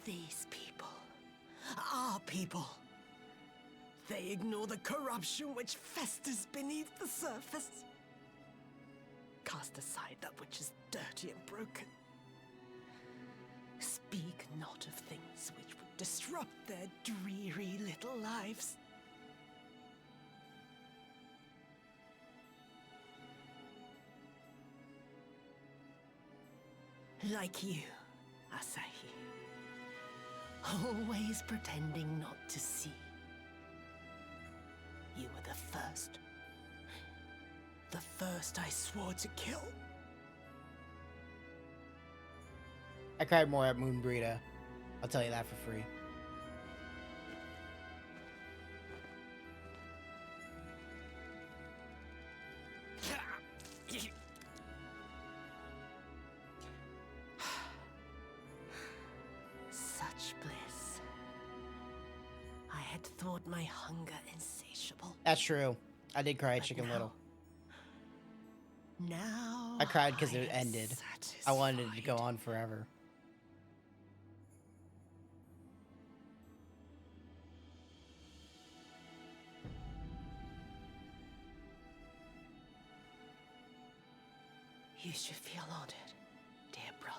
These people, our people, they ignore the corruption which festers beneath the surface. Cast aside that which is dirty and broken. Speak not of things which would disrupt their dreary little lives. Like you, Asahi. Always pretending not to see. You were the first. The first I swore to kill. I cried more at Moonbreeda. I'll tell you that for free. Such bliss. I had thought my hunger insatiable. That's true. I did cry at Chicken Little. Now I cried because it ended. I wanted it to go on forever. You should feel honored, dear brother.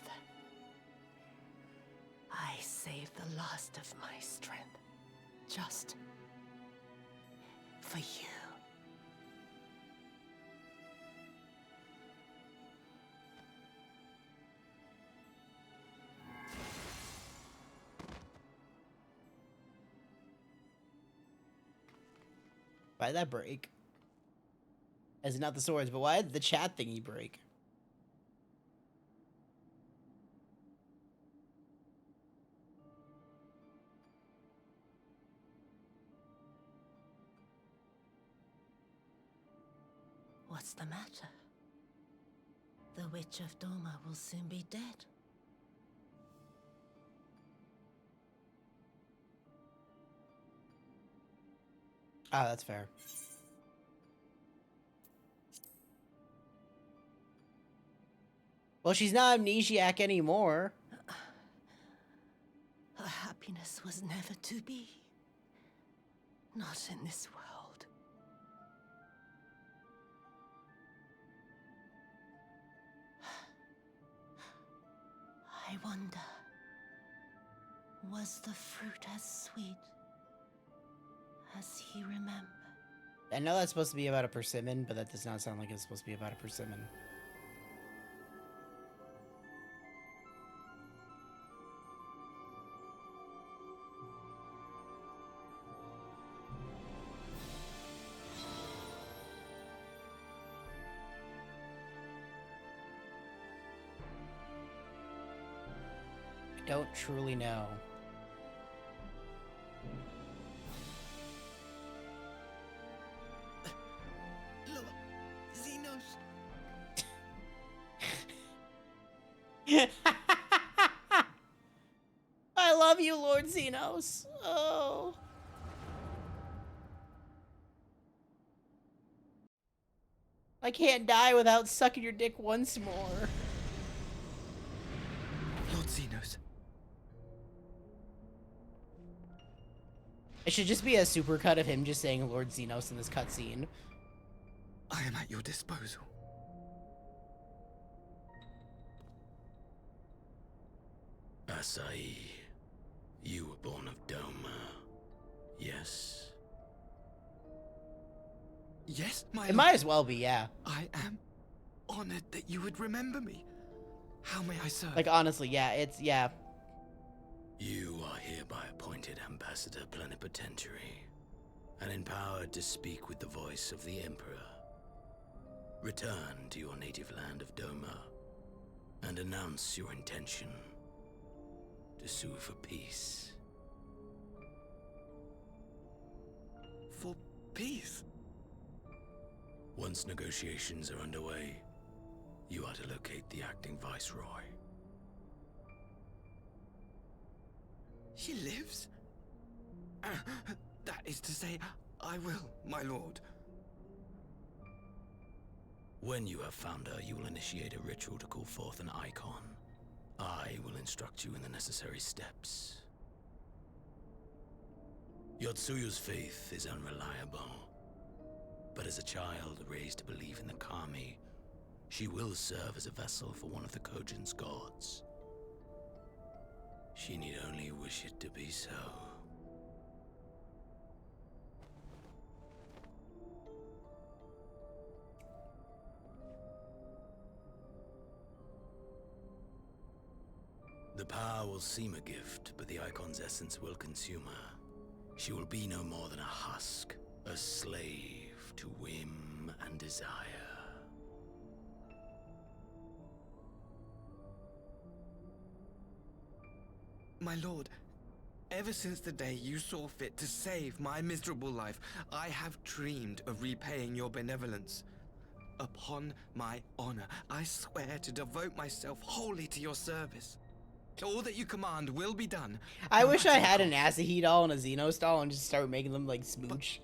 I saved the last of my strength, just for you. Why did that break? As not the swords, but why did the chat thingy break? What's the matter? The Witch of Doma will soon be dead. Ah, that's fair. Well, she's not amnesiac anymore. Her happiness was never to be. Not in this world. I wonder, was the fruit as sweet as he remembered? I know that's supposed to be about a persimmon, but that does not sound like it's supposed to be about a persimmon. I don't truly know. I love you, Lord Xenos. Oh. I can't die without sucking your dick once more. Lord Xenos. It should just be a supercut of him just saying Lord Xenos in this cutscene. I am at your disposal. Asahi, you were born of Doma, yes? Yes, my It might as well be, yeah. I am honored that you would remember me. How may I serve? Like, honestly, yeah, it's, yeah. You are hereby appointed Ambassador Plenipotentiary, and empowered to speak with the voice of the Emperor. Return to your native land of Doma, and announce your intention to sue for peace. For peace? Once negotiations are underway, you are to locate the acting Viceroy. She lives? That is to say, I will, my lord. When you have found her, you will initiate a ritual to call forth an icon. I will instruct you in the necessary steps. Yotsuyu's faith is unreliable, but as a child raised to believe in the Kami, she will serve as a vessel for one of the Kojin's gods. She need only wish it to be so. The power will seem a gift, but the Icon's essence will consume her. She will be no more than a husk, a slave to whim and desire. My lord, ever since the day you saw fit to save my miserable life, I have dreamed of repaying your benevolence. Upon my honor, I swear to devote myself wholly to your service. All that you command will be done. I wish I had an Asahi doll and a Xenos doll and just start making them like smooch.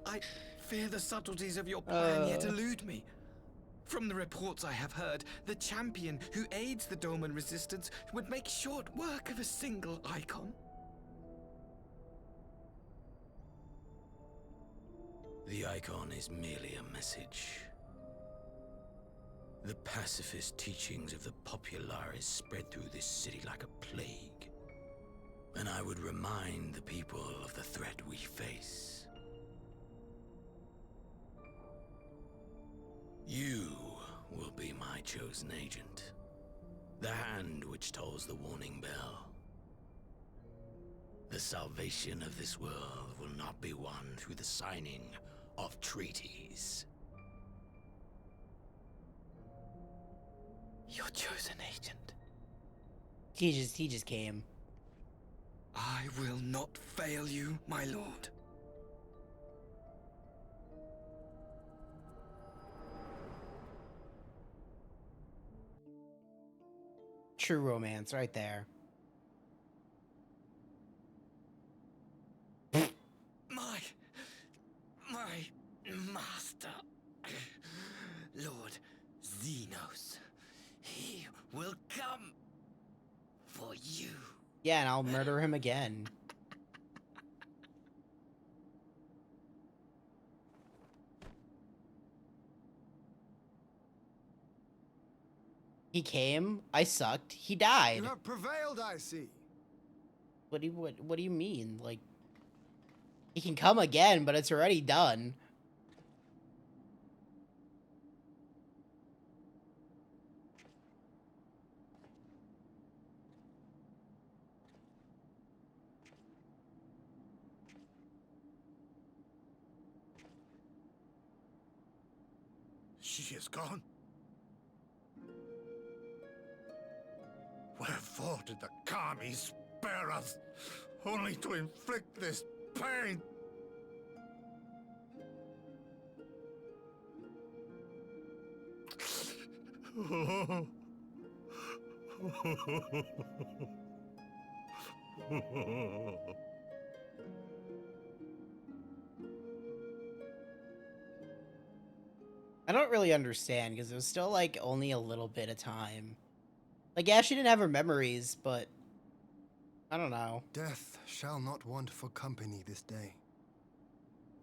I fear the subtleties of your plan yet elude me. From the reports I have heard, the champion who aids the Doman resistance would make short work of a single icon. The Icon is merely a message. The pacifist teachings of the Populares spread through this city like a plague. And I would remind the people of the threat we face. You will be my chosen agent. The hand which tolls the warning bell. The salvation of this world will not be won through the signing of treaties. Your chosen agent. He just came. I will not fail you, my lord. True romance right there. My master, Lord Xenos, he will come for you. Yeah, and I'll murder him again. He came, I sucked, he died. You have prevailed, I see. What do you mean? Like, he can come again, but it's already done. She is gone. Wherefore did the Kami spare us, only to inflict this pain? I don't really understand, because it was still, like, only a little bit of time. Like, yeah, she didn't have her memories, but I don't know. Death shall not want for company this day.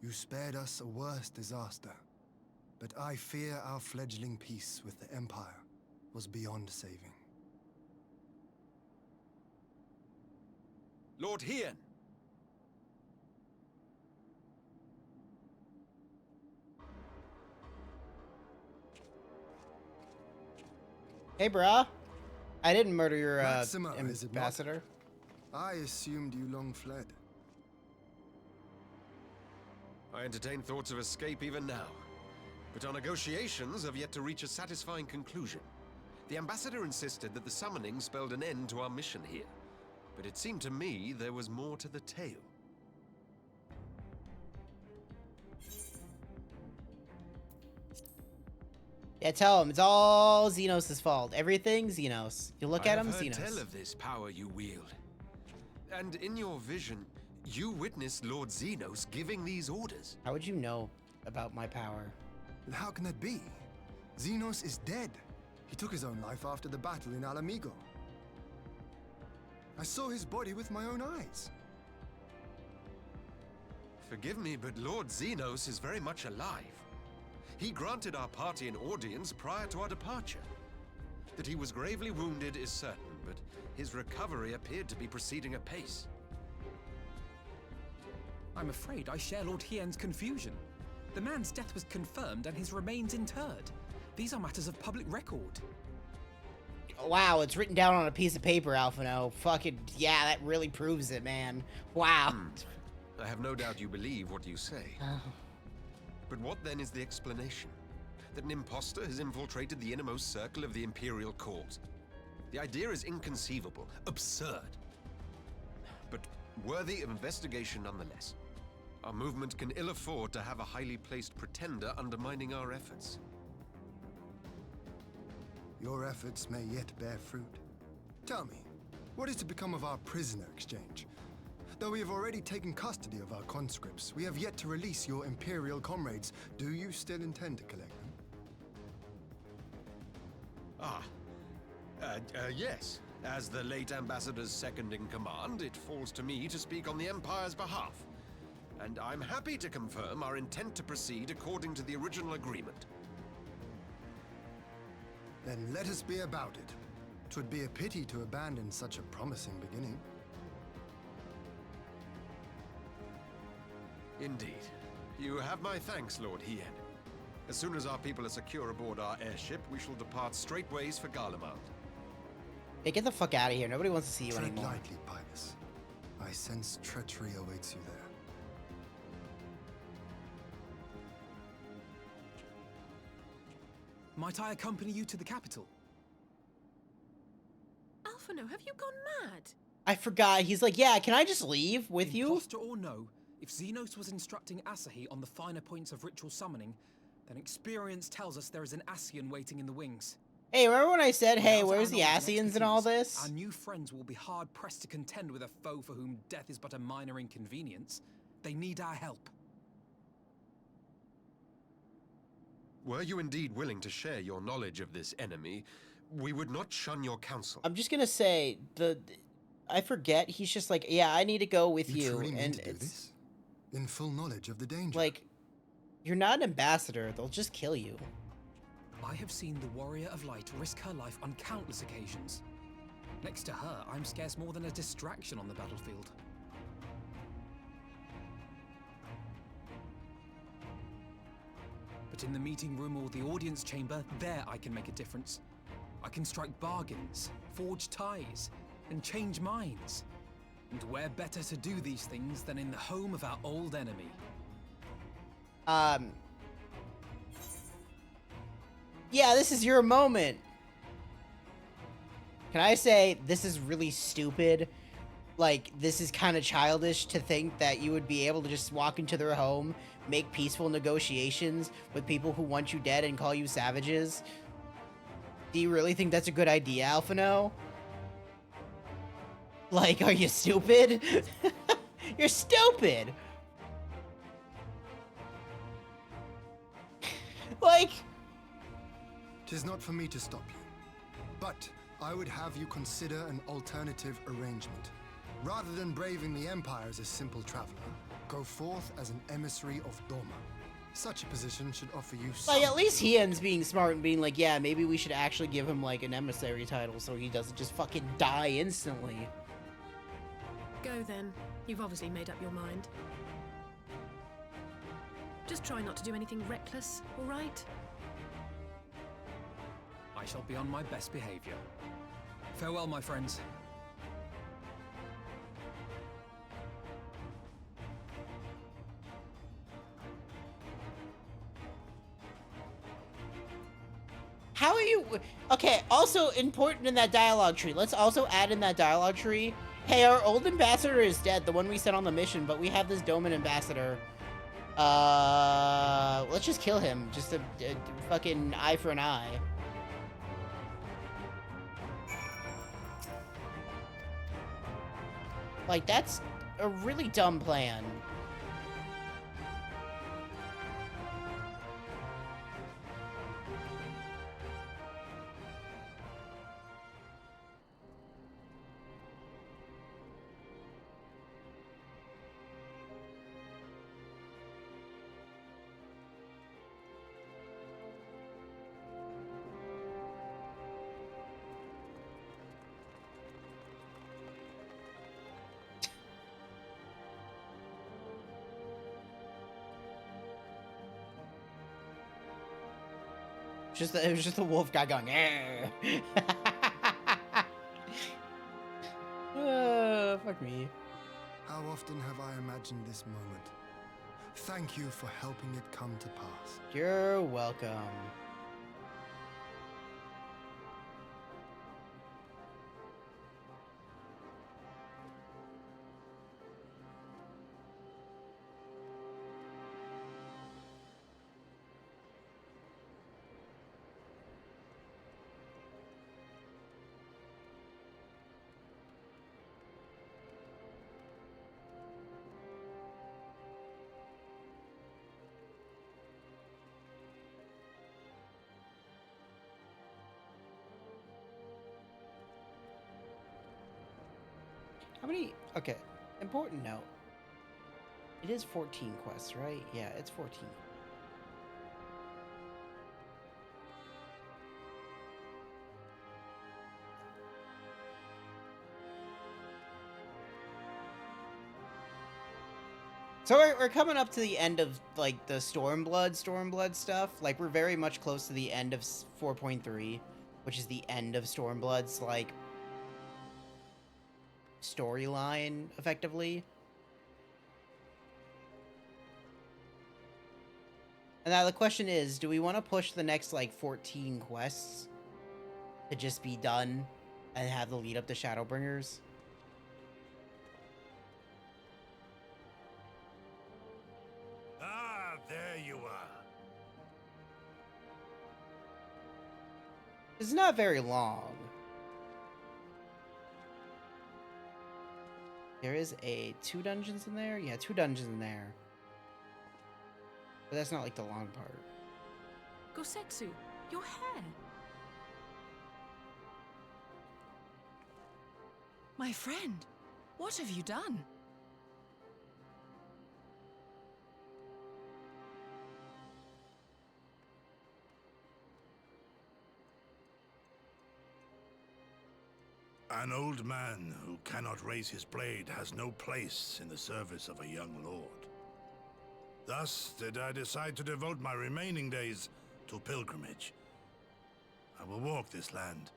You spared us a worse disaster, but I fear our fledgling peace with the Empire was beyond saving. Lord Hien! Hey, brah. I didn't murder your Maxima, is it not? ambassador. I assumed you long fled. I entertain thoughts of escape even now, but our negotiations have yet to reach a satisfying conclusion. The ambassador insisted that the summoning spelled an end to our mission here, but it seemed to me there was more to the tale. Yeah, tell him it's all Xenos' fault. Everything Xenos. You look at him, I have heard Xenos. tell of this power you wield, and in your vision, you witnessed Lord Xenos giving these orders. How would you know about my power? How can that be? Xenos is dead. He took his own life after the battle in Alamigo. I saw his body with my own eyes. Forgive me, but Lord Xenos is very much alive. He granted our party an audience prior to our departure. That he was gravely wounded is certain, but his recovery appeared to be proceeding apace. I'm afraid I share Lord Hien's confusion. The man's death was confirmed and his remains interred. These are matters of public record. Wow, it's written down on a piece of paper, Alphino. Fucking, yeah, that really proves it, man. Wow. I have no doubt you believe what you say. But what then is the explanation? That an imposter has infiltrated the innermost circle of the Imperial Court? The idea is inconceivable, absurd. But worthy of investigation nonetheless. Our movement can ill afford to have a highly placed pretender undermining our efforts. Your efforts may yet bear fruit. Tell me, what is to become of our prisoner exchange? Though we have already taken custody of our conscripts, we have yet to release your Imperial comrades. Do you still intend to collect them? Yes. As the late Ambassador's second in command, it falls to me to speak on the Empire's behalf. And I'm happy to confirm our intent to proceed according to the original agreement. Then let us be about it. 'Twould be a pity to abandon such a promising beginning. Indeed. You have my thanks, Lord Hien. As soon as our people are secure aboard our airship, we shall depart straightways for Garlemald. Hey, get the fuck out of here. Nobody wants to see you Tread anymore. lightly, Pybus. I sense treachery awaits you there. Might I accompany you to the capital? Alphino, have you gone mad? I forgot. He's like, yeah, can I just leave with you? Imposter or no, if Xenos was instructing Asahi on the finer points of ritual summoning, then experience tells us there is an Ascian waiting in the wings. Hey, remember when I said, hey, Without where's our the knowledge and Ascians and all expertise, this? Our new friends will be hard-pressed to contend with a foe for whom death is but a minor inconvenience. They need our help. Were you indeed willing to share your knowledge of this enemy, we would not shun your counsel. I'm just gonna say, I forget, he's just like, yeah, I need to go with you. Truly mean And to do it's this? In full knowledge of the danger. like, you're not an ambassador. They'll just kill you. I have seen the Warrior of Light risk her life on countless occasions. Next to her, I'm scarce more than a distraction on the battlefield. But in the meeting room or the audience chamber, there I can make a difference. I can strike bargains, forge ties, and change minds. And where better to do these things than in the home of our old enemy? Yeah, this is your moment. Can I say, this is really stupid? Like, this is kind of childish to think that you would be able to just walk into their home, make peaceful negotiations with people who want you dead and call you savages. Do you really think that's a good idea, Alphino? Like, are you stupid? You're stupid! Like... 'Tis not for me to stop you, but I would have you consider an alternative arrangement. Rather than braving the Empire as a simple traveler, go forth as an emissary of Doma. Such a position should offer you some... Like, at least Hien's being smart and being like, yeah, maybe we should actually give him, like, an emissary title so he doesn't just fucking die instantly. Go then. You've obviously made up your mind. Just try not to do anything reckless, all right? I shall be on my best behavior. Farewell, my friends. How are you... Okay, also important in that dialogue tree. Let's also add in that dialogue tree. Hey, our old ambassador is dead, the one we sent on the mission, but we have this Doman ambassador. Let's just kill him. Just a fucking eye for an eye. Like, that's a really dumb plan. It was just the wolf guy going, eh. Fuck me. How often have I imagined this moment? Thank you for helping it come to pass. You're welcome. How many? Okay, important note. It is 14 quests, right? Yeah, it's 14. So we're coming up to the end of, like, the Stormblood stuff. Like, we're very much close to the end of 4.3, which is the end of Stormblood's, like, storyline, effectively. And now the question is, do we want to push the next, like, 14 quests to just be done and have the lead up to Shadowbringers? Ah, there you are. It's not very long. There is 2 dungeons in there? Yeah, 2 dungeons in there. But that's not, like, the long part. Gosetsu, your hair. My friend, what have you done? An old man who cannot raise his blade has no place in the service of a young lord. Thus did I decide to devote my remaining days to pilgrimage. I will walk this land,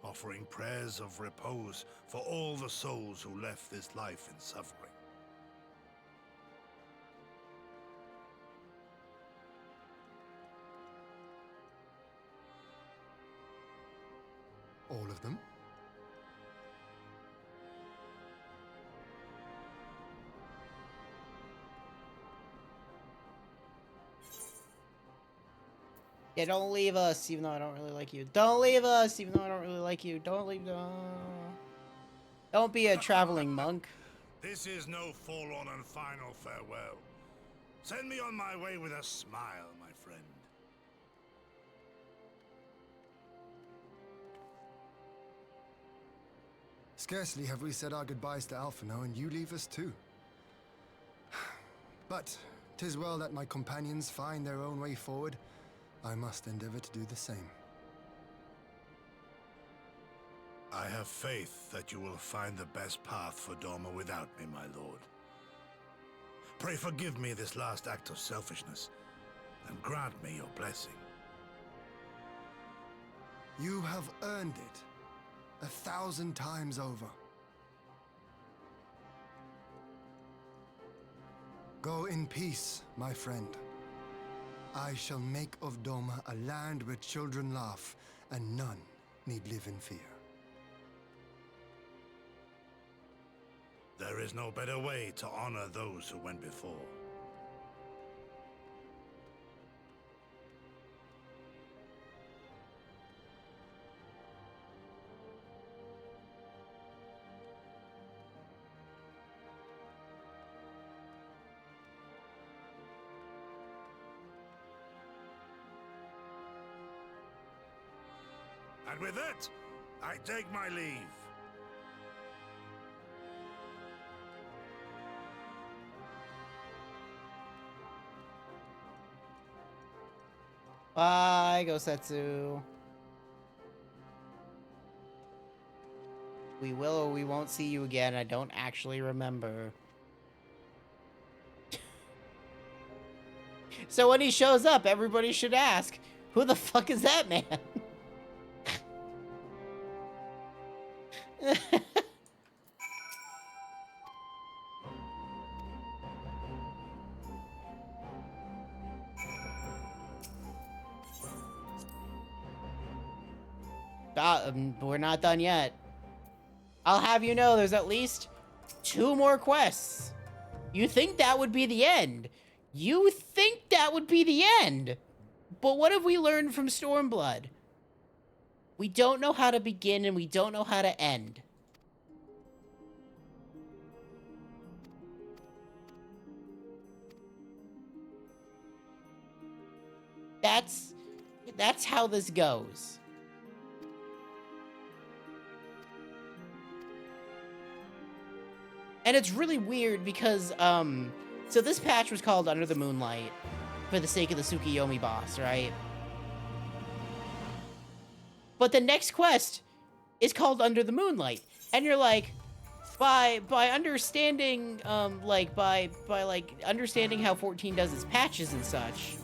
offering prayers of repose for all the souls who left this life in suffering. All of them? Yeah, don't leave us, even though I don't really like you. Don't leave us, even though I don't really like you. Don't leave. Don't be a traveling monk. This is no forlorn and final farewell. Send me on my way with a smile, my friend. Scarcely have we said our goodbyes to Alphino, and you leave us too. But 'tis well that my companions find their own way forward. I must endeavor to do the same. I have faith that you will find the best path for Doma without me, my lord. Pray forgive me this last act of selfishness, and grant me your blessing. You have earned it 1,000 times over. Go in peace, my friend. I shall make of Doma a land where children laugh and none need live in fear. There is no better way to honor those who went before. And with that, I take my leave. Bye, Gosetsu. We will or we won't see you again. I don't actually remember. So when he shows up, everybody should ask, who the fuck is that man? We're not done yet. I'll have you know there's at least 2 more quests. You think that would be the end. You think that would be the end. But what have we learned from Stormblood? We don't know how to begin and we don't know how to end. That's how this goes. And it's really weird because, so this patch was called Under the Moonlight for the sake of the Tsukiyomi boss, right? But the next quest is called Under the Moonlight. And you're like, by understanding, by understanding how 14 does its patches and such,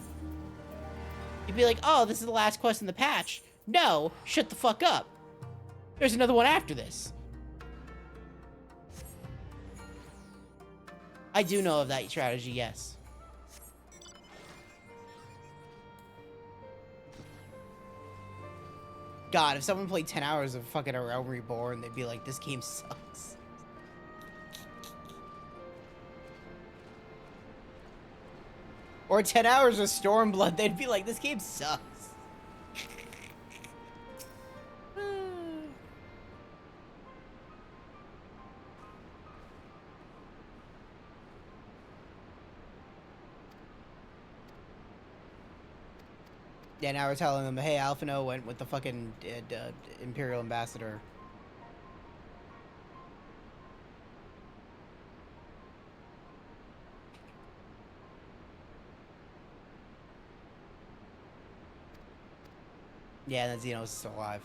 you'd be like, oh, this is the last quest in the patch. No, shut the fuck up. There's another one after this. I do know of that strategy, yes. God, if someone played 10 hours of fucking A Realm Reborn, they'd be like, this game sucks. Or 10 hours of Stormblood, they'd be like, this game sucks. Yeah, now we're telling them, hey, Alphino went with the fucking Imperial Ambassador. Yeah, and then Xenos is still alive.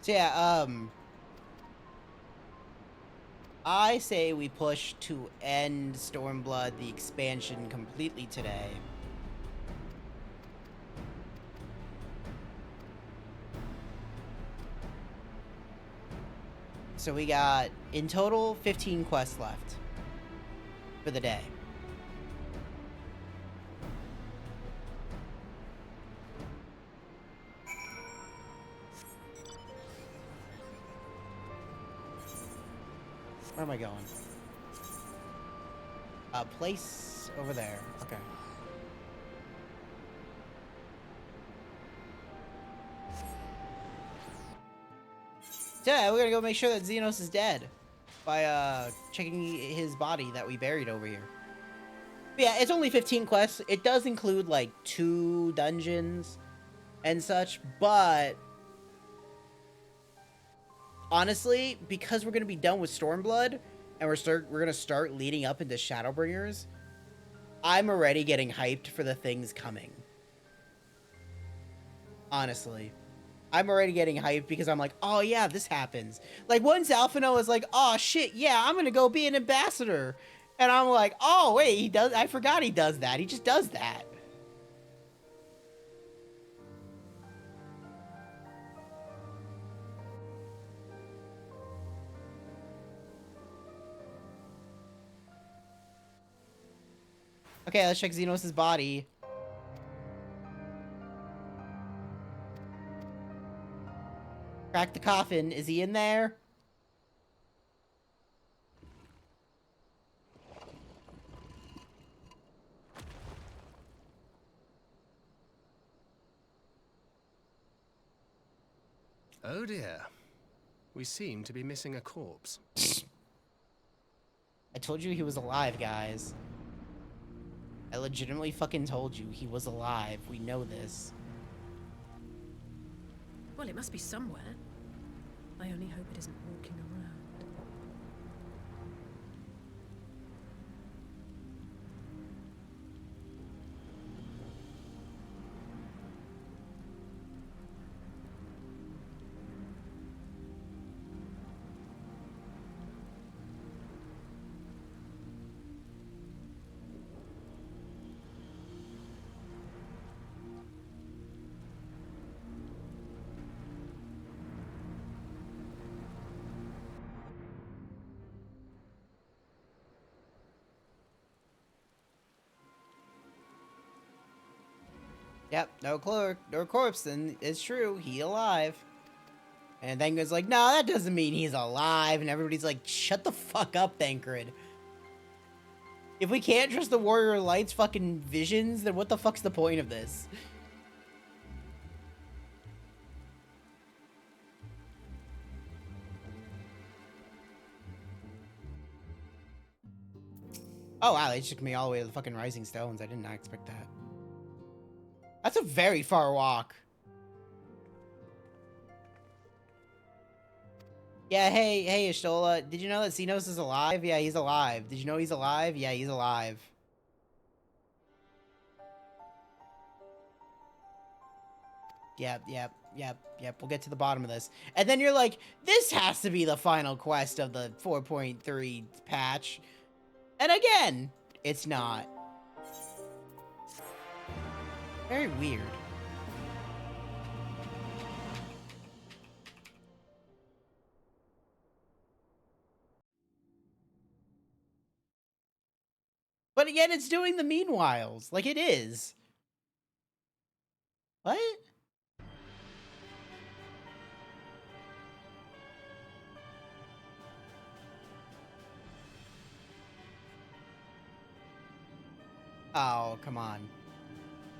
So yeah, I say we push to end Stormblood, the expansion, completely today. So we got, in total, 15 quests left for the day. Where am I going? A place over there. Okay. So yeah, we're gonna go make sure that Xenos is dead by checking his body that we buried over here. But yeah, it's only 15 quests. It does include like 2 dungeons and such, but honestly, because we're gonna be done with Stormblood and we're gonna start leading up into Shadowbringers, I'm already getting hyped for the things coming. Honestly, I'm already getting hyped because I'm like, oh yeah, this happens. Like once Alphino is like, oh shit, yeah, I'm gonna go be an ambassador, and I'm like, oh wait, he does. I forgot he does that. He just does that. Okay, let's check Xenos' body. Crack the coffin. Is he in there? Oh dear. We seem to be missing a corpse. I told you he was alive, guys. I legitimately fucking told you he was alive. We know this. Well, it must be somewhere. I only hope it isn't walking around. Yep, no corpse, then it's true, he alive. And Thancred's like, no, that doesn't mean he's alive, and everybody's like, shut the fuck up, Thancred. If we can't trust the Warrior of Light's fucking visions, then what the fuck's the point of this? Oh wow, they took me all the way to the fucking Rising Stones. I did not expect that. That's a very far walk. Yeah, hey, Ishtola, did you know that Xenos is alive? Yeah, he's alive. Did you know he's alive? Yeah, he's alive. Yep. We'll get to the bottom of this. And then you're like, this has to be the final quest of the 4.3 patch. And again, it's not. Very weird. But again, it's doing the meanwhiles. Like, it is. What? Oh, come on.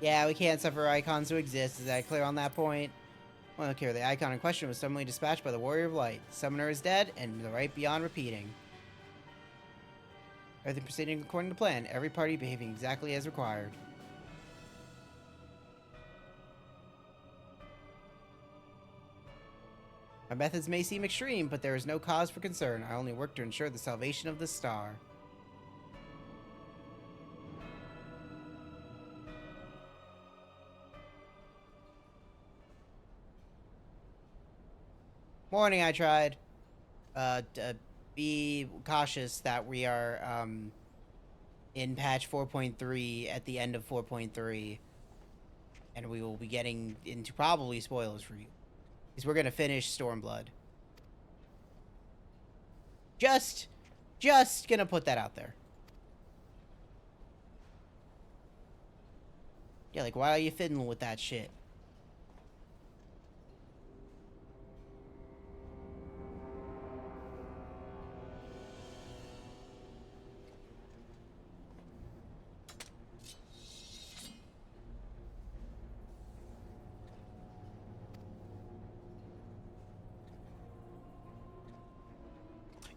Yeah, we can't suffer icons to exist. Is that clear on that point? Well, okay, the icon in question was suddenly dispatched by the Warrior of Light. The summoner is dead, and the right beyond repeating. Everything proceeding according to plan. Every party behaving exactly as required. My methods may seem extreme, but there is no cause for concern. I only work to ensure the salvation of the star. Morning, I tried. Be cautious that we are, in patch 4.3 at the end of 4.3. And we will be getting into probably spoilers for you. Because we're gonna finish Stormblood. Just gonna put that out there. Yeah, like, why are you fiddling with that shit?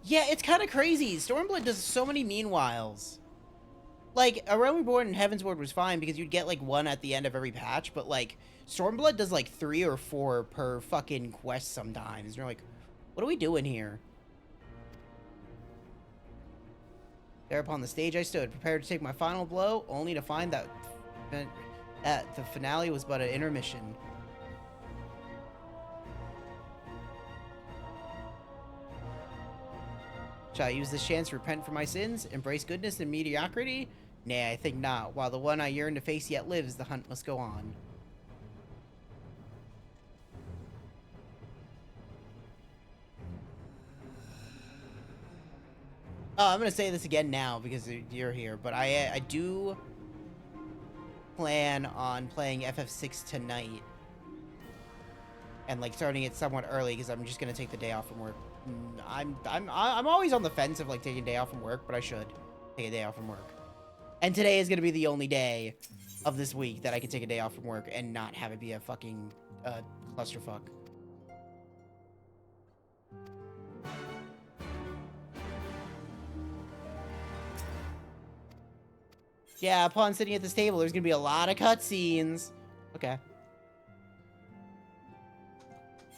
Yeah, it's kind of crazy. Stormblood does so many meanwhiles. Like, A Realm Reborn and Heavensward was fine because you'd get, like, one at the end of every patch, but, like, Stormblood does, like, 3 or 4 per fucking quest sometimes. And you're like, what are we doing here? Thereupon the stage I stood, prepared to take my final blow, only to find that the finale was but an intermission. Shall I use this chance to repent for my sins, embrace goodness and mediocrity? Nay, I think not. While the one I yearn to face yet lives, the hunt must go on. Oh, I'm gonna say this again now because you're here, but I do plan on playing FF6 tonight. And, like, starting it somewhat early because I'm just gonna take the day off from work. I'm always on the fence of, like, taking a day off from work, but I should take a day off from work. And today is gonna be the only day of this week that I can take a day off from work and not have it be a fucking clusterfuck. Yeah, upon sitting at this table, there's gonna be a lot of cutscenes. Okay.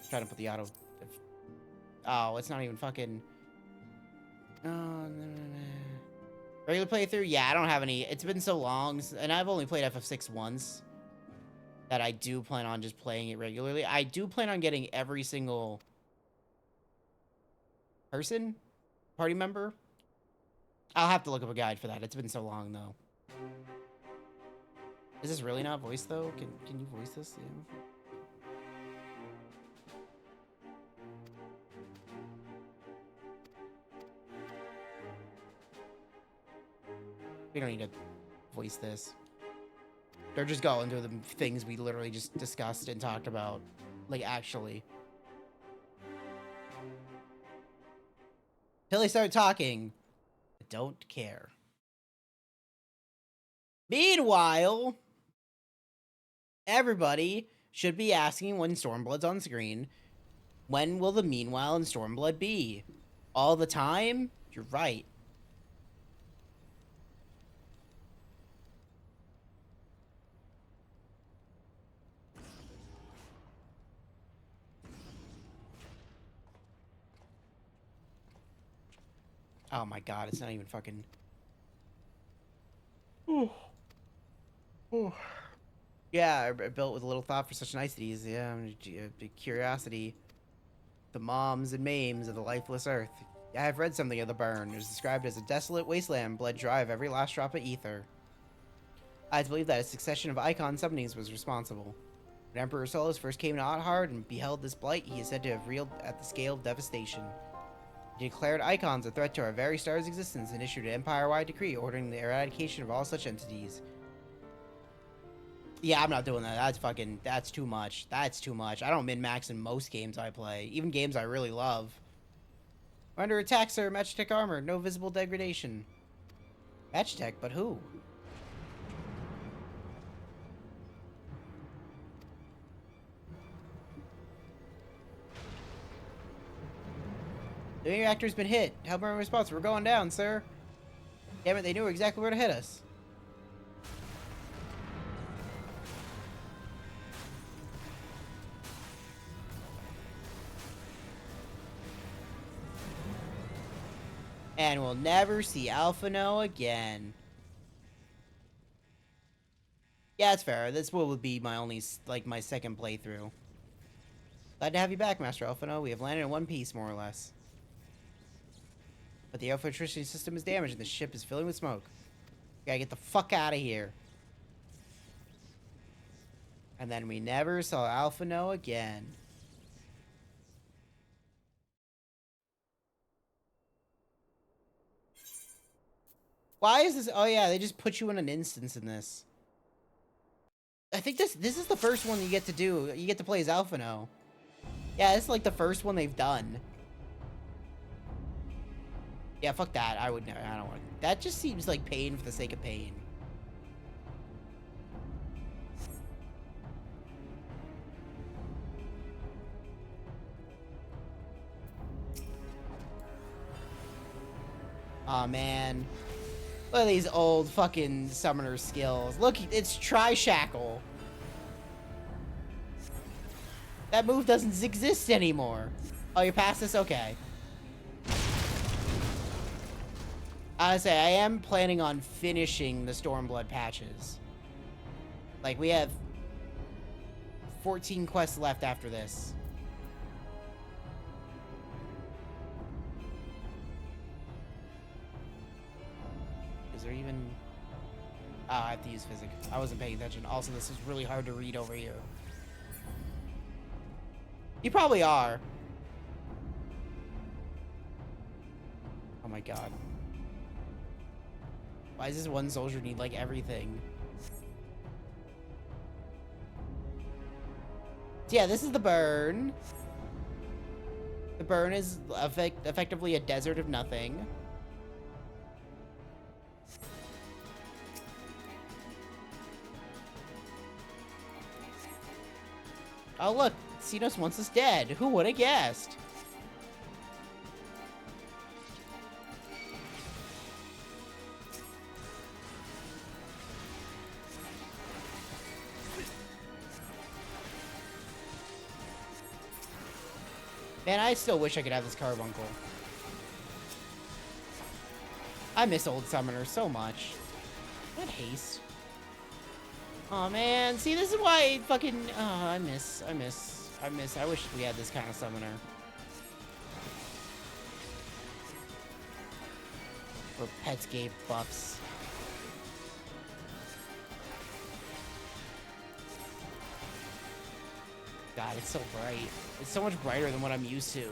Trying to put the auto. Oh, it's not even fucking. Oh, no. Regular playthrough? Yeah, I don't have any. It's been so long, and I've only played FF6 once. That I do plan on just playing it regularly. I do plan on getting every single person, party member. I'll have to look up a guide for that. It's been so long, though. Is this really not voiced, though? Can you voice this? Yeah. We don't need to voice this. They're just going through the things we literally just discussed and talked about. Like, actually. Till they start talking, I don't care. Meanwhile, everybody should be asking when Stormblood's on screen, when will the Meanwhile in Stormblood be? All the time? You're right. Oh my god, it's not even fucking... Yeah, built with a little thought for such niceties. Yeah, curiosity. The moms and maims of the lifeless earth. I have read something of the burn. It was described as a desolate wasteland, bled dry of every last drop of ether. I believe that a succession of icon summonings was responsible. When Emperor Solus first came to Othard and beheld this blight, he is said to have reeled at the scale of devastation. He declared icons a threat to our very star's existence and issued an empire-wide decree ordering the eradication of all such entities. Yeah, I'm not doing that. That's too much. That's too much. I don't min-max in most games I play, even games I really love. We're under attack, sir. Magitech armor. No visible degradation. Magitech, but who? The reactor's been hit. Help our response. We're going down, sir. Damn it, they knew exactly where to hit us. And we'll never see Alphino again. Yeah, it's fair. This will be my only, like, my second playthrough. Glad to have you back, Master Alphino. We have landed in one piece, more or less. But the filtration system is damaged and the ship is filling with smoke. We gotta get the fuck out of here. And then we never saw Alphino again. Why is this? Oh yeah, they just put you in an instance in this. I think this is the first one you get to do. You get to play as Alphino. Yeah, it's like the first one they've done. Yeah, fuck that. I would never. I don't want. That just seems like pain for the sake of pain. Aw, man. Look at these old fucking summoner skills. Look, it's Tri-Shackle. That move doesn't exist anymore. Oh, you're past this? Okay. I say, I am planning on finishing the Stormblood patches. Like, we have 14 quests left after this. Is there even... Oh, I have to use physics. I wasn't paying attention. Also, this is really hard to read over here. You probably are. Oh my god. Why does this one soldier need, like, everything? So yeah, this is the burn. The burn is effectively a desert of nothing. Oh look, Cenos wants us dead. Who would have guessed? Man, I still wish I could have this carbuncle. I miss old summoners so much. What haste? Oh man, see, this is why fucking, oh, I wish we had this kind of summoner. Where pets gave buffs. God, it's so bright. It's so much brighter than what I'm used to.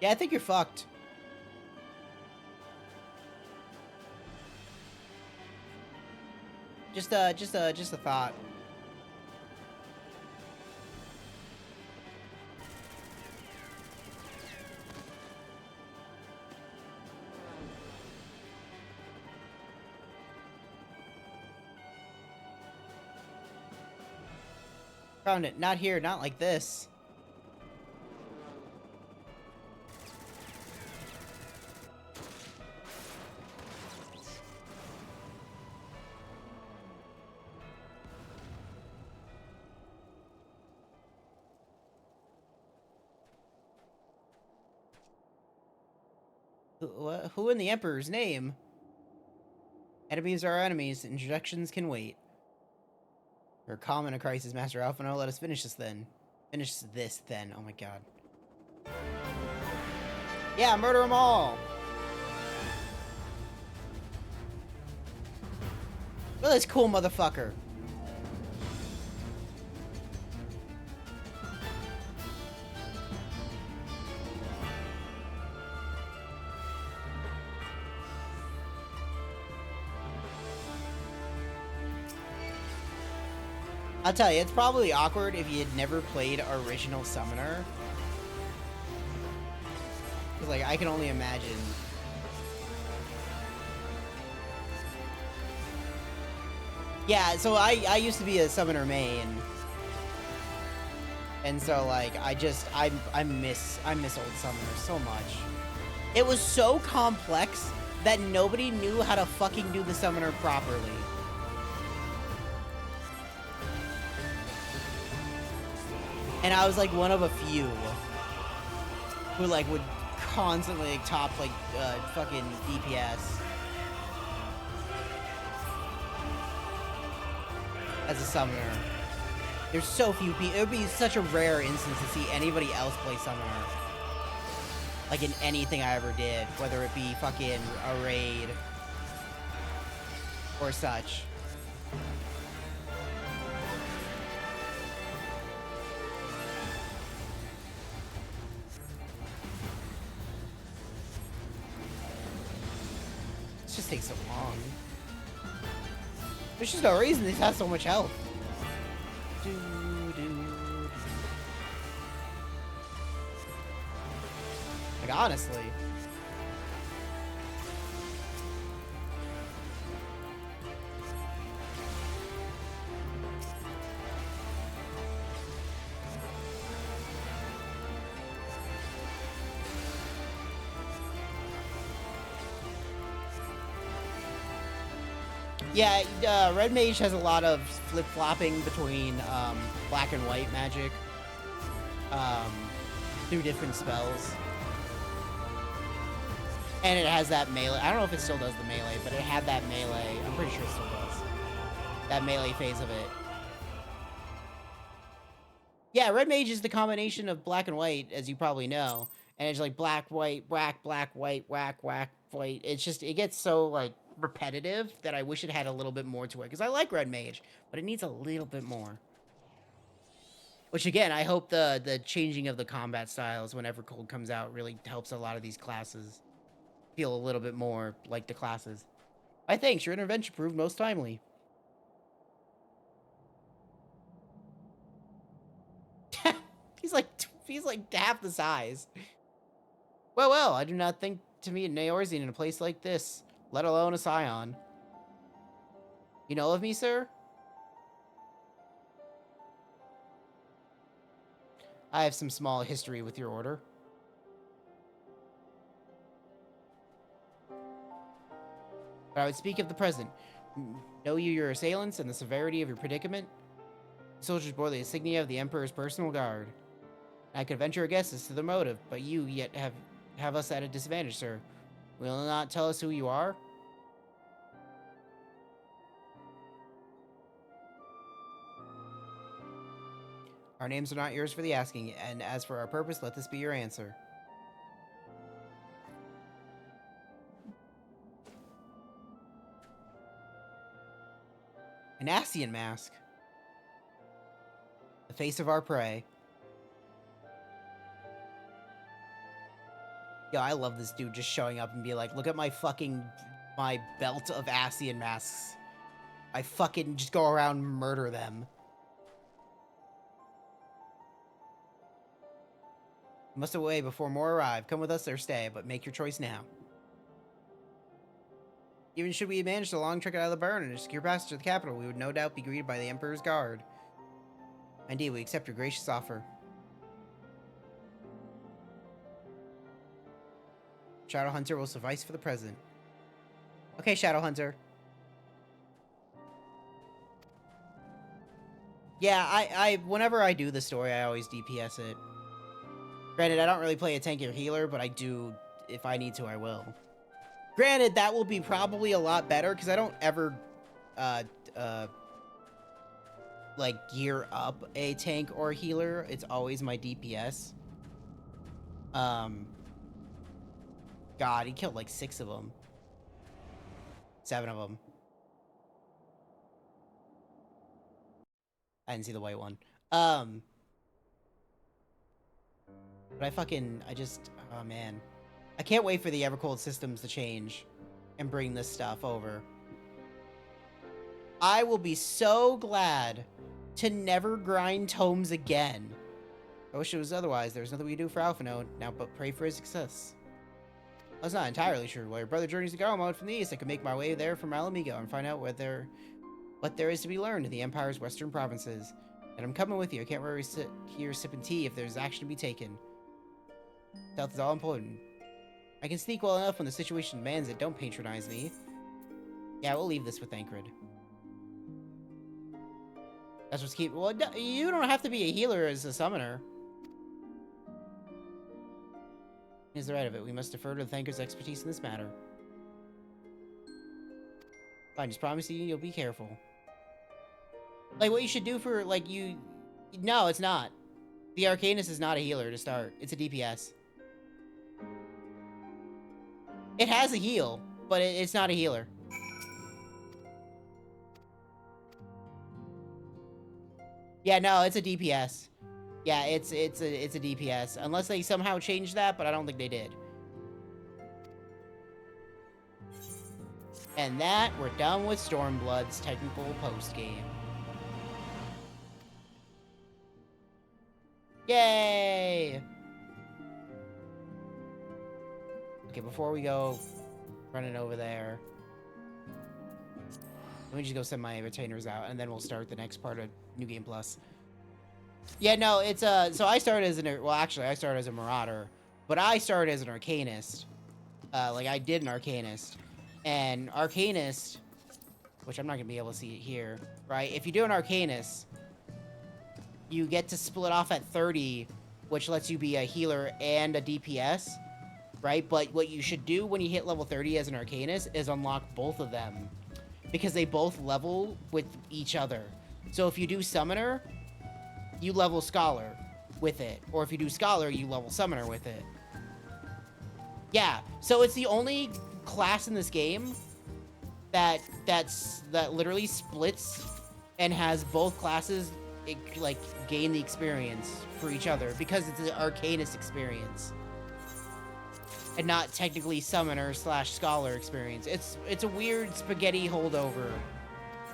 Yeah, I think you're fucked. Just a thought. Found it. Not here. Not like this. Who in the Emperor's name? Enemies are enemies. Introductions can wait. You're calm in a crisis, Master Alphino. Let us finish this then. Finish this then. Oh my god. Yeah, murder them all! Look at this cool motherfucker. I'll tell you, it's probably awkward if you had never played Original Summoner. Because, like, I can only imagine. Yeah, so I used to be a Summoner main. And so, like, I miss old Summoner so much. It was so complex that nobody knew how to fucking do the Summoner properly. And I was like one of a few who like would constantly like, top like fucking DPS as a summoner. There's so few people. It would be such a rare instance to see anybody else play summoner. Like in anything I ever did, whether it be fucking a raid or such. This just takes so long. There's just no reason this has so much health. Like, honestly. Yeah, Red Mage has a lot of flip-flopping between black and white magic through different spells. And it has that melee. I don't know if it still does the melee, but it had that melee. I'm pretty sure it still does. That melee phase of it. Yeah, Red Mage is the combination of black and white, as you probably know. And it's like black, white, whack, black, white, whack, whack, white. It's just, it gets so, like, repetitive that I wish it had a little bit more to it. Because I like Red Mage, but it needs a little bit more. Which, again, I hope the changing of the combat styles whenever Cold comes out really helps a lot of these classes feel a little bit more like the classes. Why, thanks. Your intervention proved most timely. He's like half the size. Well, I do not think to meet Neorzian in a place like this, let alone a Scion. You know of me, sir? I have some small history with your order. But I would speak of the present. Know you your assailants and the severity of your predicament? The soldiers bore the insignia of the Emperor's personal guard. I could venture a guess as to the motive, but you yet have us at a disadvantage, sir. Will you not tell us who you are? Our names are not yours for the asking, and as for our purpose, let this be your answer. An Ascian mask. The face of our prey. Yo, I love this dude just showing up and be like, look at my belt of Ascian masks. I fucking just go around and murder them. You must away before more arrive. Come with us or stay, but make your choice now. Even should we manage the long trek out of the burn and a secure passage to the capital, we would no doubt be greeted by the Emperor's guard. Indeed, we accept your gracious offer. Shadow Hunter will suffice for the present. Okay, Shadow Hunter. Yeah, whenever I do the story, I always DPS it. Granted, I don't really play a tank or healer, but I do, if I need to, I will. Granted, that will be probably a lot better, because I don't ever, like, gear up a tank or a healer. It's always my DPS. God, he killed like 6 of them. 7 of them. I didn't see the white one. But oh man. I can't wait for the Evercold systems to change and bring this stuff over. I will be so glad to never grind tomes again. I wish it was otherwise. There's nothing we can do for Alphino now but pray for his success. I was not entirely sure. While your brother journeys to Garlemald from the east, I could make my way there from Alamigo and find out what there is to be learned in the Empire's western provinces. And I'm coming with you. I can't really sit here sipping tea if there's action to be taken. Stealth is all important. I can sneak well enough when the situation demands it. Don't patronize me. Yeah, we'll leave this with Thancred. That's what's keep. Well, you don't have to be a healer as a summoner. He's the right of it. We must defer to the Thancred's expertise in this matter. Fine, just promise you'll be careful. Like, what you should do for, like, you... No, it's not. The Arcanist is not a healer to start. It's a DPS. It has a heal, but it's not a healer. Yeah, no, it's a DPS. Yeah, it's a DPS. Unless they somehow changed that, but I don't think they did. And that, we're done with Stormblood's technical post-game. Yay! Okay, before we go running over there, let me just go send my retainers out, and then we'll start the next part of New Game Plus. Yeah, no, it's so I started as well, actually, I started as a Marauder, but I started as an Arcanist. Like, I did an Arcanist. And Arcanist, which I'm not gonna be able to see it here, right? If you do an Arcanist, you get to split off at 30, which lets you be a healer and a DPS, right? But what you should do when you hit level 30 as an Arcanist is unlock both of them, because they both level with each other. So if you do Summoner, you level Scholar with it. Or if you do Scholar, you level Summoner with it. Yeah, so it's the only class in this game that literally splits and has both classes like gain the experience for each other, because it's an Arcanist experience and not technically Summoner / Scholar experience. It's a weird spaghetti holdover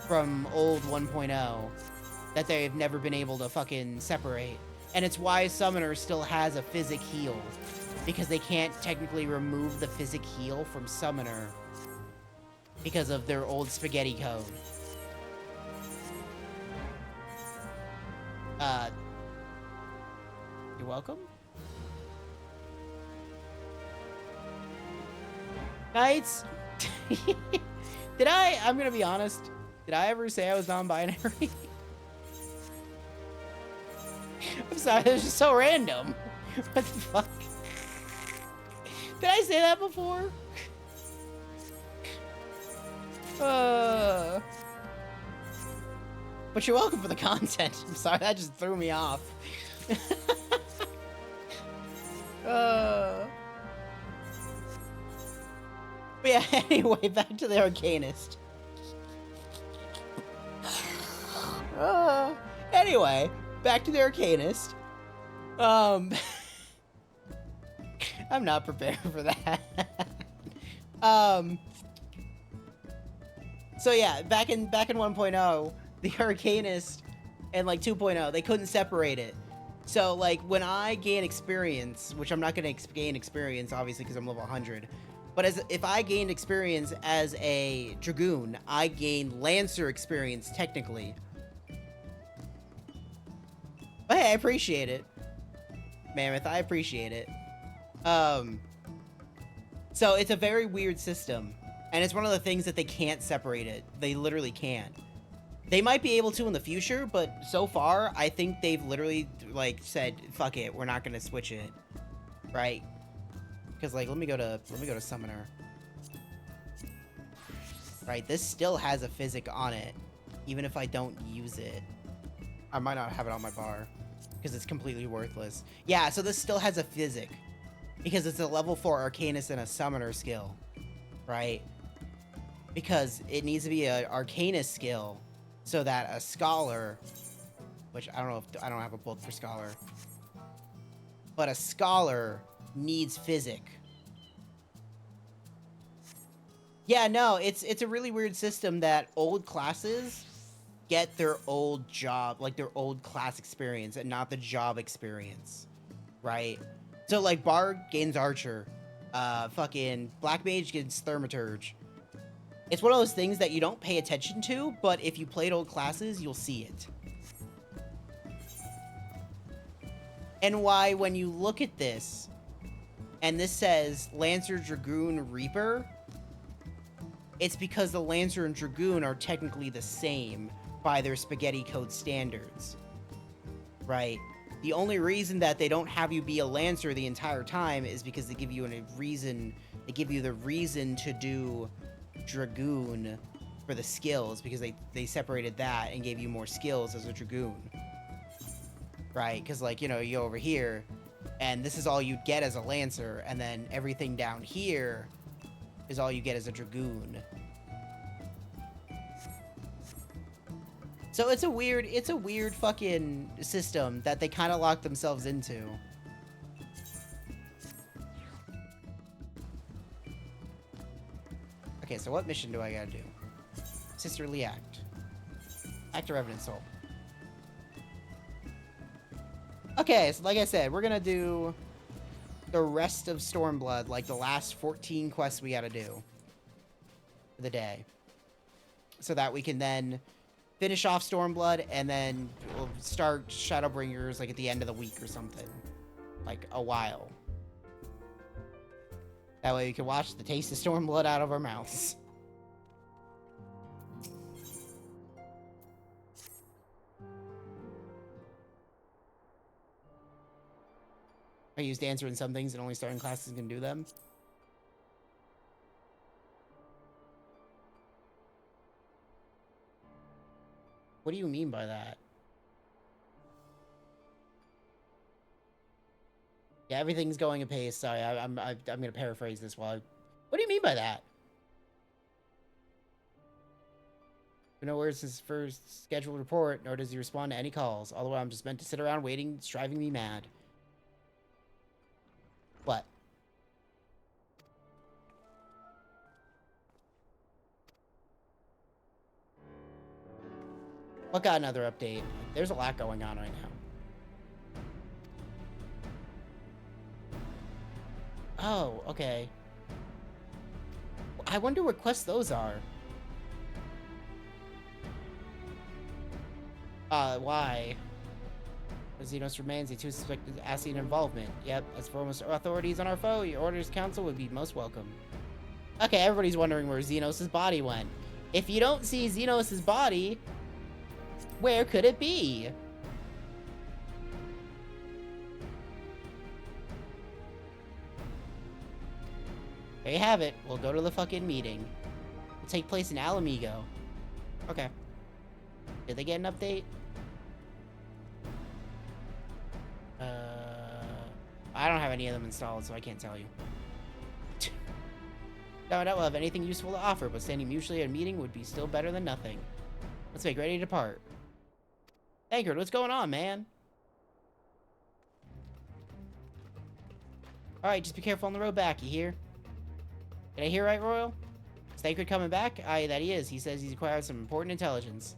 from old 1.0 that they've never been able to fucking separate. And it's why Summoner still has a physic heal, because they can't technically remove the physic heal from Summoner because of their old spaghetti code. You're welcome? Knights? I'm gonna be honest, did I ever say I was non-binary? I'm sorry, it was just so random. What the fuck? Did I say that before? But you're welcome for the content. I'm sorry, that just threw me off. But yeah, anyway, back to the Arcanist. Anyway, back to the Arcanist. I'm not prepared for that. So yeah, back in 1.0, the Arcanist and like 2.0, they couldn't separate it. So like when I gain experience, which I'm not gonna gain experience obviously because I'm level 100, but if I gained experience as a Dragoon, I gain Lancer experience technically. But hey, I appreciate it, Mammoth. I appreciate it. So it's a very weird system, and it's one of the things that they can't separate it. They literally can't. They might be able to in the future, but so far, I think they've literally, like, said, fuck it, we're not gonna switch it. Right? Because, like, let me go to Summoner. Right, this still has a physic on it, even if I don't use it. I might not have it on my bar, because it's completely worthless. Yeah, so this still has a physic, because it's a level 4 Arcanist and a Summoner skill. Right? Because it needs to be an Arcanist skill, so that a Scholar, which I don't know if I don't have a book for Scholar, but a Scholar needs Physic. Yeah, no, it's a really weird system that old classes get their old job, like their old class experience, and not the job experience, right? So like Bard gains Archer, fucking Black Mage gains Thaumaturge. It's one of those things that you don't pay attention to, but if you played old classes, you'll see it. And why, when you look at this, and this says Lancer, Dragoon, Reaper, it's because the Lancer and Dragoon are technically the same by their spaghetti code standards. Right? The only reason that they don't have you be a Lancer the entire time is because they give you the reason to do Dragoon for the skills, because they separated that and gave you more skills as a Dragoon. Right? Because, like, you know, you go over here, and this is all you'd get as a Lancer, and then everything down here is all you get as a Dragoon. So it's a weird fucking system that they kind of locked themselves into. Okay, so what mission do I gotta do? Sisterly Act. Act of Revenant Soul. Okay, so like I said, we're gonna do the rest of Stormblood, like the last 14 quests we gotta do for the day. So that we can then finish off Stormblood, and then we'll start Shadowbringers like at the end of the week or something. Like a while. That way we can watch the taste of Stormblood out of our mouths. I used Dancer in some things and only starting classes can do them. What do you mean by that? Yeah, everything's going apace. Sorry, I'm gonna paraphrase this while. What do you mean by that? No words his first scheduled report, nor does he respond to any calls. Although I'm just meant to sit around waiting, it's driving me mad. What? What got another update? There's a lot going on right now. Oh, okay. I wonder what quests those are. Why? Xenos remains a two suspected Ascian involvement. Yep, as foremost authorities on our foe, your orders council would be most welcome. Okay, everybody's wondering where Xenos' body went. If you don't see Xenos' body, where could it be? There you have it. We'll go to the fucking meeting. It'll take place in Alamigo. Okay. Did they get an update? I don't have any of them installed, so I can't tell you. No, I don't have anything useful to offer, but standing mutually at a meeting would be still better than nothing. Let's make ready to depart. Anchored, what's going on, man? Alright, just be careful on the road back, you hear? Did I hear right, Royal? Sacred coming back? Aye, that he is. He says he's acquired some important intelligence.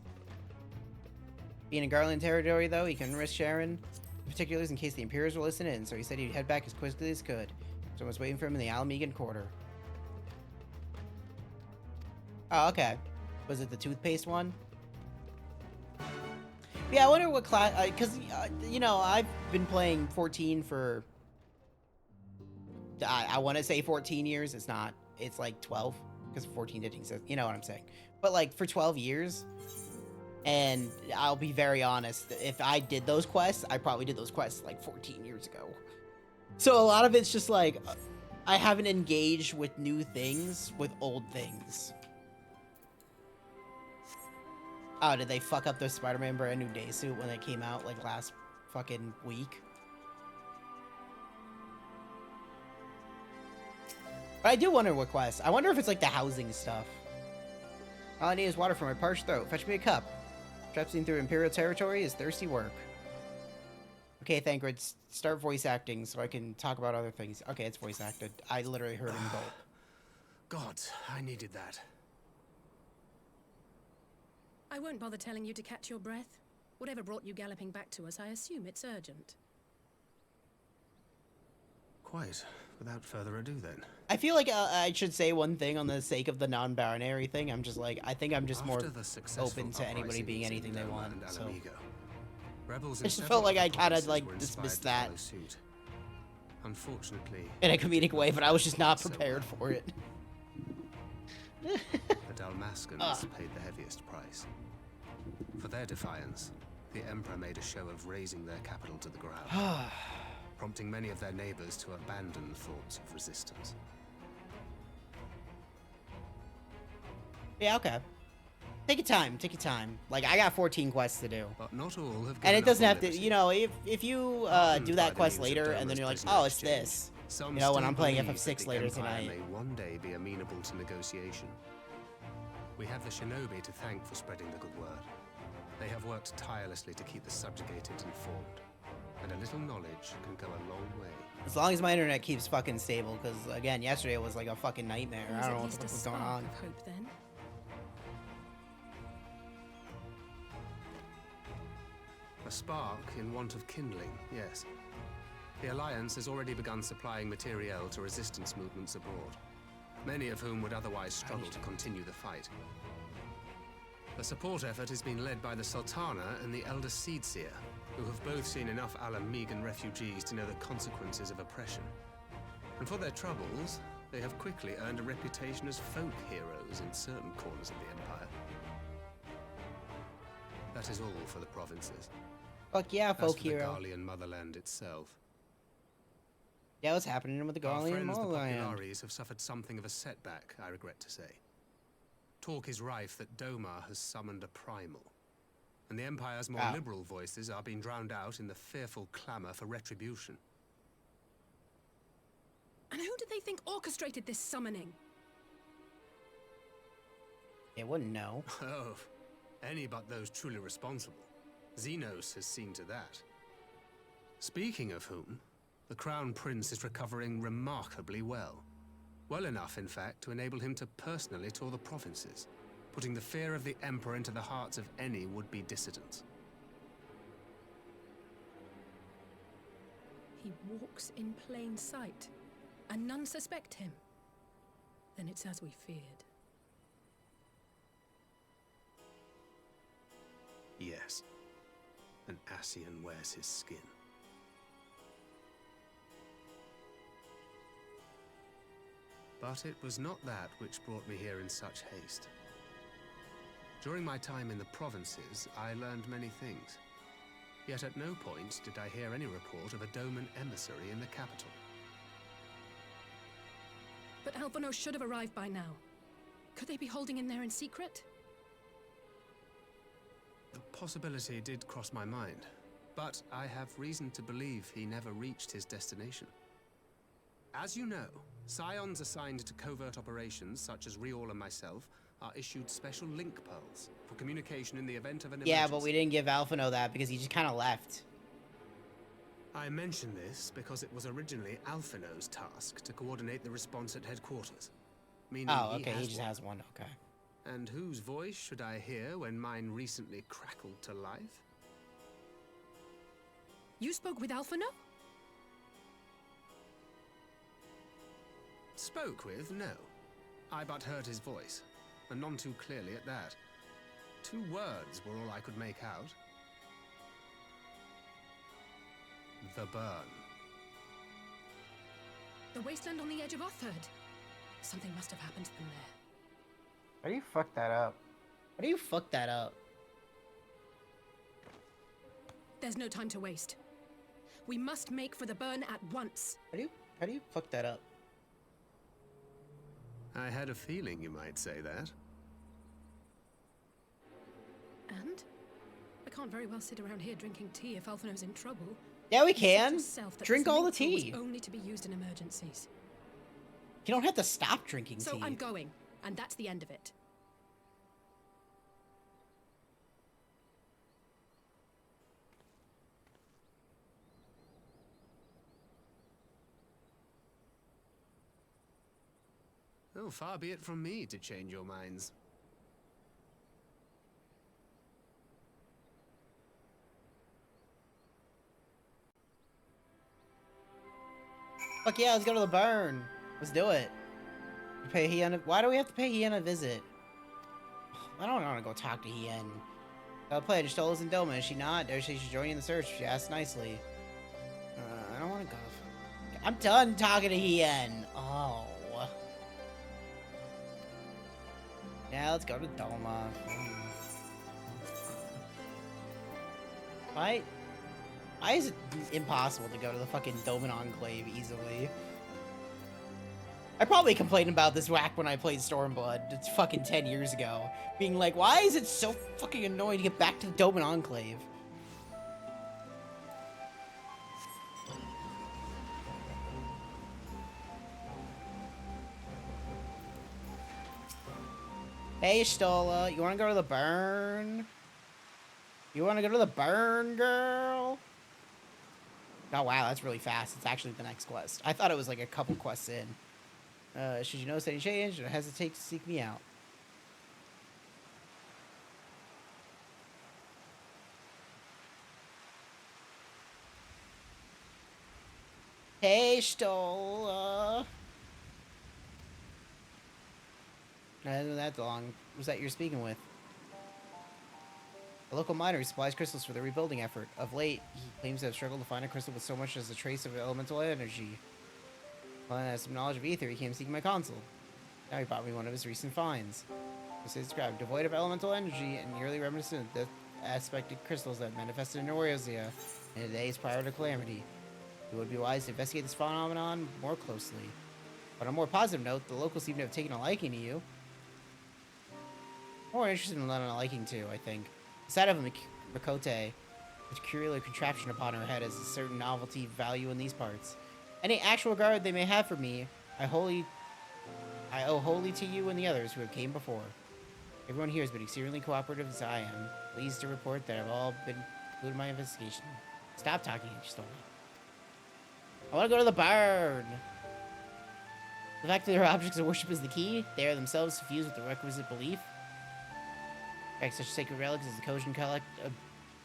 Being in Garland territory, though, he couldn't risk sharing particulars in case the Imperials were listening in, so he said he'd head back as quickly as could. Someone's waiting for him in the Alamegan quarter. Oh, okay. Was it the toothpaste one? Yeah, I wonder what class... Because, you know, I've been playing 14 for... I want to say 14 years. It's not. It's like 12. Because 14 didn't exist. You know what I'm saying. But, like, for 12 years... And I'll be very honest, if I did those quests, I probably did those quests like 14 years ago. So a lot of it's just like, I haven't engaged with new things with old things. Oh, did they fuck up the Spider-Man brand new day suit when it came out like last fucking week? But I do wonder what quests. I wonder if it's like the housing stuff. All I need is water for my parched throat. Fetch me a cup. Traipsing through Imperial territory is thirsty work. Okay, Thancred, start voice acting so I can talk about other things. Okay, it's voice acted. I literally heard him gulp. God, I needed that. I won't bother telling you to catch your breath. Whatever brought you galloping back to us, I assume it's urgent. Quite. Without further ado, then. I feel like I should say one thing on the sake of the non-binary thing. I'm just like, I think I'm just more open to anybody being anything they want. So. I just felt like I kind of like dismissed that Unfortunately, in a comedic way, but I was just not prepared for it. The Dalmascans paid the heaviest price. For their defiance, the Emperor made a show of razing their capital to the ground. Prompting many of their neighbors to abandon thoughts of resistance. Yeah, okay. Take your time, take your time. Like, I got 14 quests to do. But not all have. And it doesn't have to, you know, if you do that quest later and then you're like, oh, it's this. You know, when I'm playing FF6 later tonight. May one day be amenable to negotiation. We have the Shinobi to thank for spreading the good word. They have worked tirelessly to keep the subjugated informed. And a little knowledge can go a long way. As long as my internet keeps fucking stable, because again, yesterday was like a fucking nightmare. I don't know what the fuck was going on. Hope, then. A spark in want of kindling, yes. The Alliance has already begun supplying materiel to resistance movements abroad, many of whom would otherwise struggle to continue the fight. The support effort has been led by the Sultana and the Elder Seedseer, who have both seen enough Alamegan refugees to know the consequences of oppression. And for their troubles, they have quickly earned a reputation as folk heroes in certain corners of the Empire. That is all for the provinces. Fuck yeah, folk hero. As for the Garlean motherland itself. Yeah, what's happening with the Garlean motherland? Our friends, the Populares, have suffered something of a setback, I regret to say. Talk is rife that Doma has summoned a primal. And the Empire's more liberal voices are being drowned out in the fearful clamor for retribution. And who do they think orchestrated this summoning? They wouldn't know. Oh, any but those truly responsible. Xenos has seen to that. Speaking of whom, the Crown Prince is recovering remarkably well. Well enough, in fact, to enable him to personally tour the provinces, putting the fear of the Emperor into the hearts of any would-be dissidents. He walks in plain sight, and none suspect him. Then it's as we feared. Yes. An Ascian wears his skin. But it was not that which brought me here in such haste. During my time in the provinces, I learned many things. Yet at no point did I hear any report of a Doman emissary in the capital. But Alphonse should have arrived by now. Could they be holding him there in secret? The possibility did cross my mind, but I have reason to believe he never reached his destination. As you know, Scions assigned to covert operations, such as Riol and myself, are issued special link pearls for communication in the event of an emergency. Yeah, but we didn't give Alphino that because he just kind of left. I mention this because it was originally Alphino's task to coordinate the response at headquarters. Meaning he just has one, okay. And whose voice should I hear when mine recently crackled to life? You spoke with Alphino? Spoke with? No. I but heard his voice, and none too clearly at that. 2 words were all I could make out. The burn. The wasteland on the edge of Otherd. Something must have happened to them there. How do you fuck that up? How do you fuck that up? There's no time to waste. We must make for the burn at once. How do you fuck that up? I had a feeling you might say that. And? I can't very well sit around here drinking tea if Alphino's in trouble. Yeah, we can. Drink all the tea. Only to be used in emergencies. You don't have to stop drinking tea. So I'm going, and that's the end of it. Oh, far be it from me to change your minds. Fuck yeah, let's go to the burn. Let's do it. Pay Hien. Why do we have to pay Hien a visit? I don't want to go talk to Hien. Player Stolas and Doma. Is she not? Or she should join in the search. She asked nicely. I don't want to go. I'm done talking to Hien. Oh. Yeah, let's go to Doma. Why is it impossible to go to the fucking Doman Enclave easily? I probably complained about this whack when I played Stormblood. It's fucking 10 years ago. Being like, why is it so fucking annoying to get back to the Doman Enclave? Hey, Stola, you wanna go to the burn? You wanna go to the burn, girl? Oh, wow, that's really fast. It's actually the next quest. I thought it was like a couple quests in. Should you notice any change, don't hesitate to seek me out. Hey, Stola. No, it hasn't been that long. Who's that you're speaking with? A local miner who supplies crystals for the rebuilding effort. Of late, he claims to have struggled to find a crystal with so much as a trace of elemental energy. When I had some knowledge of ether, he came seeking my console. Now he brought me one of his recent finds. As described, devoid of elemental energy and nearly reminiscent of the aspected crystals that manifested in Eorzea in the days prior to Calamity. It would be wise to investigate this phenomenon more closely. But on a more positive note, the locals seem to have taken a liking to you. More interested in letting a liking to, I think. The sight of a Makote, with a peculiar contraption upon her head, has a certain novelty value in these parts. Any actual regard they may have for me, I owe wholly to you and the others who have came before. Everyone here has been extremely cooperative as I am. Pleased to report that I've all been included in my investigation. Stop talking, you stole me. I want to go to the barn. The fact that their objects of worship is the key, they are themselves suffused with the requisite belief. In fact, such sacred relics as the Kojin collect,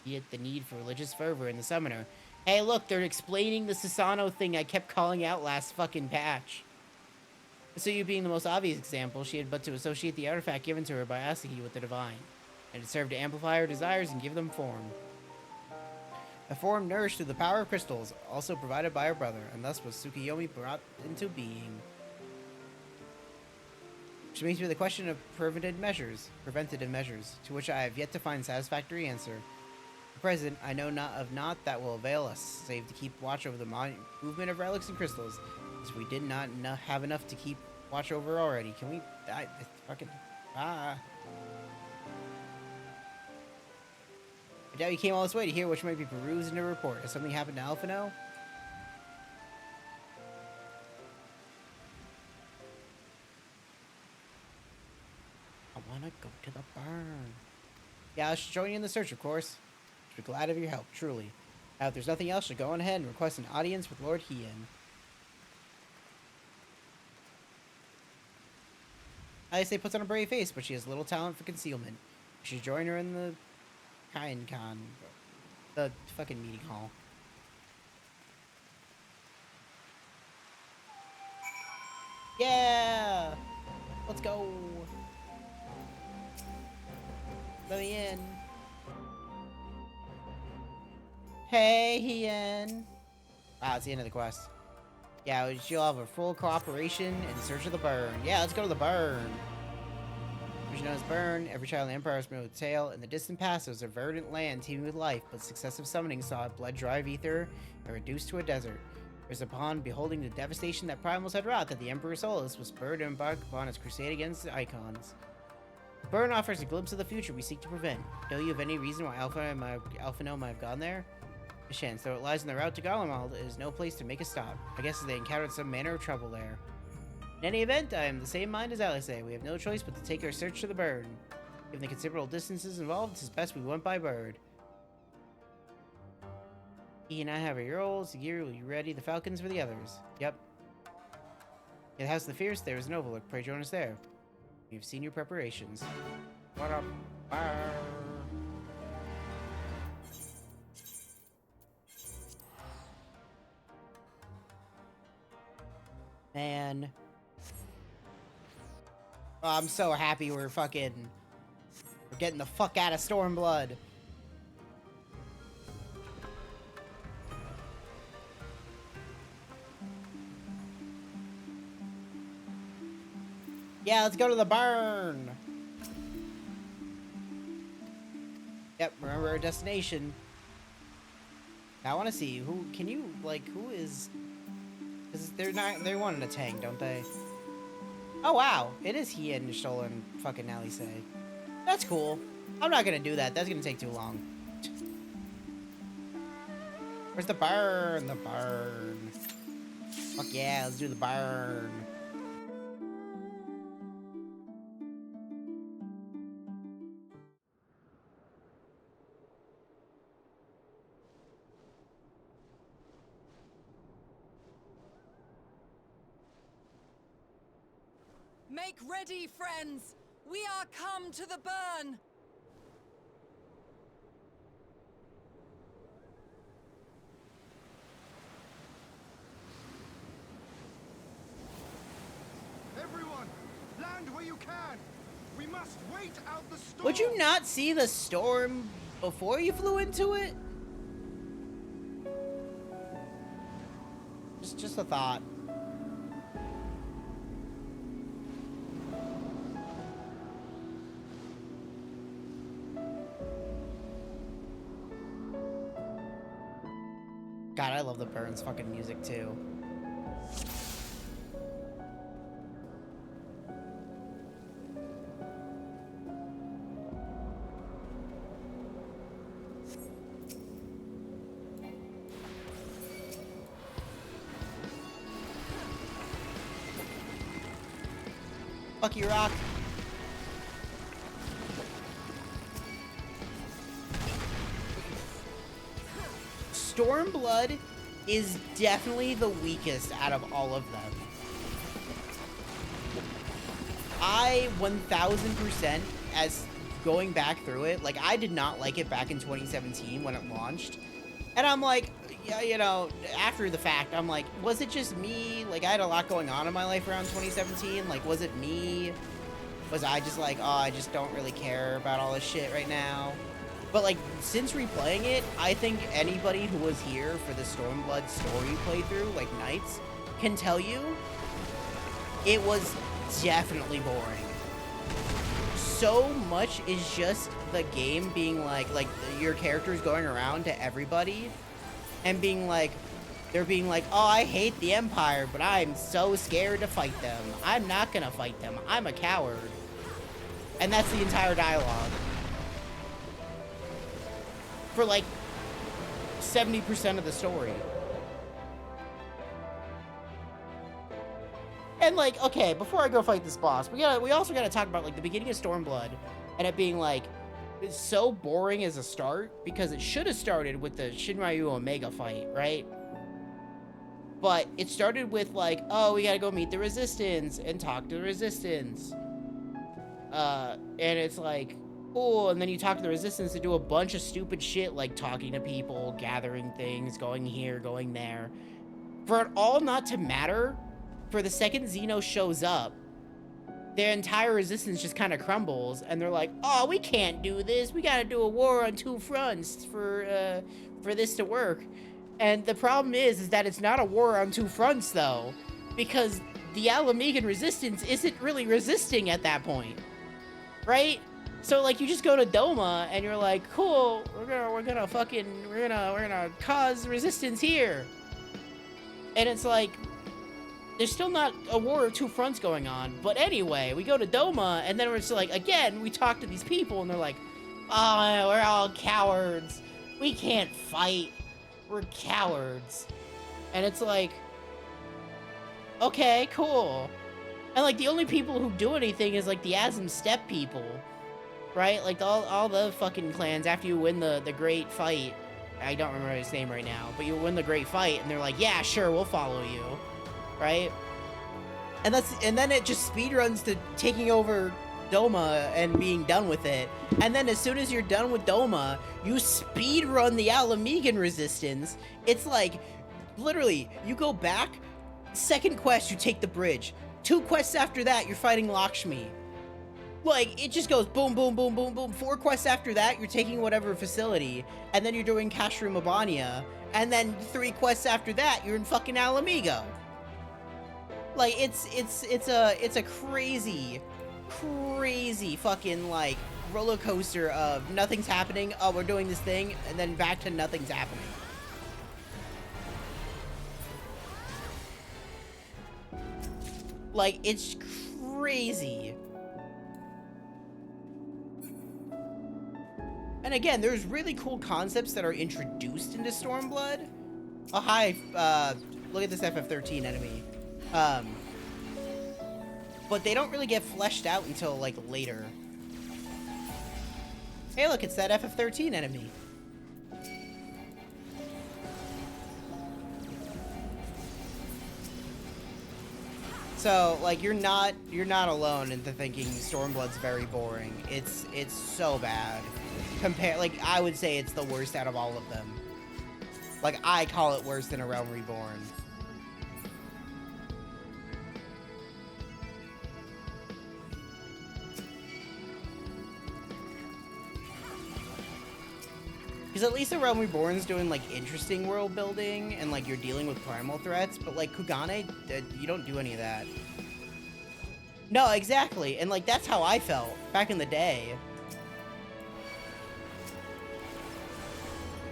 be it the need for religious fervor in the summoner. Hey, look, they're explaining the Sasano thing I kept calling out last fucking patch. So you being the most obvious example, she had but to associate the artifact given to her by Asaki with the divine, and it served to amplify her desires and give them form. A form nourished through the power of crystals, also provided by her brother, and thus was Tsukiyomi brought into being. Which brings me to the question of preventative measures, to which I have yet to find a satisfactory answer. At present, I know not of naught that will avail us, save to keep watch over the movement of relics and crystals, as we did not have enough to keep watch over already. Can we die? Fucking I doubt you came all this way to hear which might be perused in a report. Has something happened to Alphino? I wanna go to the barn. Yeah, I should join you in the search, of course. I'd be glad of your help, truly. Now, if there's nothing else, she'll go on ahead and request an audience with Lord Hien. Alise puts on a brave face, but she has little talent for concealment. We should join her in the Con. The fucking meeting hall. Yeah! Let's go! Let me in. Hey, Hien! Wow, it's the end of the quest. Yeah, she'll have a full cooperation in search of the burn. Yeah, let's go to the burn. As known as Burn, every child in the Empire is familiar with the tale. In the distant past, there was a verdant land teeming with life, but successive summonings saw it blood dry of ether and reduced to a desert. It was upon beholding the devastation that primals had wrought that the Emperor Solus was spurred to embark upon his crusade against the Icons. The Burn offers a glimpse of the future we seek to prevent. Know you of any reason why Alphino might have gone there? Chance, though it lies on the route to Garlemald, it is no place to make a stop. I guess they encountered some manner of trouble there. In any event, I am the same mind as Alise. We have no choice but to take our search to the burn. Given the considerable distances involved, it is best we went by bird. He and I have our year-olds. The gear will be ready. The falcons for the others. Yep. In the House of the Fierce, there is an overlook. Pray join us there. We've seen your preparations. What up? Bye. Man. Oh, I'm so happy we're getting the fuck out of Stormblood. Yeah, let's go to the burn. Yep, remember our destination. Now I want to see who is. Because they're wanting a tank, don't they? Oh, wow. It is he and Stolen fucking Alise. That's cool. I'm not gonna do that. That's gonna take too long. Where's the burn? The burn. Fuck yeah, let's do the burn. Make ready, friends! We are come to the burn! Everyone, land where you can! We must wait out the storm! Would you not see the storm before you flew into it? Just a thought. God, I love the Burn's fucking music too. Fuck you, Rock. Stormblood is definitely the weakest out of all of them. I 1000% as going back through it, like I did not like it back in 2017 when it launched. And I'm like, yeah, you know, after the fact, I'm like, was it just me? Like I had a lot going on in my life around 2017. Like, was it me? Was I just like, oh, I just don't really care about all this shit right now? But, like, since replaying it, I think anybody who was here for the Stormblood story playthrough, like Knights, can tell you it was definitely boring. So much is just the game being like your characters going around to everybody and being like, they're being like, oh, I hate the Empire, but I'm so scared to fight them. I'm not gonna fight them. I'm a coward. And that's the entire dialogue. For like 70% of the story. And like, okay, before I go fight this boss, we also gotta talk about like the beginning of Stormblood and it being like, is so boring as a start because it should have started with the Shinryu Omega fight, right? But it started with like, oh, we gotta go meet the Resistance and talk to the Resistance. And it's like, cool, and then you talk to the Resistance to do a bunch of stupid shit like talking to people, gathering things, going here, going there. For it all not to matter, for the second Xeno shows up, their entire Resistance just kind of crumbles, and they're like, oh, we can't do this. We gotta do a war on two fronts for this to work. And the problem is that it's not a war on two fronts, though, because the Alamegan Resistance isn't really resisting at that point, right? So like you just go to Doma and you're like, cool, we're gonna cause resistance here, and it's like there's still not a war of two fronts going on. But anyway, we go to Doma and then we're just like, again, we talk to these people and they're like, oh, we're all cowards. We can't fight. We're cowards. And it's like, okay, cool. And like the only people who do anything is like the Asm Steppe people, right? Like all the fucking clans after you win the great fight. I don't remember his name right now, but you win the great fight and they're like, yeah, sure, we'll follow you, right? And then it just speedruns to taking over Doma and being done with it. And then as soon as you're done with Doma, you speedrun the Alamegan Resistance. It's like, literally, you go back, second quest, you take the bridge. 2 quests after that, you're fighting Lakshmi. Like, it just goes boom, boom, boom, boom, boom. 4 quests after that, you're taking whatever facility. And then you're doing Kashru Mabania. And then 3 quests after that, you're in fucking Alamigo. Like, it's a crazy fucking, like, roller coaster of nothing's happening, oh, we're doing this thing, and then back to nothing's happening. Like, it's crazy. And again, there's really cool concepts that are introduced into Stormblood. Oh, hi, look at this FF13 enemy. But they don't really get fleshed out until, like, later. Hey, look, it's that FF13 enemy. So, like, you're not alone into thinking Stormblood's very boring. It's so bad. Like, I would say it's the worst out of all of them. Like, I call it worse than A Realm Reborn. Because at least The Realm Reborn's doing, like, interesting world building, and, like, you're dealing with primal threats, but, like, Kugane, you don't do any of that. No, exactly, and, like, that's how I felt back in the day.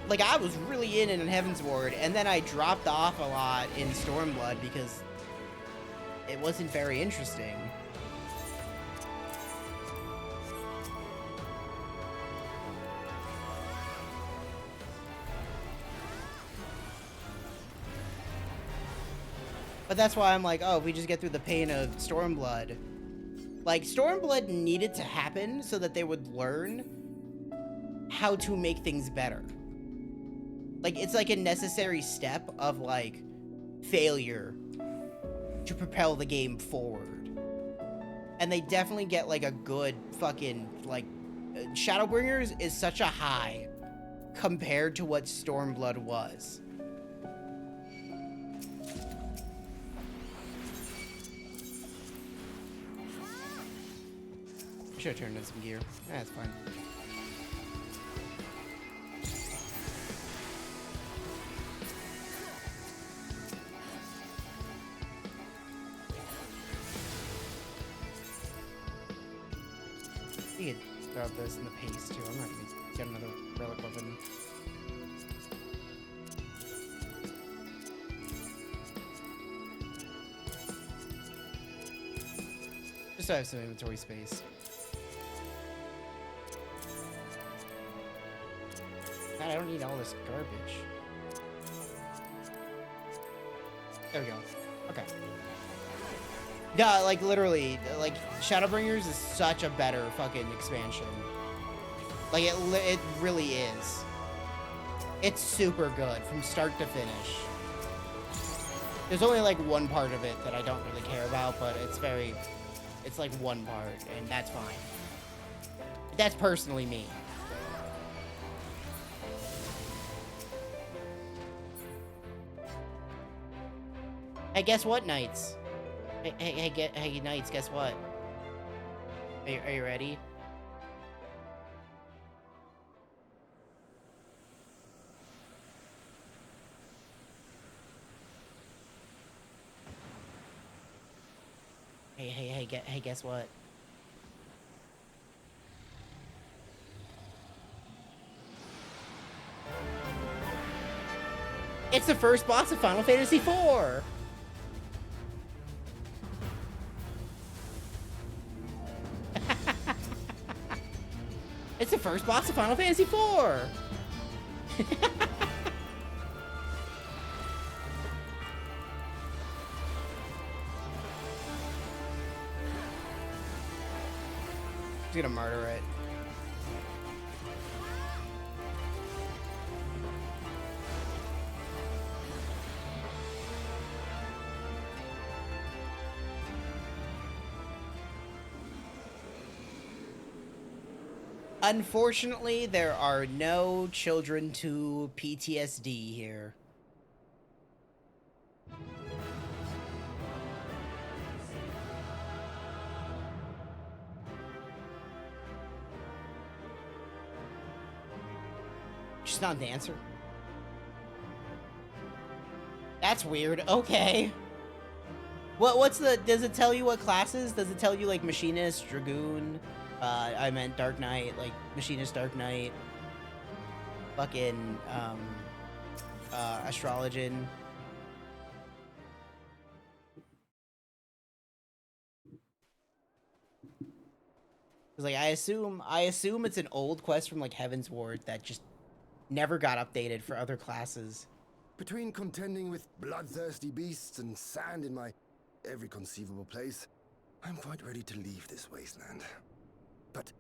Like, I was really in Heaven's Ward, and then I dropped off a lot in Stormblood because it wasn't very interesting. But that's why I'm like, oh, if we just get through the pain of Stormblood. Like, Stormblood needed to happen so that they would learn how to make things better. Like, it's like a necessary step of, like, failure to propel the game forward. And they definitely get, like, a good fucking, like, Shadowbringers is such a high compared to what Stormblood was. Should have turned in some gear. That's fine. You could throw out this in the pace too. I'm not gonna get another relic weapon. Just so I have some inventory space. God, I don't need all this garbage. There we go. Okay. Yeah, like, literally, like, Shadowbringers is such a better fucking expansion. Like, it really is. It's super good from start to finish. There's only like one part of it that I don't really care about, but it's like one part, and that's fine. That's personally me. Hey, guess what, Knights? Hey, Knights, guess what? Are you ready? Hey, guess what? It's the first boss of Final Fantasy IV! It's the first boss of Final Fantasy IV! He's gonna murder it. Unfortunately, there are no children to PTSD here. She's not a dancer. That's weird. Okay. What's the... Does it tell you what classes? Does it tell you, like, Machinist, Dragoon? I meant Dark Knight, like, Machinist, Dark Knight. Fucking, Astrologian. Cause, like, I assume it's an old quest from, like, Heaven's Ward that just never got updated for other classes. Between contending with bloodthirsty beasts and sand in my every conceivable place, I'm quite ready to leave this wasteland. But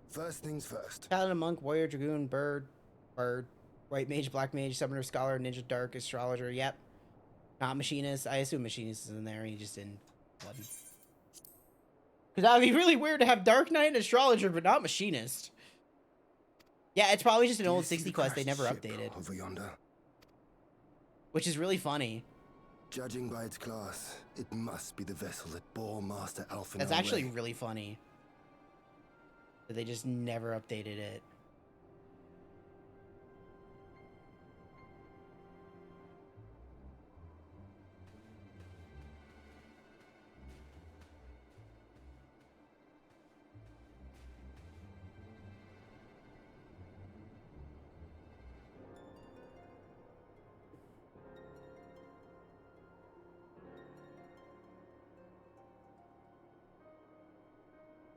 first things first. Paladin, Monk, Warrior, Dragoon, Bird, White Mage, Black Mage, Summoner, Scholar, Ninja, Dark, Astrologer, yep. Not Machinist. I assume Machinist is in there, and he just didn't. Because that would be really weird to have Dark Knight and Astrologer, but not Machinist. Yeah, it's probably just an old 60 quest they never updated. Over yonder. Which is really funny. Judging by its class, it must be the vessel that bore Master Alpha. That's actually really funny. That they just never updated it.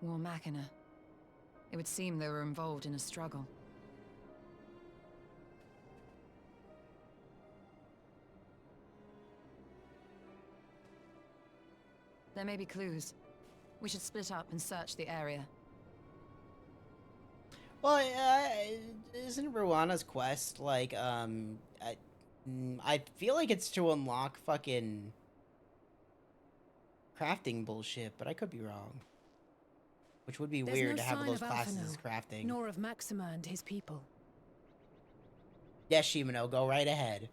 War Machina. It would seem they were involved in a struggle. There may be clues. We should split up and search the area. Well, isn't Ruana's quest, like, I feel like it's to unlock fucking crafting bullshit, but I could be wrong. Which would be weird to have those classes as crafting. Nor of Maxima and his people. Yes, Shimano, go right ahead.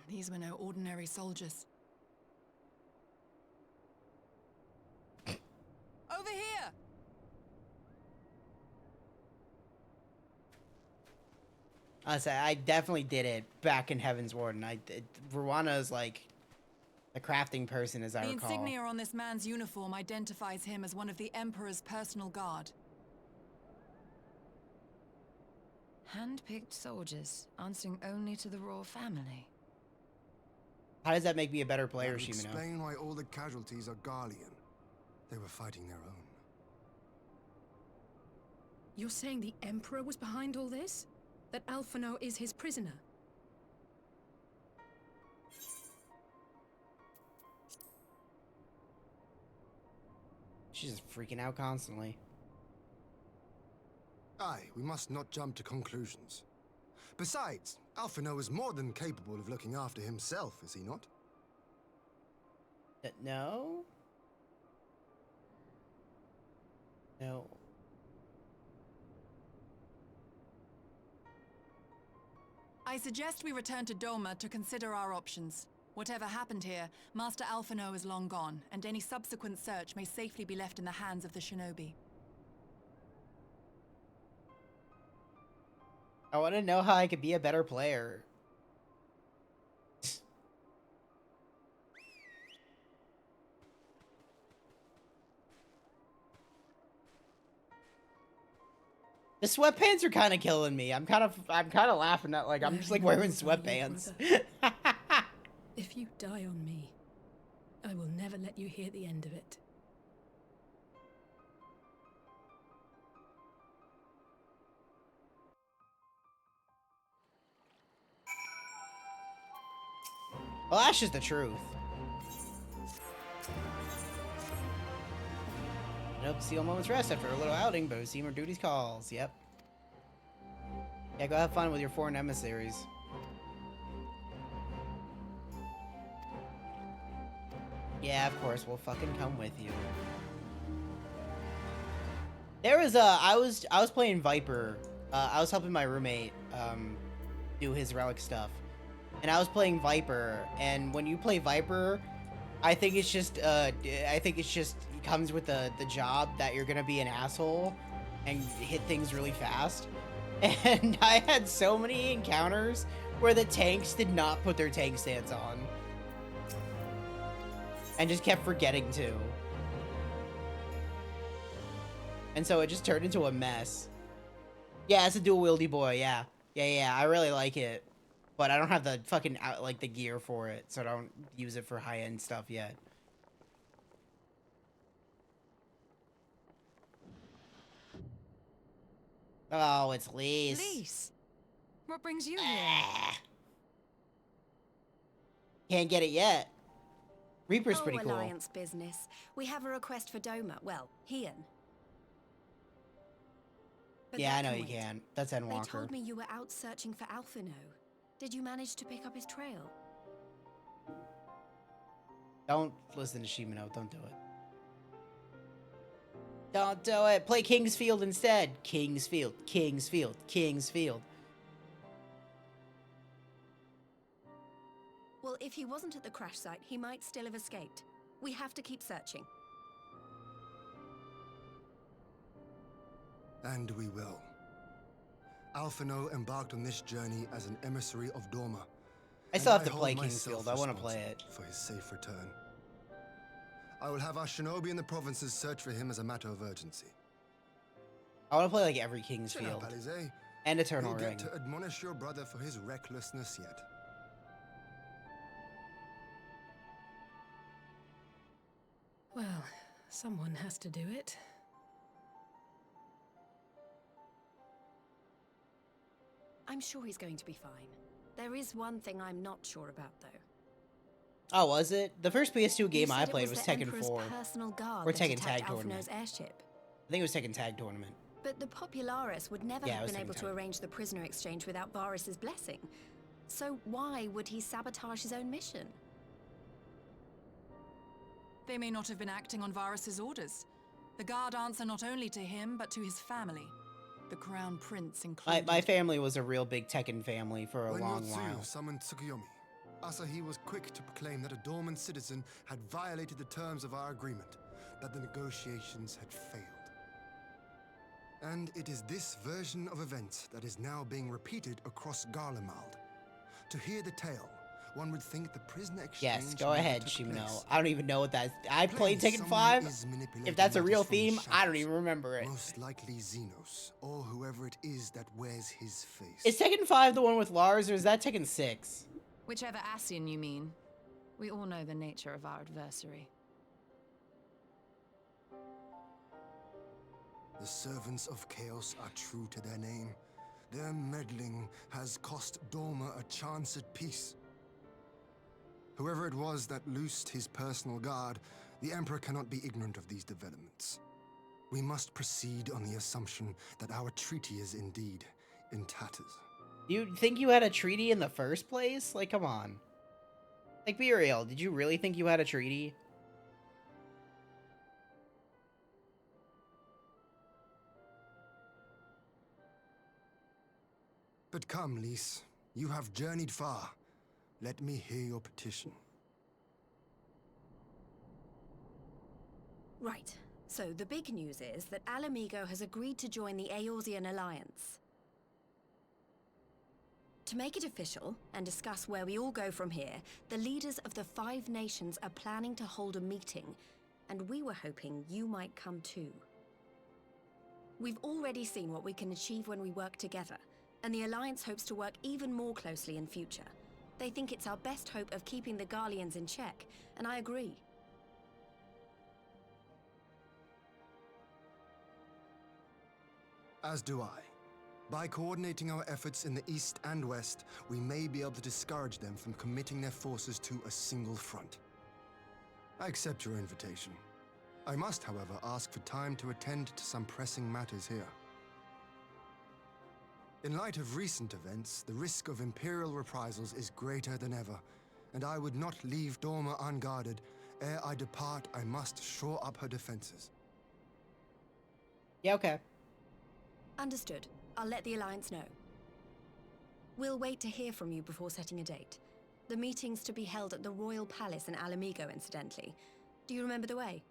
These were no ordinary soldiers. Over here! I definitely did it back in Heaven's Ward, and Ruana is like a crafting person, as I recall. The insignia on this man's uniform identifies him as one of the Emperor's personal guard. Hand-picked soldiers, answering only to the royal family. How does that make me a better player, That would Shimano? explain why all the casualties are Garlean. They were fighting their own. You're saying the Emperor was behind all this? That Alphino is his prisoner? She's just freaking out constantly. Aye, we must not jump to conclusions. Besides, Alphino is more than capable of looking after himself, is he not? No? No. I suggest we return to Doma to consider our options. Whatever happened here, Master Alphino is long gone, and any subsequent search may safely be left in the hands of the shinobi. I want to know how I could be a better player. The sweatpants are kind of killing me. I'm kind of laughing at, like, I'm just like wearing sweatpants. If you die on me, I will never let you hear the end of it. Well, that's just the truth. Nope, steal a moment's rest after a little outing, but see more duties calls. Yep. Yeah, go have fun with your foreign emissaries. Yeah, of course, we'll fucking come with you. There was I was playing Viper. I was helping my roommate do his relic stuff. And I was playing Viper, and when you play Viper, I think it's just it comes with the job that you're gonna be an asshole and hit things really fast. And I had so many encounters where the tanks did not put their tank stance on. And just kept forgetting to. And so it just turned into a mess. Yeah, it's a dual wieldy boy, yeah. Yeah, I really like it. But I don't have the fucking, like, the gear for it, so I don't use it for high-end stuff yet. Oh, it's Lise. Lise? What brings you here? Can't get it yet. Reaper's Oh, pretty cool. Alliance business. We have a request for Doma. Well, Hien. But Yeah, I that know can you wait. can. That's Endwalker. They told me you were out searching for Alphino. Did you manage to pick up his trail? Don't listen to Shimano. Don't do it. Don't do it. Play Kingsfield instead. Kingsfield. Kingsfield. Kingsfield. Well, if he wasn't at the crash site, he might still have escaped. We have to keep searching. And we will. Alphino embarked on this journey as an emissary of Doma. I still have and to play hold Kingsfield. myself I want to play it. responsible for his safe return. I will have our shinobi in the provinces search for him as a matter of urgency. I want to play like every Chill Kingsfield. out, Alizé. And Eternal You'll Ring. get to admonish your brother for his recklessness yet. Well, someone has to do it. I'm sure he's going to be fine. There is one thing I'm not sure about, though. Oh, was it? The first PS2 You game said I it played was the Tekken Emperor's 4. personal guard Or that Tekken attacked Tag Tournament. Alphino's airship. I think it was Tekken Tag Tournament. But the Popularis would never Yeah, it have was been able Tekken to Tag. arrange the prisoner exchange without Varus's blessing. So why would he sabotage his own mission? They may not have been acting on Varus's orders. The guard answer not only to him, but to his family. The Crown Prince included. My family was a real big Tekken family for a When long Yotsuyu while. summoned Tsukuyomi, Asahi was quick to proclaim that a dormant citizen had violated the terms of our agreement, that the negotiations had failed. And it is this version of events that is now being repeated across Garlemald. To hear the tale, one would think the prisoner exchange Yes, go never ahead, took Shimano. place. I don't even know what that is. I played Plainly, Tekken someone 5. is manipulating If that's a real matters from the theme, I don't shadows. even remember it. Most likely Xenos, or whoever it is that wears his face. Is Tekken 5 the one with Lars, or is that Tekken 6? Whichever Ascian you mean. We all know the nature of our adversary. The servants of chaos are true to their name. Their meddling has cost Doma a chance at peace. Whoever it was that loosed his personal guard, The Emperor cannot be ignorant of these developments. We must proceed on the assumption that our treaty is indeed in tatters. You think you had a treaty in the first place? Like, come on. Like, be real. Did you really think you had a treaty? But come, Lys. You have journeyed far. Let me hear your petition. Right. So the big news is that Alamigo has agreed to join the Eorzean Alliance. To make it official and discuss where we all go from here, the leaders of the 5 nations are planning to hold a meeting, and we were hoping you might come too. We've already seen what we can achieve when we work together, and the Alliance hopes to work even more closely in future. They think it's our best hope of keeping the Garleans in check, and I agree. As do I. By coordinating our efforts in the east and west, we may be able to discourage them from committing their forces to a single front. I accept your invitation. I must, however, ask for time to attend to some pressing matters here. In light of recent events, the risk of Imperial reprisals is greater than ever, and I would not leave Dorma unguarded. Ere I depart, I must shore up her defenses. Yeah, okay. Understood. I'll let the Alliance know. We'll wait to hear from you before setting a date. The meeting's to be held at the Royal Palace in Alamigo, incidentally. Do you remember the way?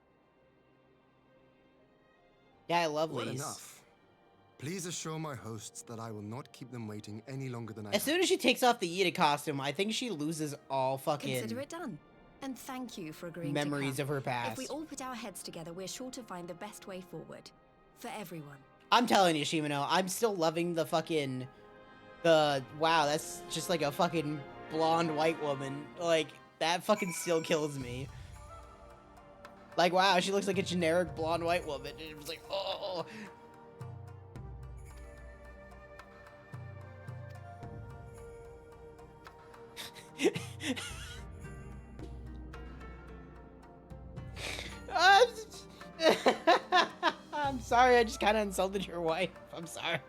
Yeah, I love Well Lys. enough. Please assure my hosts that I will not keep them waiting any longer than I As soon as she takes off the Yida costume, I think she loses all fucking Consider it done. And thank you for agreeing memories to of come. her past. If we all put our heads together, we're sure to find the best way forward. For everyone. I'm telling you, Shimano, I'm still loving the fucking... Wow, that's just like a fucking blonde white woman. Like, that fucking still kills me. Like, wow, she looks like a generic blonde white woman. And it was like, oh... I'm sorry, I just kind of insulted your wife. I'm sorry.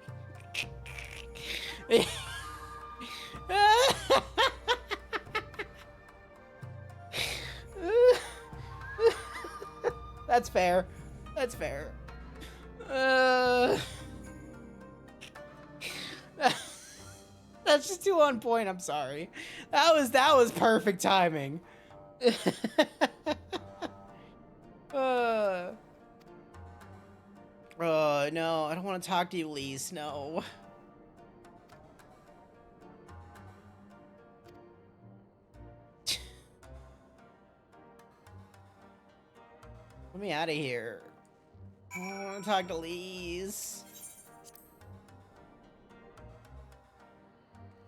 That's fair. That's fair. That's just too on point. I'm sorry. That was perfect timing. No, I don't want to talk to you, Lys. No. Let me out of here. I don't want to talk to Lys.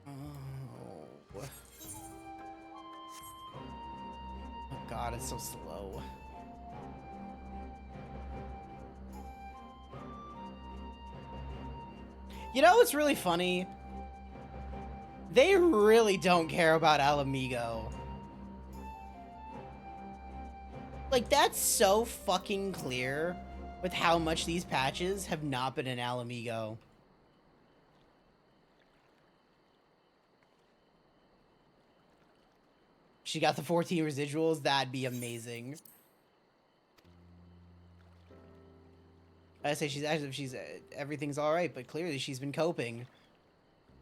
Oh. Oh god, it's so slow. You know what's really funny? They really don't care about Alamigo. Like, that's so fucking clear with how much these patches have not been in Alamigo. She got the 14 residuals, that'd be amazing. I say she's as if she's everything's all right, but clearly she's been coping.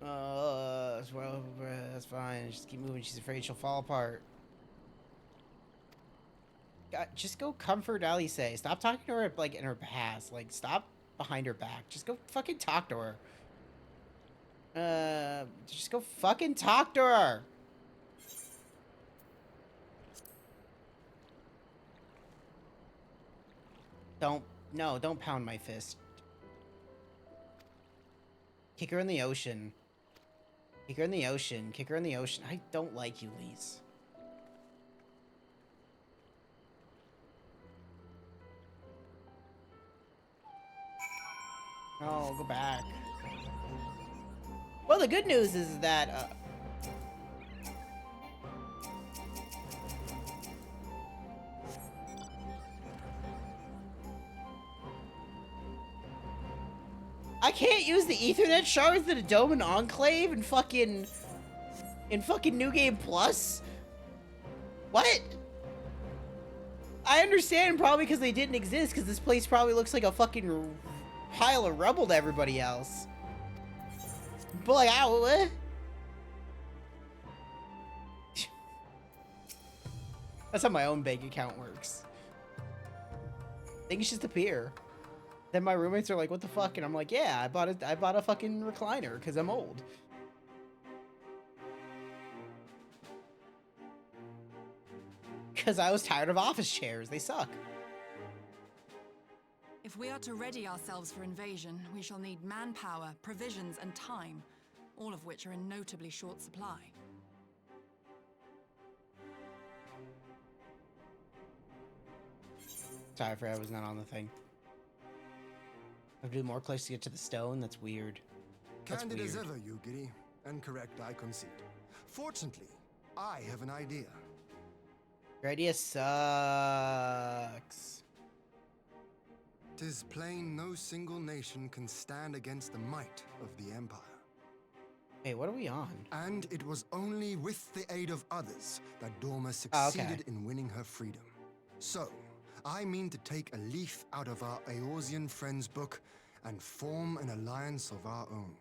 Well, that's fine. Just keep moving. She's afraid she'll fall apart. God, just go comfort Alice. Stop talking to her like in her past. Like, stop behind her back. Just go fucking talk to her. Just go fucking talk to her. Don't pound my fist. Kick her in the ocean. Kick her in the ocean. Kick her in the ocean. I don't like you, Lys. Oh, go back. Well, the good news is that, I can't use the Ethernet shards in a Dome and Enclave in fucking New Game Plus? What? I understand probably because they didn't exist, because this place probably looks like a fucking pile of rubble to everybody else. But like, what? That's how my own bank account works. Things just appear. Then my roommates are like, "What the fuck?" And I'm like, "Yeah, I bought a fucking recliner because I'm old." Because I was tired of office chairs. They suck. If we are to ready ourselves for invasion, we shall need manpower, provisions, and time, all of which are in notably short supply. Sorry, I forgot I was not on the thing. I have to do more clicks to get to the stone? That's weird. That's Candid weird. as ever, Yugiri, and correct, I concede. Fortunately, I have an idea. Your idea sucks. 'Tis plain no single nation can stand against the might of the Empire. Hey, what are we on? And it was only with the aid of others that Dorma Oh, succeeded okay. in winning her freedom. So, I mean to take a leaf out of our Eorzean friends' book and form an alliance of our own.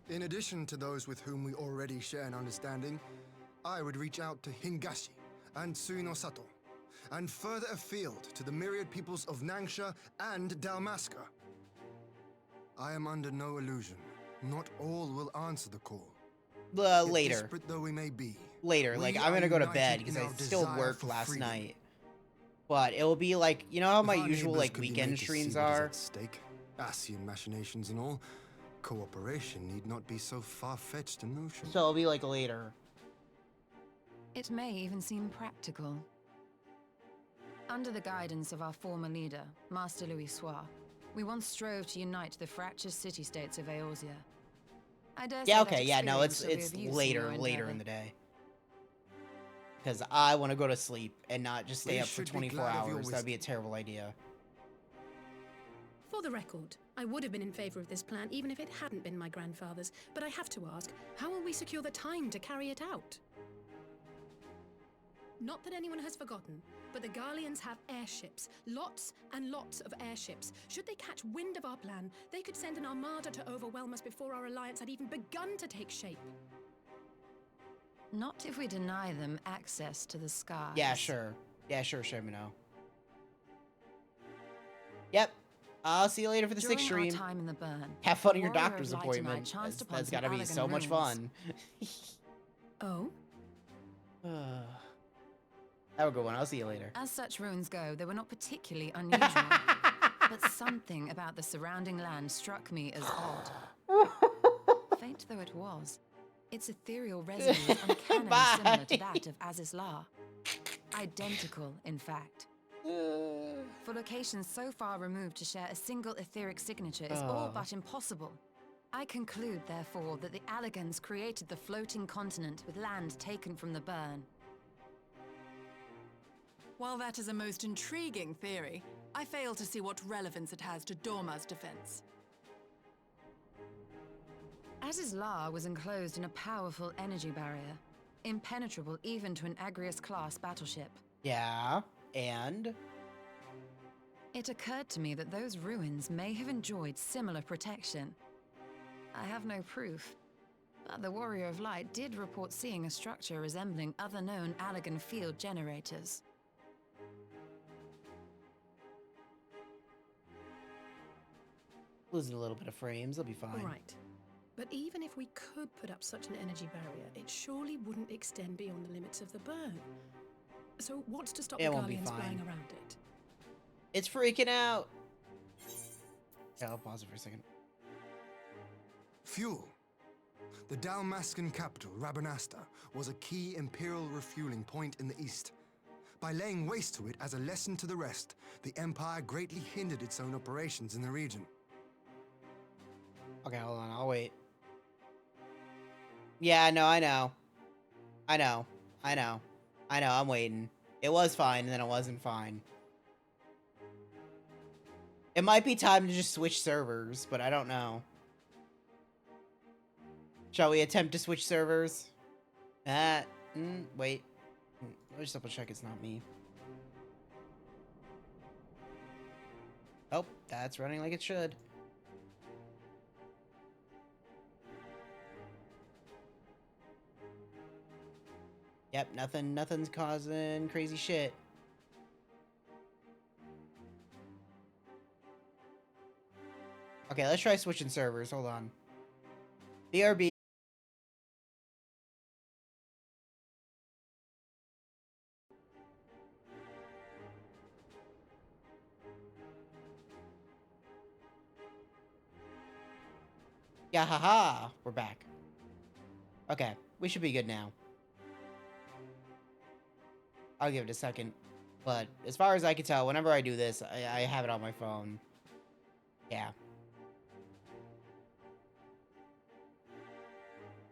In addition to those with whom we already share an understanding, I would reach out to Hingashi and Tsunosato, and further afield to the myriad peoples of Nangsha and Dalmasca. I am under no illusion. Not all will answer the call. Yet Later. desperate though we may be, Later. we Like, are I'm gonna go to united bed in because I our still desire worked for last freedom. night. But it will be like, you know how my If our usual neighbors like could be weekend made to see streams what is are? at stake, Asian machinations and all, cooperation need not be so far-fetched a notion. So it'll be like later. It may even seem practical. Under the guidance of our former leader, Master Louis Soir, we once strove to unite the fractious city-states of Eorzea. I dare say Yeah, that okay, yeah, no, experience shall be it's of use in later your in endeavor. the day. Because I want to go to sleep and not just stay We up for should be 24 glad of your hours. That'd be a terrible idea. For the record, I would have been in favor of this plan even if it hadn't been my grandfather's, but I have to ask, how will we secure the time to carry it out? Not that anyone has forgotten, but the Garleans have airships. Lots and lots of airships. Should they catch wind of our plan, they could send an armada to overwhelm us before our alliance had even begun to take shape. Not if we deny them access to the skies. Yeah, sure. Yeah, sure, Shimino. Yep. I'll see you later for the sixth During our stream. time in the burn, Have fun at your Warrior of doctor's Light and I appointment. chanced upon That's some gotta be Allagan so much ruins. fun. Oh? Have a good one. I'll see you later. As such ruins go, they were not particularly unusual. But something about the surrounding land struck me as odd. Faint though it was, its ethereal residue was uncannily similar to that of Azizlar. Identical, in fact. For locations so far removed to share a single etheric signature is all but impossible. I conclude, therefore, that the Allagans created the floating continent with land taken from the burn. While that is a most intriguing theory, I fail to see what relevance it has to Dorma's defense. Azizlar was enclosed in a powerful energy barrier, impenetrable even to an Agrius-class battleship. Yeah, and? It occurred to me that those ruins may have enjoyed similar protection. I have no proof, but the Warrior of Light did report seeing a structure resembling other known Allagan field generators. Losing a little bit of frames, they'll be fine. Right. But even if we could put up such an energy barrier, it surely wouldn't extend beyond the limits of the burn. So what's to stop It the won't be Guardians fine. flying around it? It's freaking out. Yeah, I'll pause it for a second. Fuel. The Dalmascan capital, Rabanasta, was a key Imperial refueling point in the east. By laying waste to it as a lesson to the rest, the Empire greatly hindered its own operations in the region. Okay, hold on. I'll wait. Yeah, no, I know. I'm waiting. It was fine, and then it wasn't fine. It might be time to just switch servers, but I don't know. Shall we attempt to switch servers? Wait. Let me just double check it's not me. Oh, that's running like it should. Yep, nothing's causing crazy shit. Okay, let's try switching servers. Hold on. BRB. Yeah, haha. We're back. Okay, we should be good now. I'll give it a second. But as far as I can tell, whenever I do this, I have it on my phone. Yeah.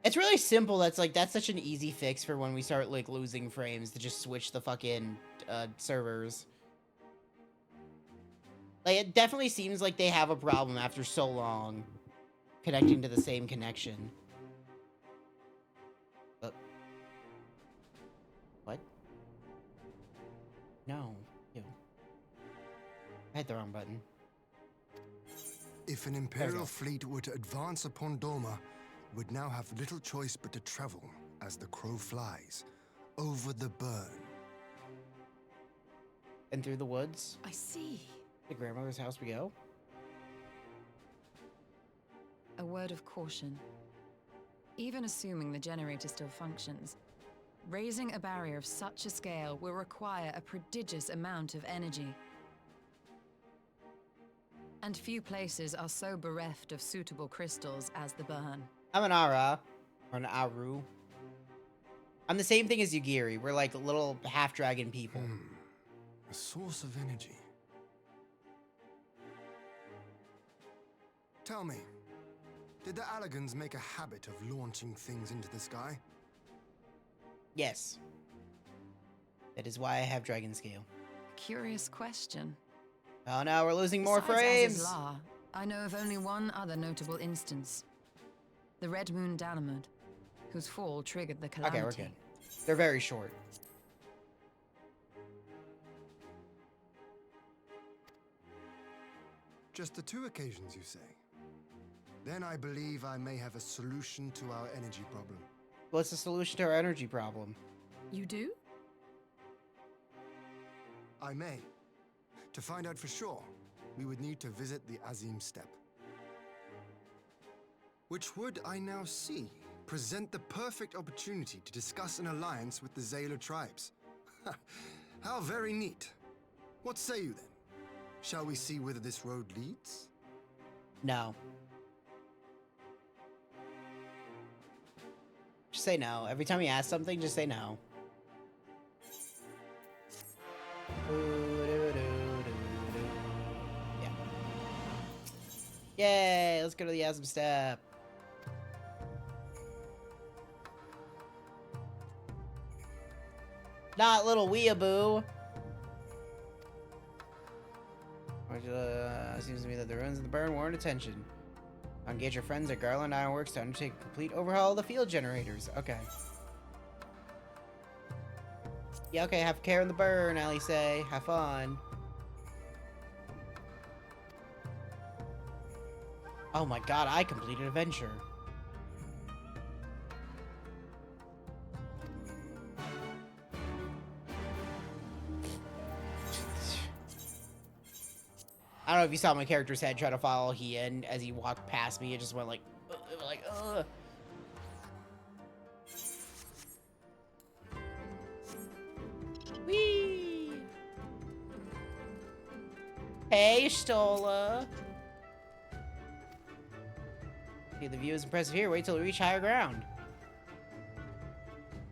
It's really simple. That's such an easy fix for when we start like losing frames to just switch the fucking servers. Like it definitely seems like they have a problem after so long connecting to the same connection. What? No. Ew. I hit the wrong button. If an Imperial fleet were to advance upon Doma, would now have little choice but to travel, as the crow flies, over the burn. And through the woods? I see. The grandmother's house we go? A word of caution. Even assuming the generator still functions, raising a barrier of such a scale will require a prodigious amount of energy. And few places are so bereft of suitable crystals as the burn. I'm an Ara. Or an Aru. I'm the same thing as Yugiri. We're like little half-dragon people. A source of energy. Tell me, did the Allagans make a habit of launching things into the sky? Yes. That is why I have dragon scale. Curious question. Oh no, we're losing more Besides frames! Azizlar, I know of only one other notable instance. The Red Moon Dalamud, whose fall triggered the calamity. Okay, we're good. They're very short. Just the 2 occasions, you say? Then I believe I may have a solution to our energy problem. What's the solution to our energy problem? You do? I may. To find out for sure, we would need to visit the Azim Steppe. Which would, I now see, present the perfect opportunity to discuss an alliance with the Zayla tribes. How very neat. What say you then? Shall we see whether this road leads? No. Just say no. Every time you ask something, just say no. Yeah. Yay! Let's go to the Azim Steppe. Not little weeaboo. Seems to me that the ruins of the burn warrant attention. Engage your friends at Garland Ironworks to undertake a complete overhaul of the field generators. Okay. Yeah, okay, have care in the burn, Allie say. Have fun. Oh my god, I completed a venture. I don't know if you saw my character's head try to follow Hien as he walked past me. It just went like, ugh. Whee! Hey, Stola. Okay, the view is impressive here. Wait till we reach higher ground.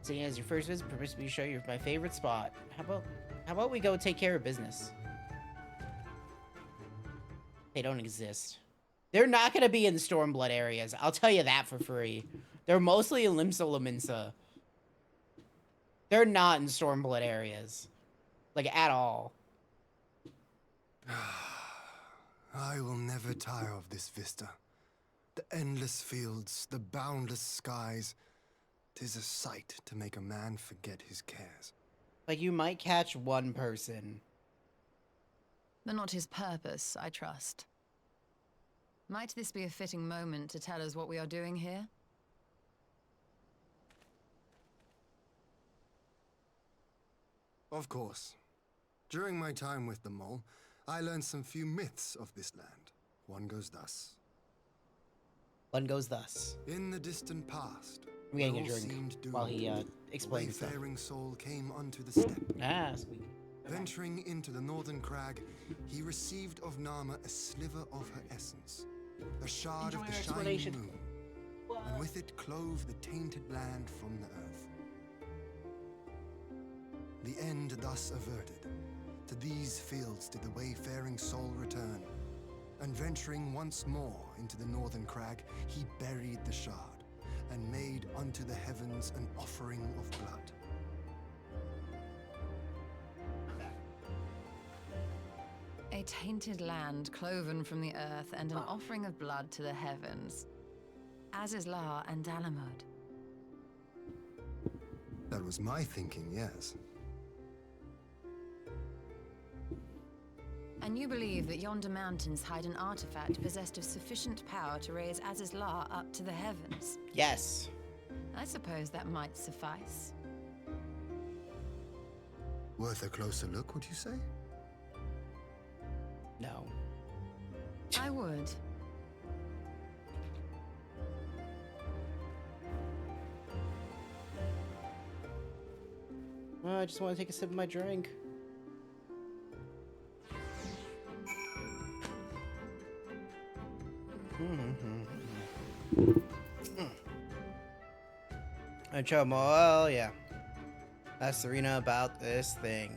Seeing as your first visit, permits me to show you my favorite spot. How about we go take care of business? They don't exist. They're not going to be in Stormblood areas. I'll tell you that for free. They're mostly in Limsa Laminsa. They're not in Stormblood areas. Like, at all. I will never tire of this vista. The endless fields, the boundless skies. 'Tis a sight to make a man forget his cares. Like, you might catch one person. But not his purpose, I trust. Might this be a fitting moment to tell us what we are doing here? Of course. During my time with the mole, I learned some few myths of this land. One goes thus. One goes thus. In the distant past, I'm getting a all drink seemed doomed. while he explains A stuff. wayfaring soul came unto the steppe. Ah, sweet. Venturing into the northern crag, he received of Nama a sliver of her essence, a shard of the shining moon, and with it clove the tainted land from the earth. The end thus averted, to these fields did the wayfaring soul return, and venturing once more into the northern crag, he buried the shard, and made unto the heavens an offering of blood. A tainted land cloven from the earth and an offering of blood to the heavens. Azizlar and Dalamud. That was my thinking, yes. And you believe that yonder mountains hide an artifact possessed of sufficient power to raise Azizlar up to the heavens? Yes. I suppose that might suffice. Worth a closer look, would you say? No. I would. Well, I just want to take a sip of my drink. Oh, yeah. That's Serena about this thing.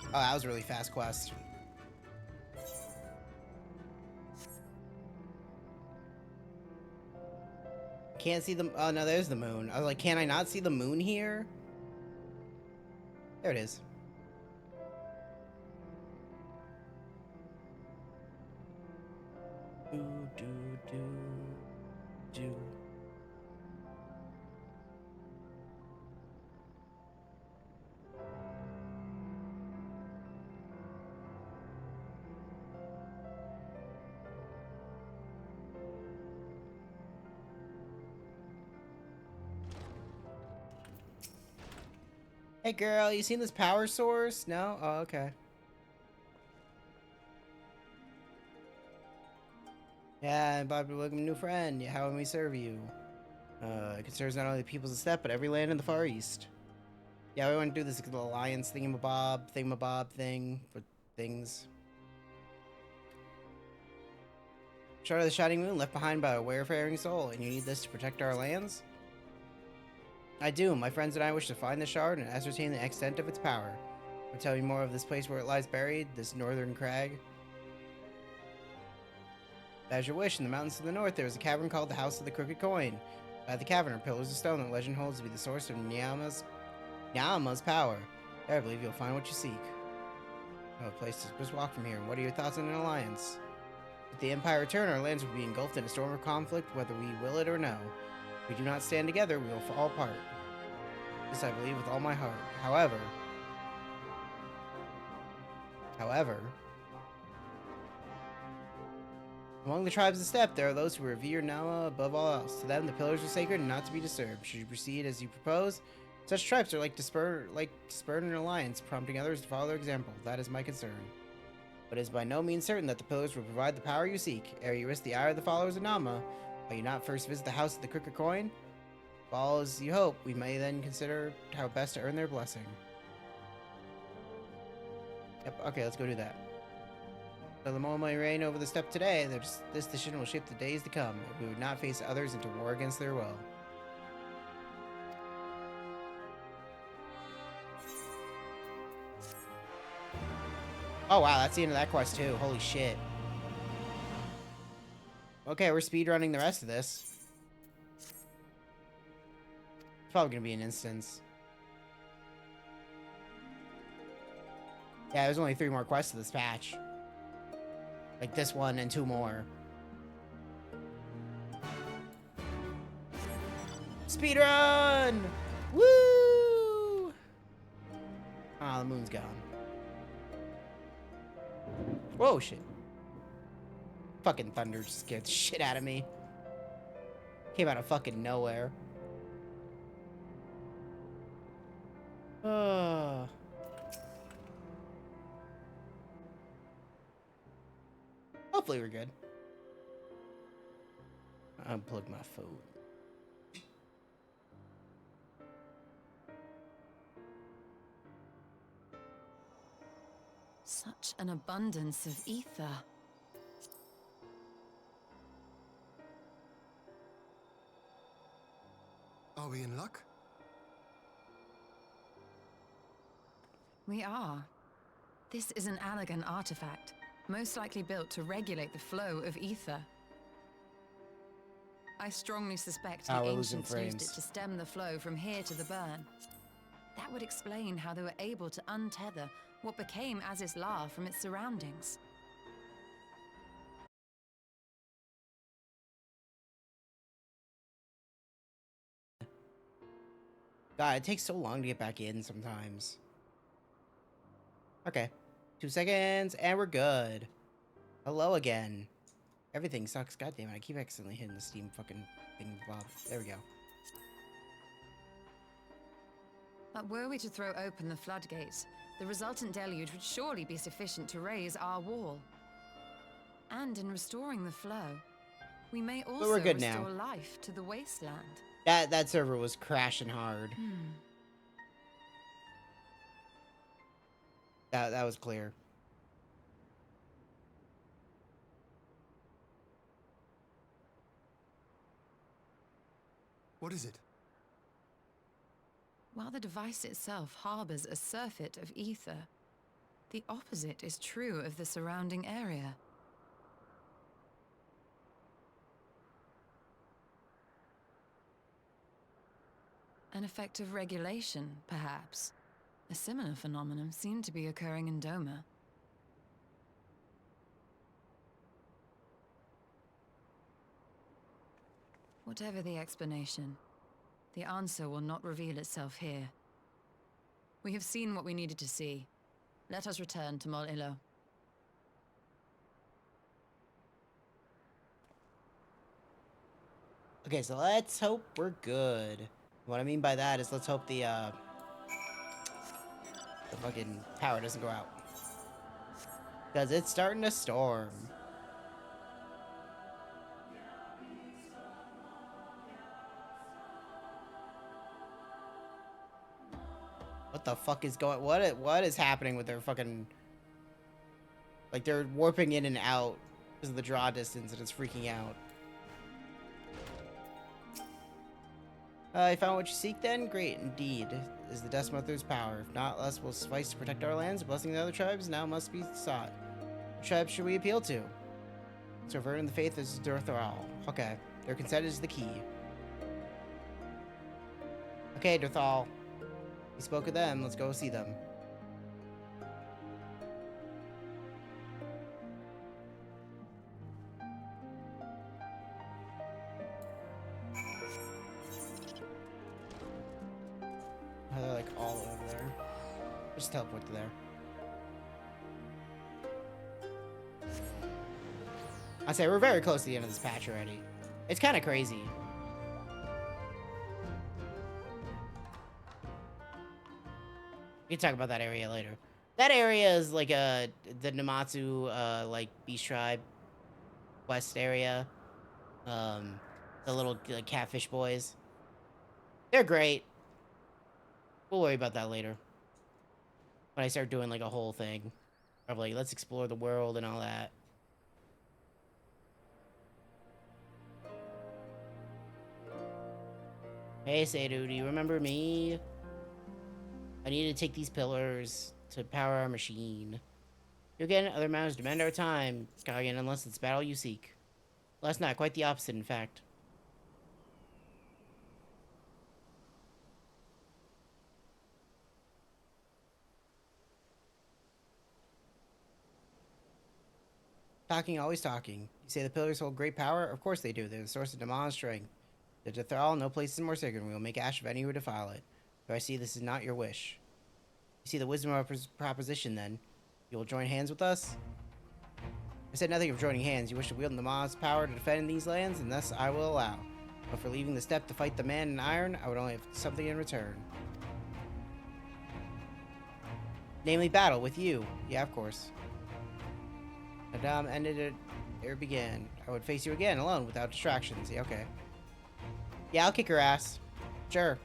Oh, that was a really fast quest. Can't see the... Oh, no, there's the moon. I was like, can I not see the moon here? There it is. Do, do, do, do. Hey girl, you seen this power source? No? Oh, okay. Yeah, and Bob, welcome new friend. How can we serve you? It concerns not only the peoples of Steppe, but every land in the Far East. Yeah, we want to do this alliance thingamabob thing for things. Shard of the Shining Moon left behind by a wayfaring soul, and you need this to protect our lands? I do. My friends and I wish to find the shard and ascertain the extent of its power. I'll tell you more of this place where it lies buried, this northern crag. As your wish, in the mountains to the north, there is a cavern called the House of the Crooked Coin. By the cavern are pillars of stone that legend holds to be the source of Nyama's power. There, I believe you'll find what you seek. No place to just walk from here. And what are your thoughts on an alliance? With the Empire return, our lands will be engulfed in a storm of conflict, whether we will it or no. If we do not stand together, we will fall apart. This I believe with all my heart. However, among the tribes of Steppe, there are those who revere Nama above all else. To them, the pillars are sacred and not to be disturbed. Should you proceed as you propose, such tribes are like to spur an alliance, prompting others to follow their example. That is my concern. But it is by no means certain that the pillars will provide the power you seek. Ere you risk the ire of the followers of Nama, will you not first visit the House of the Crooked Coin? If all as you hope, we may then consider how best to earn their blessing. Yep, okay, let's go do that. So the moment we reign over the steppe today, this decision will shape the days to come. If we would not face others into war against their will. Oh wow, that's the end of that quest too. Holy shit. Okay, we're speedrunning the rest of this. It's probably gonna be an instance. Yeah, there's only 3 more quests to this patch. Like this one and 2 more. Speedrun! Woo! Ah, the moon's gone. Whoa, shit. Fucking thunder scared the shit out of me. Came out of fucking nowhere. Hopefully we're good. Unplug my phone. Such an abundance of ether. Are we in luck? We are. This is an Allergan artifact, most likely built to regulate the flow of ether. I strongly suspect the we're losing ancients used it frames. to stem the flow from here to the burn. That would explain how they were able to untether what became Azys La from its surroundings. God, it takes so long to get back in sometimes. Okay. 2 seconds, and we're good. Hello again. Everything sucks. God damn it, I keep accidentally hitting the Steam fucking thing, Bob. There we go. But were we to throw open the floodgates, the resultant deluge would surely be sufficient to raise our wall. And in restoring the flow, we may also we're good restore now. life to the wasteland. That server was crashing hard. That was clear. What is it? While the device itself harbors a surfeit of ether, the opposite is true of the surrounding area. An effect of regulation, perhaps. A similar phenomenon seemed to be occurring in Doma. Whatever the explanation, the answer will not reveal itself here. We have seen what we needed to see. Let us return to Mol Ilo. Okay, so let's hope we're good. What I mean by that is let's hope the fucking power doesn't go out. Because it's starting to storm. What the fuck is going... What is happening with their fucking... Like, they're warping in and out because of the draw distance, and it's freaking out. You found what you seek then? Great, indeed. Is the Dust Mother's power. If not, less will suffice to protect our lands. Blessing the other tribes now must be sought. What tribe should we appeal to? So in the faith is Durthral. Okay. Their consent is the key. Okay, Durthal. We spoke with them. Let's go see them. Oh, they're like all over there. Just teleport to there. I say we're very close to the end of this patch already. It's kind of crazy. We can talk about that area later. That area is like the Namatsu like beast tribe west area. The little like, catfish boys. They're great. We'll worry about that later. When I start doing like a whole thing of like let's explore the world and all that. Hey Seidu, do you remember me? I need to take these pillars to power our machine. You again, other matters demand our time, Skagan, unless it's battle you seek. Well, that's not quite the opposite, in fact. Talking, always talking. You say the pillars hold great power? Of course they do. They're the source of Demon's strength. The Dethral, no place is more sacred. We will make ash of any who defile it. So I see this is not your wish. You see the wisdom of our proposition, then. You will join hands with us? I said nothing of joining hands. You wish to wield Demon's power to defend these lands, and thus I will allow. But for leaving the step to fight the man in iron, I would only have something in return. Namely, battle with you. Yeah, of course. Adam ended it. There it began. I would face you again, alone, without distractions. Yeah, okay. Yeah, I'll kick her ass. Sure.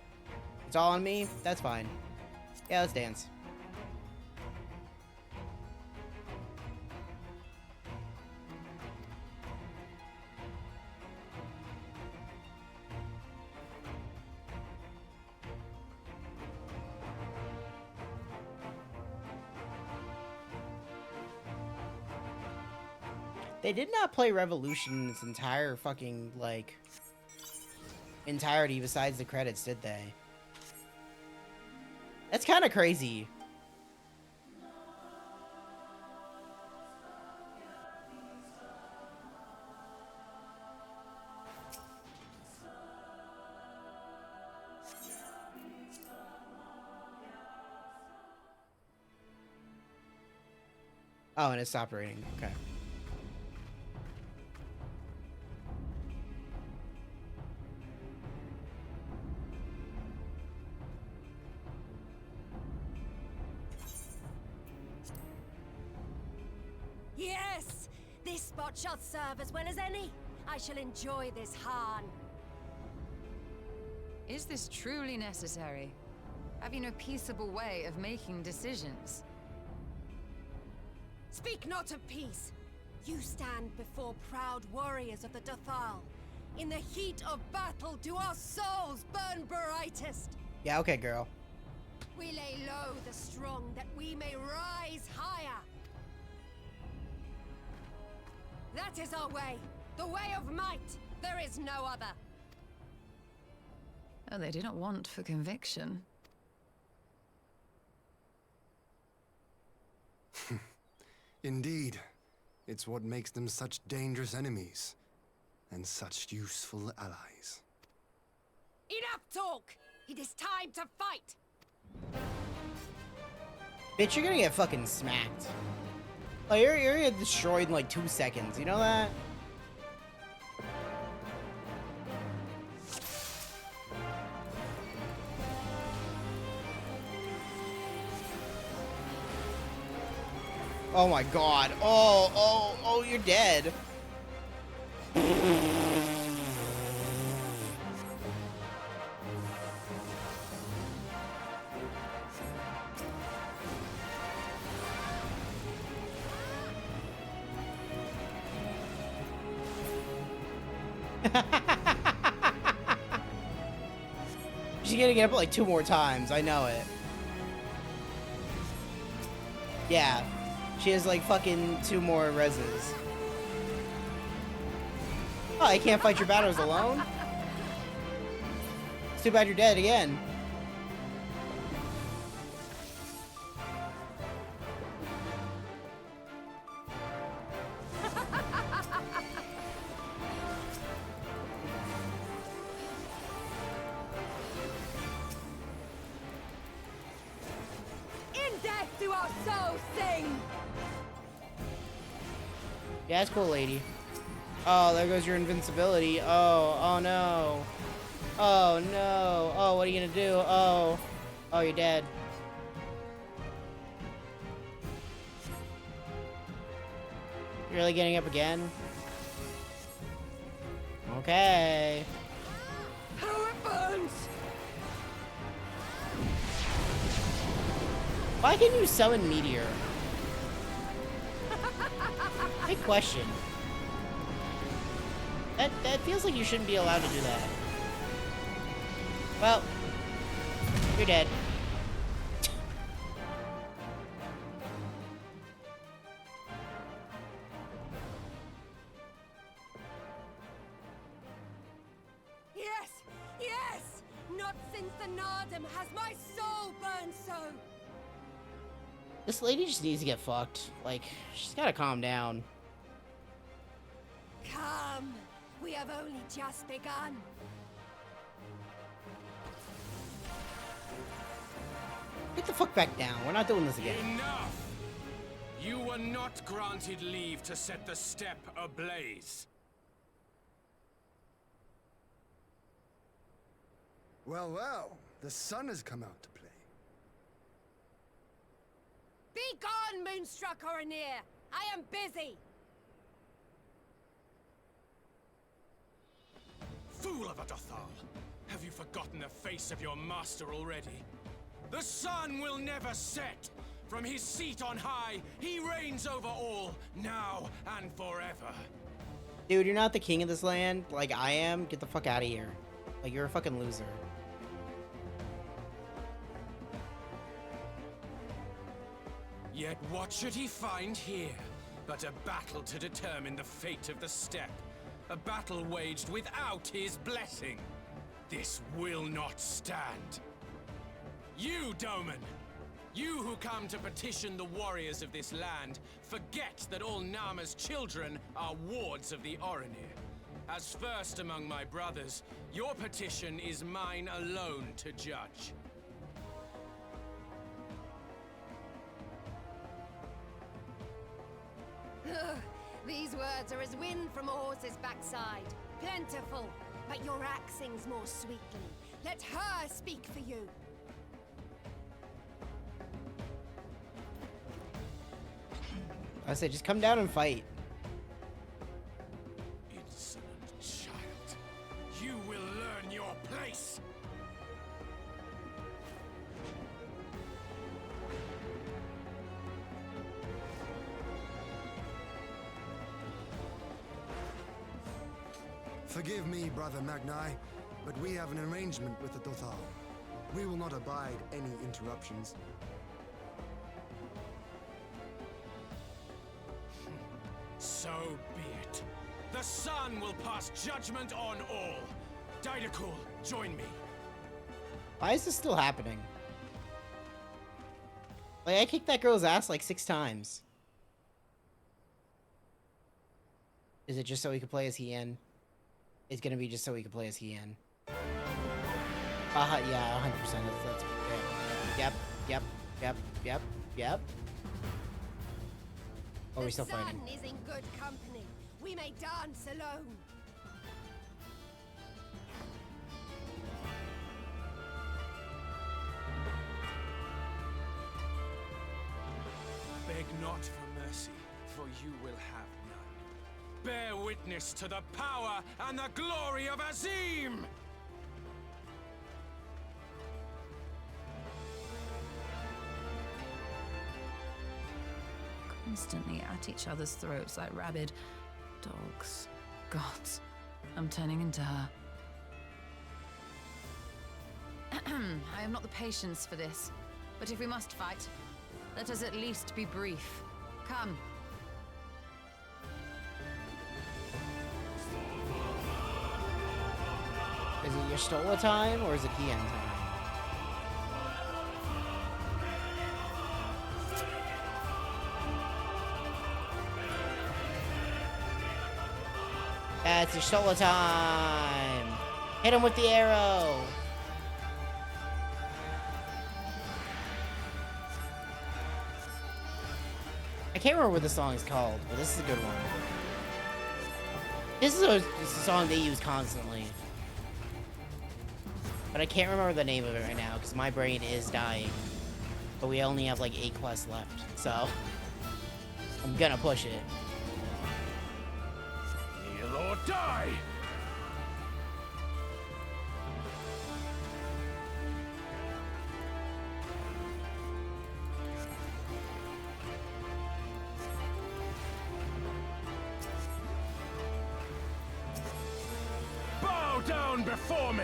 It's all on me? That's fine. Yeah, let's dance. They did not play Revolution in its entire fucking, like, entirety besides the credits, did they? That's kind of crazy. Oh, and it stopped raining. Okay. Yes! This spot shall serve as well as any. I shall enjoy this Hahn. Is this truly necessary? Have you no peaceable way of making decisions? Speak not of peace. You stand before proud warriors of the Dathal. In the heat of battle do our souls burn brightest. Yeah, okay, girl. We lay low the strong that we may rise higher. That is our way. The way of might. There is no other. Oh, they do not want for conviction. Indeed. It's what makes them such dangerous enemies. And such useful allies. Enough talk! It is time to fight! Bitch, you're gonna get fucking smacked. Like, you're gonna get destroyed in like 2 seconds, you know that? Oh my god. Oh, you're dead. She's gonna get up like 2 more times, I know it. Yeah. She has like fucking 2 more reses. Oh, I can't fight your battles alone? It's too bad you're dead again. In death do our souls sing! Yeah, that's cool, lady. Oh, there goes your invincibility. Oh no. Oh no. Oh, what are you gonna do? Oh, you're dead. You're really getting up again? Okay. How it burns! Why can you summon Meteor? Big question. That feels like you shouldn't be allowed to do that. Well, you're dead. Yes! Yes! Not since the Nardum has my soul burned so! This lady just needs to get fucked. Like, she's gotta calm down. Come! We have only just begun. Get the fuck back down. We're not doing this again. Enough! You were not granted leave to set the steppe ablaze. Well, well, the sun has come out to play. Be gone, Moonstruck Oranir! I am busy! Fool of a Dothal! Have you forgotten the face of your master already? The sun will never set! From his seat on high, he reigns over all, now and forever. Dude, you're not the king of this land like I am. Get the fuck out of here. Like, you're a fucking loser. Yet what should he find here but a battle to determine the fate of the steppe? A battle waged without his blessing. This will not stand. You, Doman! You who come to petition the warriors of this land, forget that all Nama's children are wards of the Oranir. As first among my brothers, your petition is mine alone to judge. Ugh, these words are as wind from a horse's backside. Plentiful, but your act sings more sweetly. Let her speak for you. I said, just come down and fight. Insolent child. You will learn your place. Forgive me, Brother Magnai, but we have an arrangement with the Dothal. We will not abide any interruptions. So be it. The sun will pass judgment on all. Didakul, join me. Why is this still happening? Like, I kicked that girl's ass like 6 times. Is it just so he could play as Hien? It's gonna be just so he could play as Hien. Yeah, 100%. That's yep. Or are we still fighting? The sun is in good company. We may dance alone. Beg not for mercy, for you will have none. Bear witness to the power and the glory of Azim! Constantly at each other's throats like rabid dogs. Gods, I'm turning into her. I have not the patience for this, but if we must fight, let us at least be brief. Come. Is it your Stola time or is it Hien time? It's your Stola time! Hit him with the arrow! I can't remember what the song is called, but this is a good one. This is a song they use constantly. But I can't remember the name of it right now, because my brain is dying. But we only have like 8 quests left, so I'm gonna push it. Kneel or die! Bow down before me!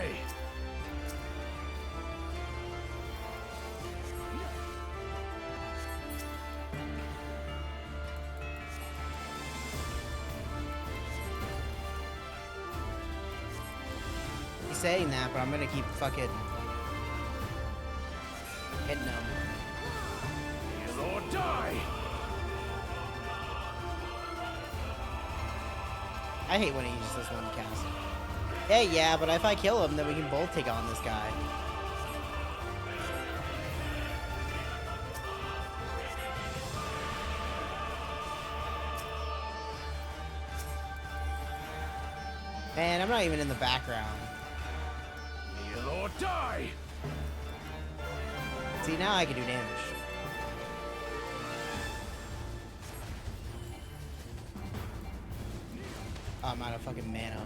He's saying that, but I'm gonna keep fucking hitting him. Kneel or die! I hate when he uses this one cast. Hey, yeah, but if I kill him, then we can both take on this guy. Man, I'm not even in the background. Kneel or die! See, now I can do damage. Oh, I'm out of fucking mana.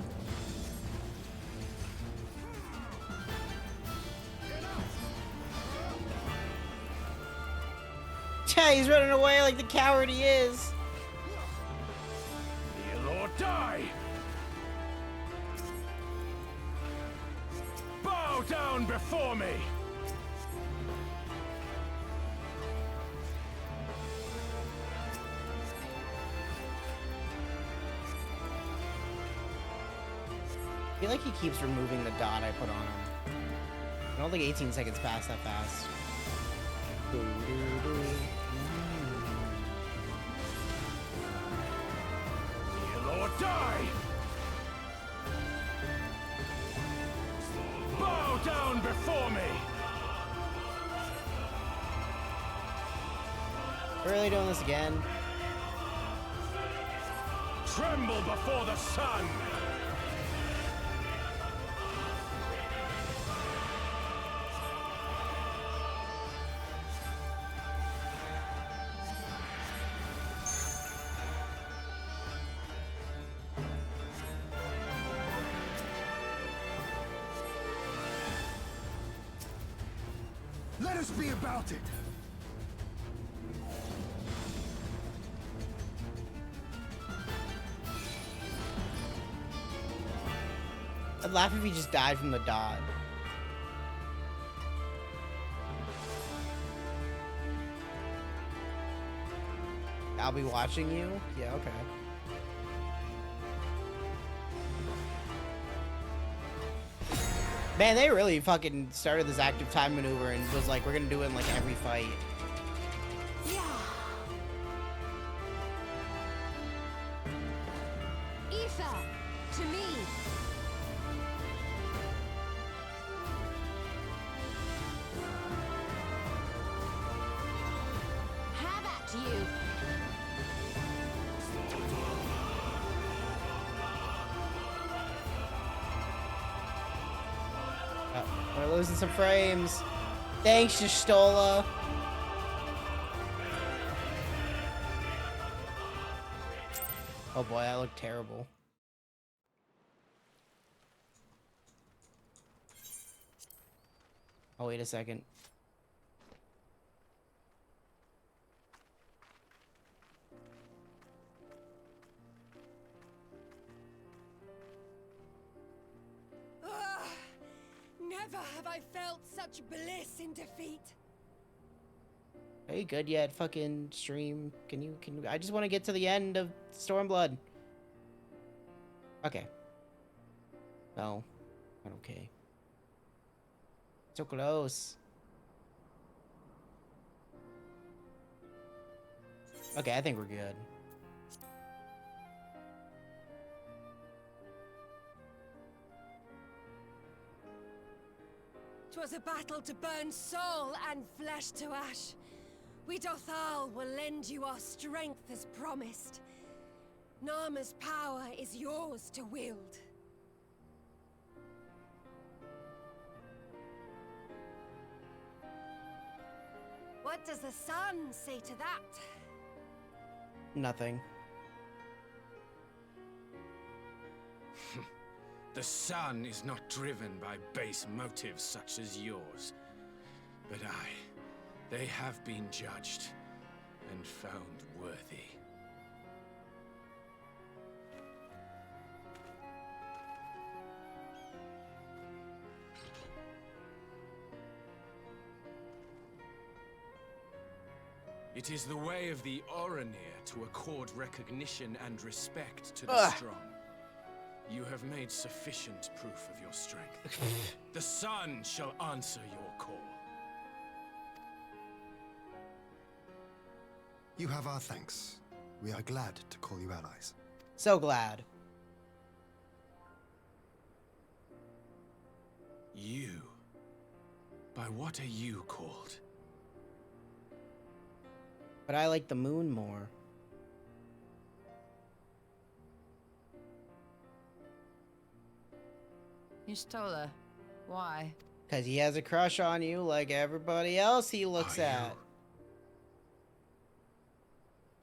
Yeah, he's running away like the coward he is. Kneel or die! Bow down before me! I feel like he keeps removing the dot I put on him. I don't think 18 seconds pass that fast. Kneel or die! Bow down before me! We're really doing this again? Tremble before the sun! Let us be about it! I'd laugh if he just died from the dot. I'll be watching you? Yeah, okay. Man, they really fucking started this active time maneuver and was like, we're gonna do it in like every fight. Ether, to me. Have at you. We're losing some frames. Thanks, Shistola. Oh boy, that looked terrible. Oh, wait a second. Never have I felt such bliss in defeat. Are you good yet, fucking stream? Can you, I just want to get to the end of Stormblood. Okay. No. Not okay. So close. Okay, I think we're good. 'Twas a battle to burn soul and flesh to ash. We Dothal will lend you our strength as promised. Narma's power is yours to wield. What does the sun say to that? Nothing. The sun is not driven by base motives such as yours. But they have been judged and found worthy. It is the way of the Oranir to accord recognition and respect to the strong. You have made sufficient proof of your strength. The sun shall answer your call. You have our thanks. We are glad to call you allies. So glad. You. By what are you called? But I like the moon more. Y'shtola, why? Because he has a crush on you like everybody else he looks at.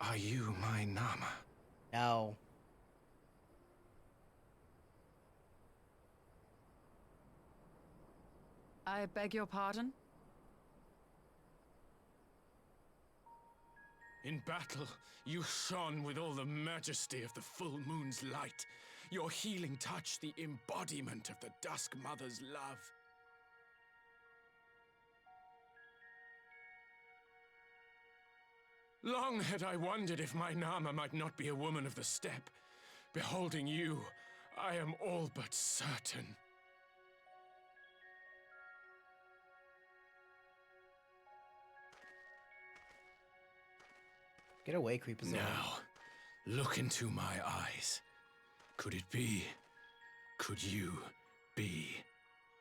Are you my Nama? No. I beg your pardon? In battle, you shone with all the majesty of the full moon's light. Your healing touch, the embodiment of the Dusk Mother's love. Long had I wondered if my Nama might not be a woman of the steppe. Beholding you, I am all but certain. Get away, Creepazoid. Now, look into my eyes. Could it be? Could you be?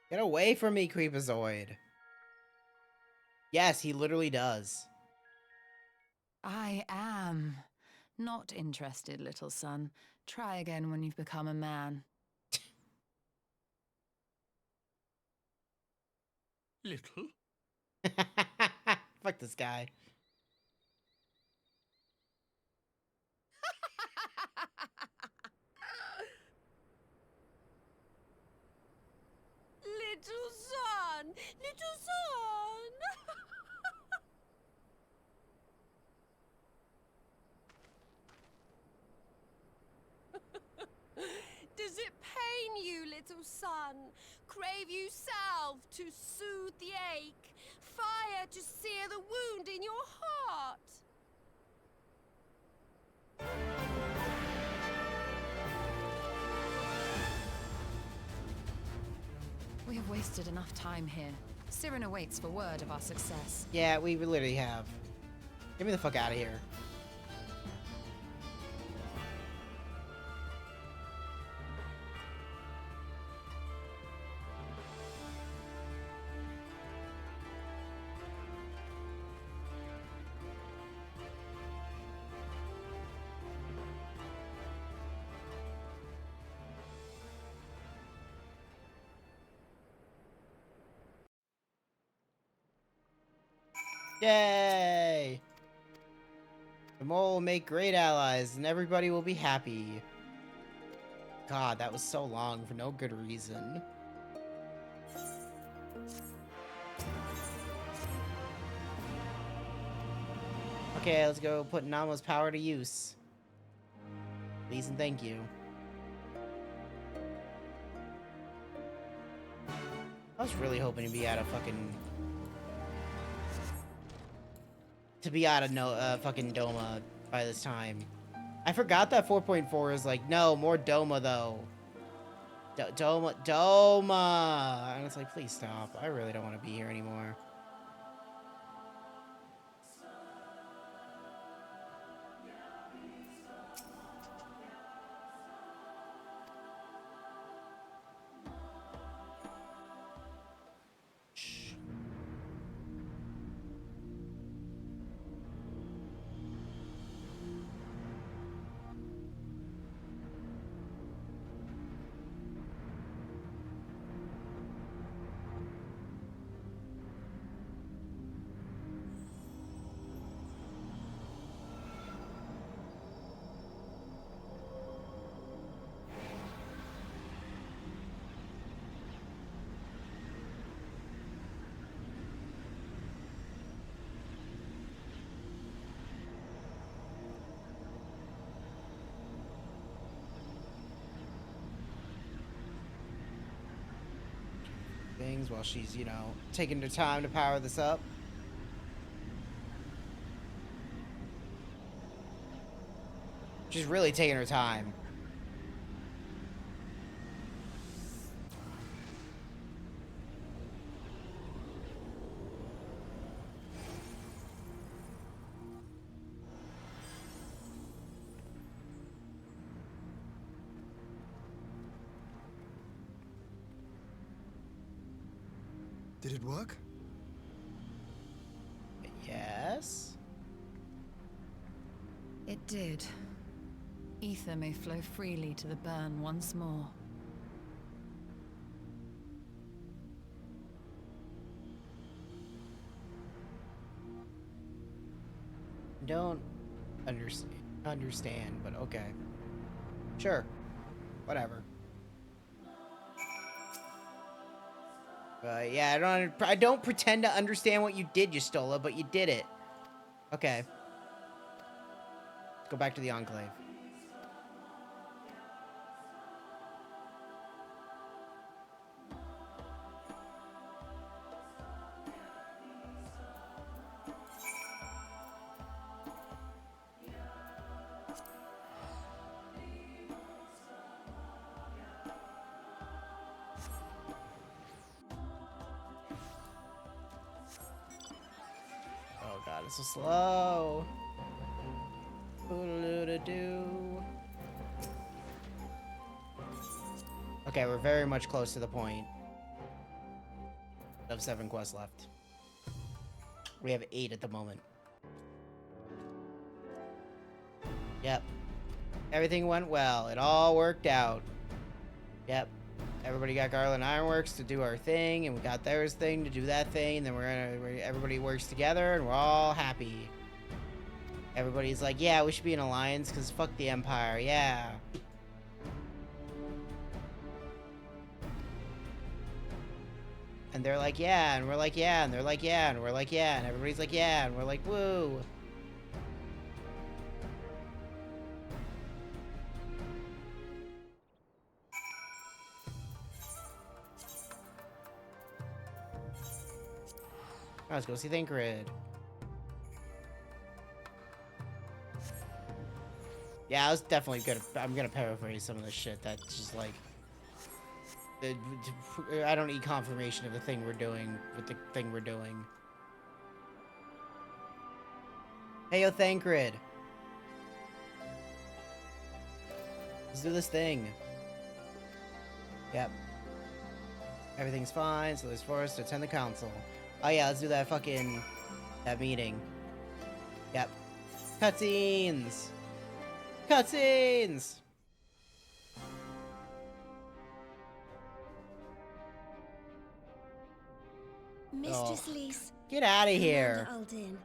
Get away from me, Creepazoid. Yes, he literally does. I am not interested, little son. Try again when you've become a man. Little? Fuck this guy. Little son! Little son! Does it pain you, little son? Crave you salve to soothe the ache? Fire to sear the wound in your heart? We have wasted enough time here. Siren awaits for word of our success. Yeah, we literally have. Get me the fuck out of here. Yay! The mole will make great allies, and everybody will be happy. God, that was so long for no good reason. Okay, let's go put Nama's power to use. Please and thank you. I was really hoping to be out of fucking... fucking Doma by this time. I forgot that 4.4 is like, no, more Doma though. Doma! And it's like, please stop. I really don't want to be here anymore. Things while she's, you know, taking her time to power this up. She's really taking her time. Did it work? Yes. It did. Ether may flow freely to the burn once more. Don't understand, but okay. Sure. Whatever. Yeah, I don't pretend to understand what you did, Yustola, but you did it. Okay. Let's go back to the Enclave. Oh god, it's so slow. Oodaloo-da-doo. Okay, we're very much close to the point of 7 quests left. We have 8 at the moment. Yep. Everything went well. It all worked out. Yep. Everybody got Garland Ironworks to do our thing, and we got theirs thing to do that thing, and then everybody works together, and we're all happy. Everybody's like, yeah, we should be an alliance, because fuck the Empire, yeah. And they're like, yeah, and we're like, yeah, and they're like, yeah, and we're like, yeah, and everybody's like, yeah, and we're like, woo. Let's go see Thancred. Yeah, I was definitely I'm gonna paraphrase some of the shit that's just like... I don't need confirmation of the thing we're doing with the thing we're doing. Hey, yo, Thancred. Let's do this thing. Yep. Everything's fine, so there's for us to attend the council. Oh yeah, let's do that that meeting. Yep. Cutscenes! Cutscenes! Mistress Lys, get out of here. Commander Aldin,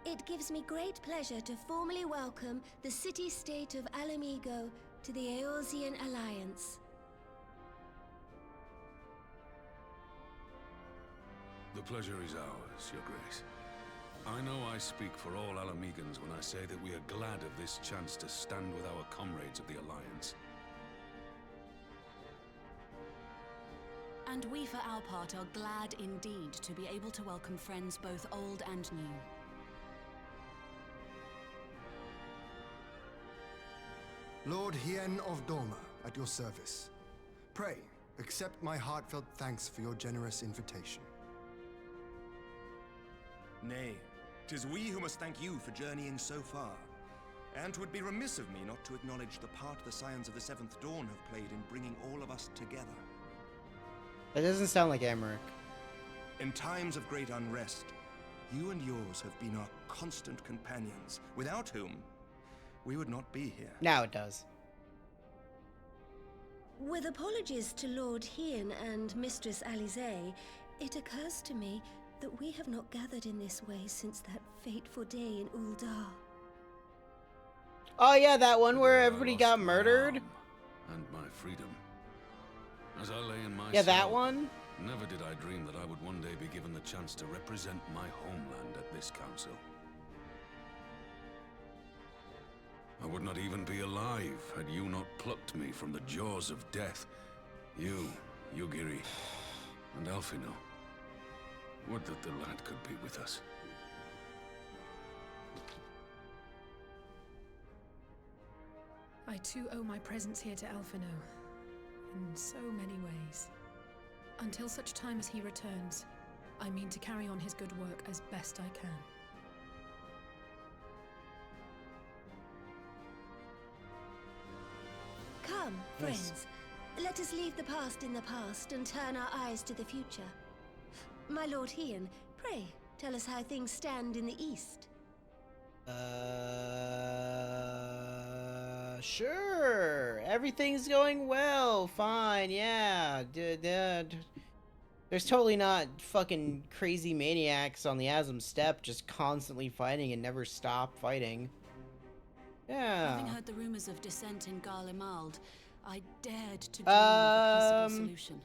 it gives me great pleasure to formally welcome the city-state of Alamigo to the Eorzean Alliance. The pleasure is ours, Your Grace. I know I speak for all Alamegans when I say that we are glad of this chance to stand with our comrades of the Alliance. And we for our part are glad indeed to be able to welcome friends both old and new. Lord Hien of Doma, at your service. Pray, accept my heartfelt thanks for your generous invitation. Nay, 'tis we who must thank you for journeying so far. And 'twould be remiss of me not to acknowledge the part the Scions of the Seventh Dawn have played in bringing all of us together. That doesn't sound like Emmerich. In times of great unrest, you and yours have been our constant companions, without whom we would not be here. Now it does. With apologies to Lord Hien and Mistress Alize, it occurs to me that we have not gathered in this way since that fateful day in Uldar. Oh yeah, that one where everybody got murdered? And my freedom. As I lay in my Yeah, that cell, one? never did I dream that I would one day be given the chance to represent my homeland at this council. I would not even be alive had you not plucked me from the jaws of death. You, Yugiri, and Alfino. Would that the lad could be with us. I too owe my presence here to Alfino, in so many ways. Until such time as he returns, I mean to carry on his good work as best I can. Come, friends. Let us leave the past in the past and turn our eyes to the future. My Lord Hien, pray, tell us how things stand in the east. Sure. Everything's going well. Fine, yeah. There's totally not fucking crazy maniacs on the Azim Steppe just constantly fighting and never stop fighting. Yeah. Having heard the rumors of dissent in Garlemald, I dared to dream of a peaceable solution.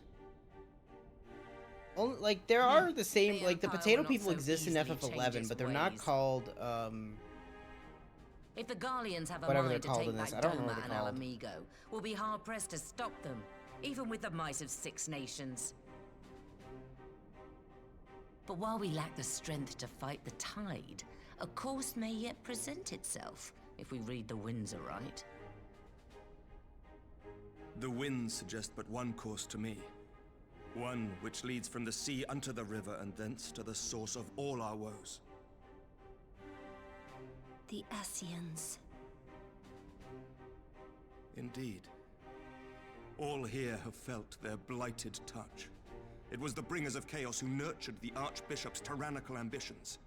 Like, there are the same, like, the potato people exist in FF11, but they're not called, If the Garleans have a whatever they're mind to called take in this. back I don't know Doma what they're and called. Alamigo, we'll be hard-pressed to stop them, even with the might of 6 nations. But while we lack the strength to fight the tide, a course may yet present itself, if we read the winds aright. The winds suggest but one course to me. One which leads from the sea unto the river and thence to the source of all our woes. The Ascians. Indeed. All here have felt their blighted touch. It was the bringers of chaos who nurtured the Archbishop's tyrannical ambitions.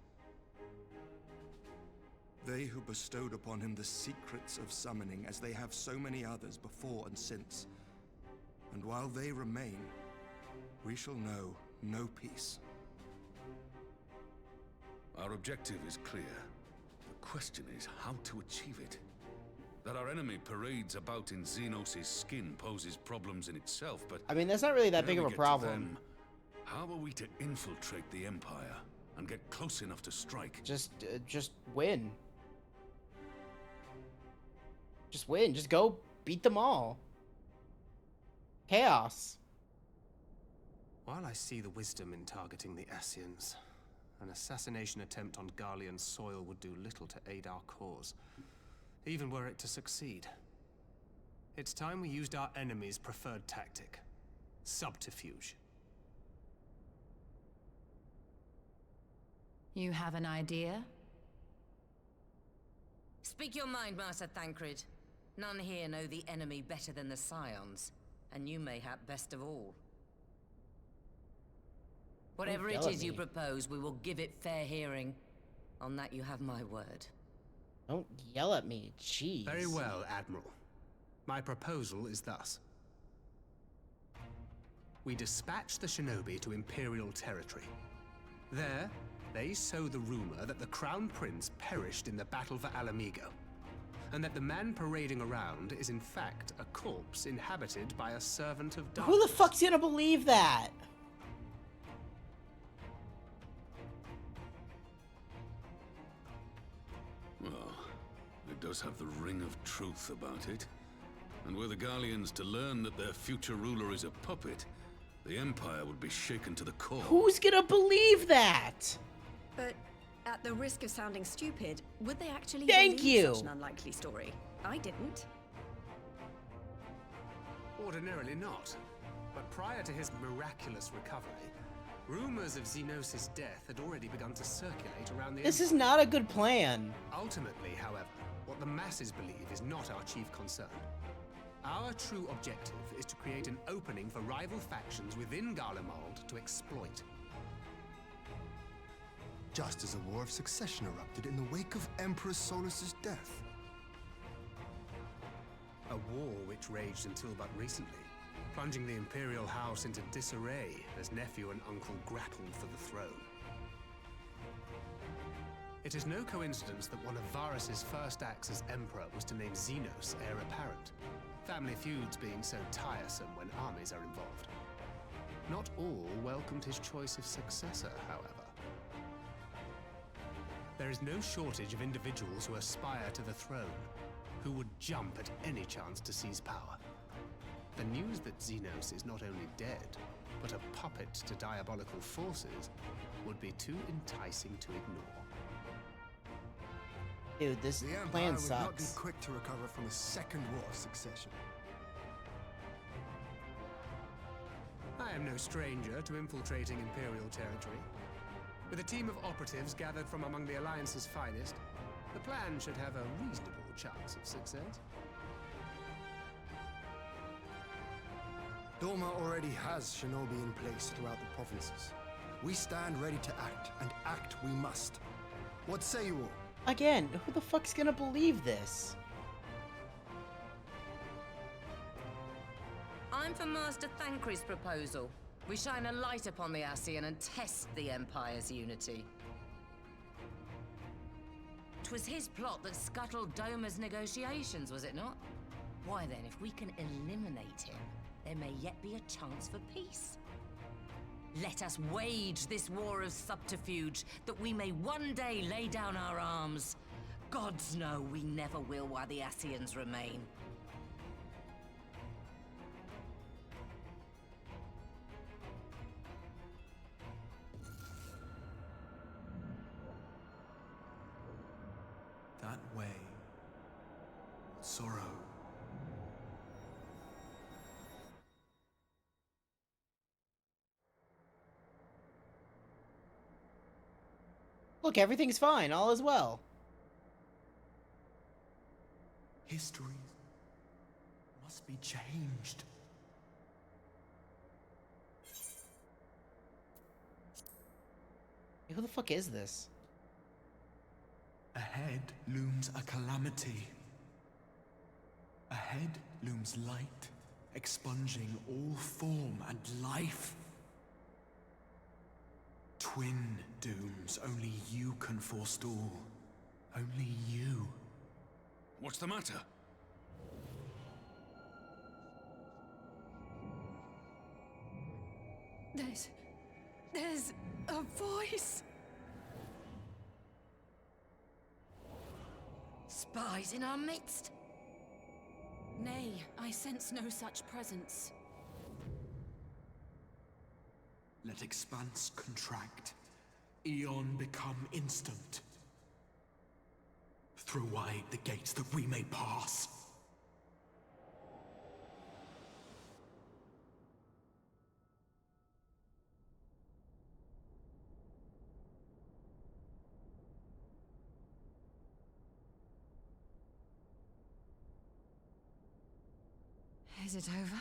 They who bestowed upon him the secrets of summoning, as they have so many others before and since. And while they remain, we shall know no peace. Our objective is clear. The question is how to achieve it. That our enemy parades about in Xenos' skin poses problems in itself, but... I mean, that's not really that big of a problem. How are we to infiltrate the Empire and get close enough to strike? Just win. Just win. Just go beat them all. Chaos. While I see the wisdom in targeting the Ascians, an assassination attempt on Garlean soil would do little to aid our cause, even were it to succeed. It's time we used our enemy's preferred tactic: subterfuge. You have an idea? Speak your mind, Master Thancred. None here know the enemy better than the Scions, and you mayhap best of all. Whatever it is you propose, we will give it fair hearing. On that you have my word. Don't yell at me, jeez. Very well, Admiral. My proposal is thus. We dispatch the shinobi to Imperial territory. There, they sow the rumor that the Crown Prince perished in the battle for Alamigo, and that the man parading around is in fact a corpse inhabited by a servant of darkness. Who the fuck's gonna believe that? Well, it does have the ring of truth about it. And were the Garleans to learn that their future ruler is a puppet, the Empire would be shaken to the core. Who's gonna believe that? But at the risk of sounding stupid, would they actually Thank believe you. such an unlikely story? I didn't. Ordinarily not. But prior to his miraculous recovery, rumors of Xenos' death had already begun to circulate around the This is Empire. not a good plan. Ultimately, however, what the masses believe is not our chief concern. Our true objective is to create an opening for rival factions within Garlemald to exploit. Just as a war of succession erupted in the wake of Emperor Solus's death. A war which raged until but recently, plunging the Imperial House into disarray as nephew and uncle grappled for the throne. It is no coincidence that one of Varys' first acts as Emperor was to name Xenos heir apparent, family feuds being so tiresome when armies are involved. Not all welcomed his choice of successor, however. There is no shortage of individuals who aspire to the throne, who would jump at any chance to seize power. The news that Xenos is not only dead, but a puppet to diabolical forces would be too enticing to ignore. Dude, this The Empire plan would not be sucks. quick to recover from a second war of succession. I am no stranger to infiltrating Imperial territory. With a team of operatives gathered from among the Alliance's finest, the plan should have a reasonable chance of success. Doma already has shinobi in place throughout the provinces. We stand ready to act, and act we must. What say you all? Again, who the fuck's gonna believe this? I'm for Master Thancred's proposal. We shine a light upon the Ascian and test the Empire's unity. 'Twas his plot that scuttled Doma's negotiations, was it not? Why then, if we can eliminate him, there may yet be a chance for peace. Let us wage this war of subterfuge, that we may one day lay down our arms. Gods know we never will while the Ascians remain. That way. Sorrow. Look, everything's fine. All is well. History must be changed. Who the fuck is this? Ahead looms a calamity. Ahead looms light, expunging all form and life. Twin dooms only you can forestall. Only you. What's the matter? There's a voice. Spies in our midst? Nay, I sense no such presence. Let expanse contract. Eon become instant. Throw wide the gates that we may pass. Is it over?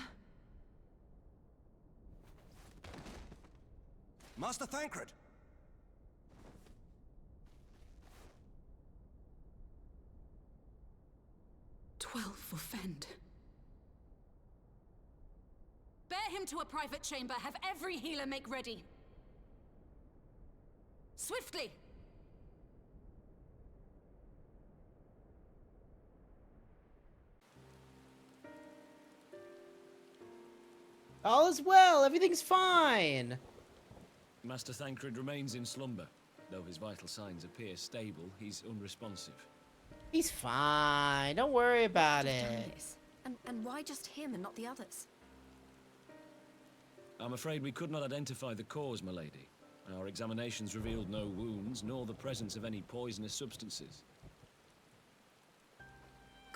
Master Thancred! 12 for Fend. Bear him to a private chamber. Have every healer make ready. Swiftly! All is well. Everything's fine. Master Thancred remains in slumber. Though his vital signs appear stable, he's unresponsive. He's fine. Don't worry about it. And why just him and not the others? I'm afraid we could not identify the cause, my lady. Our examinations revealed no wounds, nor the presence of any poisonous substances.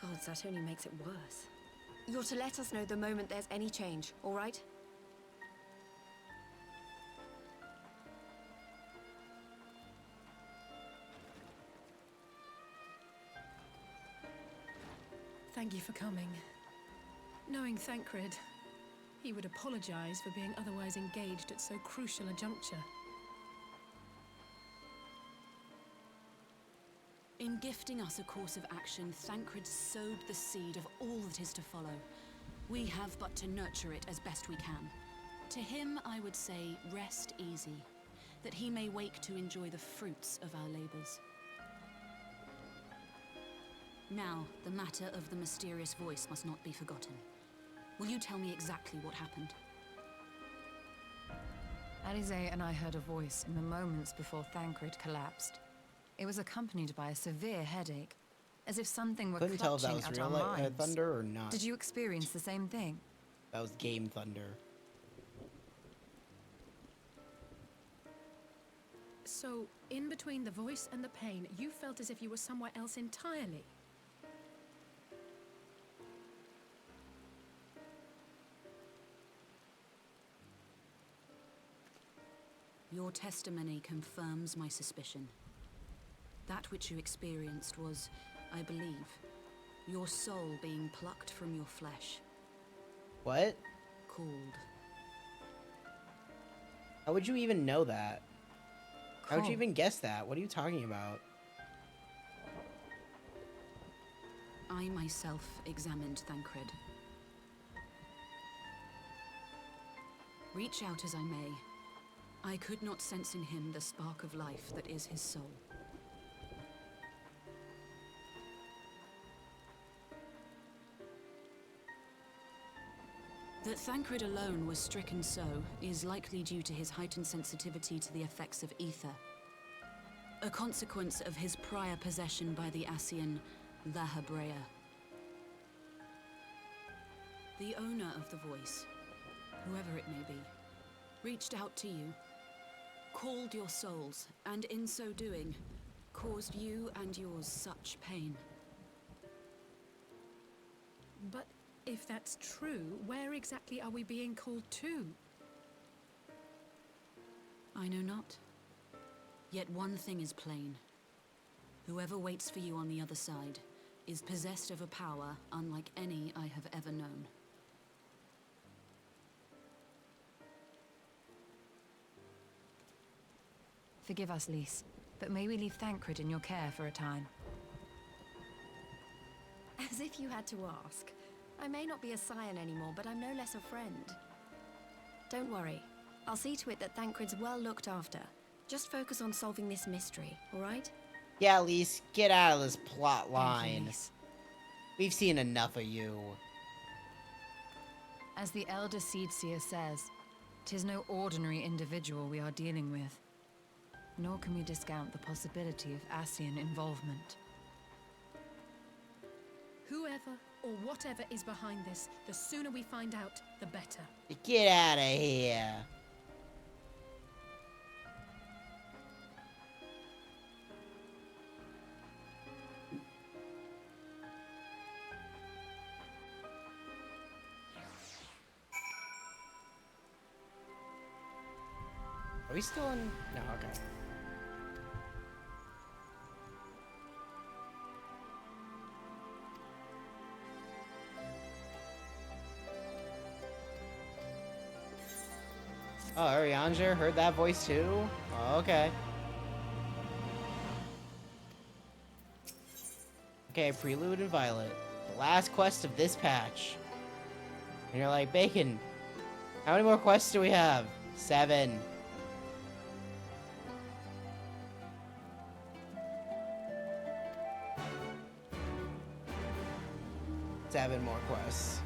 God, that only makes it worse. You're to let us know the moment there's any change, all right? Thank you for coming. Knowing Thancred, he would apologize for being otherwise engaged at so crucial a juncture. In gifting us a course of action, Thancred sowed the seed of all that is to follow. We have but to nurture it as best we can. To him, I would say, rest easy, that he may wake to enjoy the fruits of our labors. Now, the matter of the mysterious voice must not be forgotten. Will you tell me exactly what happened? Alizé and I heard a voice in the moments before Thancred collapsed. It was accompanied by a severe headache, as if something were Couldn't tell if that clutching was at our real minds. thunder or not. Did you experience the same thing? That was game thunder. So, in between the voice and the pain, you felt as if you were somewhere else entirely. Your testimony confirms my suspicion. That which you experienced was, I believe, your soul being plucked from your flesh. What? Called How would you even know that? How would you even guess that? What are you talking about? I myself examined Thancred. Reach out as I may, I could not sense in him the spark of life that is his soul. That Thancred alone was stricken so is likely due to his heightened sensitivity to the effects of ether, a consequence of his prior possession by the Ascian Lahabrea. The owner of the voice, whoever it may be, reached out to you, called your souls, and in so doing, caused you and yours such pain. But if that's true, where exactly are we being called to? I know not. Yet one thing is plain. Whoever waits for you on the other side is possessed of a power unlike any I have ever known. Forgive us, Lys, but may we leave Thancred in your care for a time? As if you had to ask. I may not be a scion anymore, but I'm no less a friend. Don't worry. I'll see to it that Thancred's well looked after. Just focus on solving this mystery, all right? Yeah, Lys, get out of this plot line. Thank you, Lys. We've seen enough of you. As the Elder Seedseer says, 'tis no ordinary individual we are dealing with. Nor can we discount the possibility of Ascian involvement. Whoever or whatever is behind this, the sooner we find out, the better. Get out of here. Are we still in? No, okay. Oh, Arianger heard that voice too? Oh, okay. Okay, Prelude and Violet. The last quest of this patch. And you're like, Bacon, how many more quests do we have? 7. Seven more quests.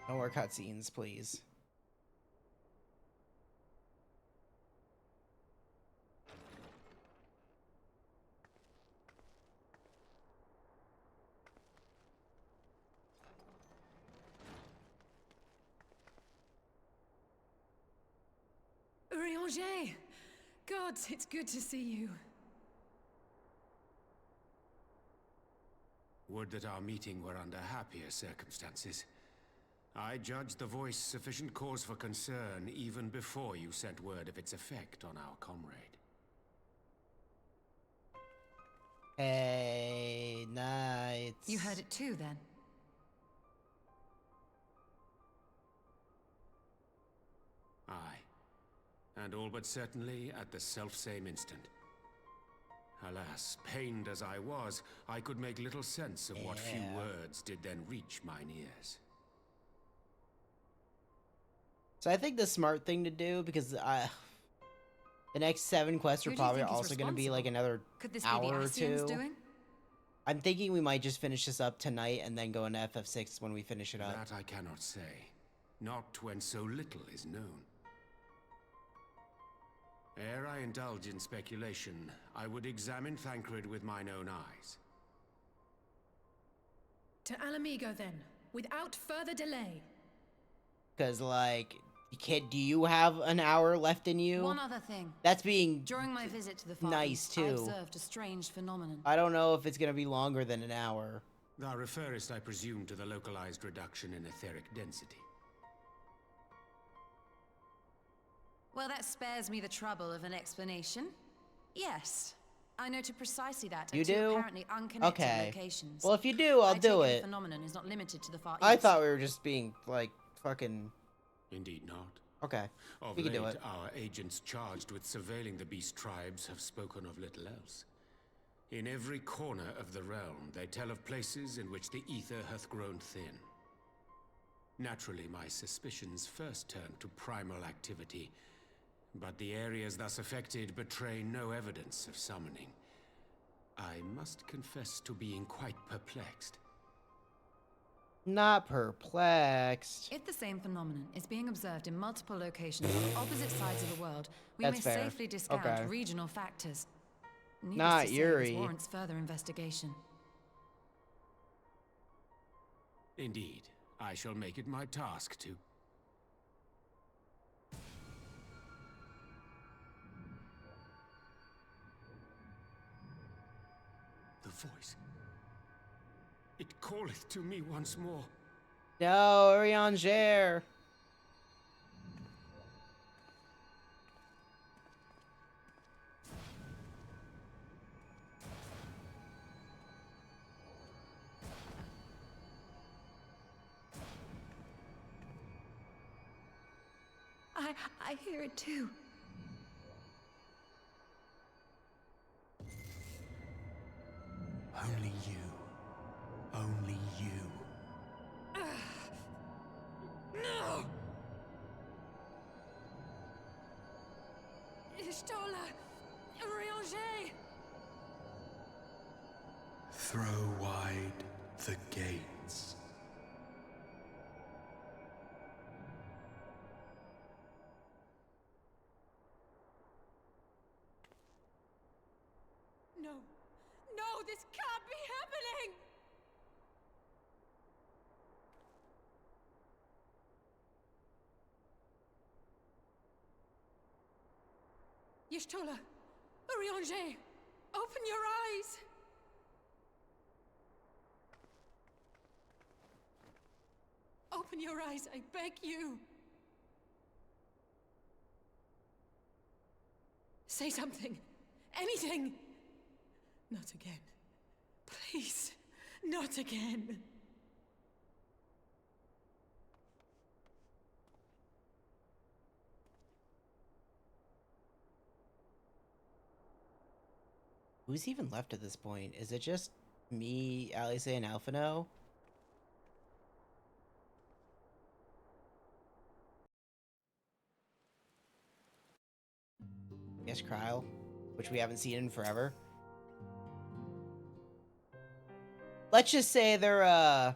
No more cutscenes, please. Urianger! God, it's good to see you. Would that our meeting were under happier circumstances. I judged the voice sufficient cause for concern even before you sent word of its effect on our comrade. Hey, Knights. You heard it too, then? Aye. And all but certainly at the selfsame instant. Alas, pained as I was, I could make little sense of what few words did then reach mine ears. So I think the smart thing to do, because the next 7 quests are probably also going to be like another hour or 2. Doing? I'm thinking we might just finish this up tonight and then go into FF6 when we finish it up. That I cannot say. Not when so little is known. Ere I indulge in speculation, I would examine Thancred with mine own eyes. To Alamigo, then, without further delay. Because, like, kid, do you have an hour left in you? One other thing. That's being During my visit to the farm, nice, too. I observed a strange phenomenon. I don't know if it's going to be longer than an hour. Thou referrest, I presume, to the localized reduction in etheric density. Well, that spares me the trouble of an explanation. Yes, I noted precisely that. You at 2 do? apparently unconnected Okay. locations. Well, if you do, I'll do The it. phenomenon is not limited to the far I east. thought we were just being, like, fucking... Indeed not. Okay. Of We can late, do it. our agents charged with surveilling the beast tribes have spoken of little else. In every corner of the realm, they tell of places in which the ether hath grown thin. Naturally, my suspicions first turned to primal activity, but the areas thus affected betray no evidence of summoning. I must confess to being quite perplexed. Not perplexed. If the same phenomenon is being observed in multiple locations on opposite sides of the world, we That's may fair. safely discount Okay. regional factors. Needless Not to say, Yuri. this warrants further investigation. Indeed, I shall make it my task to. The voice. It calleth to me once more. No, Urianger. I hear it too. Only you. Only you. No! Ishtola! Urianger! Throw wide the gates. No! No, this can't be happening! Y'shtola! Urianger! Open your eyes! Open your eyes, I beg you! Say something! Anything! Not again. Please, not again. Who's even left at this point? Is it just me, Alice, and Alphino? Yes, Kryle, which we haven't seen in forever. Let's just say their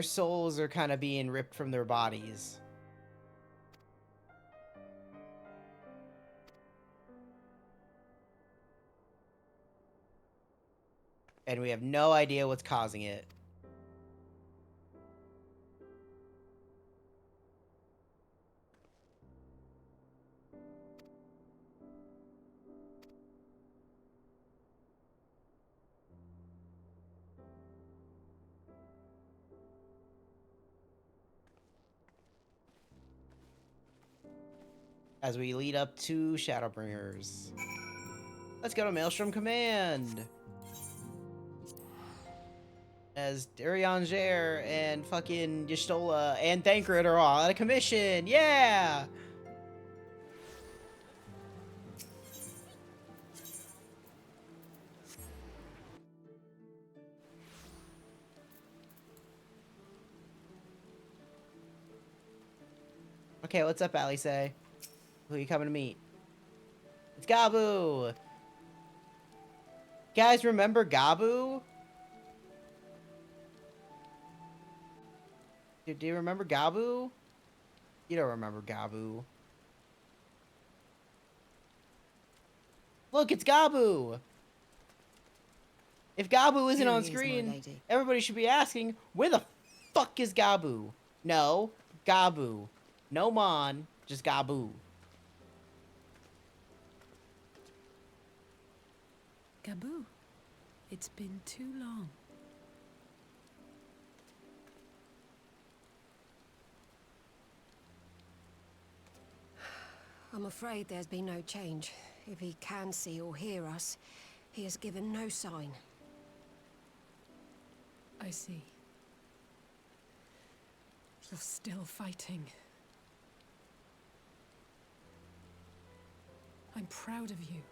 souls are kind of being ripped from their bodies. And we have no idea what's causing it. As we lead up to Shadowbringers. Let's go to Maelstrom Command! As Urianger and fucking Y'shtola and Thancred are all out of commission! Yeah! Okay, what's up, Alice? Who are you coming to meet? It's Gabu! Guys, remember Gabu? Do you remember Gabu? You don't remember Gabu. Look, it's Gabu! If Gabu isn't Here on he is, my screen, lady. everybody should be asking, where the fuck is Gabu? No, Gabu. No Mon, just Gabu. Gabu, it's been too long. I'm afraid there's been no change. If he can see or hear us, he has given no sign. I see. You're still fighting. I'm proud of you.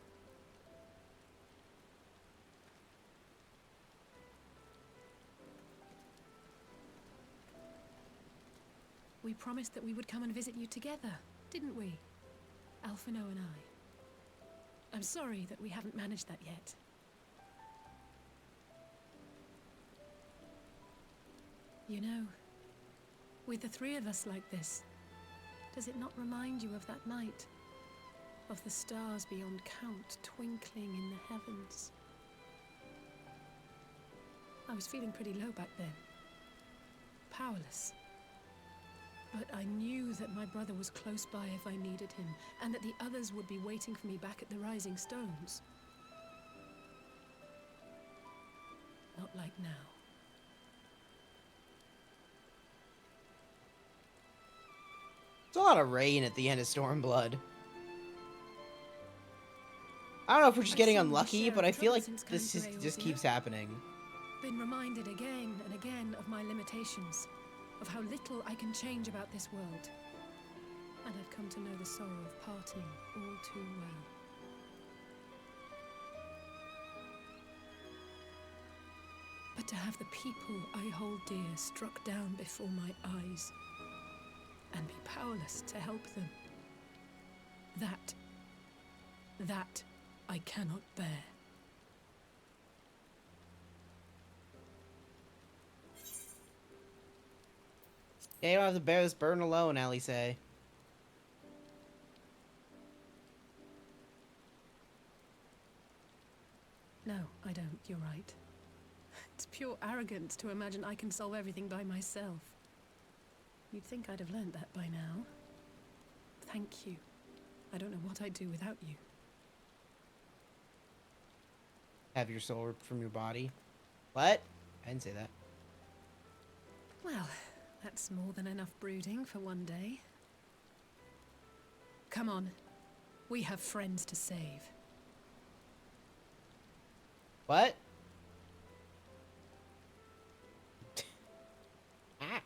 We promised that we would come and visit you together, didn't we? Alphino and I. I'm sorry that we haven't managed that yet. You know, with the three of us like this, does it not remind you of that night? Of the stars beyond count twinkling in the heavens? I was feeling pretty low back then. Powerless. But I knew that my brother was close by if I needed him, and that the others would be waiting for me back at the Rising Stones. Not like now. It's a lot of rain at the end of Stormblood. I don't know if we're just getting unlucky, but I feel like this just keeps happening. Been reminded again and again of my limitations, of how little I can change about this world. And I've come to know the sorrow of parting all too well. But to have the people I hold dear struck down before my eyes, and be powerless to help them, that I cannot bear. Yeah, you don't have to bear this burden alone, Allie say. No, I don't. You're right. It's pure arrogance to imagine I can solve everything by myself. You'd think I'd have learned that by now. Thank you. I don't know what I'd do without you. Have your soul ripped from your body? What? I didn't say that. Well, that's more than enough brooding for one day. Come on. We have friends to save. What? Ah.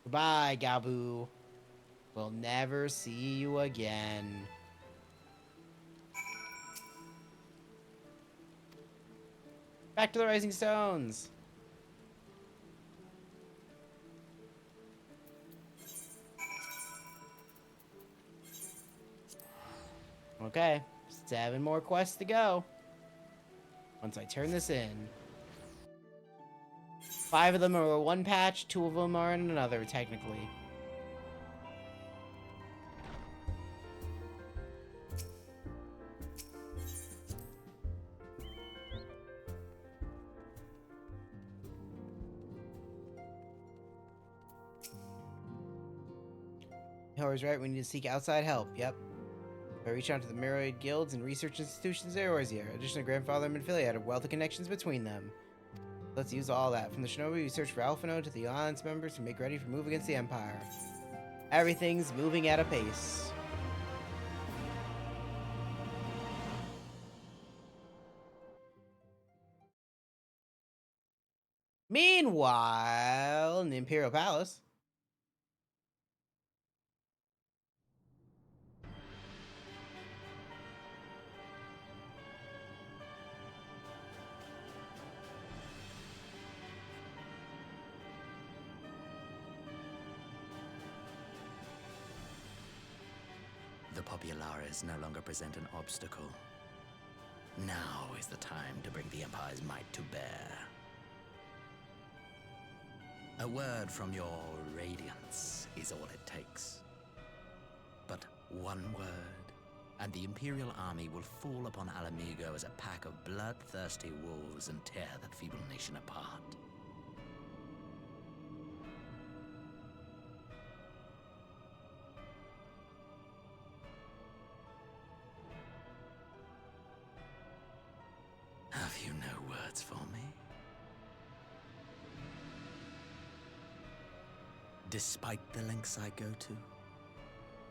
Goodbye, Gabu. We'll never see you again. Back to the Rising Stones. Okay, 7 more quests to go. Once I turn this in. 5 of them are one patch, 2 of them are in another, technically. Horror's right, we need to seek outside help, yep. By reaching out to the myriad guilds and research institutions there, Orzier. Additionally, grandfather and Ophelia had a wealth of connections between them. Let's use all that. From the Shinobi, we search for Alphino to the Alliance members to make ready for move against the Empire. Everything's moving at a pace. Meanwhile, in the Imperial Palace. The Populares no longer present an obstacle. Now is the time to bring the Empire's might to bear. A word from your Radiance is all it takes. But one word, and the Imperial army will fall upon Alamigo as a pack of bloodthirsty wolves and tear that feeble nation apart. Have you no words for me? Despite the lengths I go to,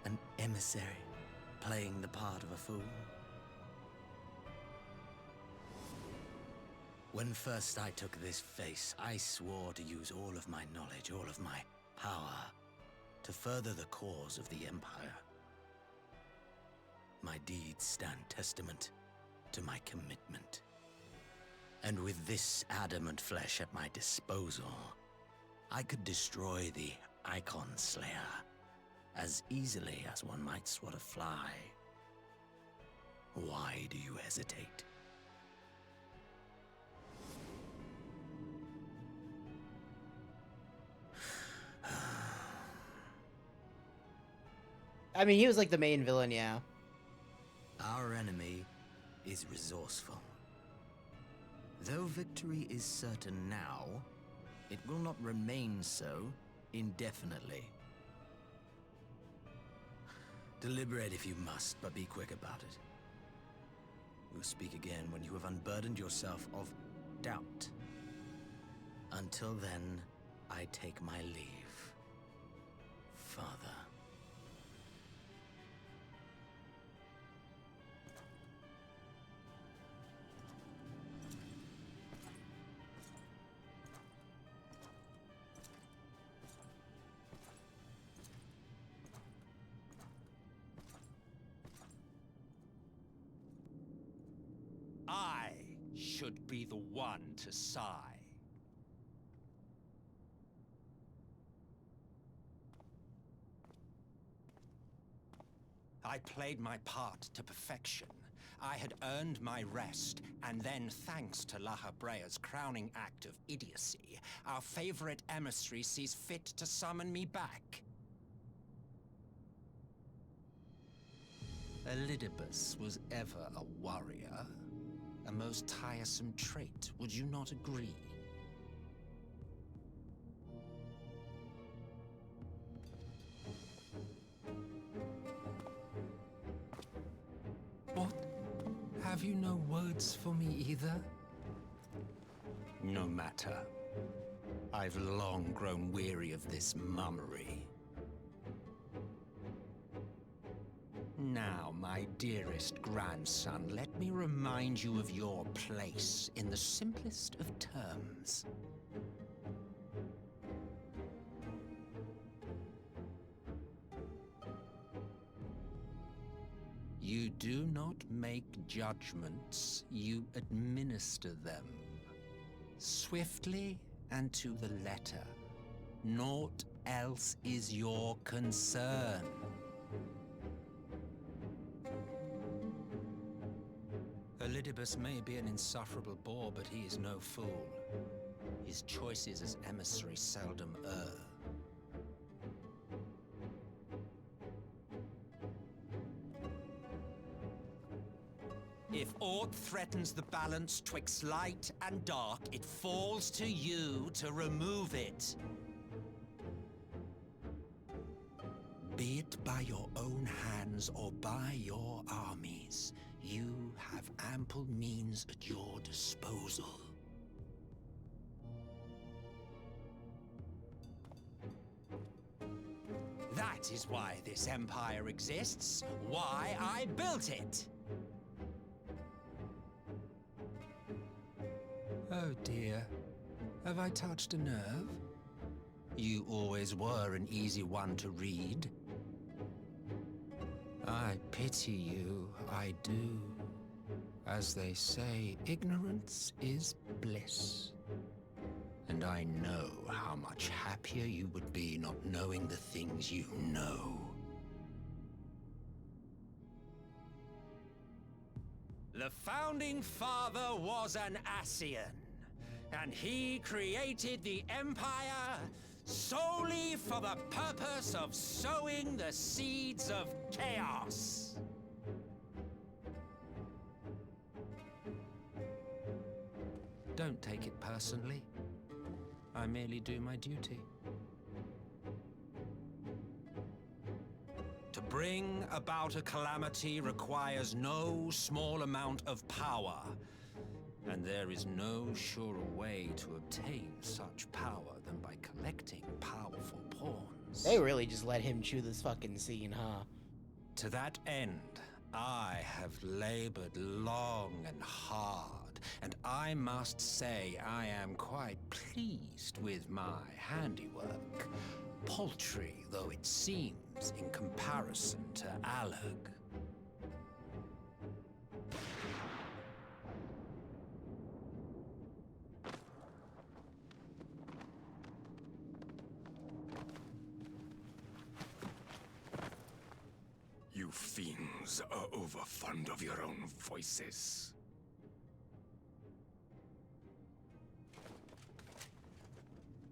an emissary playing the part of a fool. When first I took this face, I swore to use all of my knowledge, all of my power, to further the cause of the Empire. My deeds stand testament to my commitment. And with this adamant flesh at my disposal, I could destroy the Icon Slayer as easily as one might swat a fly. Why do you hesitate? I mean, he was like the main villain, yeah. Our enemy is resourceful. Though victory is certain now, it will not remain so indefinitely. Deliberate if you must, but be quick about it. We'll speak again when you have unburdened yourself of doubt. Until then, I take my leave, Father. I should be the one to sigh. I played my part to perfection. I had earned my rest, and then, thanks to La Habrea's crowning act of idiocy, our favorite emissary sees fit to summon me back. Elidibus was ever a warrior. A most tiresome trait, would you not agree? What? Have you no words for me either? No matter. I've long grown weary of this mummery. Now, my dearest grandson, let me remind you of your place in the simplest of terms. You do not make judgments, you administer them. Swiftly and to the letter. Naught else is your concern. Elidibus may be an insufferable bore, but he is no fool. His choices as emissary seldom err. If aught threatens the balance twixt light and dark, it falls to you to remove it. Be it by your own hands or by your armies, you have ample means at your disposal. That is why this empire exists, why I built it. Oh dear, have I touched a nerve? You always were an easy one to read. I pity you, I do. As they say, ignorance is bliss. And I know how much happier you would be not knowing the things you know. The Founding Father was an Ascian, and he created the Empire solely for the purpose of sowing the seeds of chaos. Don't take it personally. I merely do my duty. To bring about a calamity requires no small amount of power, and there is no surer way to obtain such power than by collecting powerful pawns. They really just let him chew this fucking scene, huh? To that end, I have labored long and hard and I must say I am quite pleased with my handiwork, paltry though it seems in comparison to Alec. You fiends are overfond of your own voices.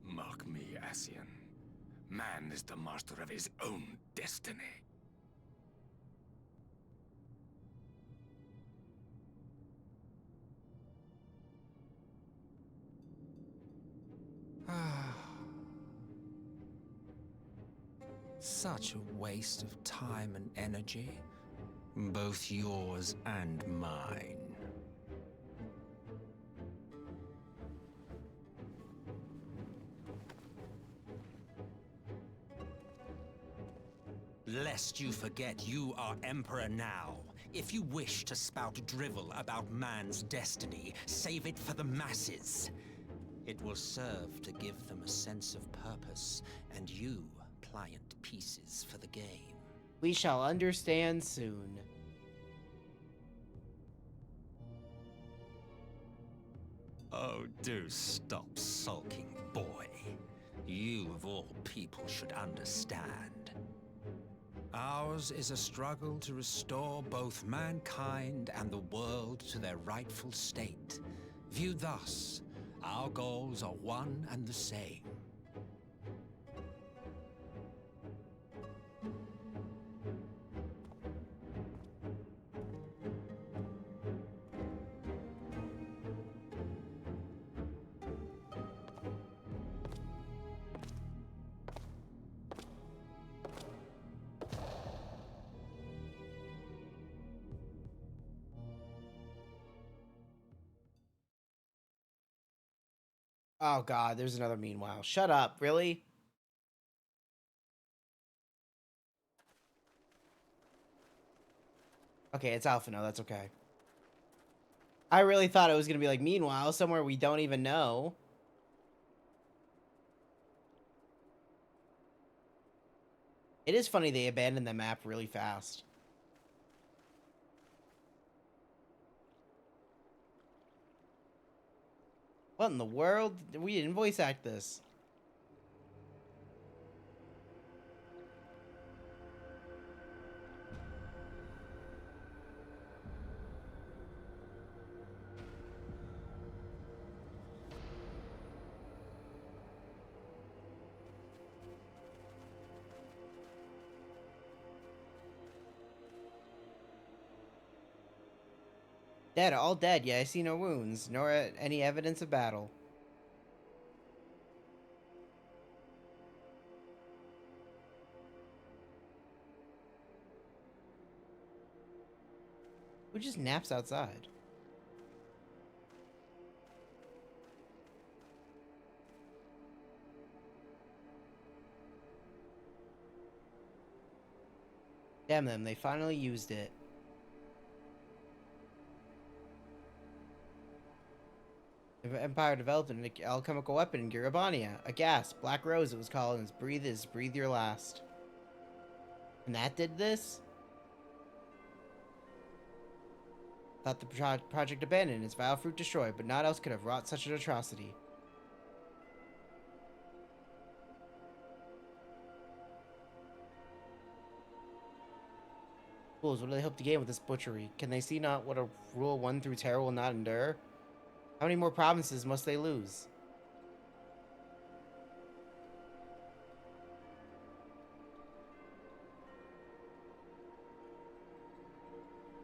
Mark me, Asian. Man is the master of his own destiny. Such a waste of time and energy, both yours and mine. Lest you forget you are Emperor now. If you wish to spout drivel about man's destiny, save it for the masses. It will serve to give them a sense of purpose, and you pliant pieces for the game. We shall understand soon. Oh, do stop sulking, boy. You, of all people, should understand. Ours is a struggle to restore both mankind and the world to their rightful state. Viewed thus, our goals are one and the same. Oh god, there's another meanwhile. Shut up, really? Okay, it's Alphino, that's okay. I really thought it was gonna be like, meanwhile, somewhere we don't even know. It is funny they abandoned the map really fast. What in the world? We didn't voice act this. Dead, all dead. Yeah, I see no wounds, nor any evidence of battle. Who just naps outside? Damn them, they finally used it. The Empire developed an alchemical weapon in Gurabania. A gas, Black Rose it was called, and it's breathe your last. And that did this? Thought the project abandoned, its vile fruit destroyed, but naught else could have wrought such an atrocity. Fools, what do they hope to gain with this butchery? Can they see not what a rule won through terror will not endure? How many more provinces must they lose?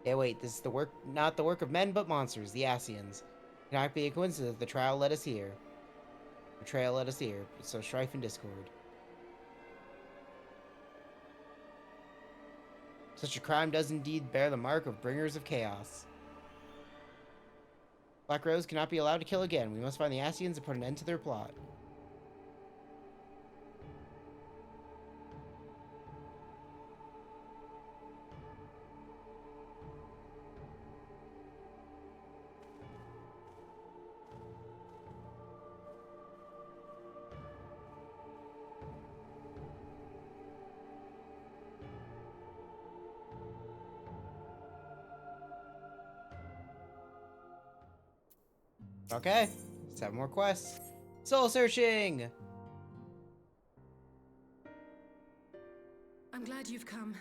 Yeah, wait, this is the work, not the work of men, but monsters, the Asians. It cannot be a coincidence that the trial led us here. Betrayal led us here, so strife and discord. Such a crime does indeed bear the mark of bringers of chaos. Black Rose cannot be allowed to kill again. We must find the Asians and put an end to their plot. Okay, 7 more quests. Soul searching! I'm glad you've come,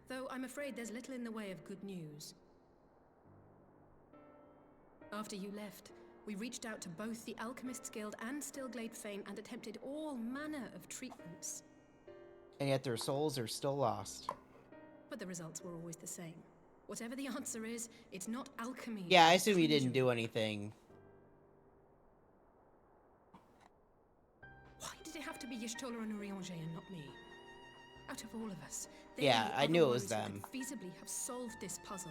though I'm afraid there's little in the way of good news. After you left, we reached out to both the Alchemists Guild and Stillglade Fane and attempted all manner of treatments. And yet their souls are still lost. But the results were always the same. Whatever the answer is, it's not alchemy. Yeah, I it's assume you didn't treason. do anything. Why did it have to be Y'shtola and Urianger and not me? Out of all of us, they Yeah, were I the knew it ones was who them. could feasibly have solved this puzzle.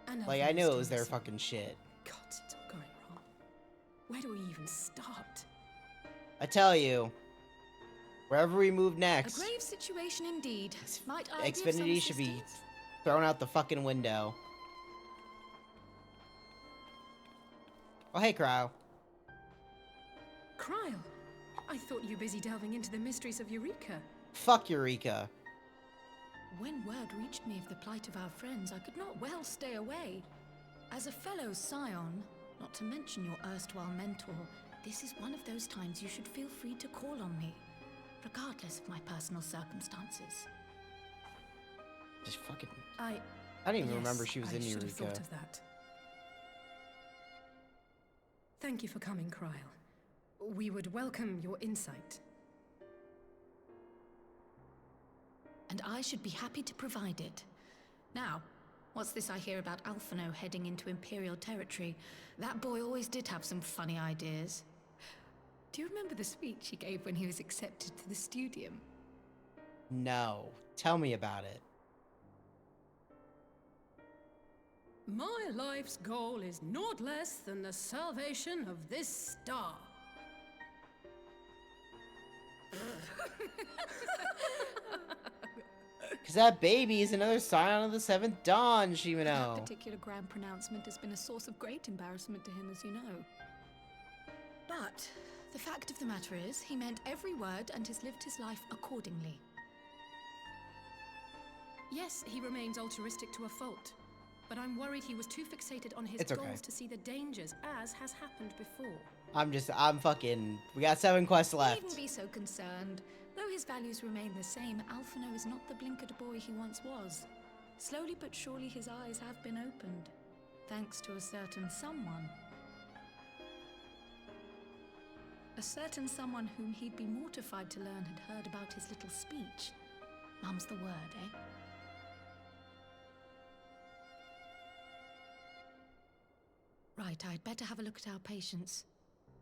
And Like, I knew it was their fucking shit. God, it's all going wrong. Where do we even start? I tell you, wherever we move next, A grave situation indeed. Might I be of some Xfinity should be assistance? thrown out the fucking window. Oh, hey, Cryo. Cryle, I thought you were busy delving into the mysteries of Eureka. Fuck Eureka. When word reached me of the plight of our friends, I could not well stay away. As a fellow scion, not to mention your erstwhile mentor, this is one of those times you should feel free to call on me, regardless of my personal circumstances. Just fucking... I don't even remember she was in I should have Eureka. thought of that. Thank you for coming, Cryle. We would welcome your insight. And I should be happy to provide it. Now, what's this I hear about Alphino heading into Imperial territory? That boy always did have some funny ideas. Do you remember the speech he gave when he was accepted to the Studium? No. Tell me about it. My life's goal is naught less than the salvation of this star. Because that baby is another scion of the Seventh Dawn, That Shimano. particular grand pronouncement has been a source of great embarrassment to him, as you know. But the fact of the matter is, he meant every word and has lived his life accordingly. Yes, he remains altruistic to a fault. But I'm worried he was too fixated on his It's okay. goals to see the dangers, as has happened before. I'm fucking... We got 7 quests You left. needn't be so concerned. Though his values remain the same, Alphino is not the blinkered boy he once was. Slowly but surely his eyes have been opened, thanks to a certain someone. A certain someone whom he'd be mortified to learn had heard about his little speech. Mum's the word, eh? Right, I'd better have a look at our patients.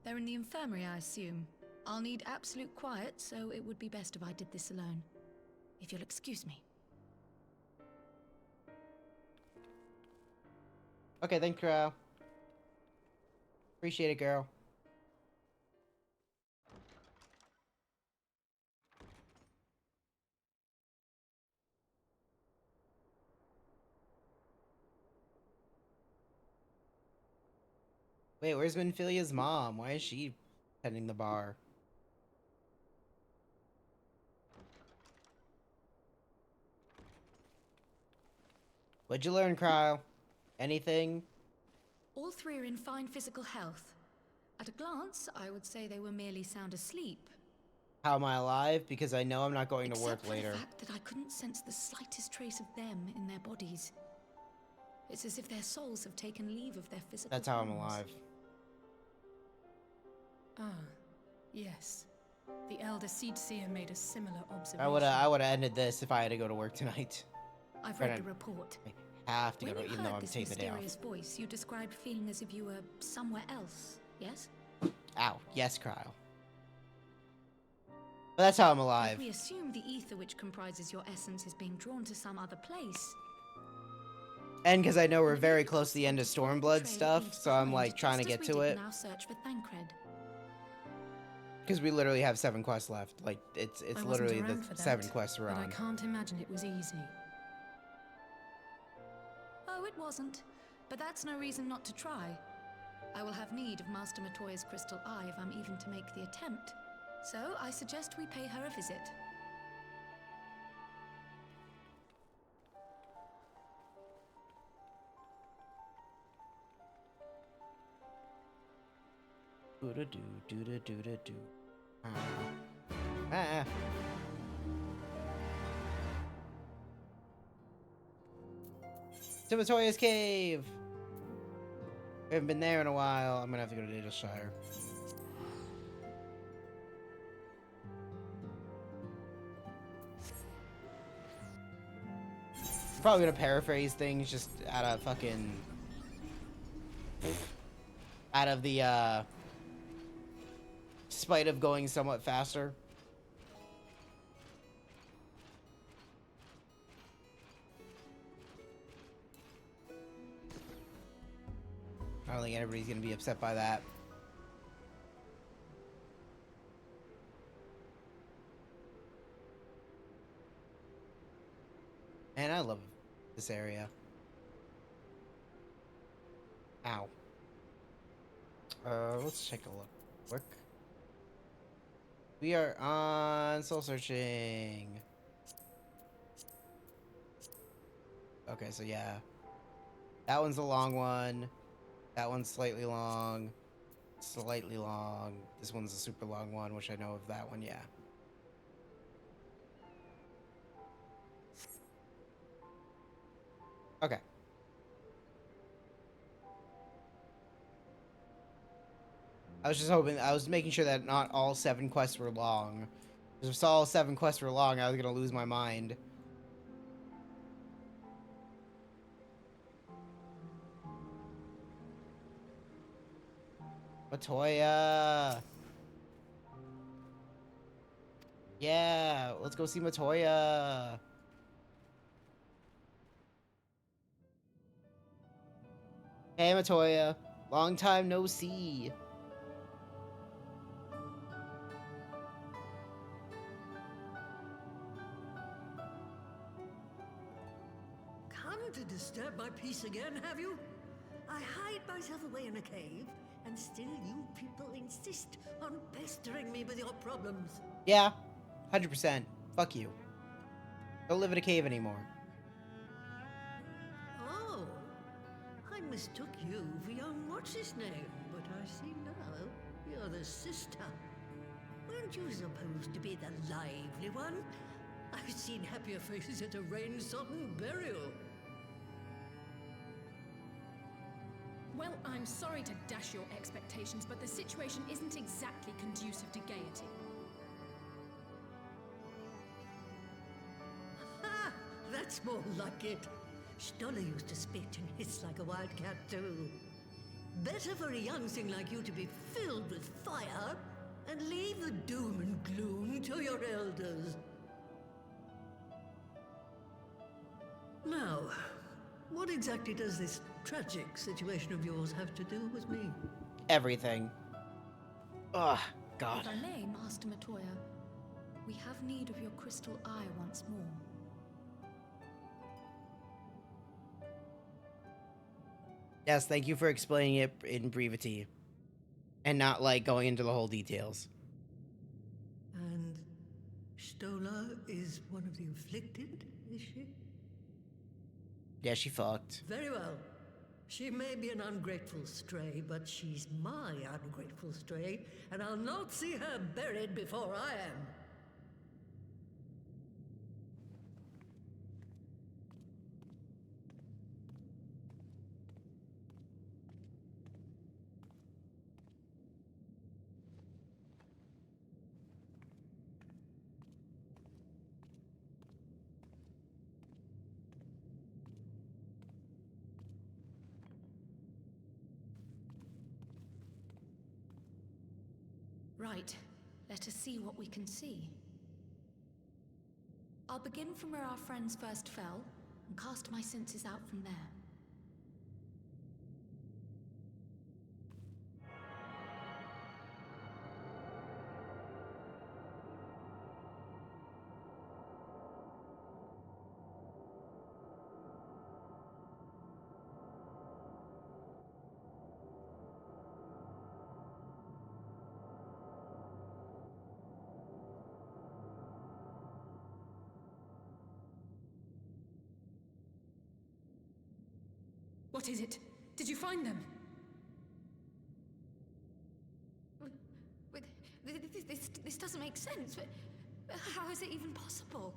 They're in the infirmary, I assume. I'll need absolute quiet, so it would be best if I did this alone. If you'll excuse me. Okay, thank you, Cryo. Appreciate it, girl. Wait, where's Minfilia's mom? Why is she tending the bar? What'd you learn, Cryo? Anything? All three are in fine physical health. At a glance, I would say they were merely sound asleep. How am I alive? Because I know I'm not going to work Except for later. the fact that I couldn't sense the slightest trace of them in their bodies. It's as if their souls have taken leave of their physical That's how I'm forms. alive. Ah, yes. The Elder Seed Seer made a similar observation. I would have ended this if I had to go to work tonight. I've But read I the report. have to go When to, you even though heard I'm this taking the day off. mysterious voice, you described feeling as if you were somewhere else, yes? Ow, yes, Cryo. But that's how I'm alive. If we assume the ether which comprises your essence is being drawn to some other place, And because I know we're very close to the end of Stormblood stuff, so I'm like trying to just get as to we did it. in our search for Thancred. Because we literally have 7 quests left. Like, it's I wasn't literally the around for that, 7 quests we're but I on. can't imagine it was easy. Oh, it wasn't. But that's no reason not to try. I will have need of Master Matoya's crystal eye if I'm even to make the attempt. So I suggest we pay her a visit. Do do do do do do. Ah. To Matoya's cave. I haven't been there in a while. I'm gonna have to go to Shire. I'm probably gonna paraphrase things just out of the spite of going somewhat faster. I don't think anybody's gonna be upset by that. Man, I love this area. Ow. Let's take a look quick. We are on soul searching. Okay, so yeah. That one's a long one. That one's slightly long. Slightly long. This one's a super long one, which I know of that one, yeah. Okay. I was making sure that not all 7 quests were long. Because if all 7 quests were long, I was gonna lose my mind. Matoya! Yeah, let's go see Matoya! Hey Matoya, long time no see. Come to disturb my peace again, have you? I hide myself away in a cave, and still you people insist on pestering me with your problems. Yeah, 100%. Fuck you. Don't live in a cave anymore. Oh, I mistook you for young what's-his-name, but I see now you're the sister. Weren't you supposed to be the lively one? I've seen happier faces at a rain-sodden burial. Well, I'm sorry to dash your expectations, but the situation isn't exactly conducive to gaiety. Ha! That's more like it. Stoller used to spit and hiss like a wildcat too. Better for a young thing like you to be filled with fire and leave the doom and gloom to your elders. Now, what exactly does this tragic situation of yours have to do with me? Everything. Ugh, God. If I may, Master Matoya, we have need of your crystal eye once more. Yes, thank you for explaining it in brevity. And not, like, going into the whole details. And Stoller is one of the afflicted, is she? Yeah, she fucked. Very well. She may be an ungrateful stray, but she's my ungrateful stray, and I'll not see her buried before I am. Right, let us see what we can see. I'll begin from where our friends first fell, and cast my senses out from there. What is it? Did you find them? sense. But how is it even possible?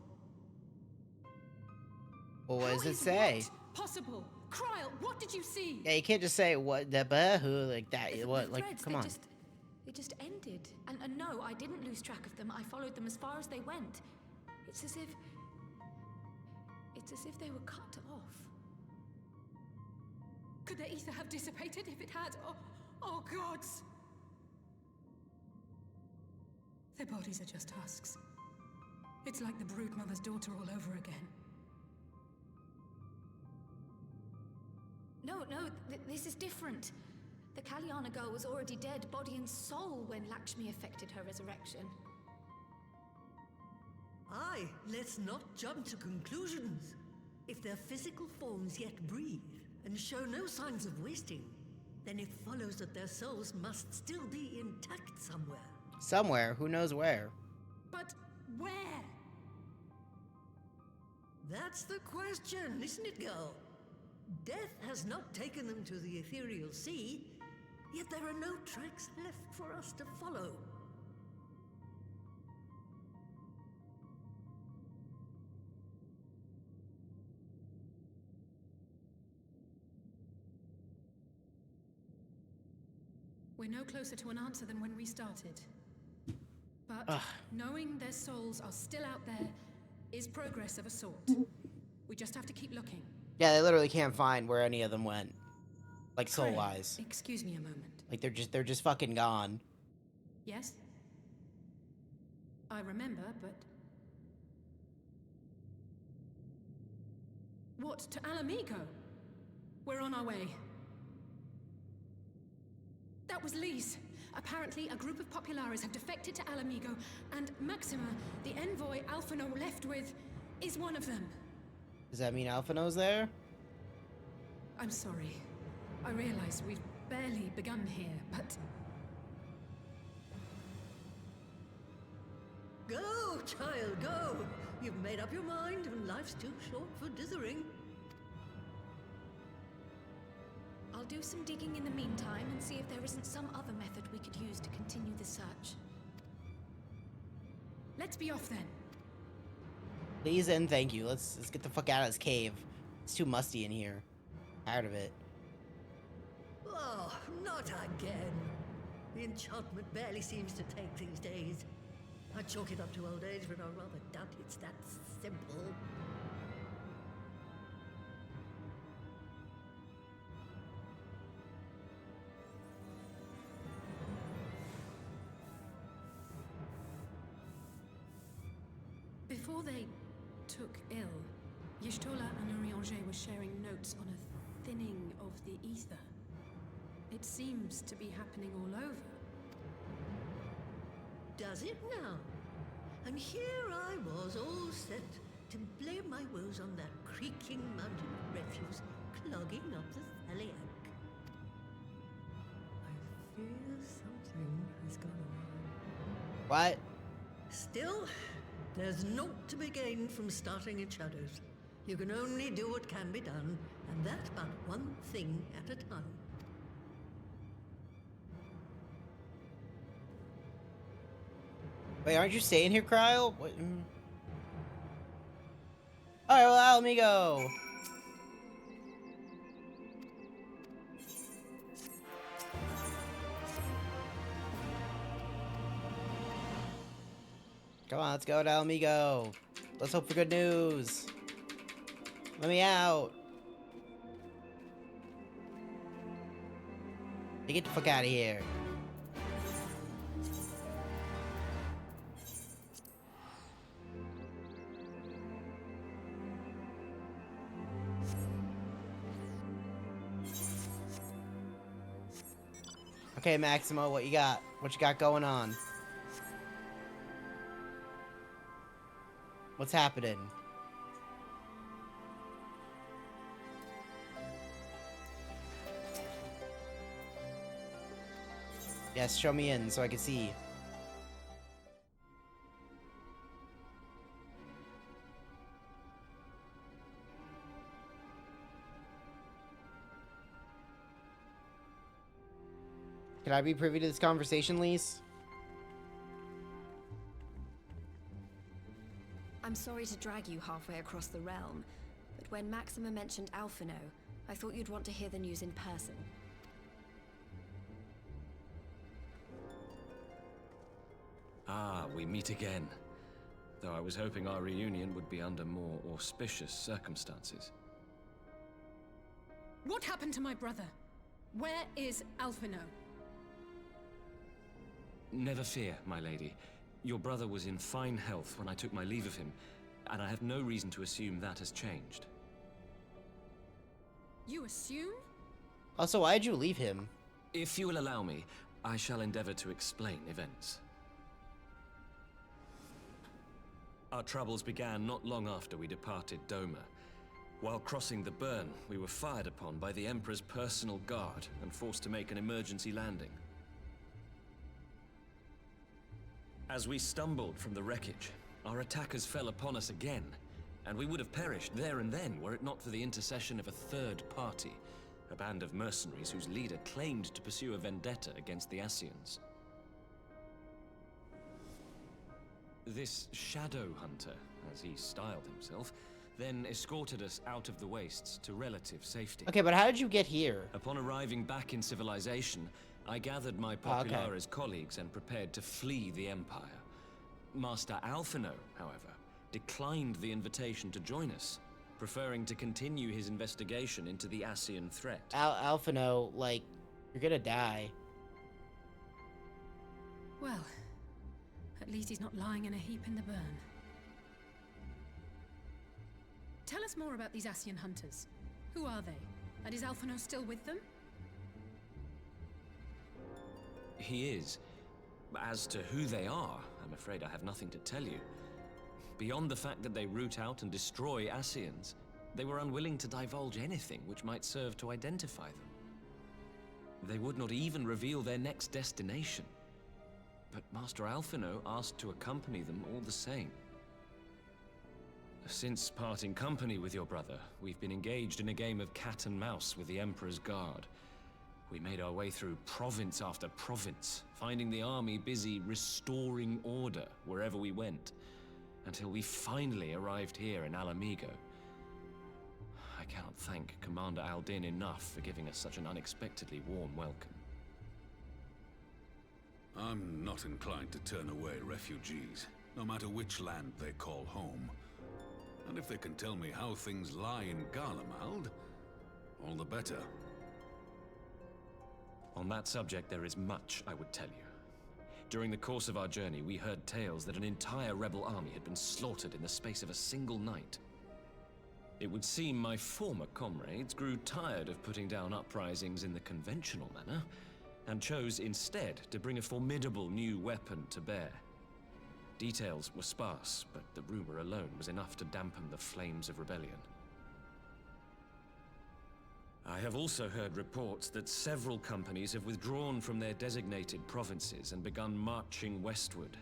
Well, what How does it is say? what possible? Kryl, what did you see? Yeah, you can't just say what the who like that. What The like? threads, Come on. They just ended. And no, I didn't lose track of them. I followed them as far as they went. It's as if they were cut off. Could the ether have dissipated if it had? Oh gods! Their bodies are just husks. It's like the Broodmother's daughter all over again. No, this is different. The Kalyana girl was already dead, body and soul, when Lakshmi effected her resurrection. Aye, let's not jump to conclusions. If their physical forms yet breathe and show no signs of wasting, then it follows that their souls must still be intact somewhere. Somewhere, who knows where? But where? That's the question, isn't it, girl? Death has not taken them to the ethereal sea, yet there are no tracks left for us to follow. We're no closer to an answer than when we started. But knowing their souls are still out there is progress of a sort. We just have to keep looking. Yeah, they literally can't find where any of them went. Like soul-wise. Excuse me a moment. Like they're just fucking gone. Yes? I remember, but... What, to Alamigo? We're on our way. That was Lise. Apparently, a group of Populares have defected to Alamigo, and Maxima, the envoy Alphino left with, is one of them. Does that mean Alphino's there? I'm sorry. I realize we've barely begun here, but... Go, child, go! You've made up your mind, and life's too short for dithering. I'll do some digging in the meantime and see if there isn't some other method we could use to continue the search. Let's be off then. Please and thank you. Let's get the fuck out of this cave. It's too musty in here. Tired of it. Oh, not again. The enchantment barely seems to take these days. I chalk it up to old age, but I rather doubt it's that simple. Before they took ill, Y'shtola and Urianger were sharing notes on a thinning of the ether. It seems to be happening all over. Does it now? And here I was all set to blame my woes on that creaking mountain of refuse clogging up the Thaliac. I fear something has gone wrong. What? Still, there's naught to be gained from starting in shadows. You can only do what can be done, and that's but one thing at a time. Wait, aren't you staying here, Kryl? What? Alright, well, amigo. Come on, let's go to Alamigo. Let's hope for good news. Let me out. Hey, get the fuck out of here. Okay, Maximo, what you got? What you got going on? What's happening? Yes, show me in so I can see. Can I be privy to this conversation, Lise? I'm sorry to drag you halfway across the realm, but when Maxima mentioned Alphino, I thought you'd want to hear the news in person. Ah, we meet again. Though I was hoping our reunion would be under more auspicious circumstances. What happened to my brother? Where is Alphino? Never fear, my lady. Your brother was in fine health when I took my leave of him, and I have no reason to assume that has changed. You assume? Also, why'd you leave him? If you will allow me, I shall endeavor to explain events. Our troubles began not long after we departed Doma. While crossing the burn, we were fired upon by the Emperor's personal guard and forced to make an emergency landing. As we stumbled from the wreckage, our attackers fell upon us again, and we would have perished there and then were it not for the intercession of a third party, a band of mercenaries whose leader claimed to pursue a vendetta against the Ascians. This Shadow Hunter, as he styled himself, then escorted us out of the wastes to relative safety. Okay, but how did you get here? Upon arriving back in civilization, I gathered my Populares colleagues and prepared to flee the Empire. Master Alphino, however, declined the invitation to join us, preferring to continue his investigation into the Ascian threat. Alphino, like, you're gonna die. Well, at least he's not lying in a heap in the burn. Tell us more about these Ascian hunters. Who are they? And is Alphino still with them? He is. As to who they are, I'm afraid I have nothing to tell you. Beyond the fact that they root out and destroy Ascians, they were unwilling to divulge anything which might serve to identify them. They would not even reveal their next destination. But Master Alphino asked to accompany them all the same. Since parting company with your brother, we've been engaged in a game of cat and mouse with the Emperor's guard. We made our way through province after province, finding the army busy restoring order wherever we went, until we finally arrived here in Alamigo. I cannot thank Commander Aldin enough for giving us such an unexpectedly warm welcome. I'm not inclined to turn away refugees, no matter which land they call home. And if they can tell me how things lie in Garlemald, all the better. On that subject, there is much I would tell you. During the course of our journey, we heard tales that an entire rebel army had been slaughtered in the space of a single night. It would seem my former comrades grew tired of putting down uprisings in the conventional manner, and chose instead to bring a formidable new weapon to bear. Details were sparse, but the rumor alone was enough to dampen the flames of rebellion. I have also heard reports that several companies have withdrawn from their designated provinces and begun marching westward.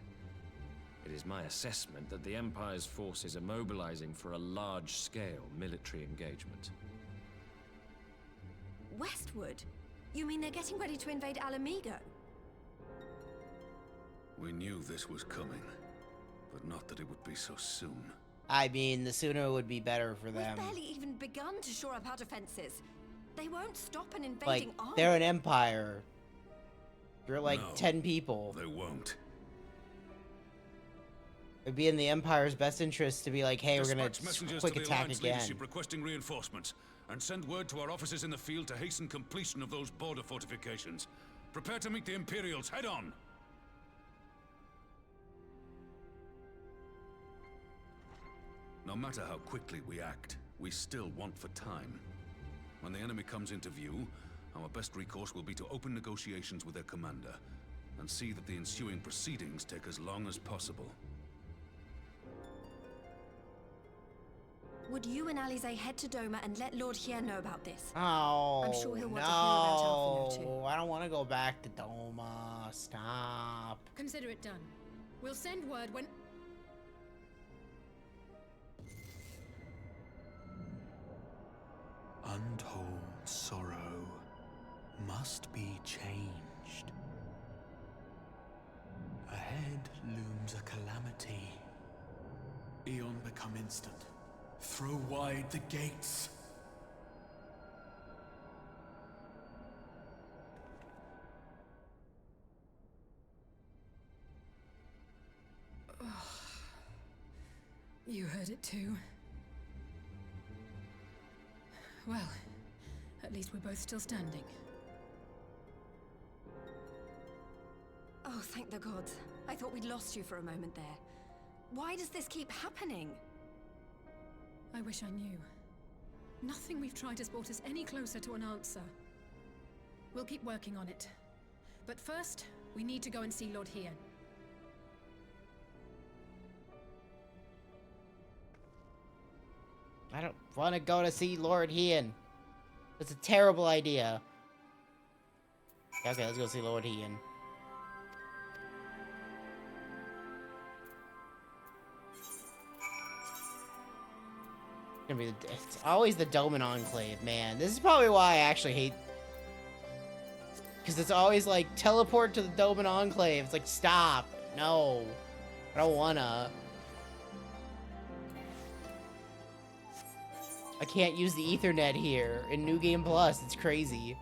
It is my assessment that the Empire's forces are mobilizing for a large-scale military engagement. Westward? You mean they're getting ready to invade Alamigo? We knew this was coming, but not that it would be so soon. I mean, the sooner it would be better for them. We've barely even begun to shore up our defenses. They won't stop an invading Like, army. they're an empire. You're like No, 10 people. They won't. It'd be in the Empire's best interest to be like, hey, we're gonna Dispatch messengers quick to the attack Alliance again. leadership requesting reinforcements, and send word to our officers in the field to hasten completion of those border fortifications. Prepare to meet the Imperials head on. No matter how quickly we act, we still want for time. When the enemy comes into view, our best recourse will be to open negotiations with their commander, and see that the ensuing proceedings take as long as possible. Would you and Alize head to Doma and let Lord Hier know about this? Oh, I'm sure he'll want to hear about Alphino too. no. I don't want to go back to Doma. Stop. Consider it done. We'll send word when... Untold sorrow must be changed. Ahead looms a calamity Eon become instant. Throw wide the gates. You heard it too. Well, at least we're both still standing. Oh, thank the gods. I thought we'd lost you for a moment there. Why does this keep happening? I wish I knew. Nothing we've tried has brought us any closer to an answer. We'll keep working on it. But first, we need to go and see Lord Hien. I don't want to go to see Lord Hien. That's a terrible idea. Okay, let's go see Lord Hien. It's always the Doman Enclave, man. This is probably why I actually hate... Because it's always like, teleport to the Doman Enclave. It's like, stop. No. I don't wanna. I can't use the Ethernet here in New Game Plus. It's crazy.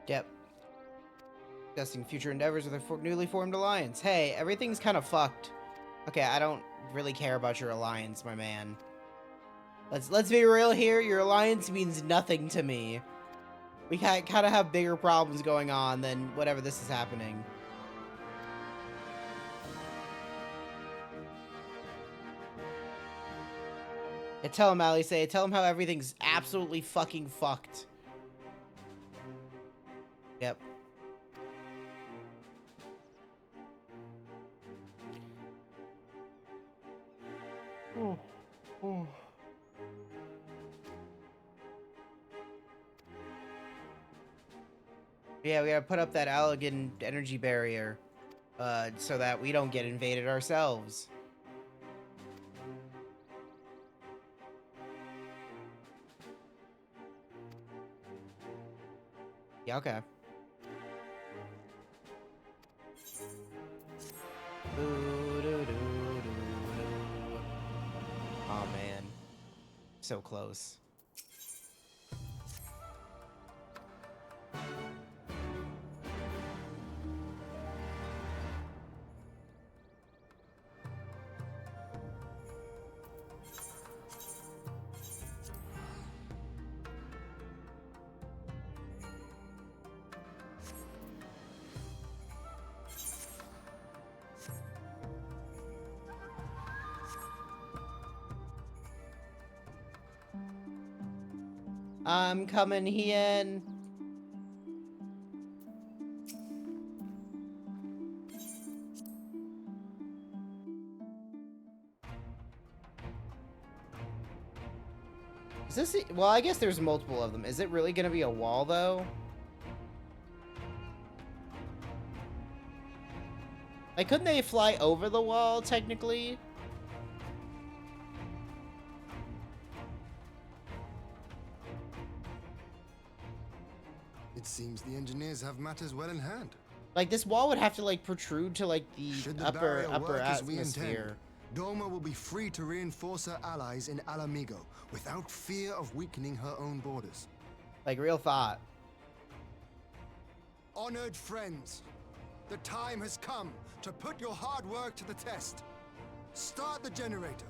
Yep. Discussing future endeavors with a newly formed alliance. Hey, everything's kind of fucked. Okay, I don't really care about your alliance, my man. Let's be real here. Your alliance means nothing to me. We kind of have bigger problems going on than whatever this is happening. Yeah, tell him, Ali, tell him how everything's absolutely fucking fucked. Yep. Oh. Oh. Yeah, we gotta put up that Allegan energy barrier, so that we don't get invaded ourselves. Yeah, okay. Oh man, so close. I'm coming, Hien. Is this... Well, I guess there's multiple of them. Is it really gonna be a wall, though? Like, couldn't they fly over the wall, technically? It seems the engineers have matters well in hand. Like, this wall would have to, like, protrude to, like, the upper atmosphere. Doma will be free to reinforce her allies in Alamigo without fear of weakening her own borders. Like, real thought. Honored friends, the time has come to put your hard work to the test. Start the generator.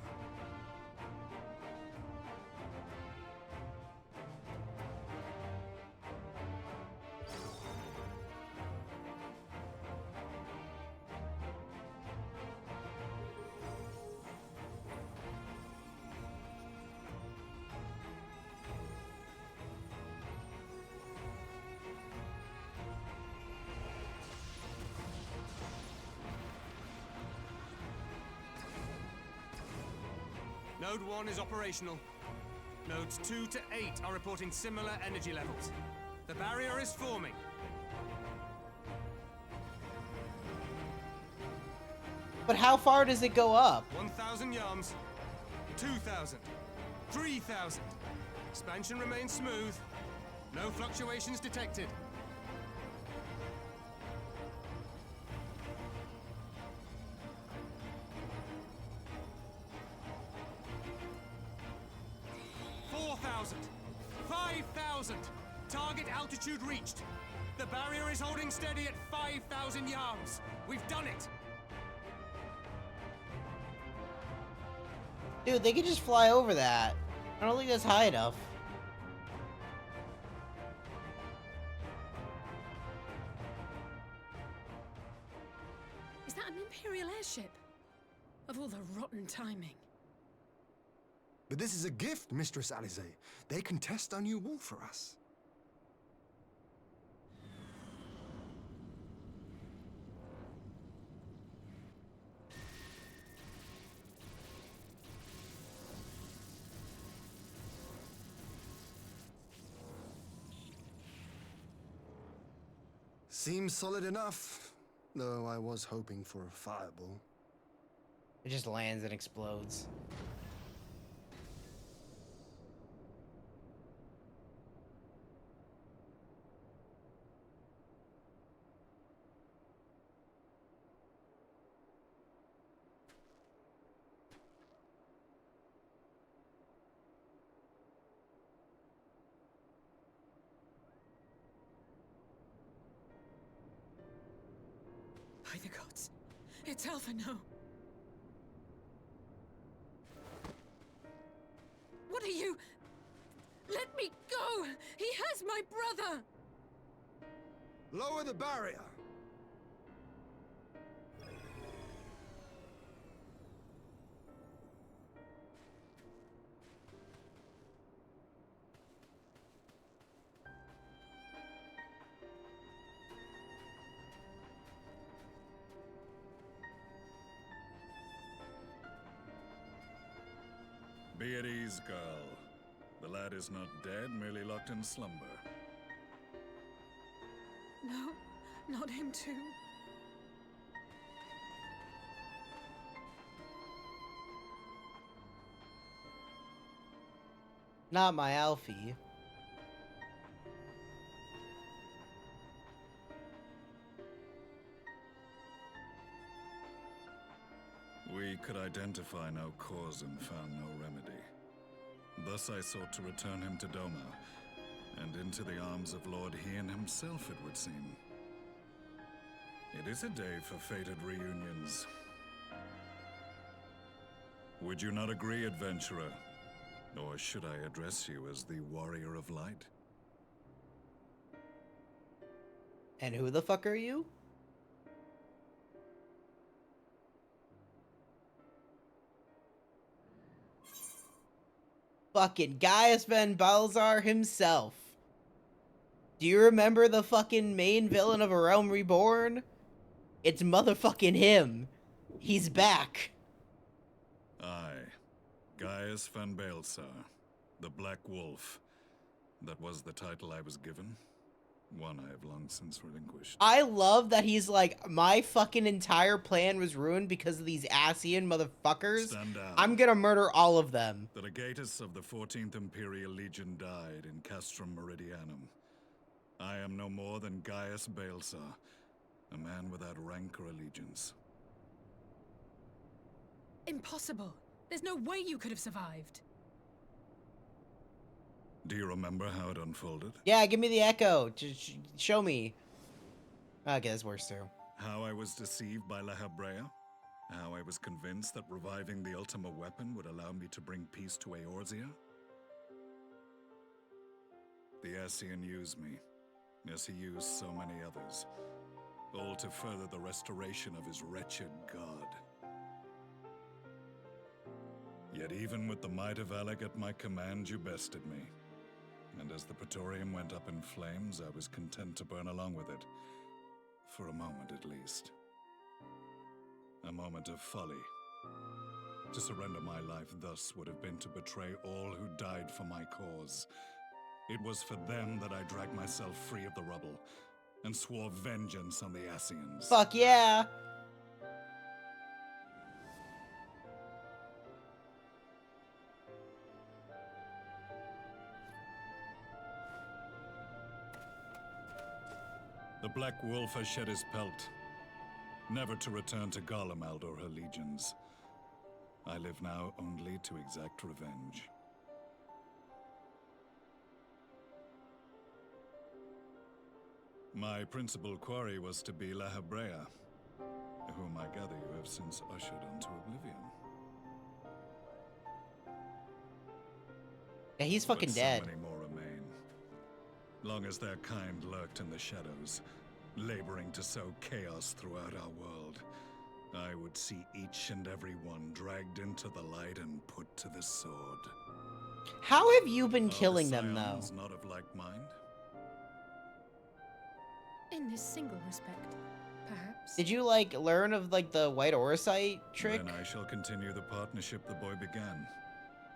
Node 1 is operational. Nodes 2 to 8 are reporting similar energy levels. The barrier is forming. But how far does it go up? 1,000 yards. 2,000. 3,000. Expansion remains smooth. No fluctuations detected. $4,000. 5,000. Target altitude reached. The barrier is holding steady at 5,000 yards. We've done it. Dude, they could just fly over that. I don't think that's high enough. Is that an Imperial airship? Of all the rotten timing. But this is a gift, Mistress Alize. They can test our new wall for us. Seems solid enough, though I was hoping for a fireball. It just lands and explodes. By the gods, it's Alphino. What are you? Let me go! He has my brother! Lower the barrier! Be at ease, girl. The lad is not dead, merely locked in slumber. No, not him too. Not my Alfie. We could identify no cause and found no remedy. Thus I sought to return him to Doma, and into the arms of Lord Hien himself, it would seem. It is a day for fated reunions. Would you not agree, adventurer? Or should I address you as the Warrior of Light? And who the fuck are you? Fucking Gaius Van Balzar himself. Do you remember the fucking main villain of A Realm Reborn? It's motherfucking him. He's back. Aye. Gaius Van Balzar, the Black Wolf. That was the title I was given. One I have long since relinquished. I love that he's like, my fucking entire plan was ruined because of these Asian motherfuckers. Stand down. I'm gonna murder all of them. The legatus of the 14th Imperial Legion died in Castrum Meridianum. I am no more than Gaius Balzar, a man without rank or allegiance. Impossible. There's no way you could have survived. Do you remember how it unfolded? Yeah, give me the echo. Just show me. Okay, that's worse too. How I was deceived by La Habrea? How I was convinced that reviving the Ultima weapon would allow me to bring peace to Eorzea? The Ascian used me, as he used so many others, all to further the restoration of his wretched god. Yet even with the might of Alec at my command, you bested me. And as the Praetorium went up in flames, I was content to burn along with it. For a moment, at least. A moment of folly. To surrender my life thus would have been to betray all who died for my cause. It was for them that I dragged myself free of the rubble, and swore vengeance on the Ascians. Fuck yeah! Black Wolf has shed his pelt, never to return to Garlemald or her legions. I live now only to exact revenge. My principal quarry was to be La Hebrea, whom I gather you have since ushered onto oblivion. Yeah, he's fucking But dead. So many more remain. Long as their kind lurked in the shadows, laboring to sow chaos throughout our world, I would see each and every one dragged into the light and put to the sword. How have you been killing them, though? Scions not of like mind? In this single respect, perhaps. Did you, like, learn of, like, the White Orsite trick? Then I shall continue the partnership the boy began,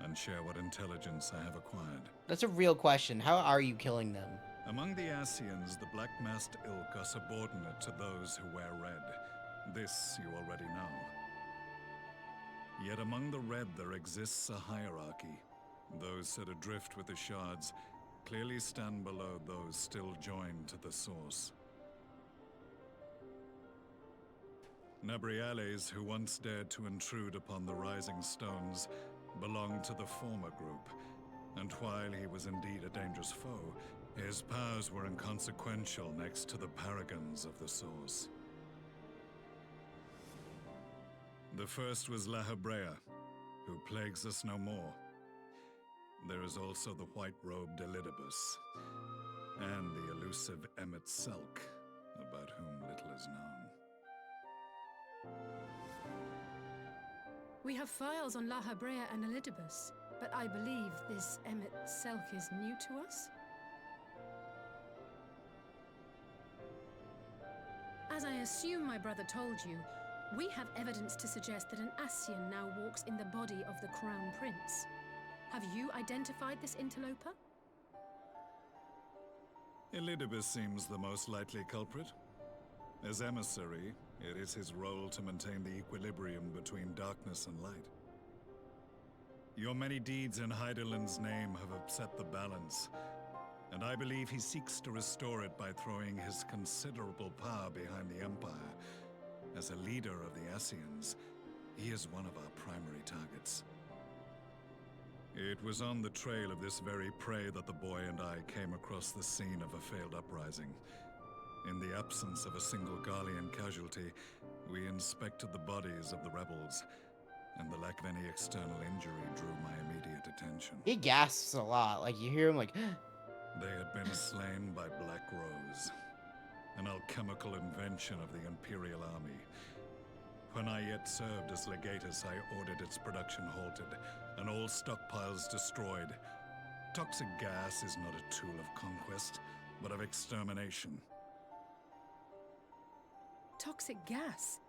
and share what intelligence I have acquired. That's a real question. How are you killing them? Among the Ascians, the Black-Masked Ilk are subordinate to those who wear red. This you already know. Yet among the red there exists a hierarchy. Those set adrift with the shards clearly stand below those still joined to the source. Nabriales, who once dared to intrude upon the Rising Stones, belonged to the former group, and while he was indeed a dangerous foe, his powers were inconsequential next to the paragons of the Source. The first was La Hebrea, who plagues us no more. There is also the white-robed Elidibus, and the elusive Emmet Selk, about whom little is known. We have files on La Hebrea and Elidibus, but I believe this Emmet Selk is new to us? As I assume my brother told you, we have evidence to suggest that an Ascian now walks in the body of the Crown Prince. Have you identified this interloper? Elidibus seems the most likely culprit. As emissary, it is his role to maintain the equilibrium between darkness and light. Your many deeds in Hydaelyn's name have upset the balance, and I believe he seeks to restore it by throwing his considerable power behind the Empire. As a leader of the Ascians, he is one of our primary targets. It was on the trail of this very prey that the boy and I came across the scene of a failed uprising. In the absence of a single Garlean casualty, we inspected the bodies of the rebels, and the lack of any external injury drew my immediate attention. He gasps a lot. Like, you hear him like... They had been slain by Black Rose, an alchemical invention of the Imperial Army. When I yet served as legatus, I ordered its production halted, and all stockpiles destroyed. Toxic gas is not a tool of conquest, but of extermination. Toxic gas?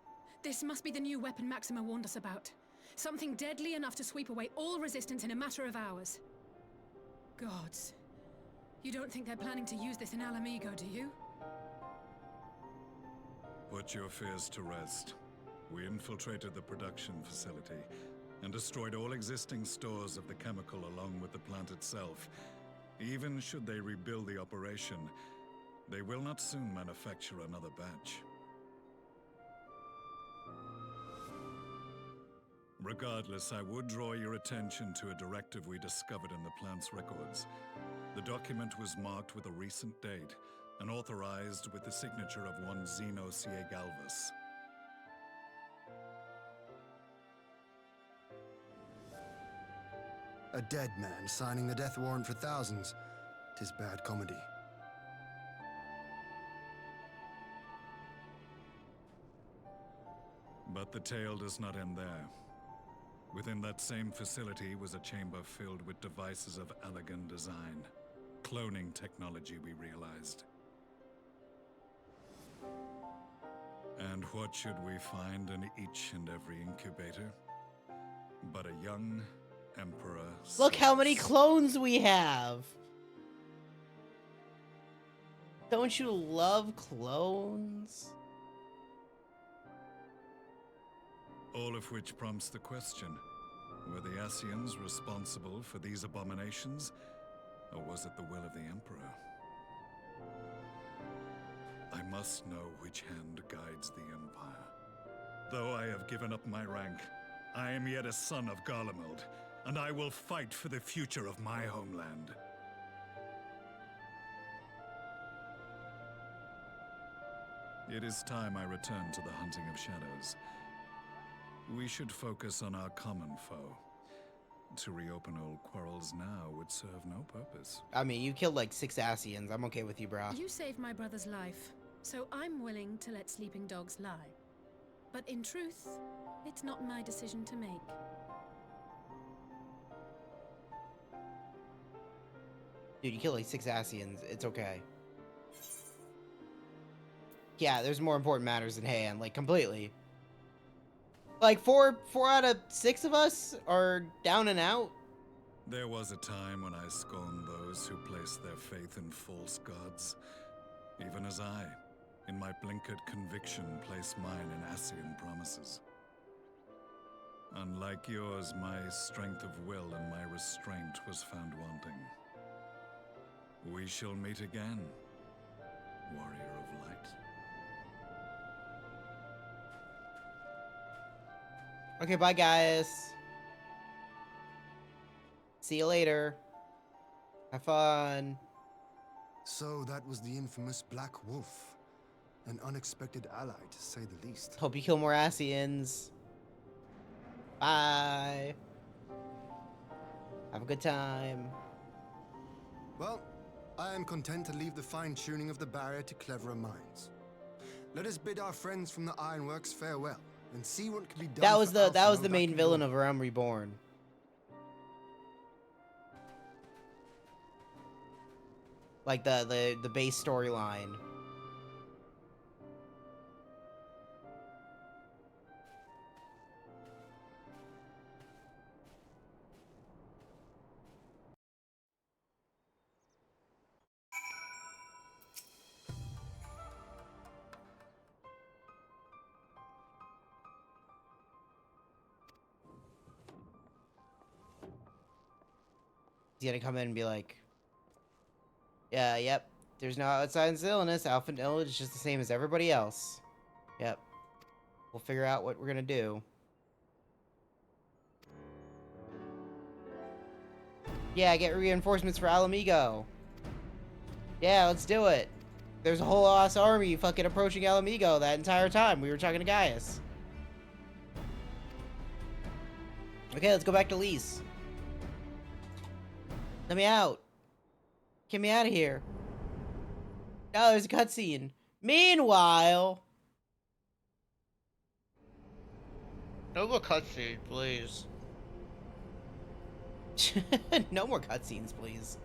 This must be the new weapon Maxima warned us about. Something deadly enough to sweep away all resistance in a matter of hours. Gods. You don't think they're planning to use this in Alamigo, do you? Put your fears to rest. We infiltrated the production facility and destroyed all existing stores of the chemical along with the plant itself. Even should they rebuild the operation, they will not soon manufacture another batch. Regardless, I would draw your attention to a directive we discovered in the plant's records. The document was marked with a recent date and authorized with the signature of one Zeno Galvas. A dead man signing the death warrant for thousands. 'Tis bad comedy. But the tale does not end there. Within that same facility was a chamber filled with devices of elegant design. Cloning technology, we realized. And what should we find in each and every incubator? But a young emperor. Look how many clones we have! Don't you love clones? All of which prompts the question, were the Ascians responsible for these abominations, or was it the will of the Emperor? I must know which hand guides the Empire. Though I have given up my rank, I am yet a son of Garlemald, and I will fight for the future of my homeland. It is time I return to the hunting of shadows. We should focus on our common foe. To reopen old quarrels now would serve no purpose. I mean, you killed like 6 Asians. I'm okay with you, brah. You saved my brother's life, so I'm willing to let sleeping dogs lie. But in truth, it's not my decision to make. Dude, you killed like 6 Asians. It's okay. Yeah, there's more important matters in hand, like completely. Like 4 out of 6 of us are down and out. There was a time when I scorned those who placed their faith in false gods, even as I, in my blinkered conviction, place mine in Asian promises. Unlike yours, my strength of will and my restraint was found wanting. We shall meet again, warrior of light. Okay, bye guys. See you later. Have fun. So that was the infamous Black Wolf. An unexpected ally, to say the least. Hope you kill more Asians. Bye. Have a good time. Well, I am content to leave the fine-tuning of the barrier to cleverer minds. Let us bid our friends from the Ironworks farewell and see what can be done. That was the main villain of Realm Reborn. Like the base storyline. He's gonna come in and be like, yeah, yep, there's no outside illness. Alpha Node is just the same as everybody else. Yep. We'll figure out what we're gonna do. Yeah, get reinforcements for Alamigo. Yeah, let's do it. There's a whole ass army fucking approaching Alamigo that entire time we were talking to Gaius. Okay, let's go back to Lise. Let me out. Get me out of here. No, there's a cutscene. Meanwhile... No more cutscene, please. No more cutscenes, please.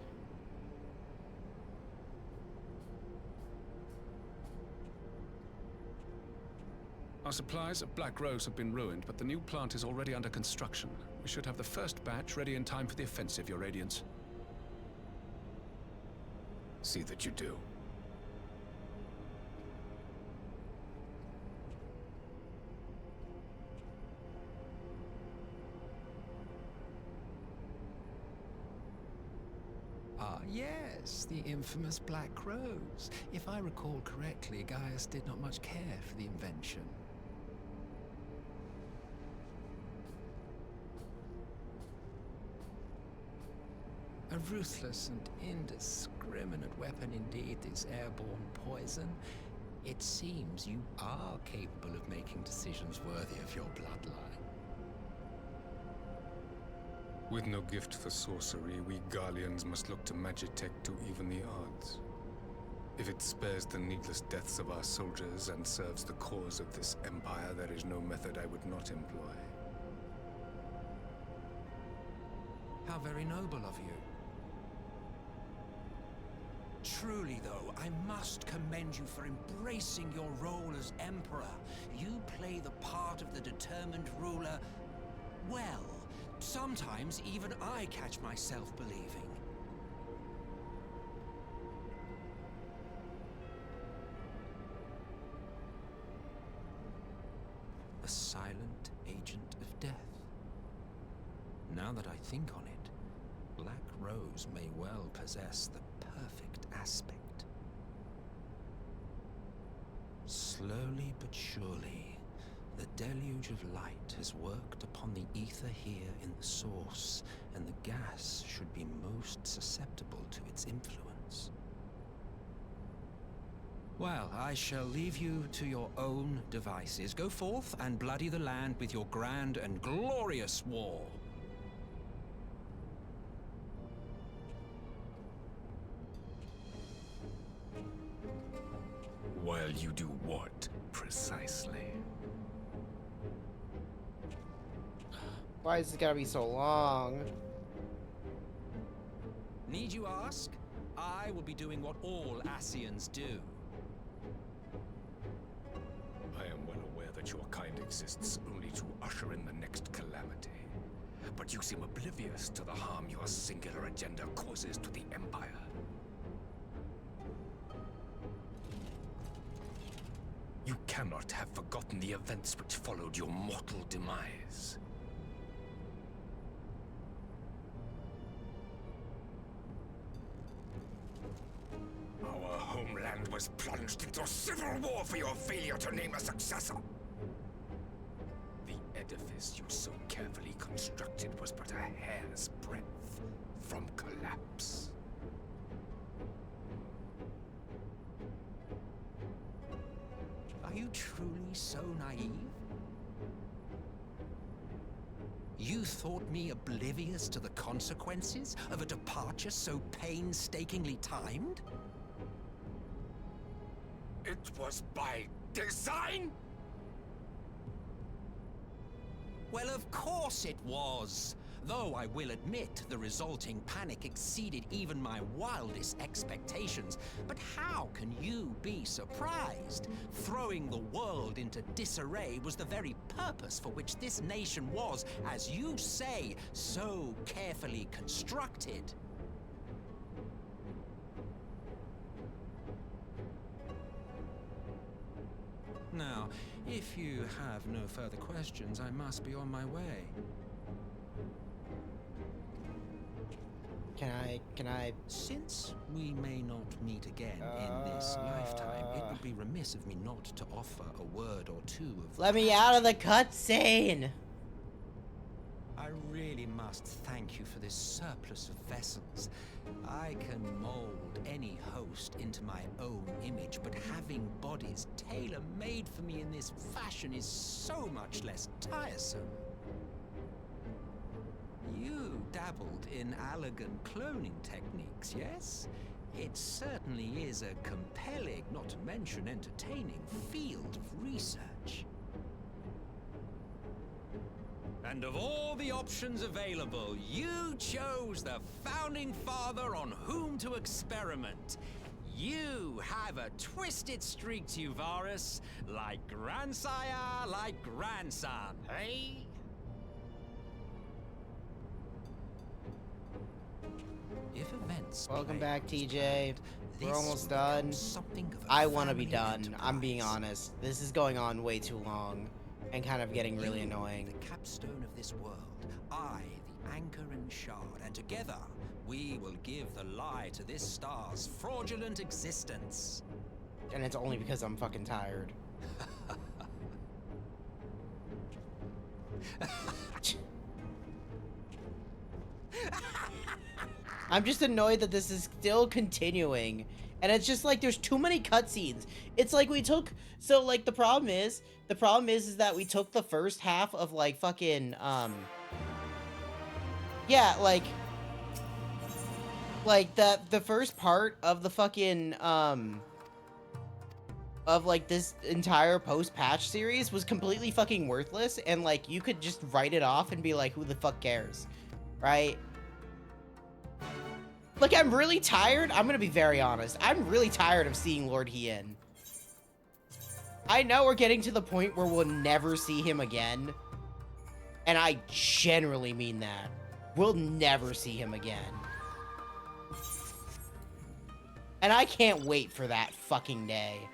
Our supplies of Black Rose have been ruined, but the new plant is already under construction. We should have the first batch ready in time for the offensive, Your Radiance. See that you do. Ah, yes, the infamous Black Rose. If I recall correctly, Gaius did not much care for the invention. A ruthless and indiscriminate weapon indeed, this airborne poison. It seems you are capable of making decisions worthy of your bloodline. With no gift for sorcery, we Garleans must look to Magitech to even the odds. If it spares the needless deaths of our soldiers and serves the cause of this empire, there is no method I would not employ. How very noble of you. Truly, though, I must commend you for embracing your role as Emperor. You play the part of the determined ruler well. Sometimes even I catch myself believing. A silent agent of death. Now that I think on it, Black Rose may well possess the perfect aspect. Slowly but surely, the deluge of light has worked upon the ether here in the source, and the gas should be most susceptible to its influence. Well, I shall leave you to your own devices. Go forth and bloody the land with your grand and glorious war. While you do what, precisely? Why is it gotta be so long? Need you ask? I will be doing what all Asians do. I am well aware that your kind exists only to usher in the next calamity. But you seem oblivious to the harm your singular agenda causes to the Empire. You cannot have forgotten the events which followed your mortal demise. Our homeland was plunged into civil war for your failure to name a successor. The edifice you so carefully constructed was but a hair's breadth from collapse. Are you truly so naive? You thought me oblivious to the consequences of a departure so painstakingly timed? It was by design? Well, of course it was. Though I will admit the resulting panic exceeded even my wildest expectations. But how can you be surprised? Throwing the world into disarray was the very purpose for which this nation was, as you say, so carefully constructed. Now, if you have no further questions, I must be on my way. Can I... Since we may not meet again in this lifetime, it would be remiss of me not to offer a word or two of... Let me out of the cutscene! I really must thank you for this surplus of vessels. I can mold any host into my own image, but having bodies tailor-made for me in this fashion is so much less tiresome. You dabbled in Allagan cloning techniques, yes? It certainly is a compelling, not to mention entertaining, field of research. And of all the options available, you chose the Founding Father on whom to experiment. You have a twisted streak to you, Varus, like grandsire, like grandson, hey? If events Welcome back, TJ. We're almost done. I want to be done. I'm being honest. This is going on way too long and kind of getting really annoying. The capstone of this world, I, the anchor and shard, and together we will give the lie to this star's fraudulent existence. And it's only because I'm fucking tired. I'm just annoyed that this is still continuing. And it's just like there's too many cutscenes. It's like we took... So, like, the problem is that we took the first half of, like, fucking, yeah, like, the first part of the fucking, of, like, this entire post-patch series was completely fucking worthless. And, like, you could just write it off and be like, who the fuck cares? Right? Like, I'm really tired. I'm gonna be very honest. I'm really tired of seeing Lord Hien. I know we're getting to the point where we'll never see him again. And I generally mean that. We'll never see him again. And I can't wait for that fucking day.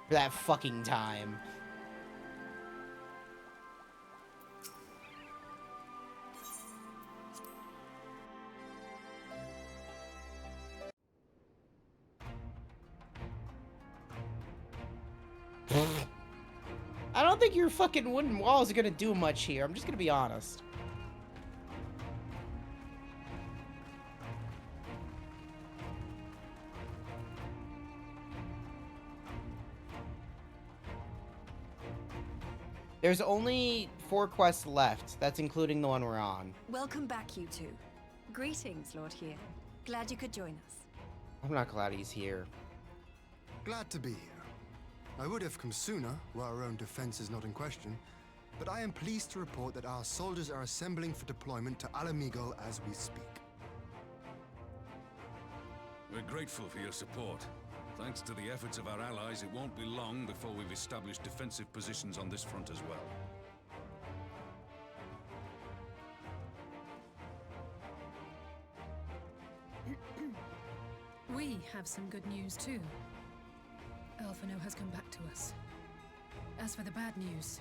For that fucking time. I don't think your fucking wooden walls are gonna do much here. I'm just gonna be honest. There's only 4 quests left. That's including the one we're on. Welcome back, you two. Greetings, Lord here. Glad you could join us. I'm not glad he's here. Glad to be here. I would have come sooner, where our own defense is not in question, but I am pleased to report that our soldiers are assembling for deployment to Alamigo as we speak. We're grateful for your support. Thanks to the efforts of our allies, it won't be long before we've established defensive positions on this front as well. We have some good news too. Alphino has come back to us. As for the bad news,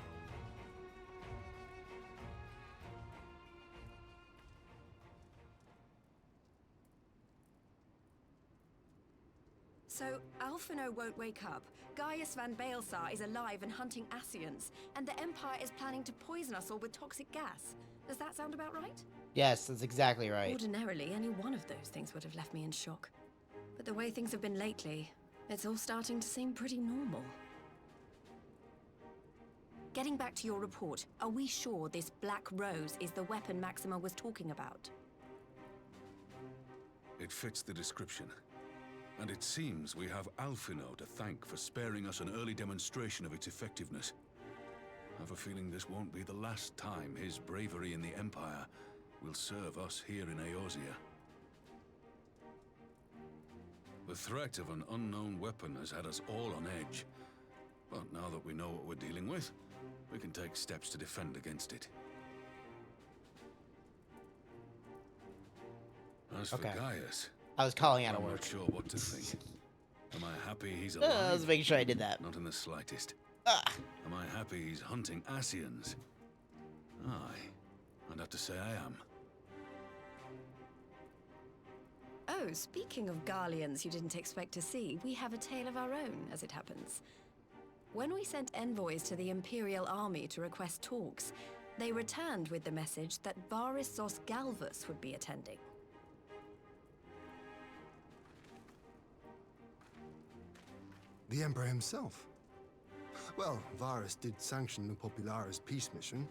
So, Alphino won't wake up. Gaius van Baelsar is alive and hunting Ascians, and the Empire is planning to poison us all with toxic gas. Does that sound about right? Yes, that's exactly right. Ordinarily, any one of those things would have left me in shock. But the way things have been lately, it's all starting to seem pretty normal. Getting back to your report, are we sure this Black Rose is the weapon Maxima was talking about? It fits the description. And it seems we have Alphino to thank for sparing us an early demonstration of its effectiveness. I have a feeling this won't be the last time his bravery in the Empire will serve us here in Eorzea. The threat of an unknown weapon has had us all on edge. But now that we know what we're dealing with, we can take steps to defend against it. As for Gaius, I was calling out of I'm work. not sure what to think. Am I happy he's alive? I was making sure I did that. Not in the slightest. Am I happy he's hunting Ascians? Aye. I'd have to say I am. Oh, speaking of Garleans you didn't expect to see, we have a tale of our own, as it happens. When we sent envoys to the Imperial Army to request talks, they returned with the message that Varys Zos Galvus would be attending. The Emperor himself. Well, Varys did sanction the Popularis peace mission.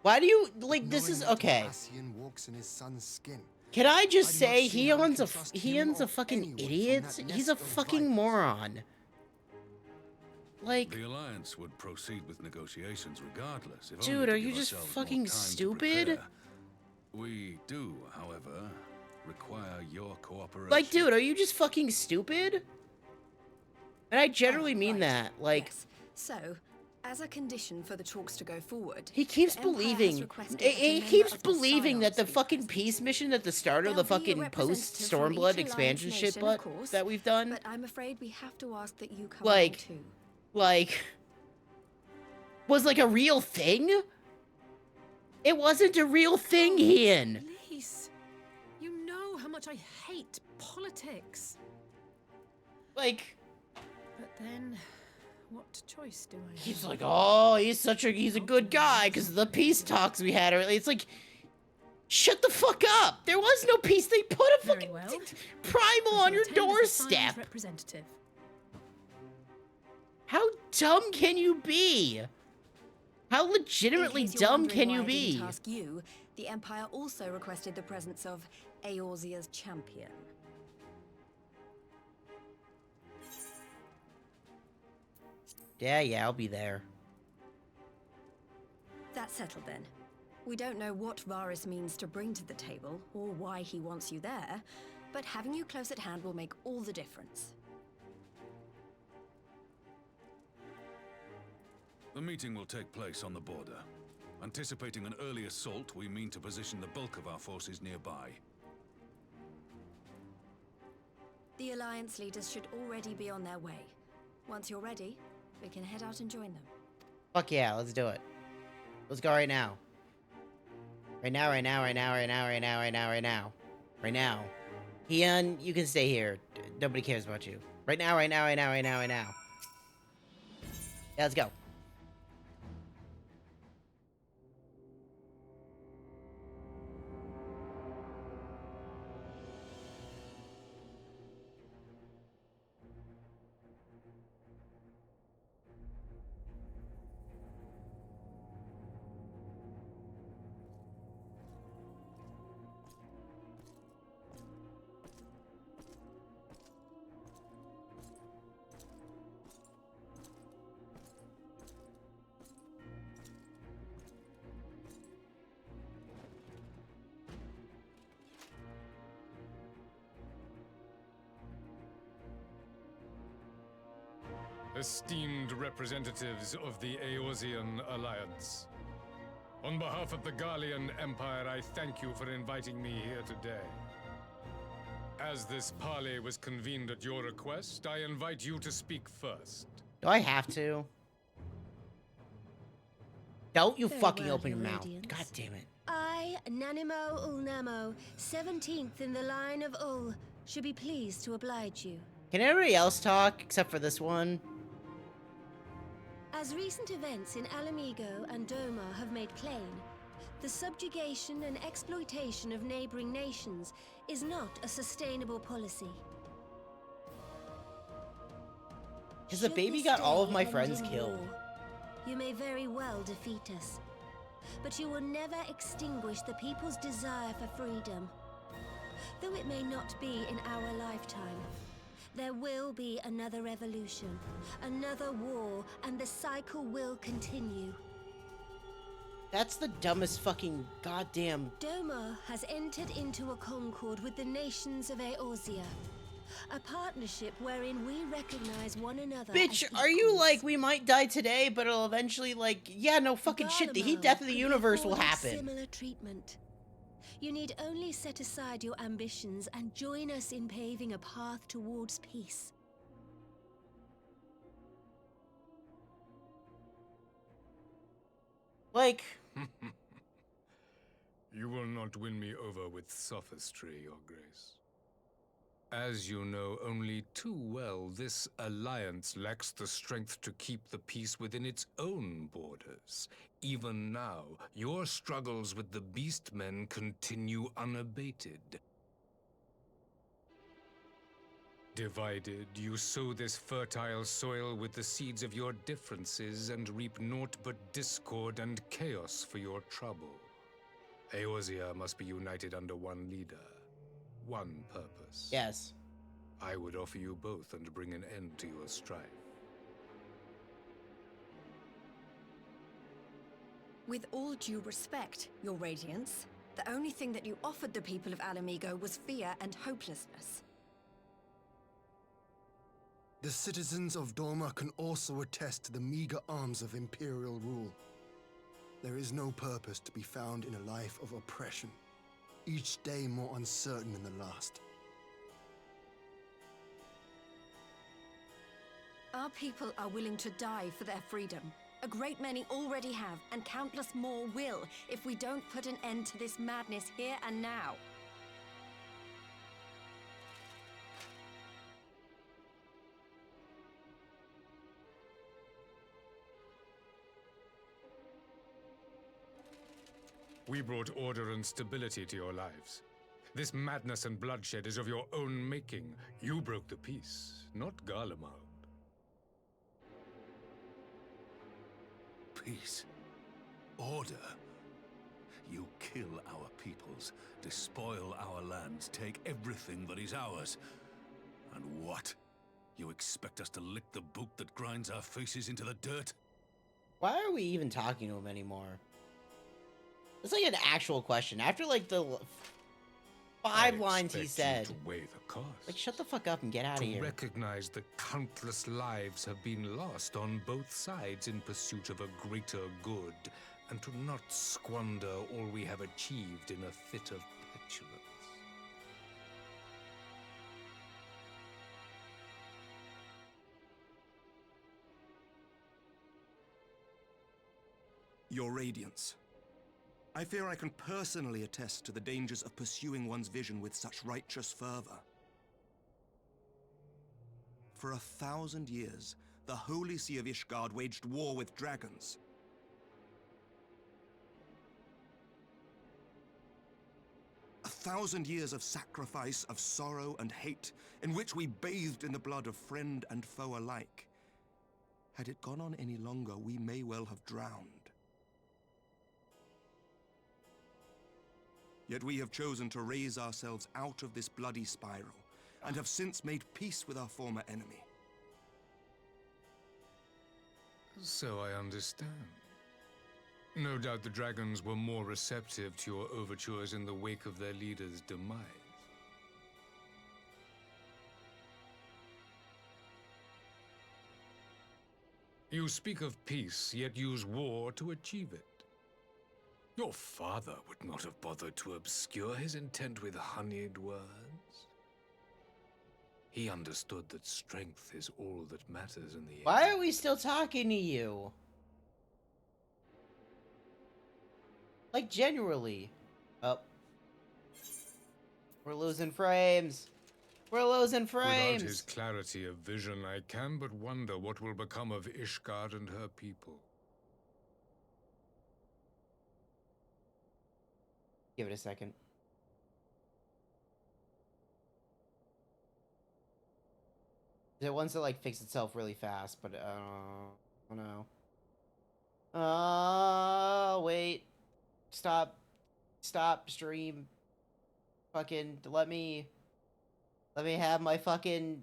Why do you, like, this is, okay. Ascian walks in his son's skin. Can I just say, Heon's a fucking idiot? He's a fucking moron. Like, the Alliance would proceed with negotiations regardless. If dude, are you just fucking stupid? We do, however, require your cooperation. Like, dude, are you just fucking stupid? And I generally mean that. Like, yes. So, as a condition for the talks to go forward, he keeps believing. He keeps believing that the fucking peace mission at the start of the fucking post Stormblood expansion shit that we've done. But I'm afraid we have to ask that you come like, too. Was like a real thing? It wasn't a real thing, Ian. Please, you know how much I hate politics. Like, but then, what choice do I have? He's like, oh, he's a good guy because of the peace talks we had earlier. It's like, shut the fuck up. There was no peace. They put a fucking primal on your doorstep. Representative. How dumb can you be? How legitimately dumb can you be? To ask you, the Empire also requested the presence of Eorzea's champion. Yeah, I'll be there. That's settled then. We don't know what Varys means to bring to the table, or why he wants you there, but having you close at hand will make all the difference. The meeting will take place on the border. Anticipating an early assault, we mean to position the bulk of our forces nearby. The Alliance leaders should already be on their way. Once you're ready, we can head out and join them. Fuck yeah, let's do it. Let's go right now. Right now. Right now. Heon, you can stay here. Nobody cares about you. Right now. Yeah, let's go. esteemed representatives of the Eorzean Alliance. On behalf of the Garlean Empire, I thank you for inviting me here today. As this parley was convened at your request, I invite you to speak first. Do I have to? Don't you Very fucking well, open your Your mouth. Radiance. God damn it. I, Nanimo Ulnamo, 17th in the line of Ul, should be pleased to oblige you. Can everybody else talk except for this one? As recent events in Alamigo and Doma have made plain, the subjugation and exploitation of neighboring nations is not a sustainable policy. Because the Should baby this got all of day my end friends in killed. war, you may very well defeat us, but you will never extinguish the people's desire for freedom. Though it may not be in our lifetime, there will be another revolution, another war, and the cycle will continue. That's the dumbest fucking goddamn... Doma has entered into a concord with the nations of Eorzea, a partnership wherein we recognize one another Bitch, as are you equals. like, we might die today, but it'll eventually, like, yeah, no fucking shit, the heat death of the could universe will afford happen. Similar treatment. You need only set aside your ambitions and join us in paving a path towards peace. Like... You will not win me over with sophistry, Your Grace. As you know only too well, this alliance lacks the strength to keep the peace within its own borders. Even now, your struggles with the Beastmen continue unabated. Divided, you sow this fertile soil with the seeds of your differences and reap naught but discord and chaos for your trouble. Eorzea must be united under one leader, one purpose. Yes. I would offer you both and bring an end to your strife. With all due respect, Your Radiance, the only thing that you offered the people of Alamigo was fear and hopelessness. The citizens of Doma can also attest to the meager arms of Imperial rule. There is no purpose to be found in a life of oppression, each day more uncertain than the last. Our people are willing to die for their freedom. A great many already have, and countless more will, if we don't put an end to this madness here and now. We brought order and stability to your lives. This madness and bloodshed is of your own making. You broke the peace, not Garlemald. Peace. Order. You kill our peoples, despoil our lands, take everything that is ours. And what? You expect us to lick the boot that grinds our faces into the dirt? Why are we even talking to him anymore? It's like an actual question. After like the 5 lines he said. To weigh the cost. Like, shut the fuck up and get out of here. To recognize that countless lives have been lost on both sides in pursuit of a greater good, and to not squander all we have achieved in a fit of petulance. Your Radiance. I fear I can personally attest to the dangers of pursuing one's vision with such righteous fervor. For 1,000 years, the Holy See of Ishgard waged war with dragons. A 1,000 years of sacrifice, of sorrow and hate, in which we bathed in the blood of friend and foe alike. Had it gone on any longer, we may well have drowned. Yet we have chosen to raise ourselves out of this bloody spiral, and have since made peace with our former enemy. So I understand. No doubt the dragons were more receptive to your overtures in the wake of their leader's demise. You speak of peace, yet use war to achieve it. Your father would not have bothered to obscure his intent with honeyed words. He understood that strength is all that matters in the end. Why are we still talking to you? Like, genuinely. Oh. We're losing frames. We're losing frames. Without his clarity of vision, I can but wonder what will become of Ishgard and her people. Give it a second. It wants to like fix itself really fast, but I don't know. Wait. Stop stream. Fucking let me have my cutscene.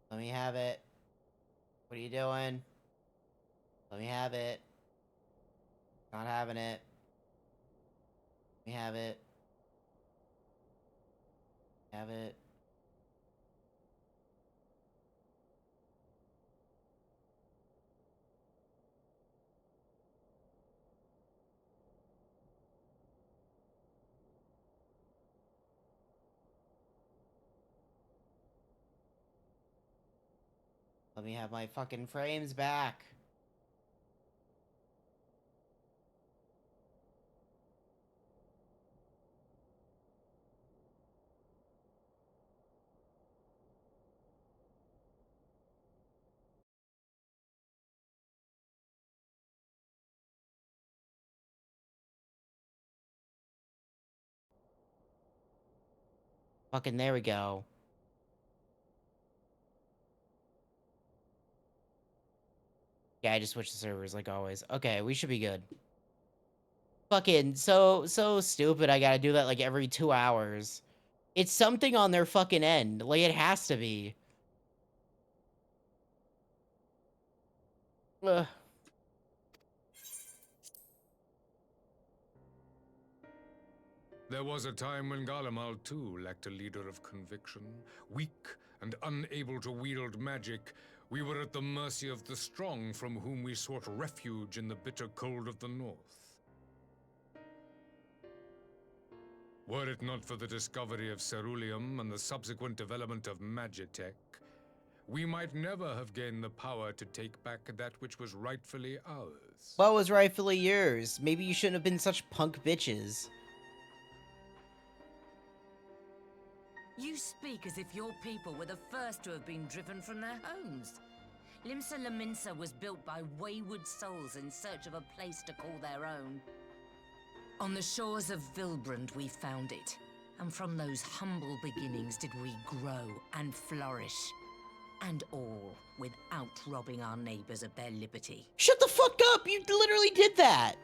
Let me have it. What are you doing? Let me have it. Not having it. Let me have it. Have it. Let me have my fucking frames back. Fucking there we go. Yeah, I just switched the servers like always. Okay, we should be good. Fucking so stupid. I gotta do that like every 2 hours. It's something on their fucking end. Like it has to be. Ugh. There was a time when Garlemald too lacked a leader of conviction. Weak and unable to wield magic, we were at the mercy of the strong from whom we sought refuge in the bitter cold of the north. Were it not for the discovery of ceruleum and the subsequent development of magitech, we might never have gained the power to take back that which was rightfully ours. What was rightfully yours? Maybe you shouldn't have been such punk bitches. You speak as if your people were the first to have been driven from their homes. Limsa Lominsa was built by wayward souls in search of a place to call their own. On the shores of Vilbrand we found it, and from those humble beginnings did we grow and flourish. And all without robbing our neighbors of their liberty. Shut the fuck up! You literally did that!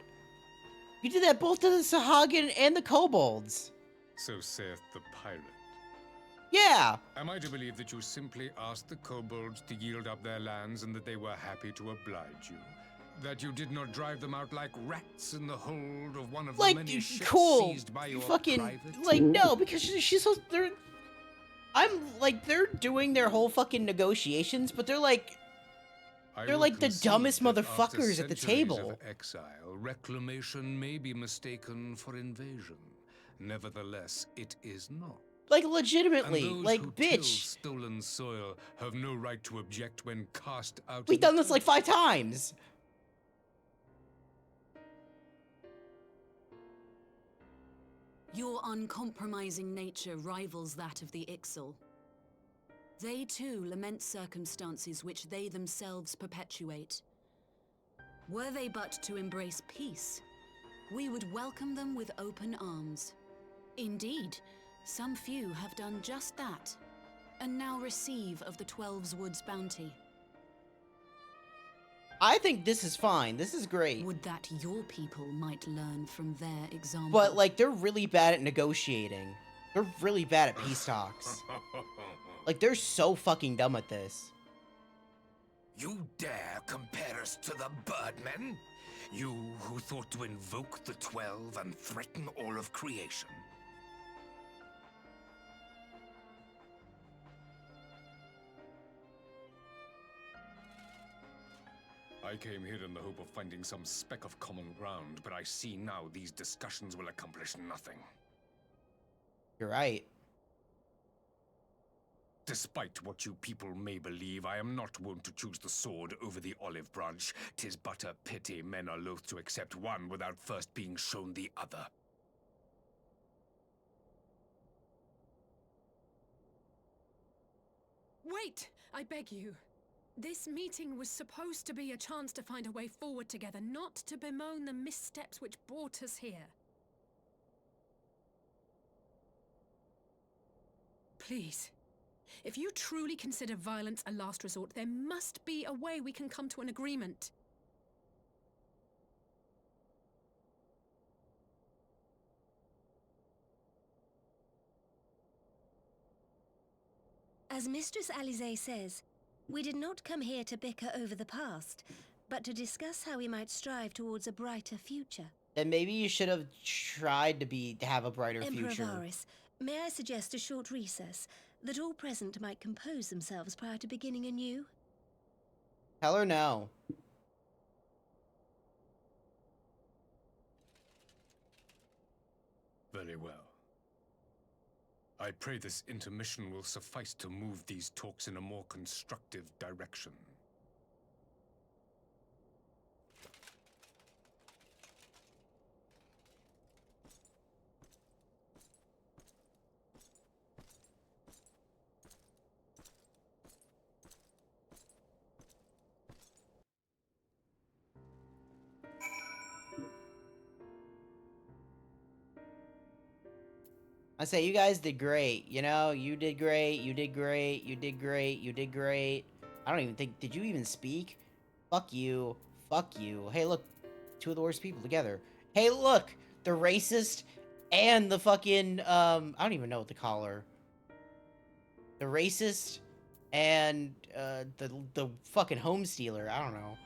You did that both to the Sahagin and the kobolds. So saith the pirate. Yeah! Am I to believe that you simply asked the kobolds to yield up their lands and that they were happy to oblige you? That you did not drive them out like rats in the hold of one of the many ships seized by your private? Like, no, because she's so... they're doing their whole fucking negotiations, but they're like... They're like the dumbest motherfuckers at the table. Of exile, reclamation may be mistaken for invasion. Nevertheless, it is not. Like, legitimately, and those like, who bitch. Till stolen soil have no right to object when cast out. We've done this like 5 times. Your uncompromising nature rivals that of the Ixal. They too lament circumstances which they themselves perpetuate. Were they but to embrace peace, we would welcome them with open arms. Indeed, some few have done just that, and now receive of the Twelve's Wood's bounty. I think this is fine. This is great. Would that your people might learn from their example. But, like, they're really bad at negotiating. They're really bad at peace talks. Like, they're so fucking dumb at this. You dare compare us to the Birdmen? You who thought to invoke the 12 and threaten all of creation? I came here in the hope of finding some speck of common ground, but I see now these discussions will accomplish nothing. You're right. Despite what you people may believe, I am not wont to choose the sword over the olive branch. 'Tis but a pity men are loath to accept one without first being shown the other. Wait! I beg you. This meeting was supposed to be a chance to find a way forward together, not to bemoan the missteps which brought us here. Please. If you truly consider violence a last resort, there must be a way we can come to an agreement. As Mistress Alisaie says, we did not come here to bicker over the past, but to discuss how we might strive towards a brighter future. Then maybe you should have tried to have a brighter Emperor future. Varys, may I suggest a short recess, that all present might compose themselves prior to beginning anew? Tell her no. Very well. I pray this intermission will suffice to move these talks in a more constructive direction. I say, you guys did great. You know, you did great. You did great. You did great. You did great. I don't even think... Did you even speak? Fuck you. Fuck you. Hey, look. Two of the worst people together. Hey, look. The racist and the fucking... I don't even know what to call her. The racist and the fucking home stealer. I don't know.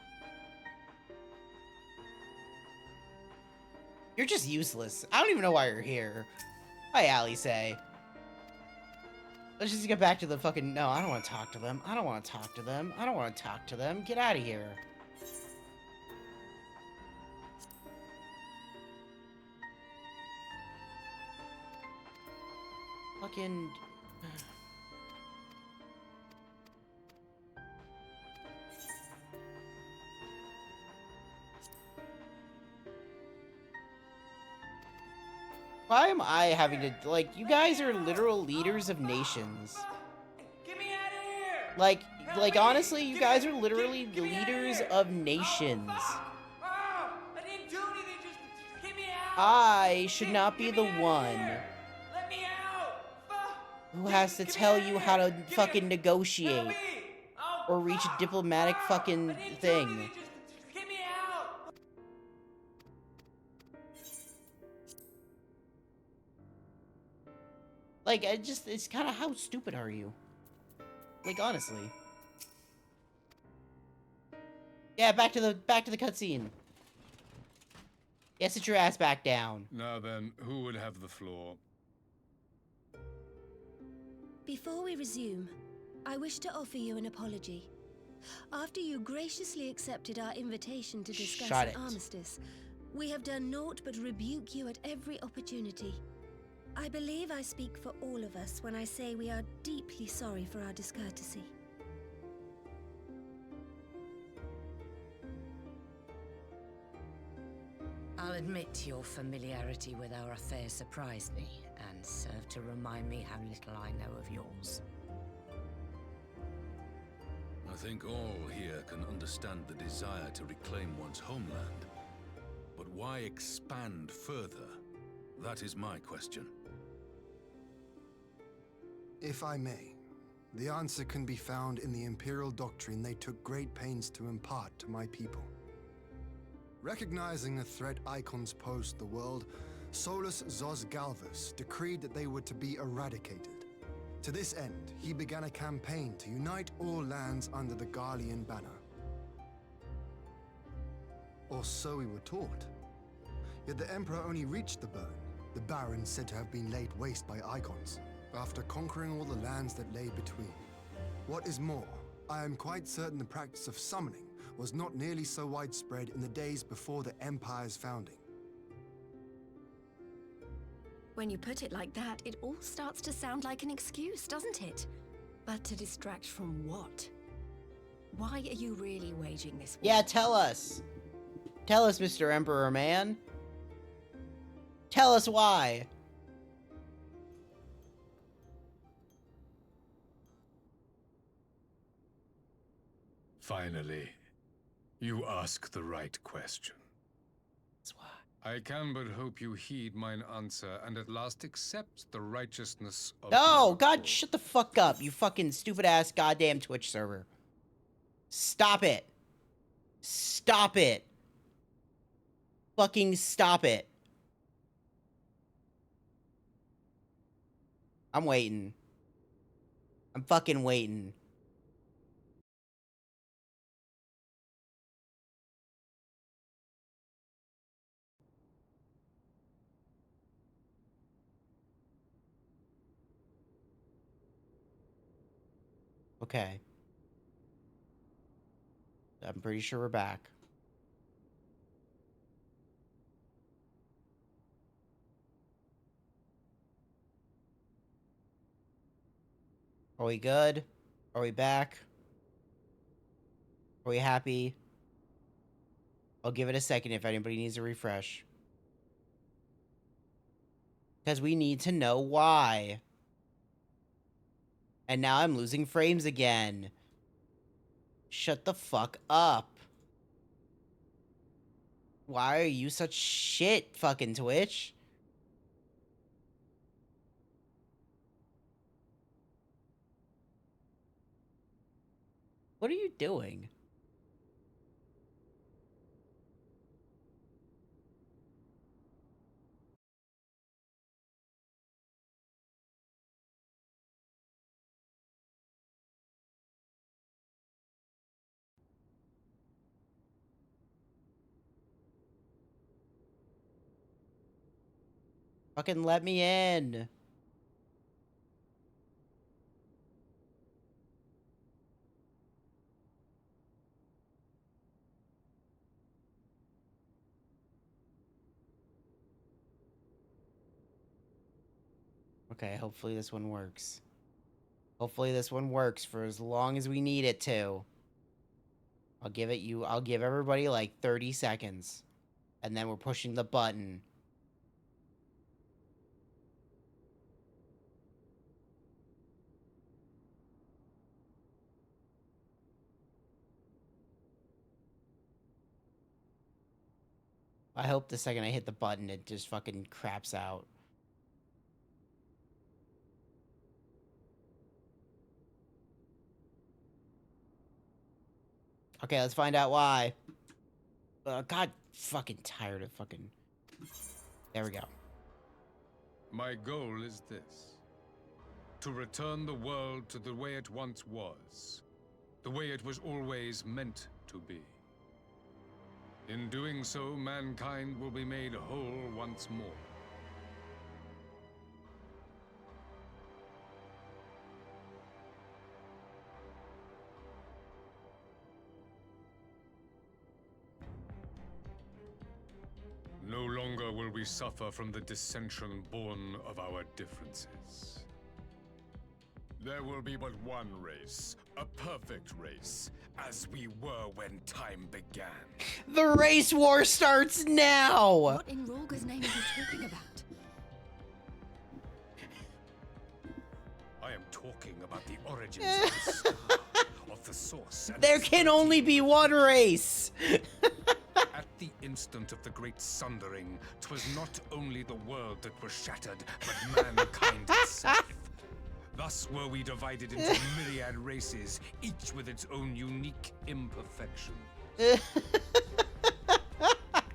You're just useless. I don't even know why you're here. Hi, Alisaie. Let's just get back to the fucking... No, I don't want to talk to them. I don't want to talk to them. I don't want to talk to them. Get out of here. Fucking... Why am I having to, like, you guys are literal leaders of nations. Get me out of here! Like, honestly, you guys are literally leaders of nations. I didn't do anything, just get me out! I should not be the one Let me out! who has to tell you how to fucking negotiate or reach a diplomatic fucking thing. Get me out! Like, it's kind of, how stupid are you? Like, honestly. Yeah, back to the cutscene. Yeah, sit your ass back down. Now then, who would have the floor? Before we resume, I wish to offer you an apology. After you graciously accepted our invitation to discuss Shut an it. armistice, we have done naught but rebuke you at every opportunity. I believe I speak for all of us when I say we are deeply sorry for our discourtesy. I'll admit your familiarity with our affair surprised me, and served to remind me how little I know of yours. I think all here can understand the desire to reclaim one's homeland. But why expand further? That is my question. If I may, the answer can be found in the Imperial doctrine they took great pains to impart to my people. Recognizing the threat icons posed to the world, Solus Zos Galvus decreed that they were to be eradicated. To this end, he began a campaign to unite all lands under the Garlean banner. Or so we were taught. Yet the Emperor only reached the burn, the barren said to have been laid waste by icons, after conquering all the lands that lay between. What is more, I am quite certain the practice of summoning was not nearly so widespread in the days before the Empire's founding. When you put it like that, it all starts to sound like an excuse, doesn't it? But to distract from what? Why are you really waging this war? Yeah, tell us. Tell us, Mr. Emperor Man. Tell us why. Finally, you ask the right question. That's why. I can but hope you heed mine answer and at last accept the righteousness of No, God, shut the fuck up, you fucking stupid ass goddamn Twitch server. Stop it. Stop it. Fucking stop it. I'm waiting. I'm fucking waiting. Okay. I'm pretty sure we're back. Are we good? Are we back? Are we happy? I'll give it a second if anybody needs a refresh. Because we need to know why. And now I'm losing frames again. Shut the fuck up. Why are you such shit, fucking Twitch? What are you doing? Fucking let me in. Okay, hopefully this one works. Hopefully this one works for as long as we need it to. I'll give everybody like 30 seconds. And then we're pushing the button. I hope the second I hit the button, it just fucking craps out. Okay, let's find out why. God, fucking tired of fucking... There we go. My goal is this. To return the world to the way it once was. The way it was always meant to be. In doing so, mankind will be made whole once more. No longer will we suffer from the dissension born of our differences. There will be but one race, a perfect race, as we were when time began. The race war starts now! What in Rorga's name are you talking about? I am talking about the origins of the star, of the source. And There its can only be one race! At the instant of the great sundering, 'twas not only the world that was shattered, but mankind itself. Thus were we divided into myriad races, each with its own unique imperfection.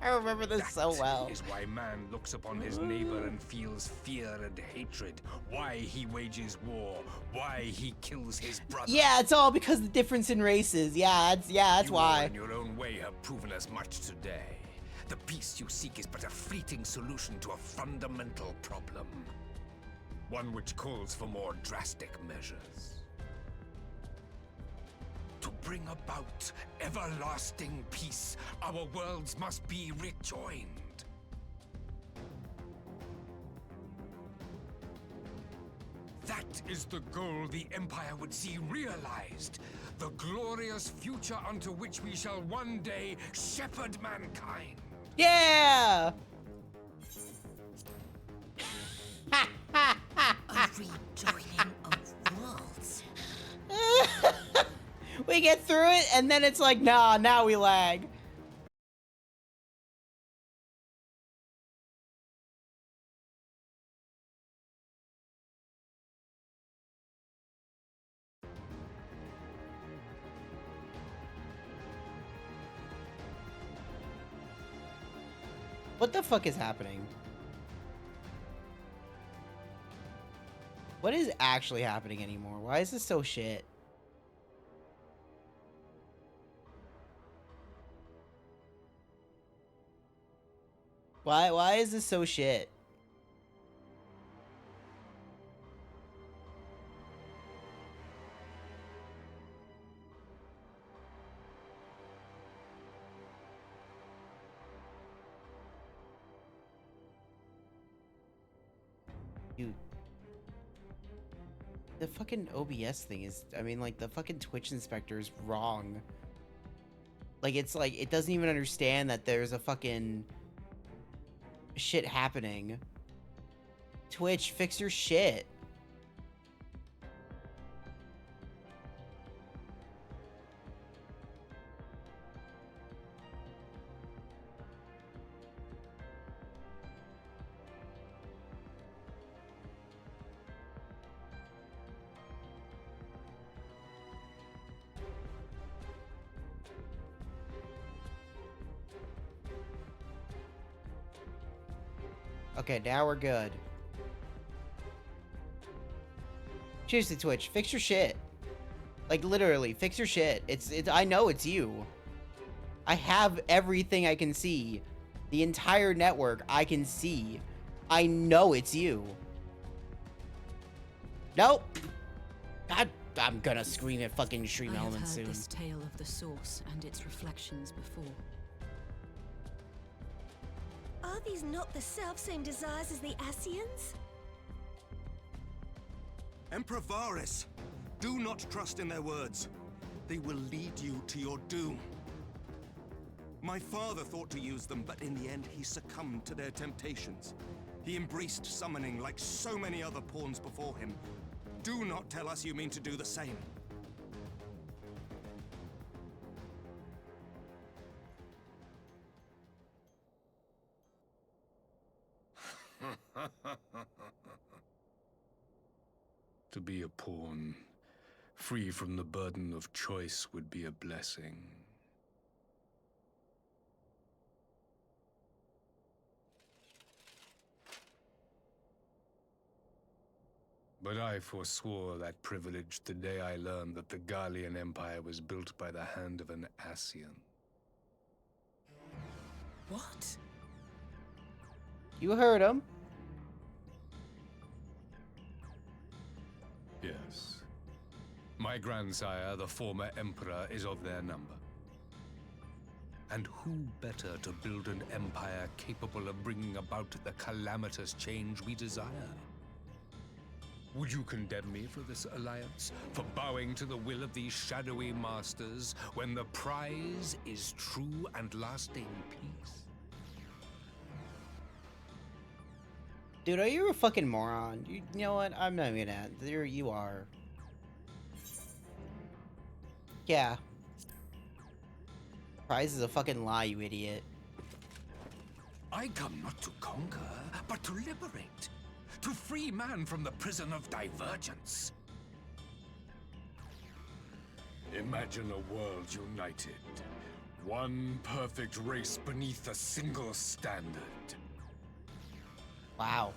I remember this so well. That is why man looks upon his neighbor and feels fear and hatred. Why he wages war. Why he kills his brother. Yeah, it's all because of the difference in races. That's You why. all in your own way have proven as much today. The peace you seek is but a fleeting solution to a fundamental problem. One which calls for more drastic measures. To bring about everlasting peace, our worlds must be rejoined. That is the goal the Empire would see realized. The glorious future unto which we shall one day shepherd mankind. Yeah! A rejoining of worlds. We get through it, and then it's like, nah, now we lag. What the fuck is happening? What is actually happening anymore? Why is this so shit? Why is this so shit? Dude. The fucking OBS thing is, I mean, like, the fucking Twitch inspector is wrong. Like, it's like, it doesn't even understand that there's a fucking shit happening. Twitch, fix your shit. Okay, now we're good. Seriously, Twitch, fix your shit. Like, literally, fix your shit. I know it's you. I have everything I can see. The entire network I can see. I know it's you. Nope. God, I'm gonna scream at fucking Stream Elements soon. I have heard this tale of the source and its reflections before. Are these not the self-same desires as the Asians? Emperor Varys, do not trust in their words. They will lead you to your doom. My father thought to use them, but in the end he succumbed to their temptations. He embraced summoning like so many other pawns before him. Do not tell us you mean to do the same. To be a pawn, free from the burden of choice, would be a blessing. But I forswore that privilege the day I learned that the Garlean Empire was built by the hand of an Asian. What? You heard him. Yes. My grandsire, the former emperor, is of their number. And who better to build an empire capable of bringing about the calamitous change we desire? Would you condemn me for this alliance? For bowing to the will of these shadowy masters, when the prize is true and lasting peace? Dude, are you a fucking moron? You know what? I'm not even gonna. You are. Yeah. Prize is a fucking lie, you idiot. I come not to conquer, but to liberate. To free man from the prison of divergence. Imagine a world united. One perfect race beneath a single standard. Wow.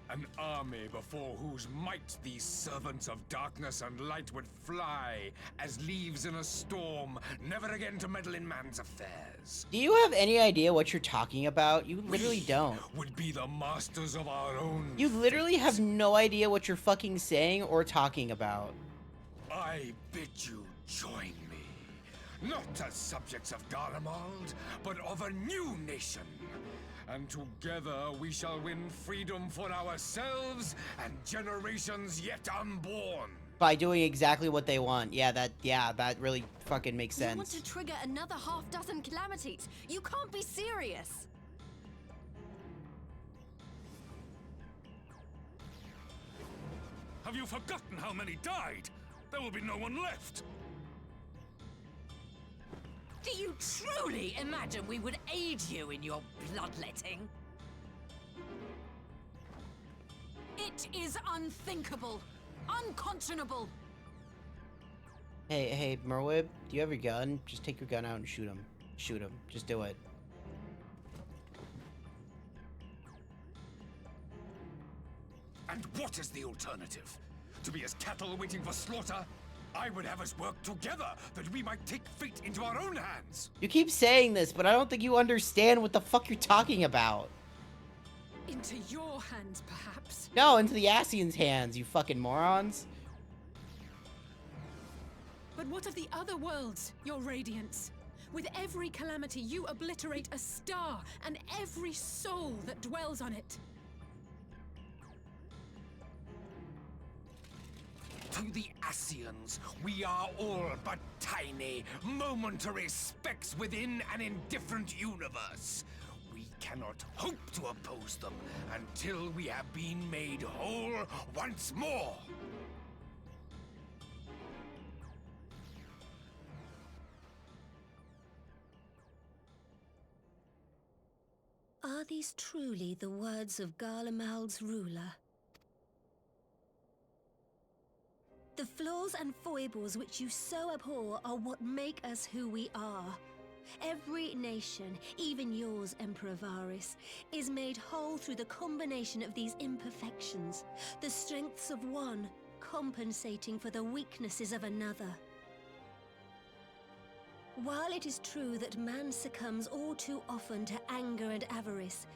An army before whose might these servants of darkness and light would fly as leaves in a storm, never again to meddle in man's affairs. Do you have any idea what you're talking about? You literally don't. Would be the masters of our own. You literally have no idea what you're fucking saying or talking about. I bid you join me, not as subjects of Garlemald, but of a new nation. And together we shall win freedom for ourselves and generations yet unborn. By doing exactly what they want. Yeah, that really fucking makes sense. You want to trigger another half-dozen calamities? You can't be serious. Have you forgotten how many died? There will be no one left. Do you truly imagine we would aid you in your bloodletting? It is unthinkable, unconscionable. Hey, Merwib, do you have your gun? Just take your gun out and shoot him. Shoot him. Just do it. And what is the alternative? To be as cattle waiting for slaughter? I would have us work together, that we might take fate into our own hands. You keep saying this, but I don't think you understand what the fuck you're talking about. Into your hands, perhaps? No, into the Ascians' hands, you fucking morons. But what of the other worlds, your radiance? With every calamity, you obliterate a star and every soul that dwells on it. To the Ascians, we are all but tiny, momentary specks within an indifferent universe. We cannot hope to oppose them until we have been made whole once more. Are these truly the words of Garlemald's ruler? The flaws and foibles which you so abhor are what make us who we are. Every nation, even yours, Emperor Varys, is made whole through the combination of these imperfections, the strengths of one compensating for the weaknesses of another. While it is true that man succumbs all too often to anger and avarice,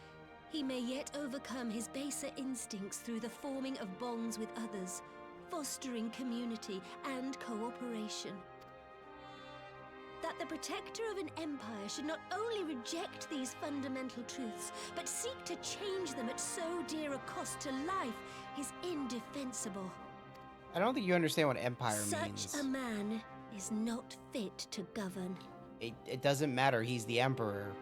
he may yet overcome his baser instincts through the forming of bonds with others, fostering community and cooperation. That the protector of an empire should not only reject these fundamental truths, but seek to change them at so dear a cost to life is indefensible. I don't think you understand what empire means. Such a man is not fit to govern. It doesn't matter, he's the emperor.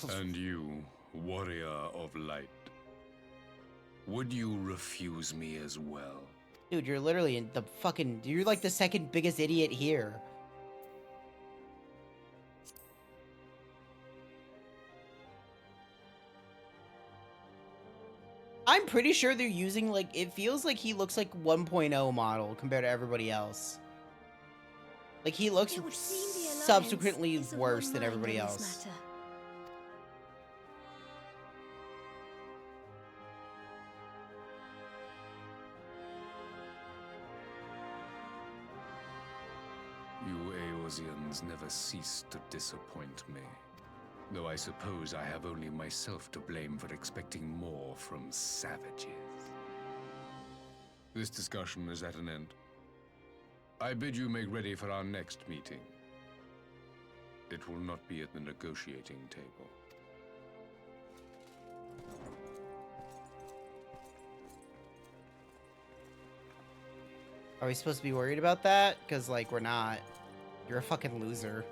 And you, warrior of light, would you refuse me as well? Dude, you're literally in the fucking... You're like the second biggest idiot here. I'm pretty sure they're using, like... It feels like he looks like 1.0 model compared to everybody else. Like, he looks subsequently worse than everybody else. You Eorzeans never cease to disappoint me. Though I suppose I have only myself to blame for expecting more from savages. This discussion is at an end. I bid you make ready for our next meeting. It will not be at the negotiating table. Are we supposed to be worried about that? Because, like, we're not. You're a fucking loser.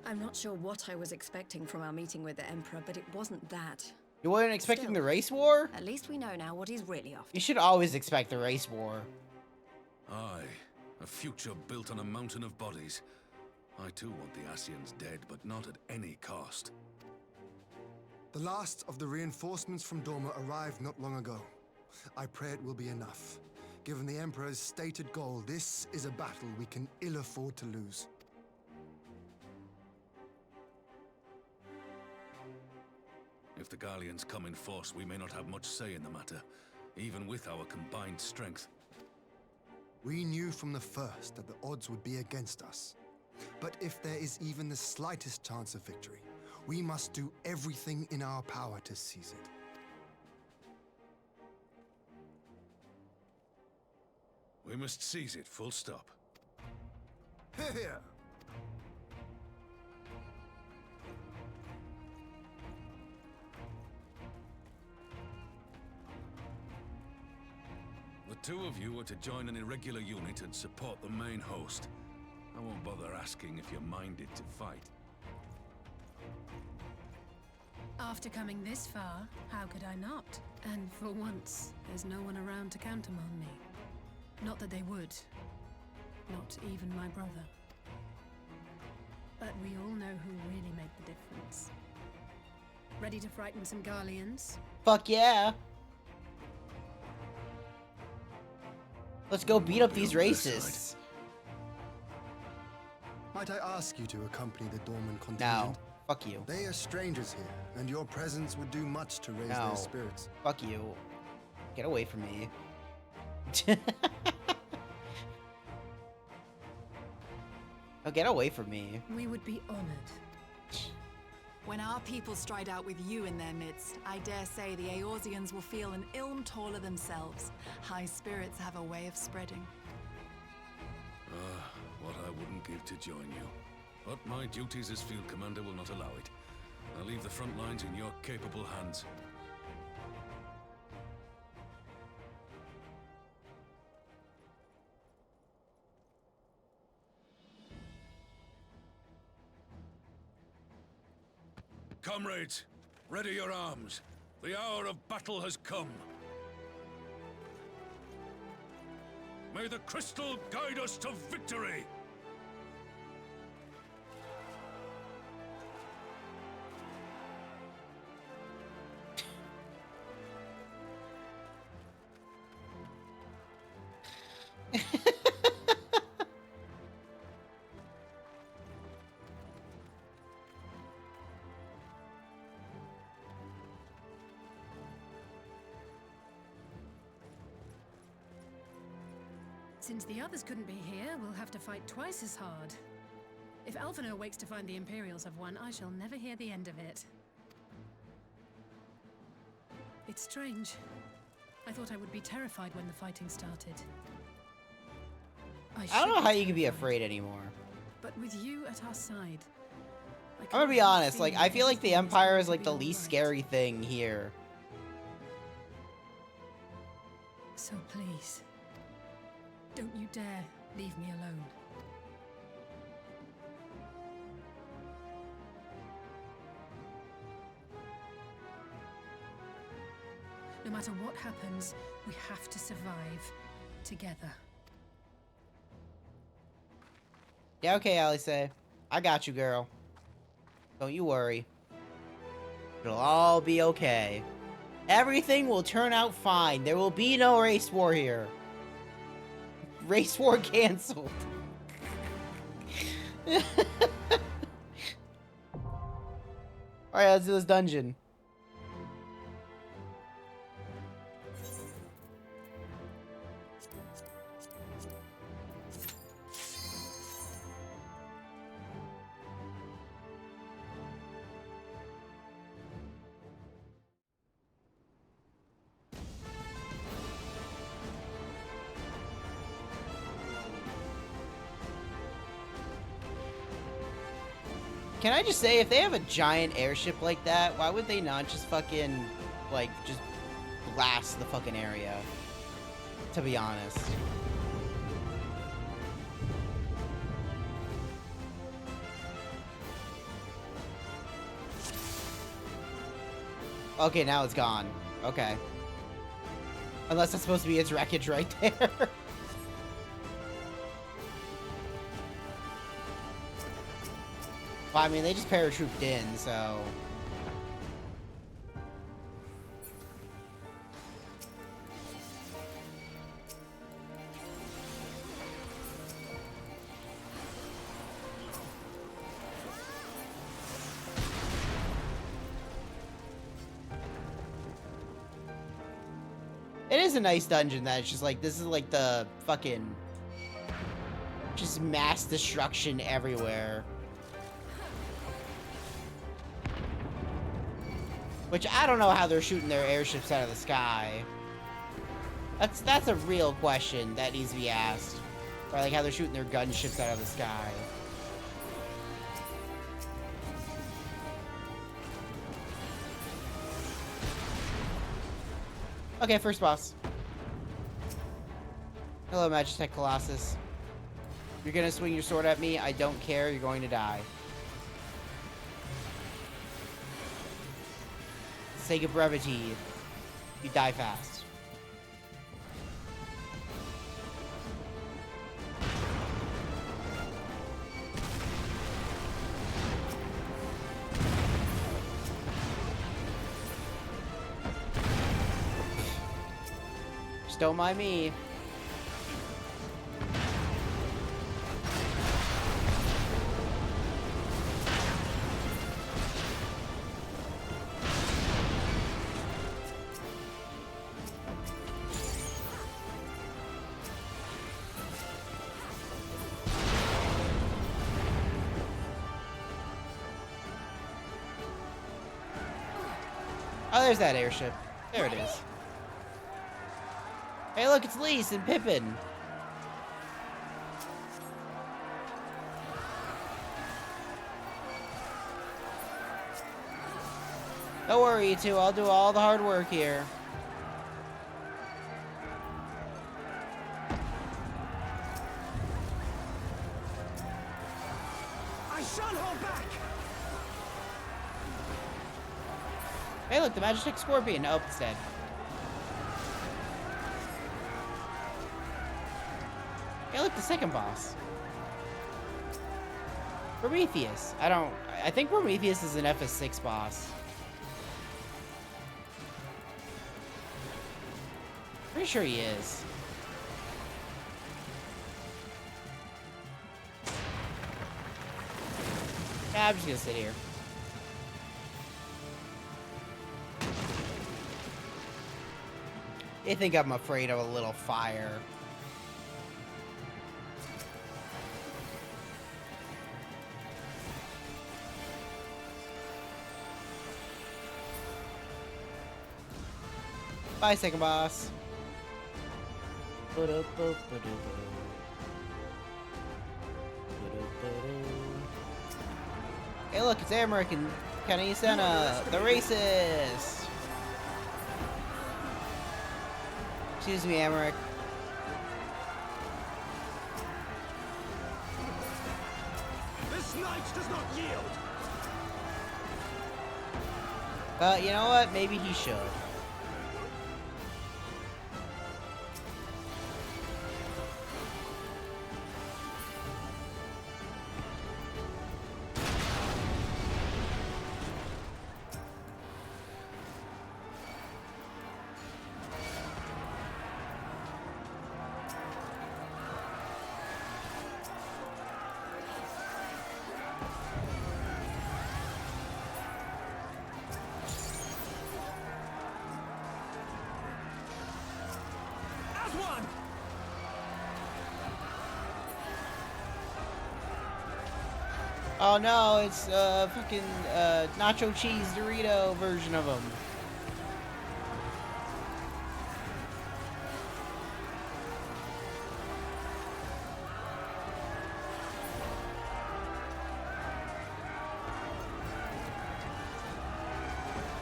I'm not sure what I was expecting from our meeting with the Emperor, but it wasn't that. You weren't expecting Still, the race war? At least we know now what he's really after. You should always expect the race war. Aye, a future built on a mountain of bodies. I too want the Ascians dead, but not at any cost. The last of the reinforcements from Dorma arrived not long ago. I pray it will be enough. Given the Emperor's stated goal, this is a battle we can ill afford to lose. If the Gallians come in force, we may not have much say in the matter, even with our combined strength. We knew from the first that the odds would be against us. But if there is even the slightest chance of victory, we must do everything in our power to seize it. We must seize it, full stop. Here! The two of you are to join an irregular unit and support the main host. I won't bother asking if you're minded to fight. After coming this far, how could I not? And for once, there's no one around to countermand me. Not that they would. Not even my brother. But we all know who really made the difference. Ready to frighten some Garleans? Fuck yeah. Let's go beat up these racists. Might I ask you to accompany the Dorman contingent? No. Fuck you. They are strangers here, and your presence would do much to raise No. their spirits. Fuck you. Get away from me. Oh, get away from me. We would be honored. When our people stride out with you in their midst, I dare say the Eorzeans will feel an ilm taller themselves. High spirits have a way of spreading. What I wouldn't give to join you. But my duties as field commander will not allow it. I'll leave the front lines in your capable hands. Comrades, ready your arms. The hour of battle has come. May the crystal guide us to victory! Since the others couldn't be here, we'll have to fight twice as hard. If Alphinaud wakes to find the Imperials have won, I shall never hear the end of it. It's strange. I thought I would be terrified when the fighting started. I don't know how you can be afraid anymore. But with you at our side, I'm gonna be honest, like, I feel like the Empire is like the least scary thing here. So please, don't you dare leave me alone. No matter what happens, we have to survive together. Yeah, okay, Alice. I got you, girl. Don't you worry. It'll all be okay. Everything will turn out fine. There will be no race war here. Race war canceled. Alright, let's do this dungeon. Can I just say, if they have a giant airship like that, why would they not just fucking, like, just blast the fucking area? To be honest. Okay, now it's gone. Okay. Unless that's supposed to be its wreckage right there. Well, I mean, they just paratrooped in, so... It is a nice dungeon that it's just like, this is like the fucking... just mass destruction everywhere. Which, I don't know how they're shooting their airships out of the sky. That's a real question that needs to be asked. Or like how they're shooting their gunships out of the sky. Okay, first boss. Hello, Magitech Colossus. You're gonna swing your sword at me, I don't care, you're going to die. Sake of brevity, you die fast. Just don't mind me. Oh, there's that airship. There it is. Hey, look, it's Lise and Pippin. Don't worry, you two. I'll do all the hard work here. I shan't hold back! Hey, look, the Magitech Scorpion. Oh, it's dead. Hey, look, the second boss. Prometheus. I think Prometheus is an FS6 boss. Pretty sure he is. Yeah, I'm just gonna sit here. They think I'm afraid of a little fire. Bye, second boss. Hey, look, it's Americ and Kanisena, the racist. Excuse me, Americ. This knight does not yield! You know what? Maybe he should. Oh no, it's fucking nacho cheese Dorito version of him.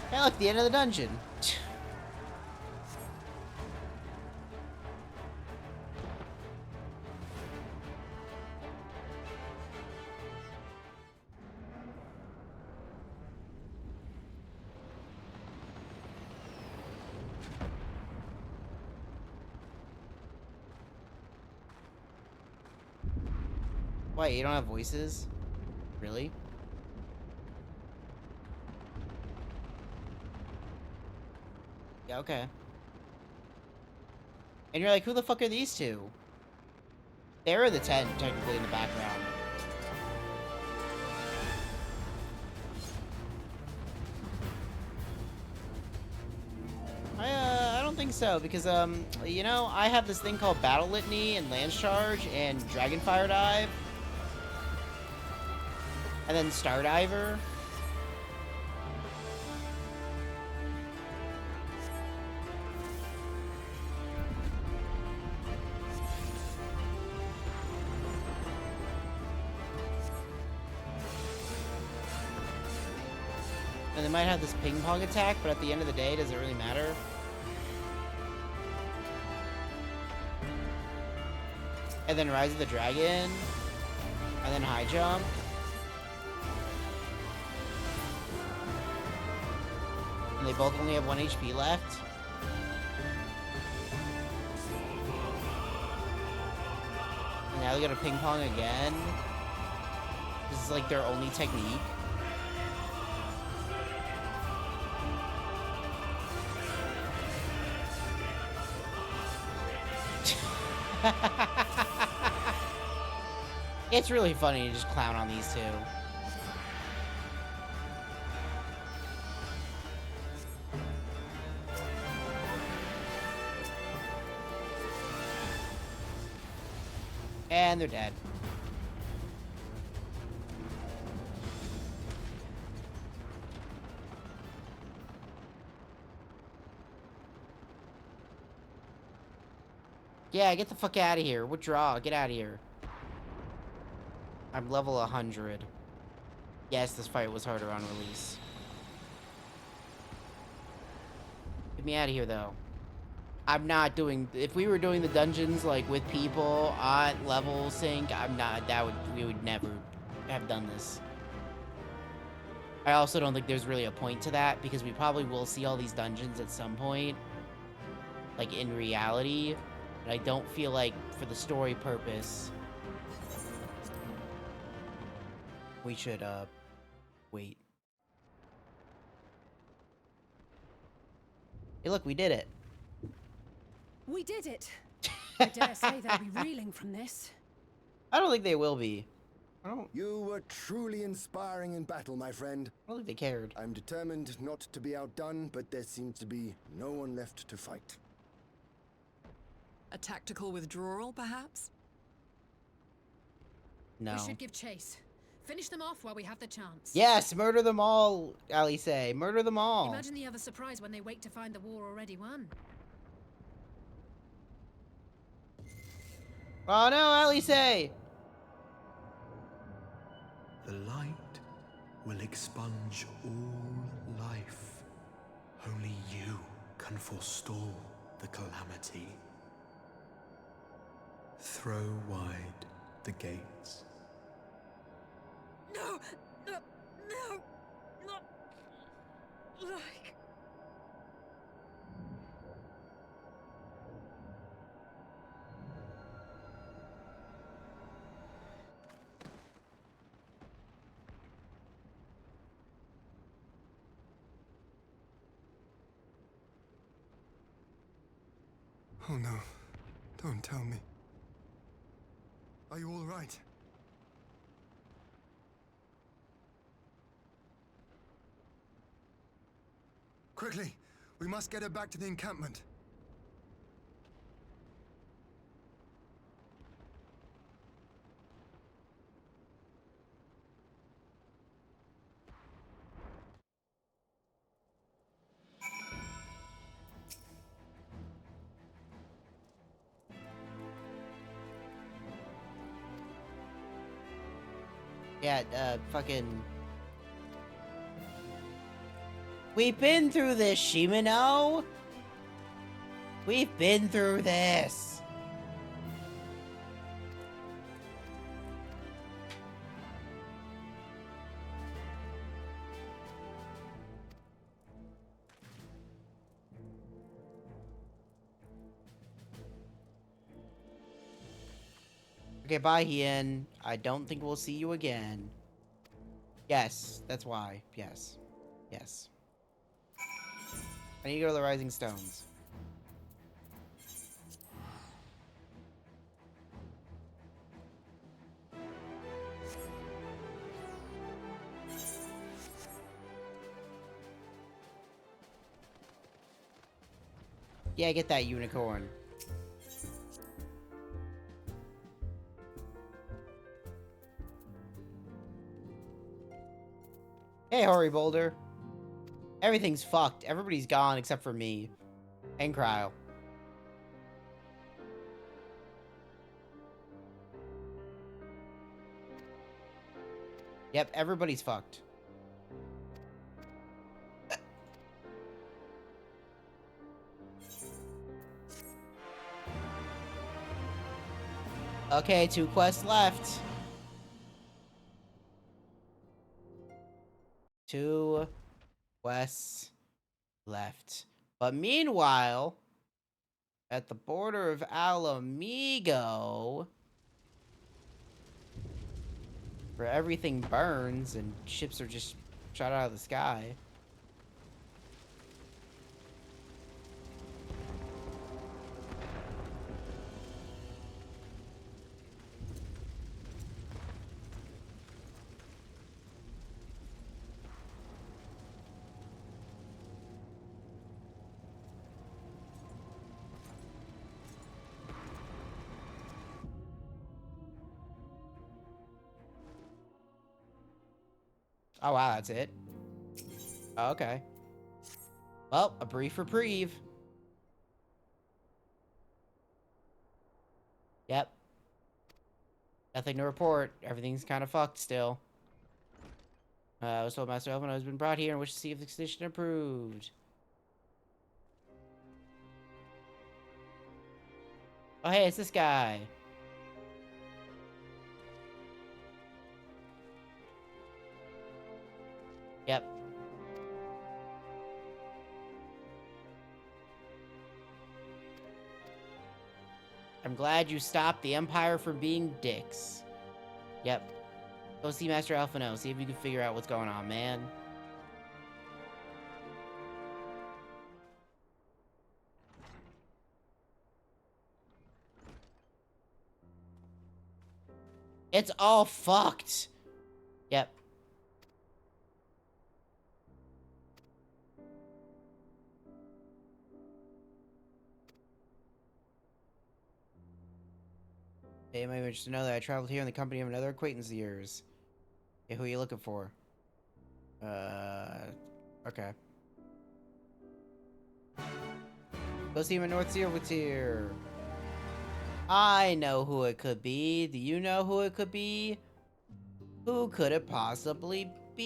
Hey, look, the end of the dungeon. Why, you don't have voices? Really? Yeah, okay. And you're like, who the fuck are these two? They're the 10, technically, in the background. I don't think so, because, you know, I have this thing called Battle Litany and Lance Charge and Dragonfire Dive. And then Stardiver. And they might have this ping pong attack, but at the end of the day, does it really matter? And then Rise of the Dragon. And then High Jump. And they both only have 1 HP left. And now they gotta ping pong again. This is like their only technique. It's really funny to just clown on these two. And they're dead. Yeah, get the fuck out of here. Withdraw. Get out of here. I'm level 100. Yes, this fight was harder on release. Get me out of here, though. I'm not doing... If we were doing the dungeons, like, with people on level sync, I'm not... We would never have done this. I also don't think there's really a point to that, because we probably will see all these dungeons at some point. Like, in reality. But I don't feel like, for the story purpose... we should, wait. Hey, look, we did it. We did it. I dare say they'll be reeling from this. I don't think they will be. You were truly inspiring in battle, my friend. I don't think they cared. I'm determined not to be outdone, but there seems to be no one left to fight. A tactical withdrawal, perhaps? No. We should give chase. Finish them off while we have the chance. Yes, murder them all, Ali say. Murder them all. Imagine the other surprise when they wake to find the war already won. Oh no, Ali say. The light will expunge all life. Only you can forestall the calamity. Throw wide the gates. No! No! No! Not... like... Oh no. Don't tell me. Are you all right? Quickly! We must get her back to the encampment. Yeah, fucking... We've been through this, Shimano! We've been through this! Okay, bye, Hien. I don't think we'll see you again. Yes, that's why. Yes. Yes. I need to go to the Rising Stones. Yeah, get that unicorn. Hey, Hori Boulder. Everything's fucked. Everybody's gone except for me. And Cryo. Yep, everybody's fucked. Okay, 2 quests left. 2 quests left. But meanwhile, at the border of Alamigo, where everything burns and ships are just shot out of the sky. Oh, wow, that's it? Oh, okay. Well, a brief reprieve. Yep. Nothing to report. Everything's kind of fucked still. I was told Master Elvin has been brought here and wish to see if the condition improved. Oh, hey, it's this guy. Yep. I'm glad you stopped the Empire from being dicks. Yep. Go see Master Alphino. See if you can figure out what's going on, man. It's all fucked. Yep. Hey, you might be interested to know that I traveled here in the company of another acquaintance of yours. Hey, who are you looking for? Okay. Go see him at North Silvertier. I know who it could be. Do you know who it could be? Who could it possibly be?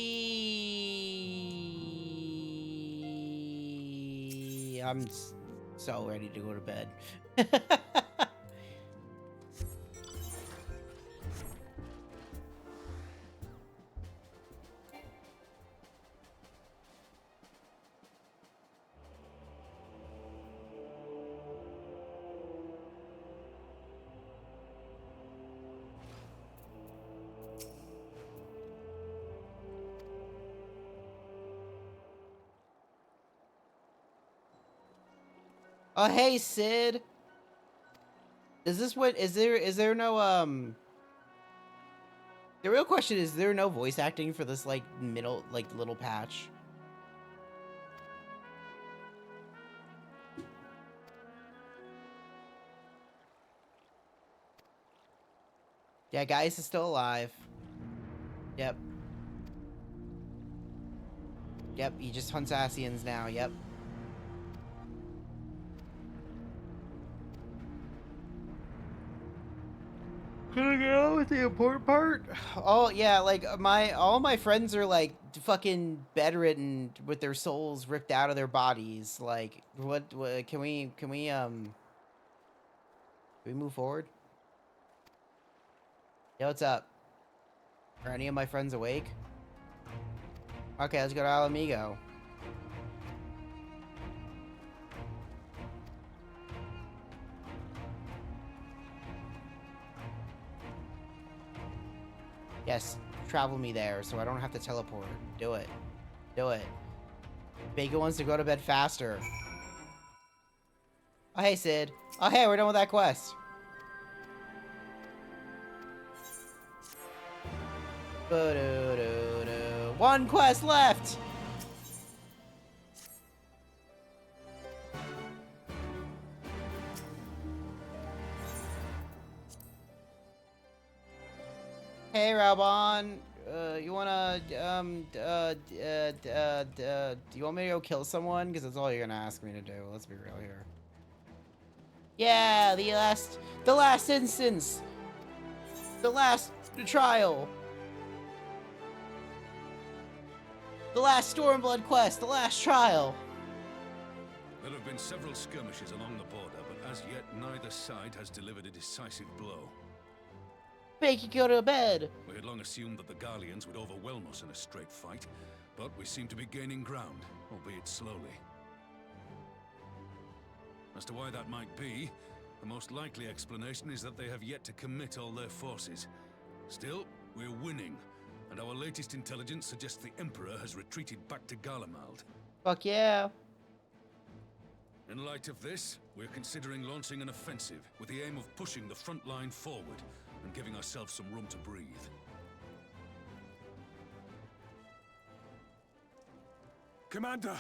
I'm so ready to go to bed. Oh, hey, Sid. Is this what, is there no, the real question is there no voice acting for this, like, middle, like, little patch? Yeah, Gaius is still alive. Yep. Yep, he just hunts Asians now, yep. Can I get on with the important part? Oh yeah, like all my friends are like fucking bedridden with their souls ripped out of their bodies. Like, what can we move forward? Yeah, what's up? Are any of my friends awake? Okay, let's go to Alamigo. Yes, travel me there so I don't have to teleport. Do it. Do it. Vega wants to go to bed faster. Oh, hey, Sid. Oh, hey, we're done with that quest. One quest left! Hey, Raubon. You wanna, do you want me to go kill someone? Because that's all you're gonna ask me to do. Let's be real here. Yeah, the last instance. The last trial. The last Stormblood quest. The last trial. There have been several skirmishes along the border, but as yet neither side has delivered a decisive blow. Make you go to bed. We had long assumed that the Garleans would overwhelm us in a straight fight, but we seem to be gaining ground, albeit slowly. As to why that might be, the most likely explanation is that they have yet to commit all their forces. Still, we're winning, and our latest intelligence suggests the Emperor has retreated back to Garlemald. Fuck yeah. In light of this, we're considering launching an offensive with the aim of pushing the front line forward and giving ourselves some room to breathe. Commander,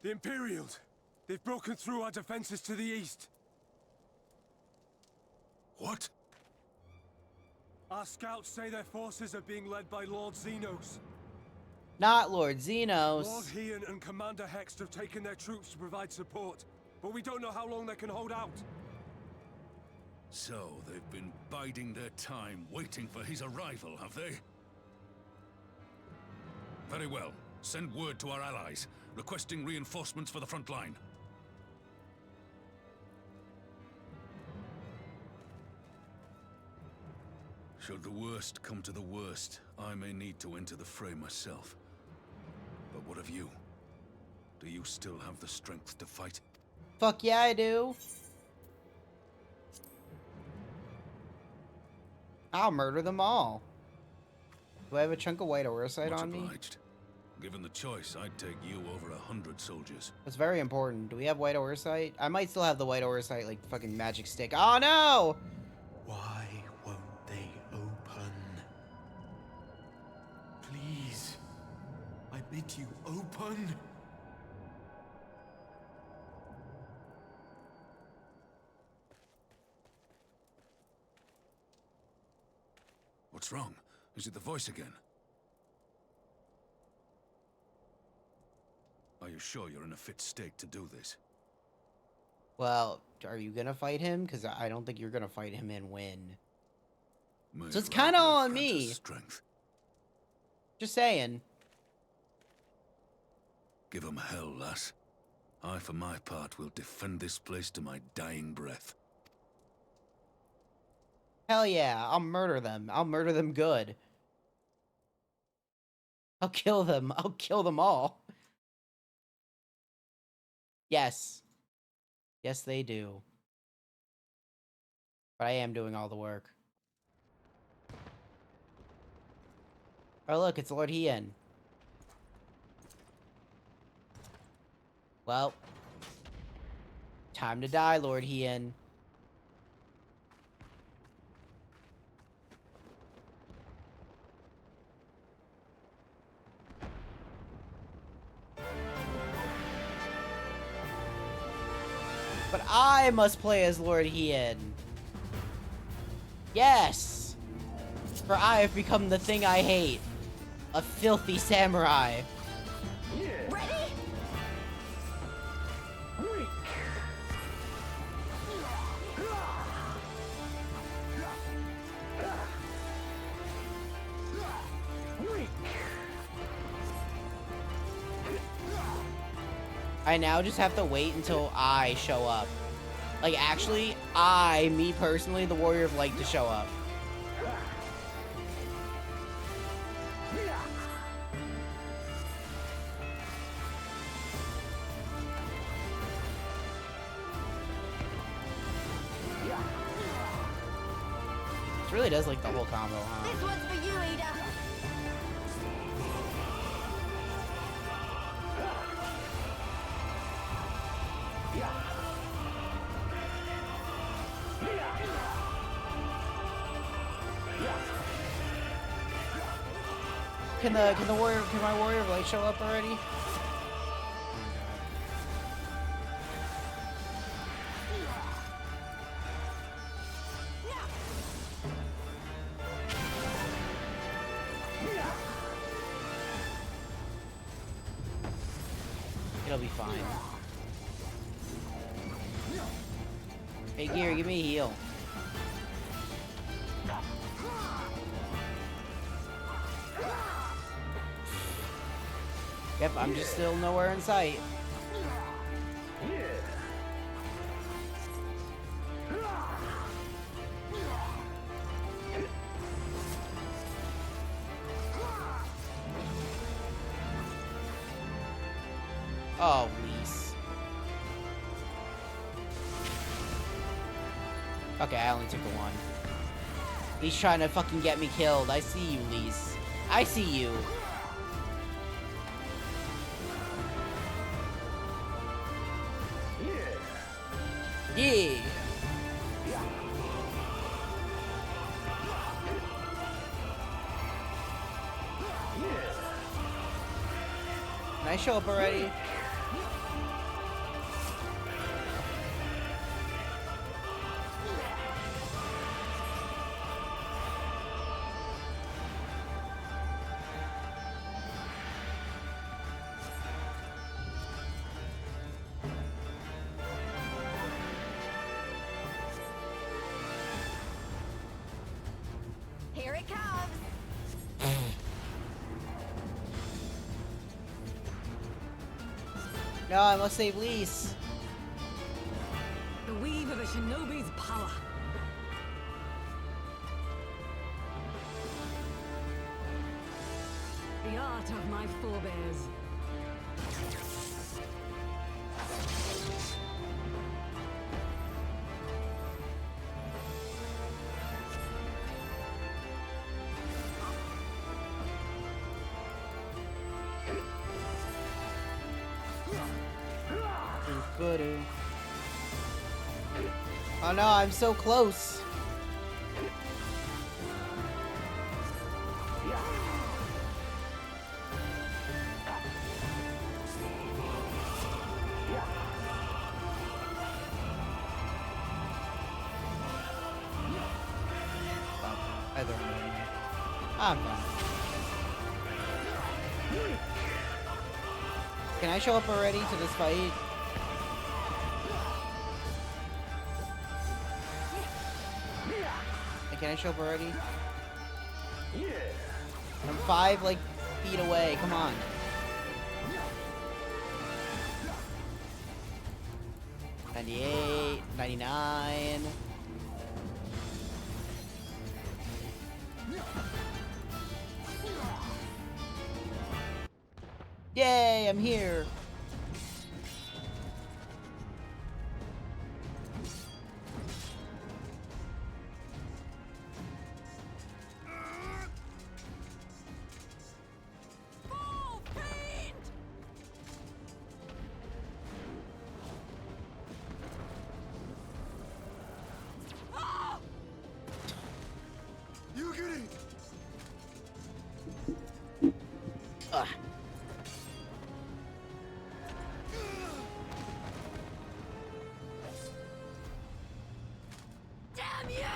the Imperials, they've broken through our defenses to the east. What? Our scouts say their forces are being led by Lord Xenos. Not Lord Xenos. Lord Hien and Commander Hext have taken their troops to provide support, but we don't know how long they can hold out. So, they've been biding their time, waiting for his arrival, have they? Very well. Send word to our allies, requesting reinforcements for the front line. Should the worst come to the worst, I may need to enter the fray myself. But what of you? Do you still have the strength to fight? Fuck yeah, I do. I'll murder them all. Do I have a chunk of white oversight on me? Given the choice, I'd take you over 100 soldiers. That's very important. Do we have white oversight? I might still have the white oversight, like fucking magic stick. Oh no! Why won't they open? Please, I bid you open. What's wrong? Is it the voice again? Are you sure you're in a fit state to do this? Well, are you gonna fight him? Because I don't think you're gonna fight him and win. May So it's kind of on grant me. us strength. Just saying. Give 'em hell, lass. I, for my part, will defend this place to my dying breath. Hell yeah, I'll murder them. I'll murder them good. I'll kill them. I'll kill them all. Yes. Yes, they do. But I am doing all the work. Oh, look, it's Lord Hien. Well. Time to die, Lord Hien. But I must play as Lord Hien. Yes! For I have become the thing I hate. A filthy samurai. Ready? I now just have to wait until I show up. Like, actually, me personally, the Warrior of Light, to show up. It's really does like the whole combo, huh? This one's for you, Ada. Can my warrior of light show up already? It'll be fine. Hey, Gear, give me a heal. Yep, I'm just still nowhere in sight. Oh, Lise. Okay, I only took the one. He's trying to fucking get me killed. I see you, Lise. I see you. Yeah. Can I show up already? Here it comes. No, I must save Lise. The weave of a shinobi's power. The art of my forebears. Oh no, I'm so close. I'm fine. Can I show up already to this fight? Can I show up already? I'm 5 like feet away. Come on. $98, $99. Yay, I'm here. Damn you!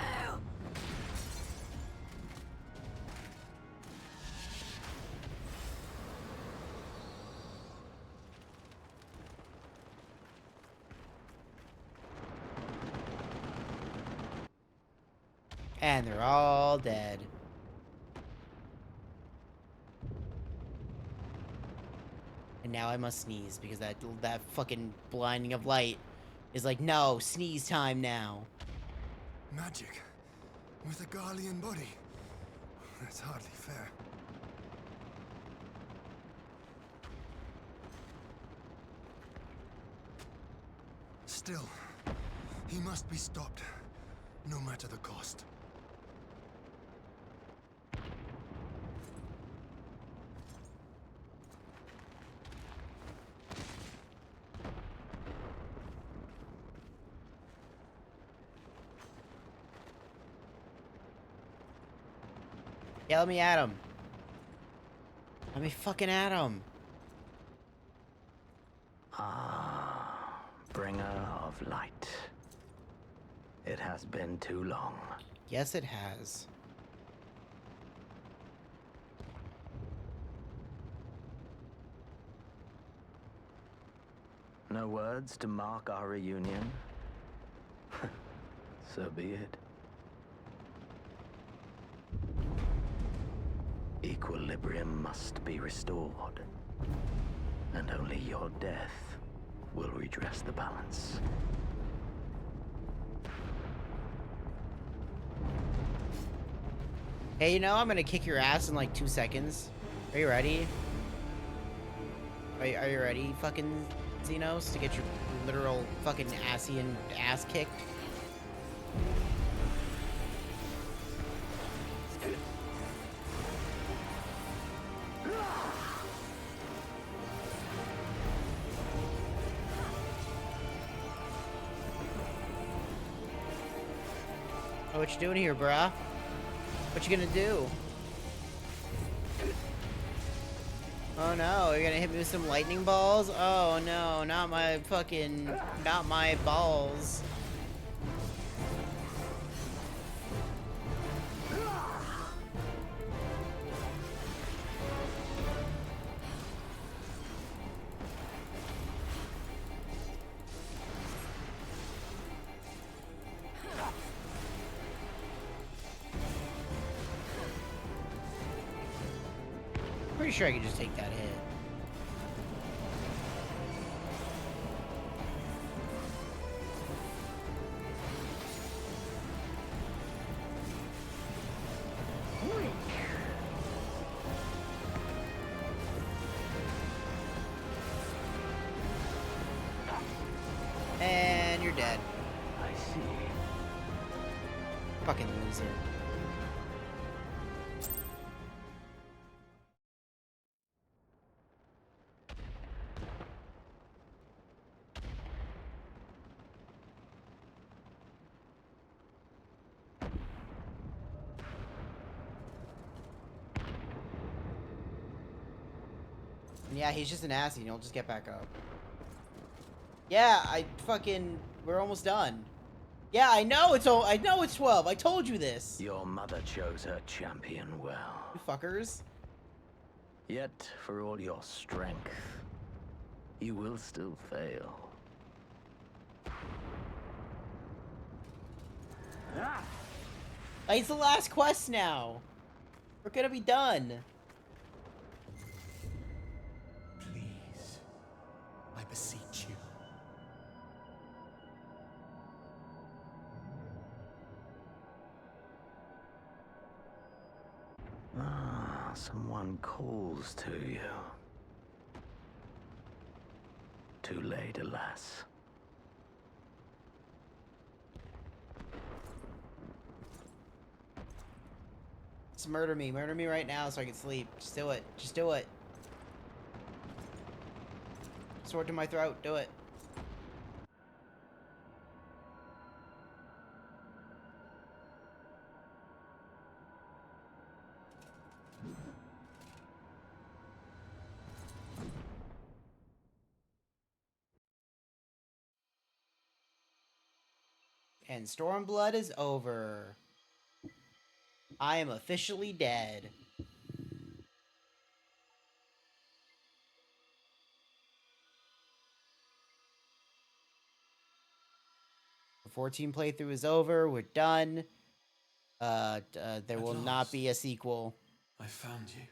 And they're all dead. And now I must sneeze because that fucking blinding of light is like, no, sneeze time now. Magic with a Garlean body. That's hardly fair. Still, he must be stopped, no matter the cost. Yeah, let me at him. Let me fucking at him. Ah, bringer of light. It has been too long. Yes, it has. No words to mark our reunion? So be it. Equilibrium must be restored, and only your death will redress the balance. Hey, you know, I'm gonna kick your ass in like 2 seconds. Are you ready? Are you ready, fucking Xenos, to get your literal fucking Asian ass kicked? Oh, what you doing here, bruh? What you gonna do? Oh no, you're gonna hit me with some lightning balls? Oh no, not my fucking... not my balls. Pretty sure I could just take that hit. And you're dead. I see. Fucking loser. Yeah, he's just an assy and he'll just get back up. Yeah, we're almost done. Yeah, I know it's 12. I told you this. Your mother chose her champion well. You fuckers. Yet, for all your strength, you will still fail. It's the last quest now. We're gonna be done. Please, I beseech you. Ah, someone calls to you. Too late, alas. Just murder me. Murder me right now so I can sleep. Just do it. Just do it. Sword to my throat. Do it. And Stormblood is over. I am officially dead. The 14 playthrough is over. We're done. There will not be a sequel. I found you.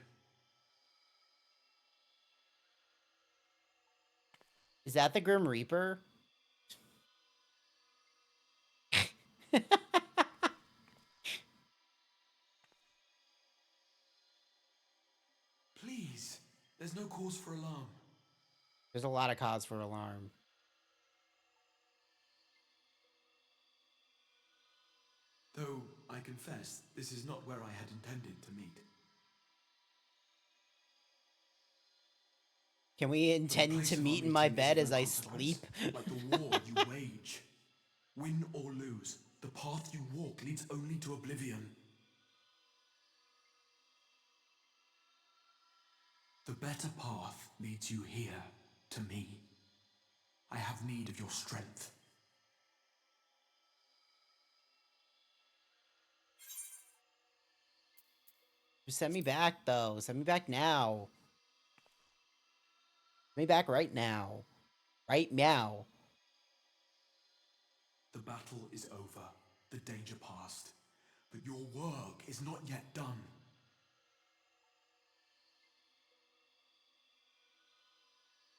Is that the Grim Reaper? Please, there's no cause for alarm. There's a lot of cause for alarm. Though, I confess, this is not where I had intended to meet. Can we intend to meet in my bed as I sleep? Like the war you wage. Win or lose, the path you walk leads only to oblivion. The better path leads you here, to me. I have need of your strength. Just send me back, though. Send me back now. Send me back right now. Right now. The battle is over, the danger past, but your work is not yet done.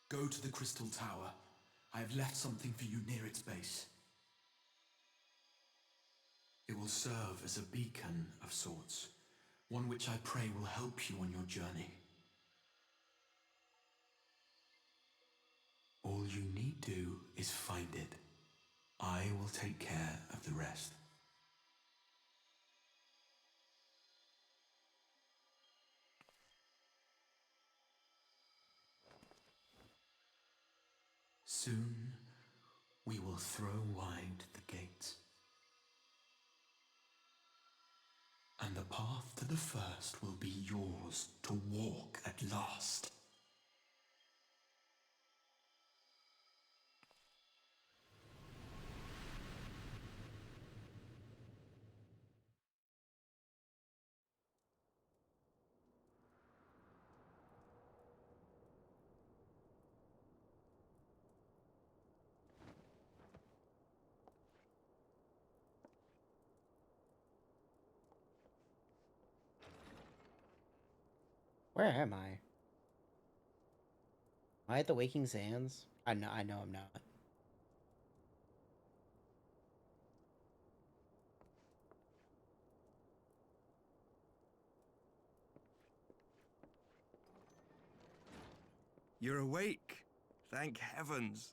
Go to the Crystal Tower. I have left something for you near its base. It will serve as a beacon of sorts, one which I pray will help you on your journey. All you need do is find it. I will take care of the rest. Soon, we will throw wide the gates. And the path to the first will be yours to walk at last. Where am I? Am I at the Waking Sands? I know I'm not. You're awake. Thank heavens.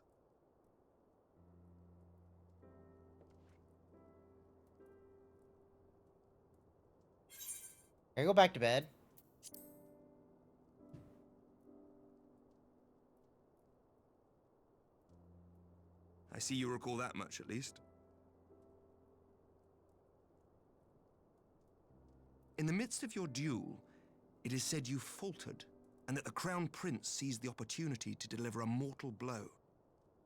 Can I go back to bed? I see you recall that much, at least. In the midst of your duel, it is said you faltered, and that the Crown Prince seized the opportunity to deliver a mortal blow.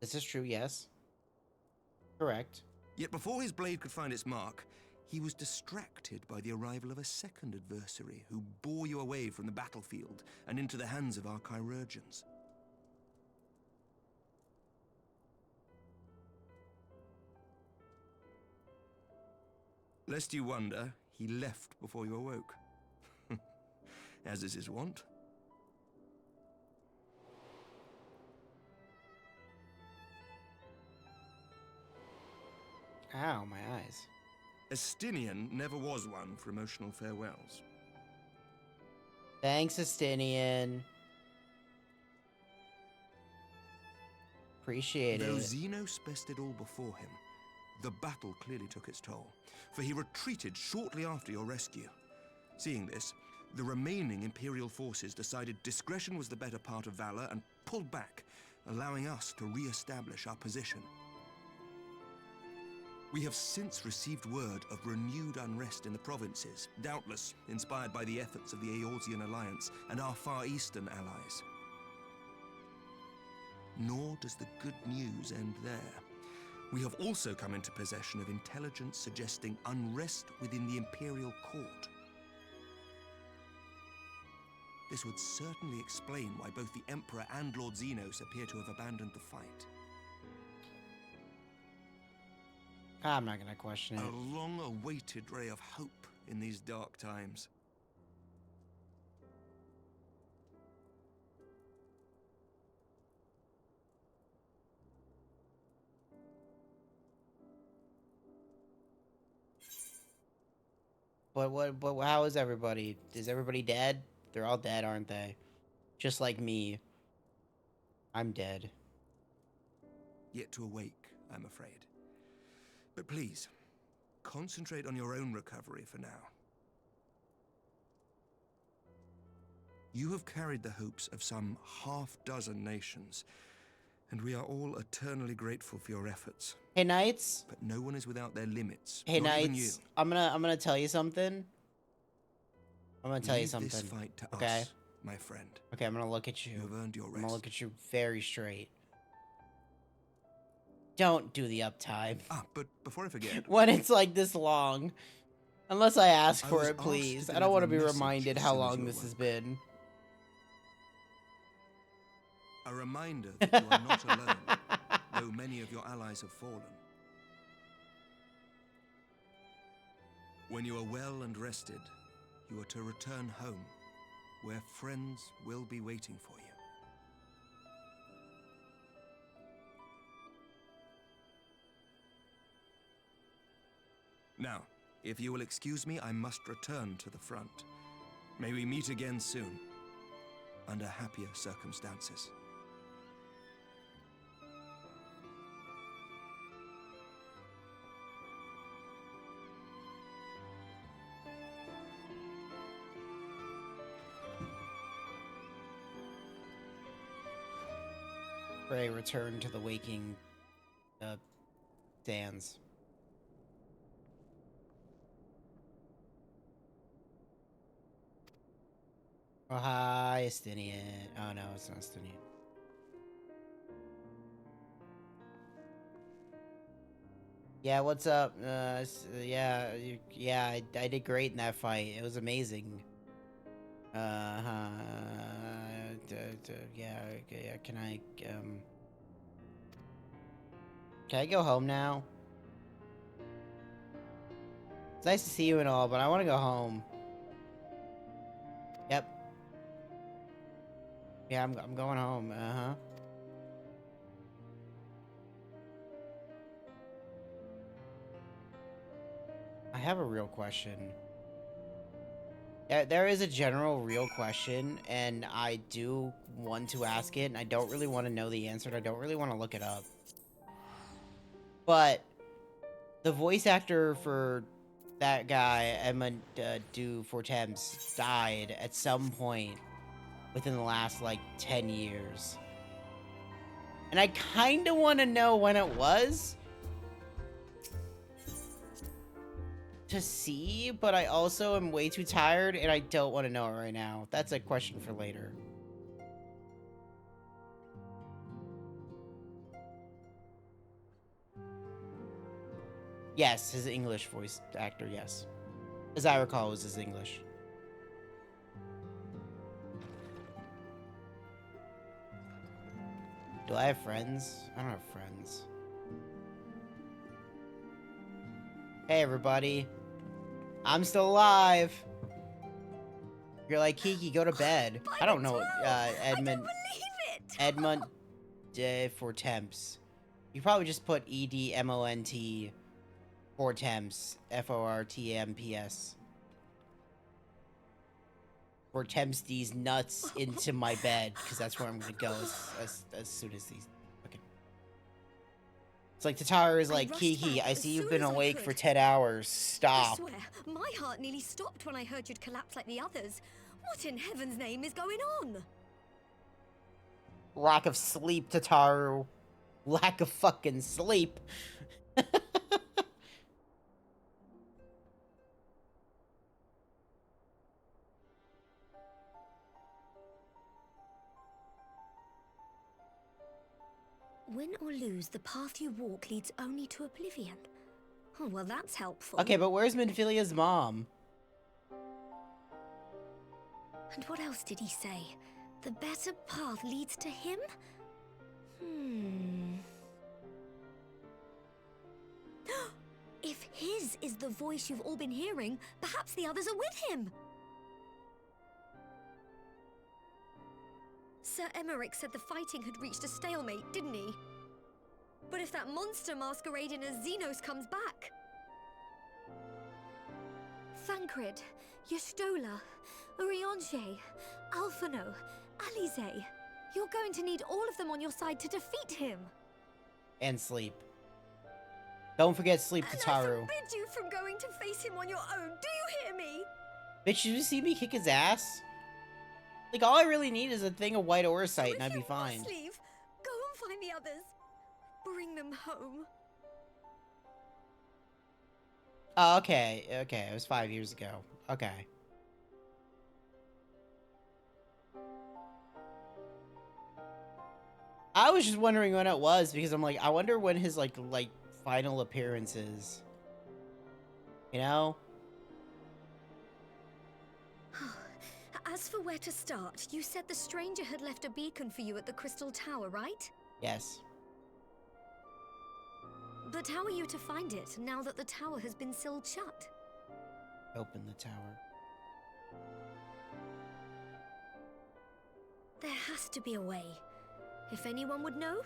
This is true, yes. Correct. Yet before his blade could find its mark, he was distracted by the arrival of a second adversary who bore you away from the battlefield and into the hands of our chirurgeons. Lest you wonder, he left before you awoke. As is his wont. Ow, my eyes. Estinian never was one for emotional farewells. Thanks, Estinian. Appreciate Though it. Xenos bested all before him, the battle clearly took its toll, for he retreated shortly after your rescue. Seeing this, the remaining Imperial forces decided discretion was the better part of valor and pulled back, allowing us to re-establish our position. We have since received word of renewed unrest in the provinces, doubtless inspired by the efforts of the Eorzean Alliance and our Far Eastern allies. Nor does the good news end there. We have also come into possession of intelligence suggesting unrest within the Imperial Court. This would certainly explain why both the Emperor and Lord Xenos appear to have abandoned the fight. I'm not gonna question it. A long-awaited ray of hope in these dark times. But how is everybody? Is everybody dead? They're all dead, aren't they? Just like me. I'm dead. Yet to awake, I'm afraid. But please, concentrate on your own recovery for now. You have carried the hopes of some half-dozen nations, and we are all eternally grateful for your efforts. Hey, Knights. But no one is without their limits. Hey, not even you. Knights. I'm gonna tell you something. I'm gonna tell you Leave something. this fight to okay? us, my friend. Okay, I'm gonna look at you. You've earned your I'm gonna rest. look at you very straight. Don't do the uptime. But before I forget... When it's like this long. Unless I ask I for was it, asked please. to I don't want to be deliver a message reminded as how soon as long you this has awoke. been. A reminder that you are not alone, though many of your allies have fallen. When you are well and rested, you are to return home, where friends will be waiting for you. Now, if you will excuse me, I must return to the front. May we meet again soon, under happier circumstances. Ray returned to the waking stands. Oh, hi, Estinian. Oh, no, it's not Estinian. Yeah, what's up? Yeah, I did great in that fight. It was amazing. Yeah, can I go home now? It's nice to see you and all, but I want to go home. Yep. Yeah, I'm going home. I have a real question. There is a general real question, and I do want to ask it, and I don't really want to know the answer, and I don't really want to look it up. But the voice actor for that guy, Edmund Du Fortemps, died at some point within the last, like, 10 years. And I kind of want to know when it was to see, but I also am way too tired and I don't want to know it right now. That's a question for later. Yes, his English voice actor, yes. As I recall, it was his English. Do I have friends? I don't have friends. Hey, everybody. I'm still alive. You're like, Kiki, go to bed. I don't know, Edmund. Edmund de Fortemps. You probably just put EDMONT Fortemps. FORTMPS. Fortemps these nuts into my bed, because that's where I'm gonna go as soon as these. Okay. It's like Tataru is like, Kiki, I see you've been awake for 10 hours. Stop. I swear, my heart nearly stopped when I heard you'd collapsed like the others. What in heaven's name is going on? Lack of sleep, Tataru. Lack of fucking sleep. Win or lose, the path you walk leads only to oblivion. Oh, well, that's helpful. Okay, but where's Minfilia's mom? And what else did he say? The better path leads to him? If his is the voice you've all been hearing, perhaps the others are with him. Sir Emmerich said the fighting had reached a stalemate, didn't he? But if that monster masquerading as Xenos comes back... Thancred, Yestola, Urianger, Alphano, Alize... You're going to need all of them on your side to defeat him. And sleep. Don't forget sleep, Tataru. I forbid you from going to face him on your own. Do you hear me? Bitch, did you see me kick his ass? Like, all I really need is a thing of white orsite and I'd be fine. Leave. Go and find the others. Bring them home. Oh, okay. Okay, it was 5 years ago. Okay. I was just wondering when it was because I'm like, I wonder when his like final appearance is. You know? As for where to start, you said the stranger had left a beacon for you at the Crystal Tower, right? Yes. But how are you to find it now that the tower has been sealed shut? Open the tower. There has to be a way. If anyone would know,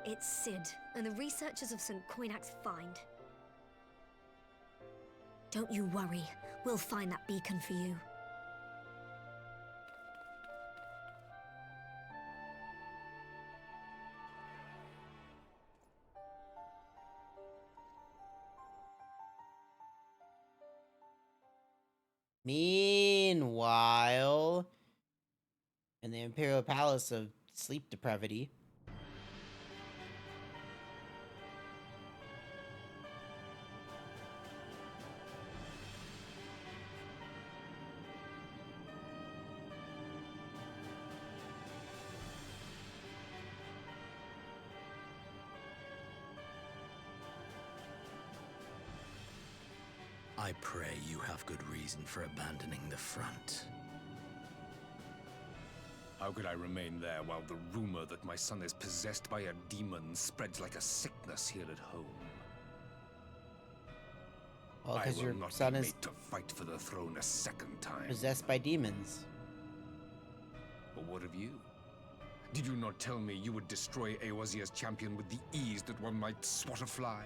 it's Sid and the researchers of St. Coinac's find. Don't you worry, we'll find that beacon for you. Meanwhile, in the Imperial Palace of Sleep Depravity. I pray you have good reason for abandoning the front. How could I remain there while the rumor that my son is possessed by a demon spreads like a sickness here at home? Well, I because will your not son be is made to fight for the throne a second time. possessed by demons. But what of you? Did you not tell me you would destroy Awazir's champion with the ease that one might swat a fly?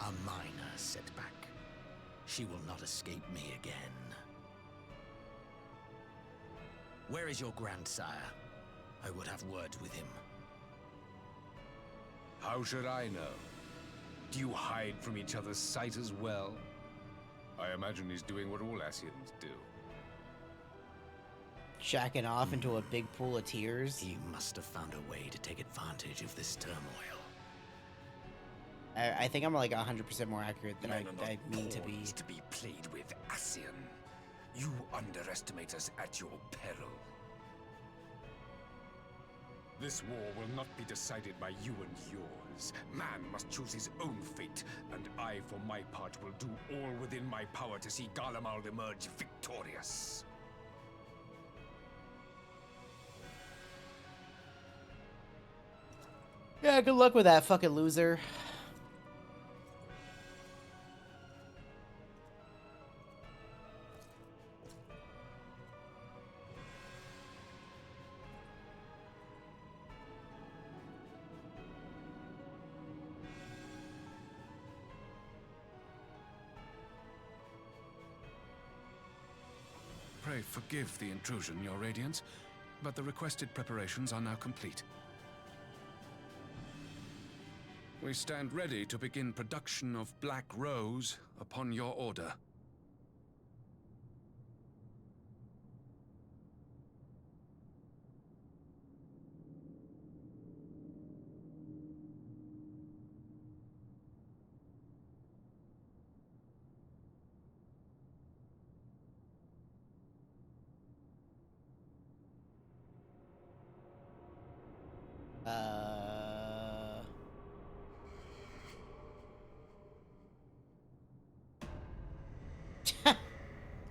A minor setback. She will not escape me again. Where is your grandsire? I would have words with him. How should I know? Do you hide from each other's sight as well? I imagine he's doing what all Asians do. Shacking off into a big pool of tears. He must have found a way to take advantage of this turmoil. I think I'm like 100% more accurate than I mean to be. To be played with, Asian. You underestimate us at your peril. This war will not be decided by you and yours. Man must choose his own fate, and I, for my part, will do all within my power to see Garlemald emerge victorious. Yeah, good luck with that, fucking loser. Pray forgive the intrusion, Your Radiance, but the requested preparations are now complete. We stand ready to begin production of Black Rose upon your order.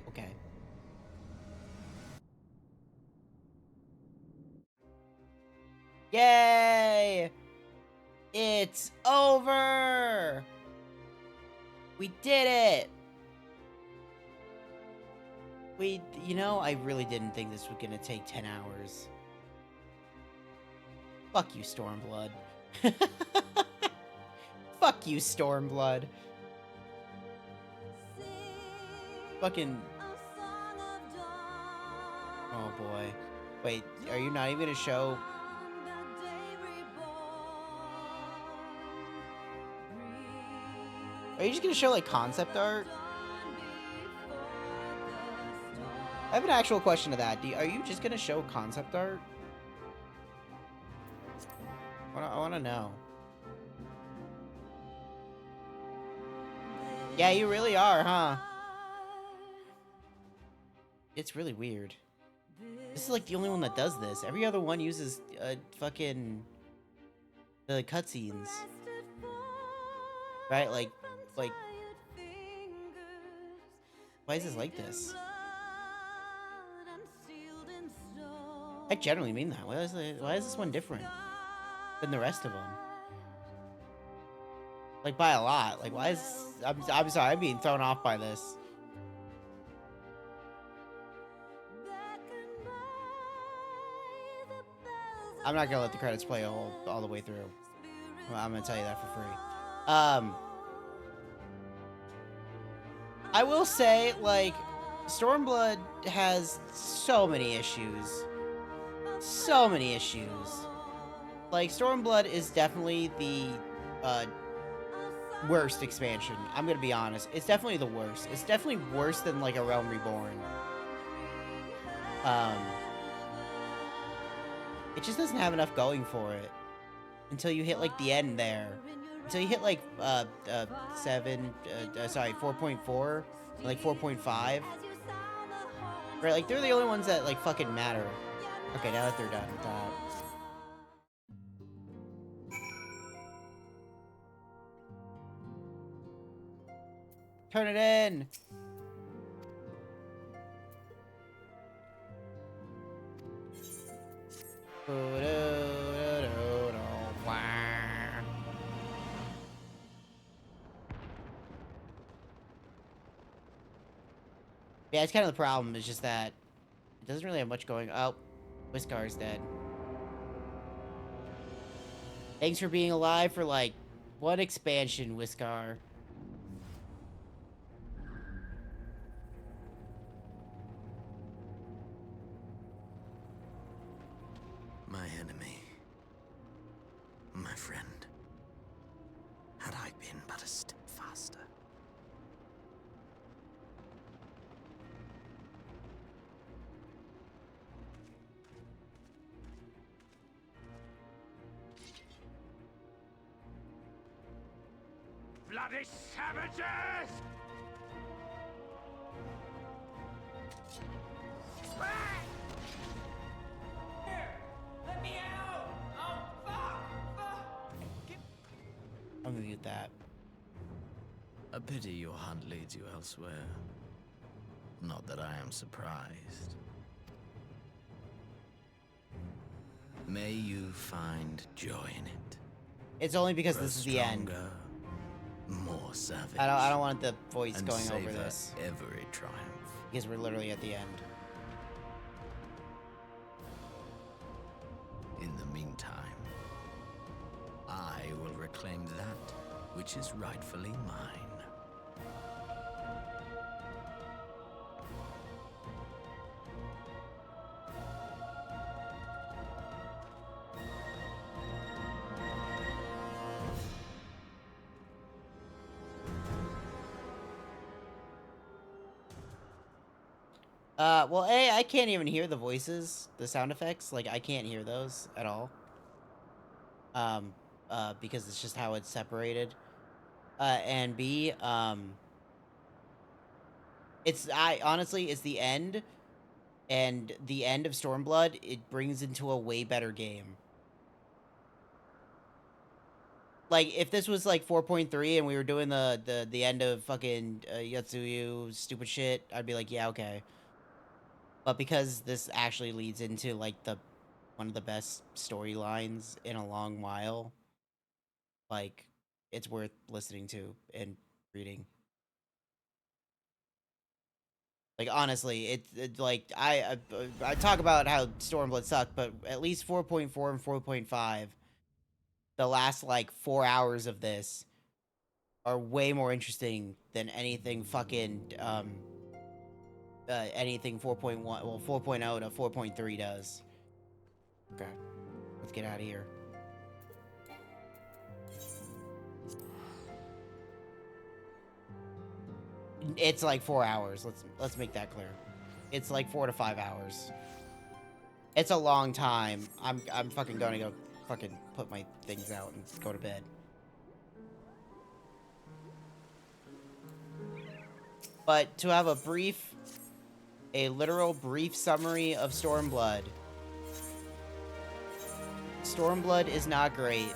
Okay. Yay! It's over! We did it! You know, I really didn't think this was gonna take 10 hours. Fuck you, Stormblood. Fuck you, Stormblood. Fucking... Oh boy. Wait, are you not even gonna show... Are you just gonna show, like, concept art? I have an actual question to that. Are you just gonna show concept art? I wanna know. Yeah, you really are, huh? It's really weird. This is like the only one that does this. Every other one uses fucking the cutscenes, right? Like, why is this like this? I generally mean that. Why is this one different than the rest of them? Like by a lot. Like why is I'm sorry, I'm being thrown off by this. I'm not gonna let the credits play all the way through. I'm gonna tell you that for free. I will say, like, Stormblood has so many issues. So many issues. Like, Stormblood is definitely the worst expansion. I'm gonna be honest. It's definitely the worst. It's definitely worse than, like, A Realm Reborn. It just doesn't have enough going for it. Until you hit, like, the end there. Until you hit, like, 4.4, like, 4.5. Right, like, they're the only ones that, like, fucking matter. Okay, now that they're done with that. Turn it in! Yeah, it's kind of the problem. It's just that it doesn't really have much going. Oh, Whiskar's dead. Thanks for being alive for like one expansion, Whiskar. My enemy. My friend. Had I been but a step faster. Bloody savages! Here, let me out! Oh, fuck! I'm gonna mute that. A pity your hunt leads you elsewhere. Not that I am surprised. May you find joy in it. It's only because Grow this is the end. stronger, more savage. I don't want the voice and going over savor this. every triumph. Because we're literally at the end. In the meantime, I will reclaim that which is rightfully mine. Well, I can't even hear the voices, the sound effects. Like, I can't hear those at all. Because it's just how it's separated. And B, honestly, it's the end. And the end of Stormblood, it brings into a way better game. Like, if this was, like, 4.3 and we were doing the end of fucking Yotsuyu stupid shit, I'd be like, yeah, okay. But because this actually leads into, like, one of the best storylines in a long while, like, it's worth listening to and reading. Like, honestly, it like, I talk about how Stormblood sucked, but at least 4.4 and 4.5, the last, like, 4 hours of this are way more interesting than anything fucking, anything 4.1, well, 4.0 to 4.3 does. Okay, let's get out of here. It's like 4 hours. Let's make that clear. It's like 4 to 5 hours. It's a long time. I'm fucking gonna go fucking put my things out and go to bed. But to have a brief a literal brief summary of Stormblood. Stormblood is not great.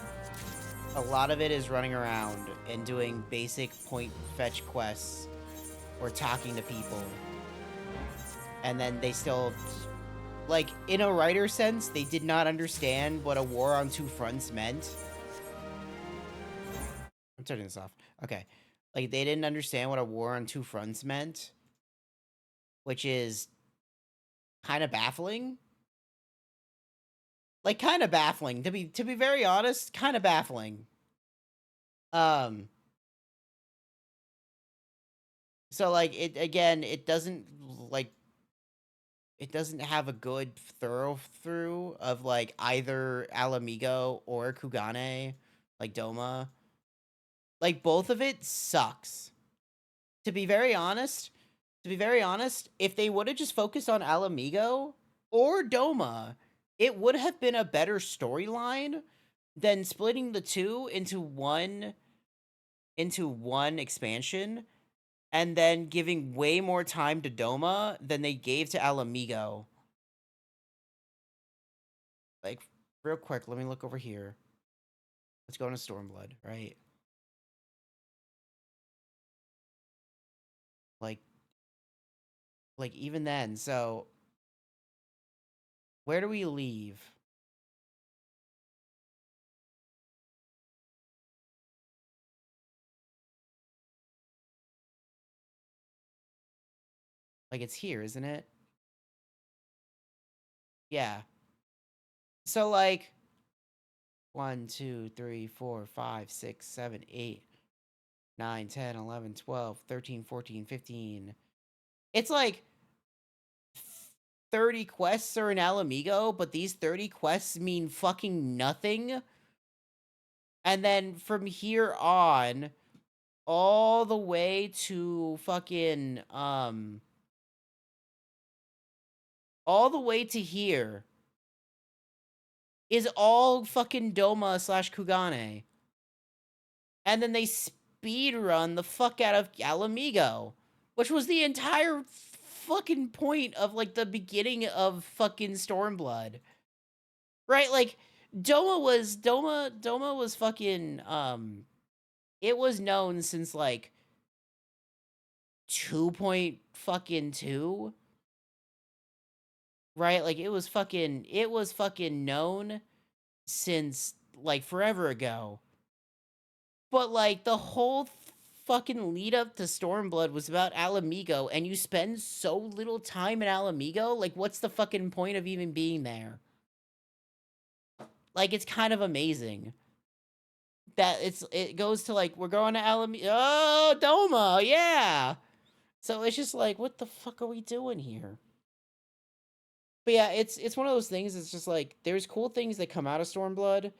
A lot of it is running around and doing basic point fetch quests or talking to people. And then they still, like, in a writer sense, they did not understand what a war on two fronts meant. I'm turning this off. Okay. Like, they didn't understand what a war on two fronts meant, which is kind of baffling. Like, kind of baffling. To be very honest, kind of baffling. So, like, it, again, it doesn't, like, it doesn't have a good thorough through of, like, either Alamigo or Kugane, like Doma. Like, both of it sucks. To be very honest, if they would have just focused on Alamigo or Doma, it would have been a better storyline than splitting the two into one expansion and then giving way more time to Doma than they gave to Alamigo. Like, real quick, let me look over here. Let's go into Stormblood, right? Like even then, so where do we leave? Like, it's here, isn't it? Yeah. So, like, 1, 2, 3, 4, 5, 6, 7, 8, 9, 10, 11, 12, 13, 14, 15. It's like 30 quests are in Alamigo, but these 30 quests mean fucking nothing. And then from here on, all the way to fucking, all the way to here is all fucking Doma / Kugane. And then they speed run the fuck out of Alamigo, which was the entire fucking point of, like, the beginning of fucking Stormblood. Right? Like, Doma was fucking, it was known since, like, 2.2, right? Like, it was fucking known since, like, forever ago. But, like, the whole fucking lead up to Stormblood was about Alamigo, and you spend so little time in Alamigo, like, what's the fucking point of even being there? Like, it's kind of amazing that it goes to, like, we're going to Alamigo. Oh, Doma, yeah. So it's just like, what the fuck are we doing here? But yeah, it's one of those things. It's just like, there's cool things that come out of Stormblood,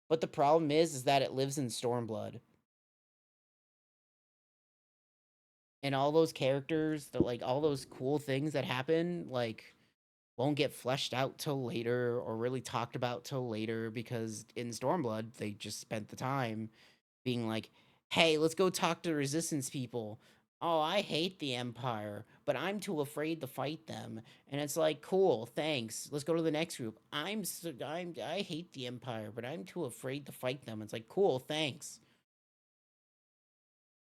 but the problem is that it lives in Stormblood. And all those characters, that, like, all those cool things that happen, like, won't get fleshed out till later or really talked about till later, because in Stormblood, they just spent the time being like, hey, let's go talk to Resistance people. Oh, I hate the Empire, but I'm too afraid to fight them. And it's like, cool, thanks. Let's go to the next group. I hate the Empire, but I'm too afraid to fight them. It's like, cool, thanks.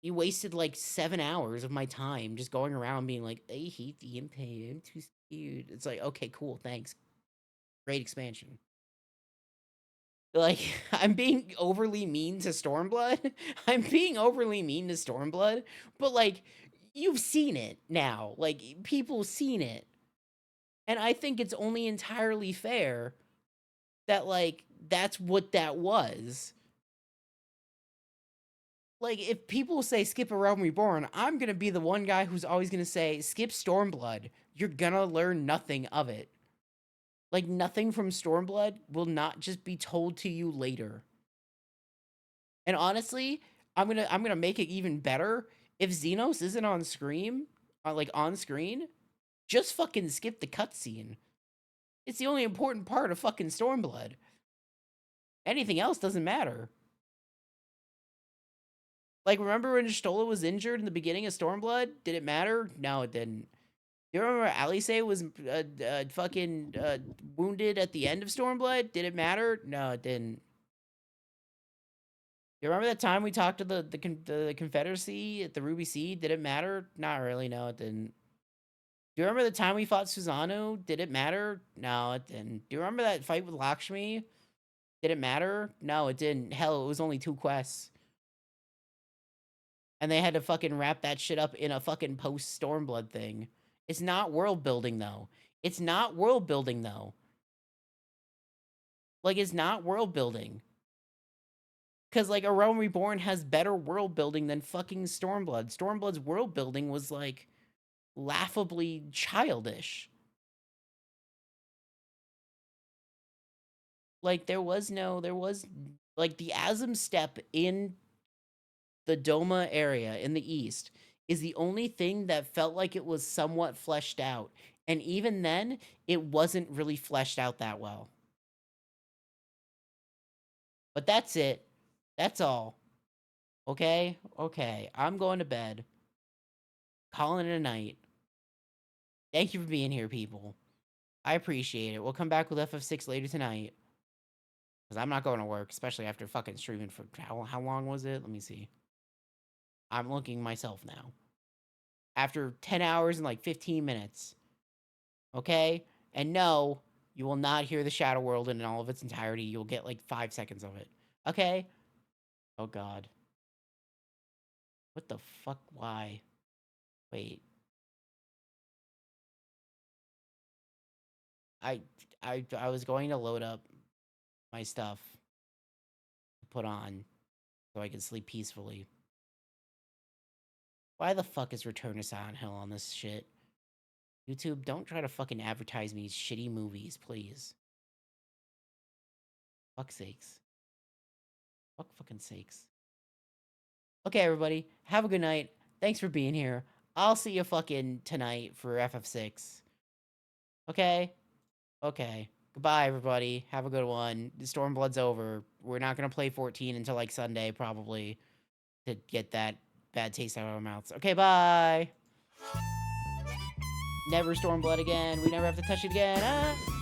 You wasted like 7 hours of my time just going around being like, I hate the Empire, I'm too scared. It's like, okay, cool, thanks. Great expansion. Like, I'm being overly mean to Stormblood. I'm being overly mean to Stormblood, but, like, you've seen it now. Like, people seen it. And I think it's only entirely fair that, like, that's what that was. Like, if people say skip A Realm Reborn, I'm gonna be the one guy who's always gonna say skip Stormblood. You're gonna learn nothing of it. Like, nothing from Stormblood will not just be told to you later. And honestly, I'm gonna make it even better. If Xenos isn't on screen, on screen, just fucking skip the cutscene. It's the only important part of fucking Stormblood. Anything else doesn't matter. Like, remember when Stola was injured in the beginning of Stormblood? Did it matter? No, it didn't. You remember Alice was fucking wounded at the end of Stormblood? Did it matter? No, it didn't. You remember that time we talked to the Confederacy at the Ruby Sea? Did it matter? Not really. No, it didn't. Do you remember the time we fought Susanoo? Did it matter? No, it didn't. Do you remember that fight with Lakshmi? Did it matter? No, it didn't. Hell, it was only 2 quests. And they had to fucking wrap that shit up in a fucking post-Stormblood thing. It's not world building, though. It's not world building, though. Like, it's not world building. Because, like, A Realm Reborn has better world building than fucking Stormblood. Stormblood's world building was, like, laughably childish. Like, there was, like, the Asm step in the Doma area in the east is the only thing that felt like it was somewhat fleshed out. And even then, it wasn't really fleshed out that well. But that's it. That's all. Okay? Okay. I'm going to bed. Calling it a night. Thank you for being here, people. I appreciate it. We'll come back with FF6 later tonight. Because I'm not going to work, especially after fucking streaming for... How long was it? Let me see. I'm looking myself now. After 10 hours and like 15 minutes. Okay? And no, you will not hear the Shadow World in all of its entirety. You'll get like 5 seconds of it. Okay? Oh, God. What the fuck? Why? Wait. I was going to load up my stuff to put on so I could sleep peacefully. Why the fuck is Return to Silent Hill on this shit? YouTube, don't try to fucking advertise me shitty movies, please. Fuck sakes. Fuck fucking sakes. Okay, everybody. Have a good night. Thanks for being here. I'll see you fucking tonight for FF6. Okay? Okay. Goodbye, everybody. Have a good one. The Stormblood's over. We're not gonna play 14 until, like, Sunday, probably, to get that bad taste out of our mouths. Okay, bye! Never Stormblood again. We never have to touch it again. Ah!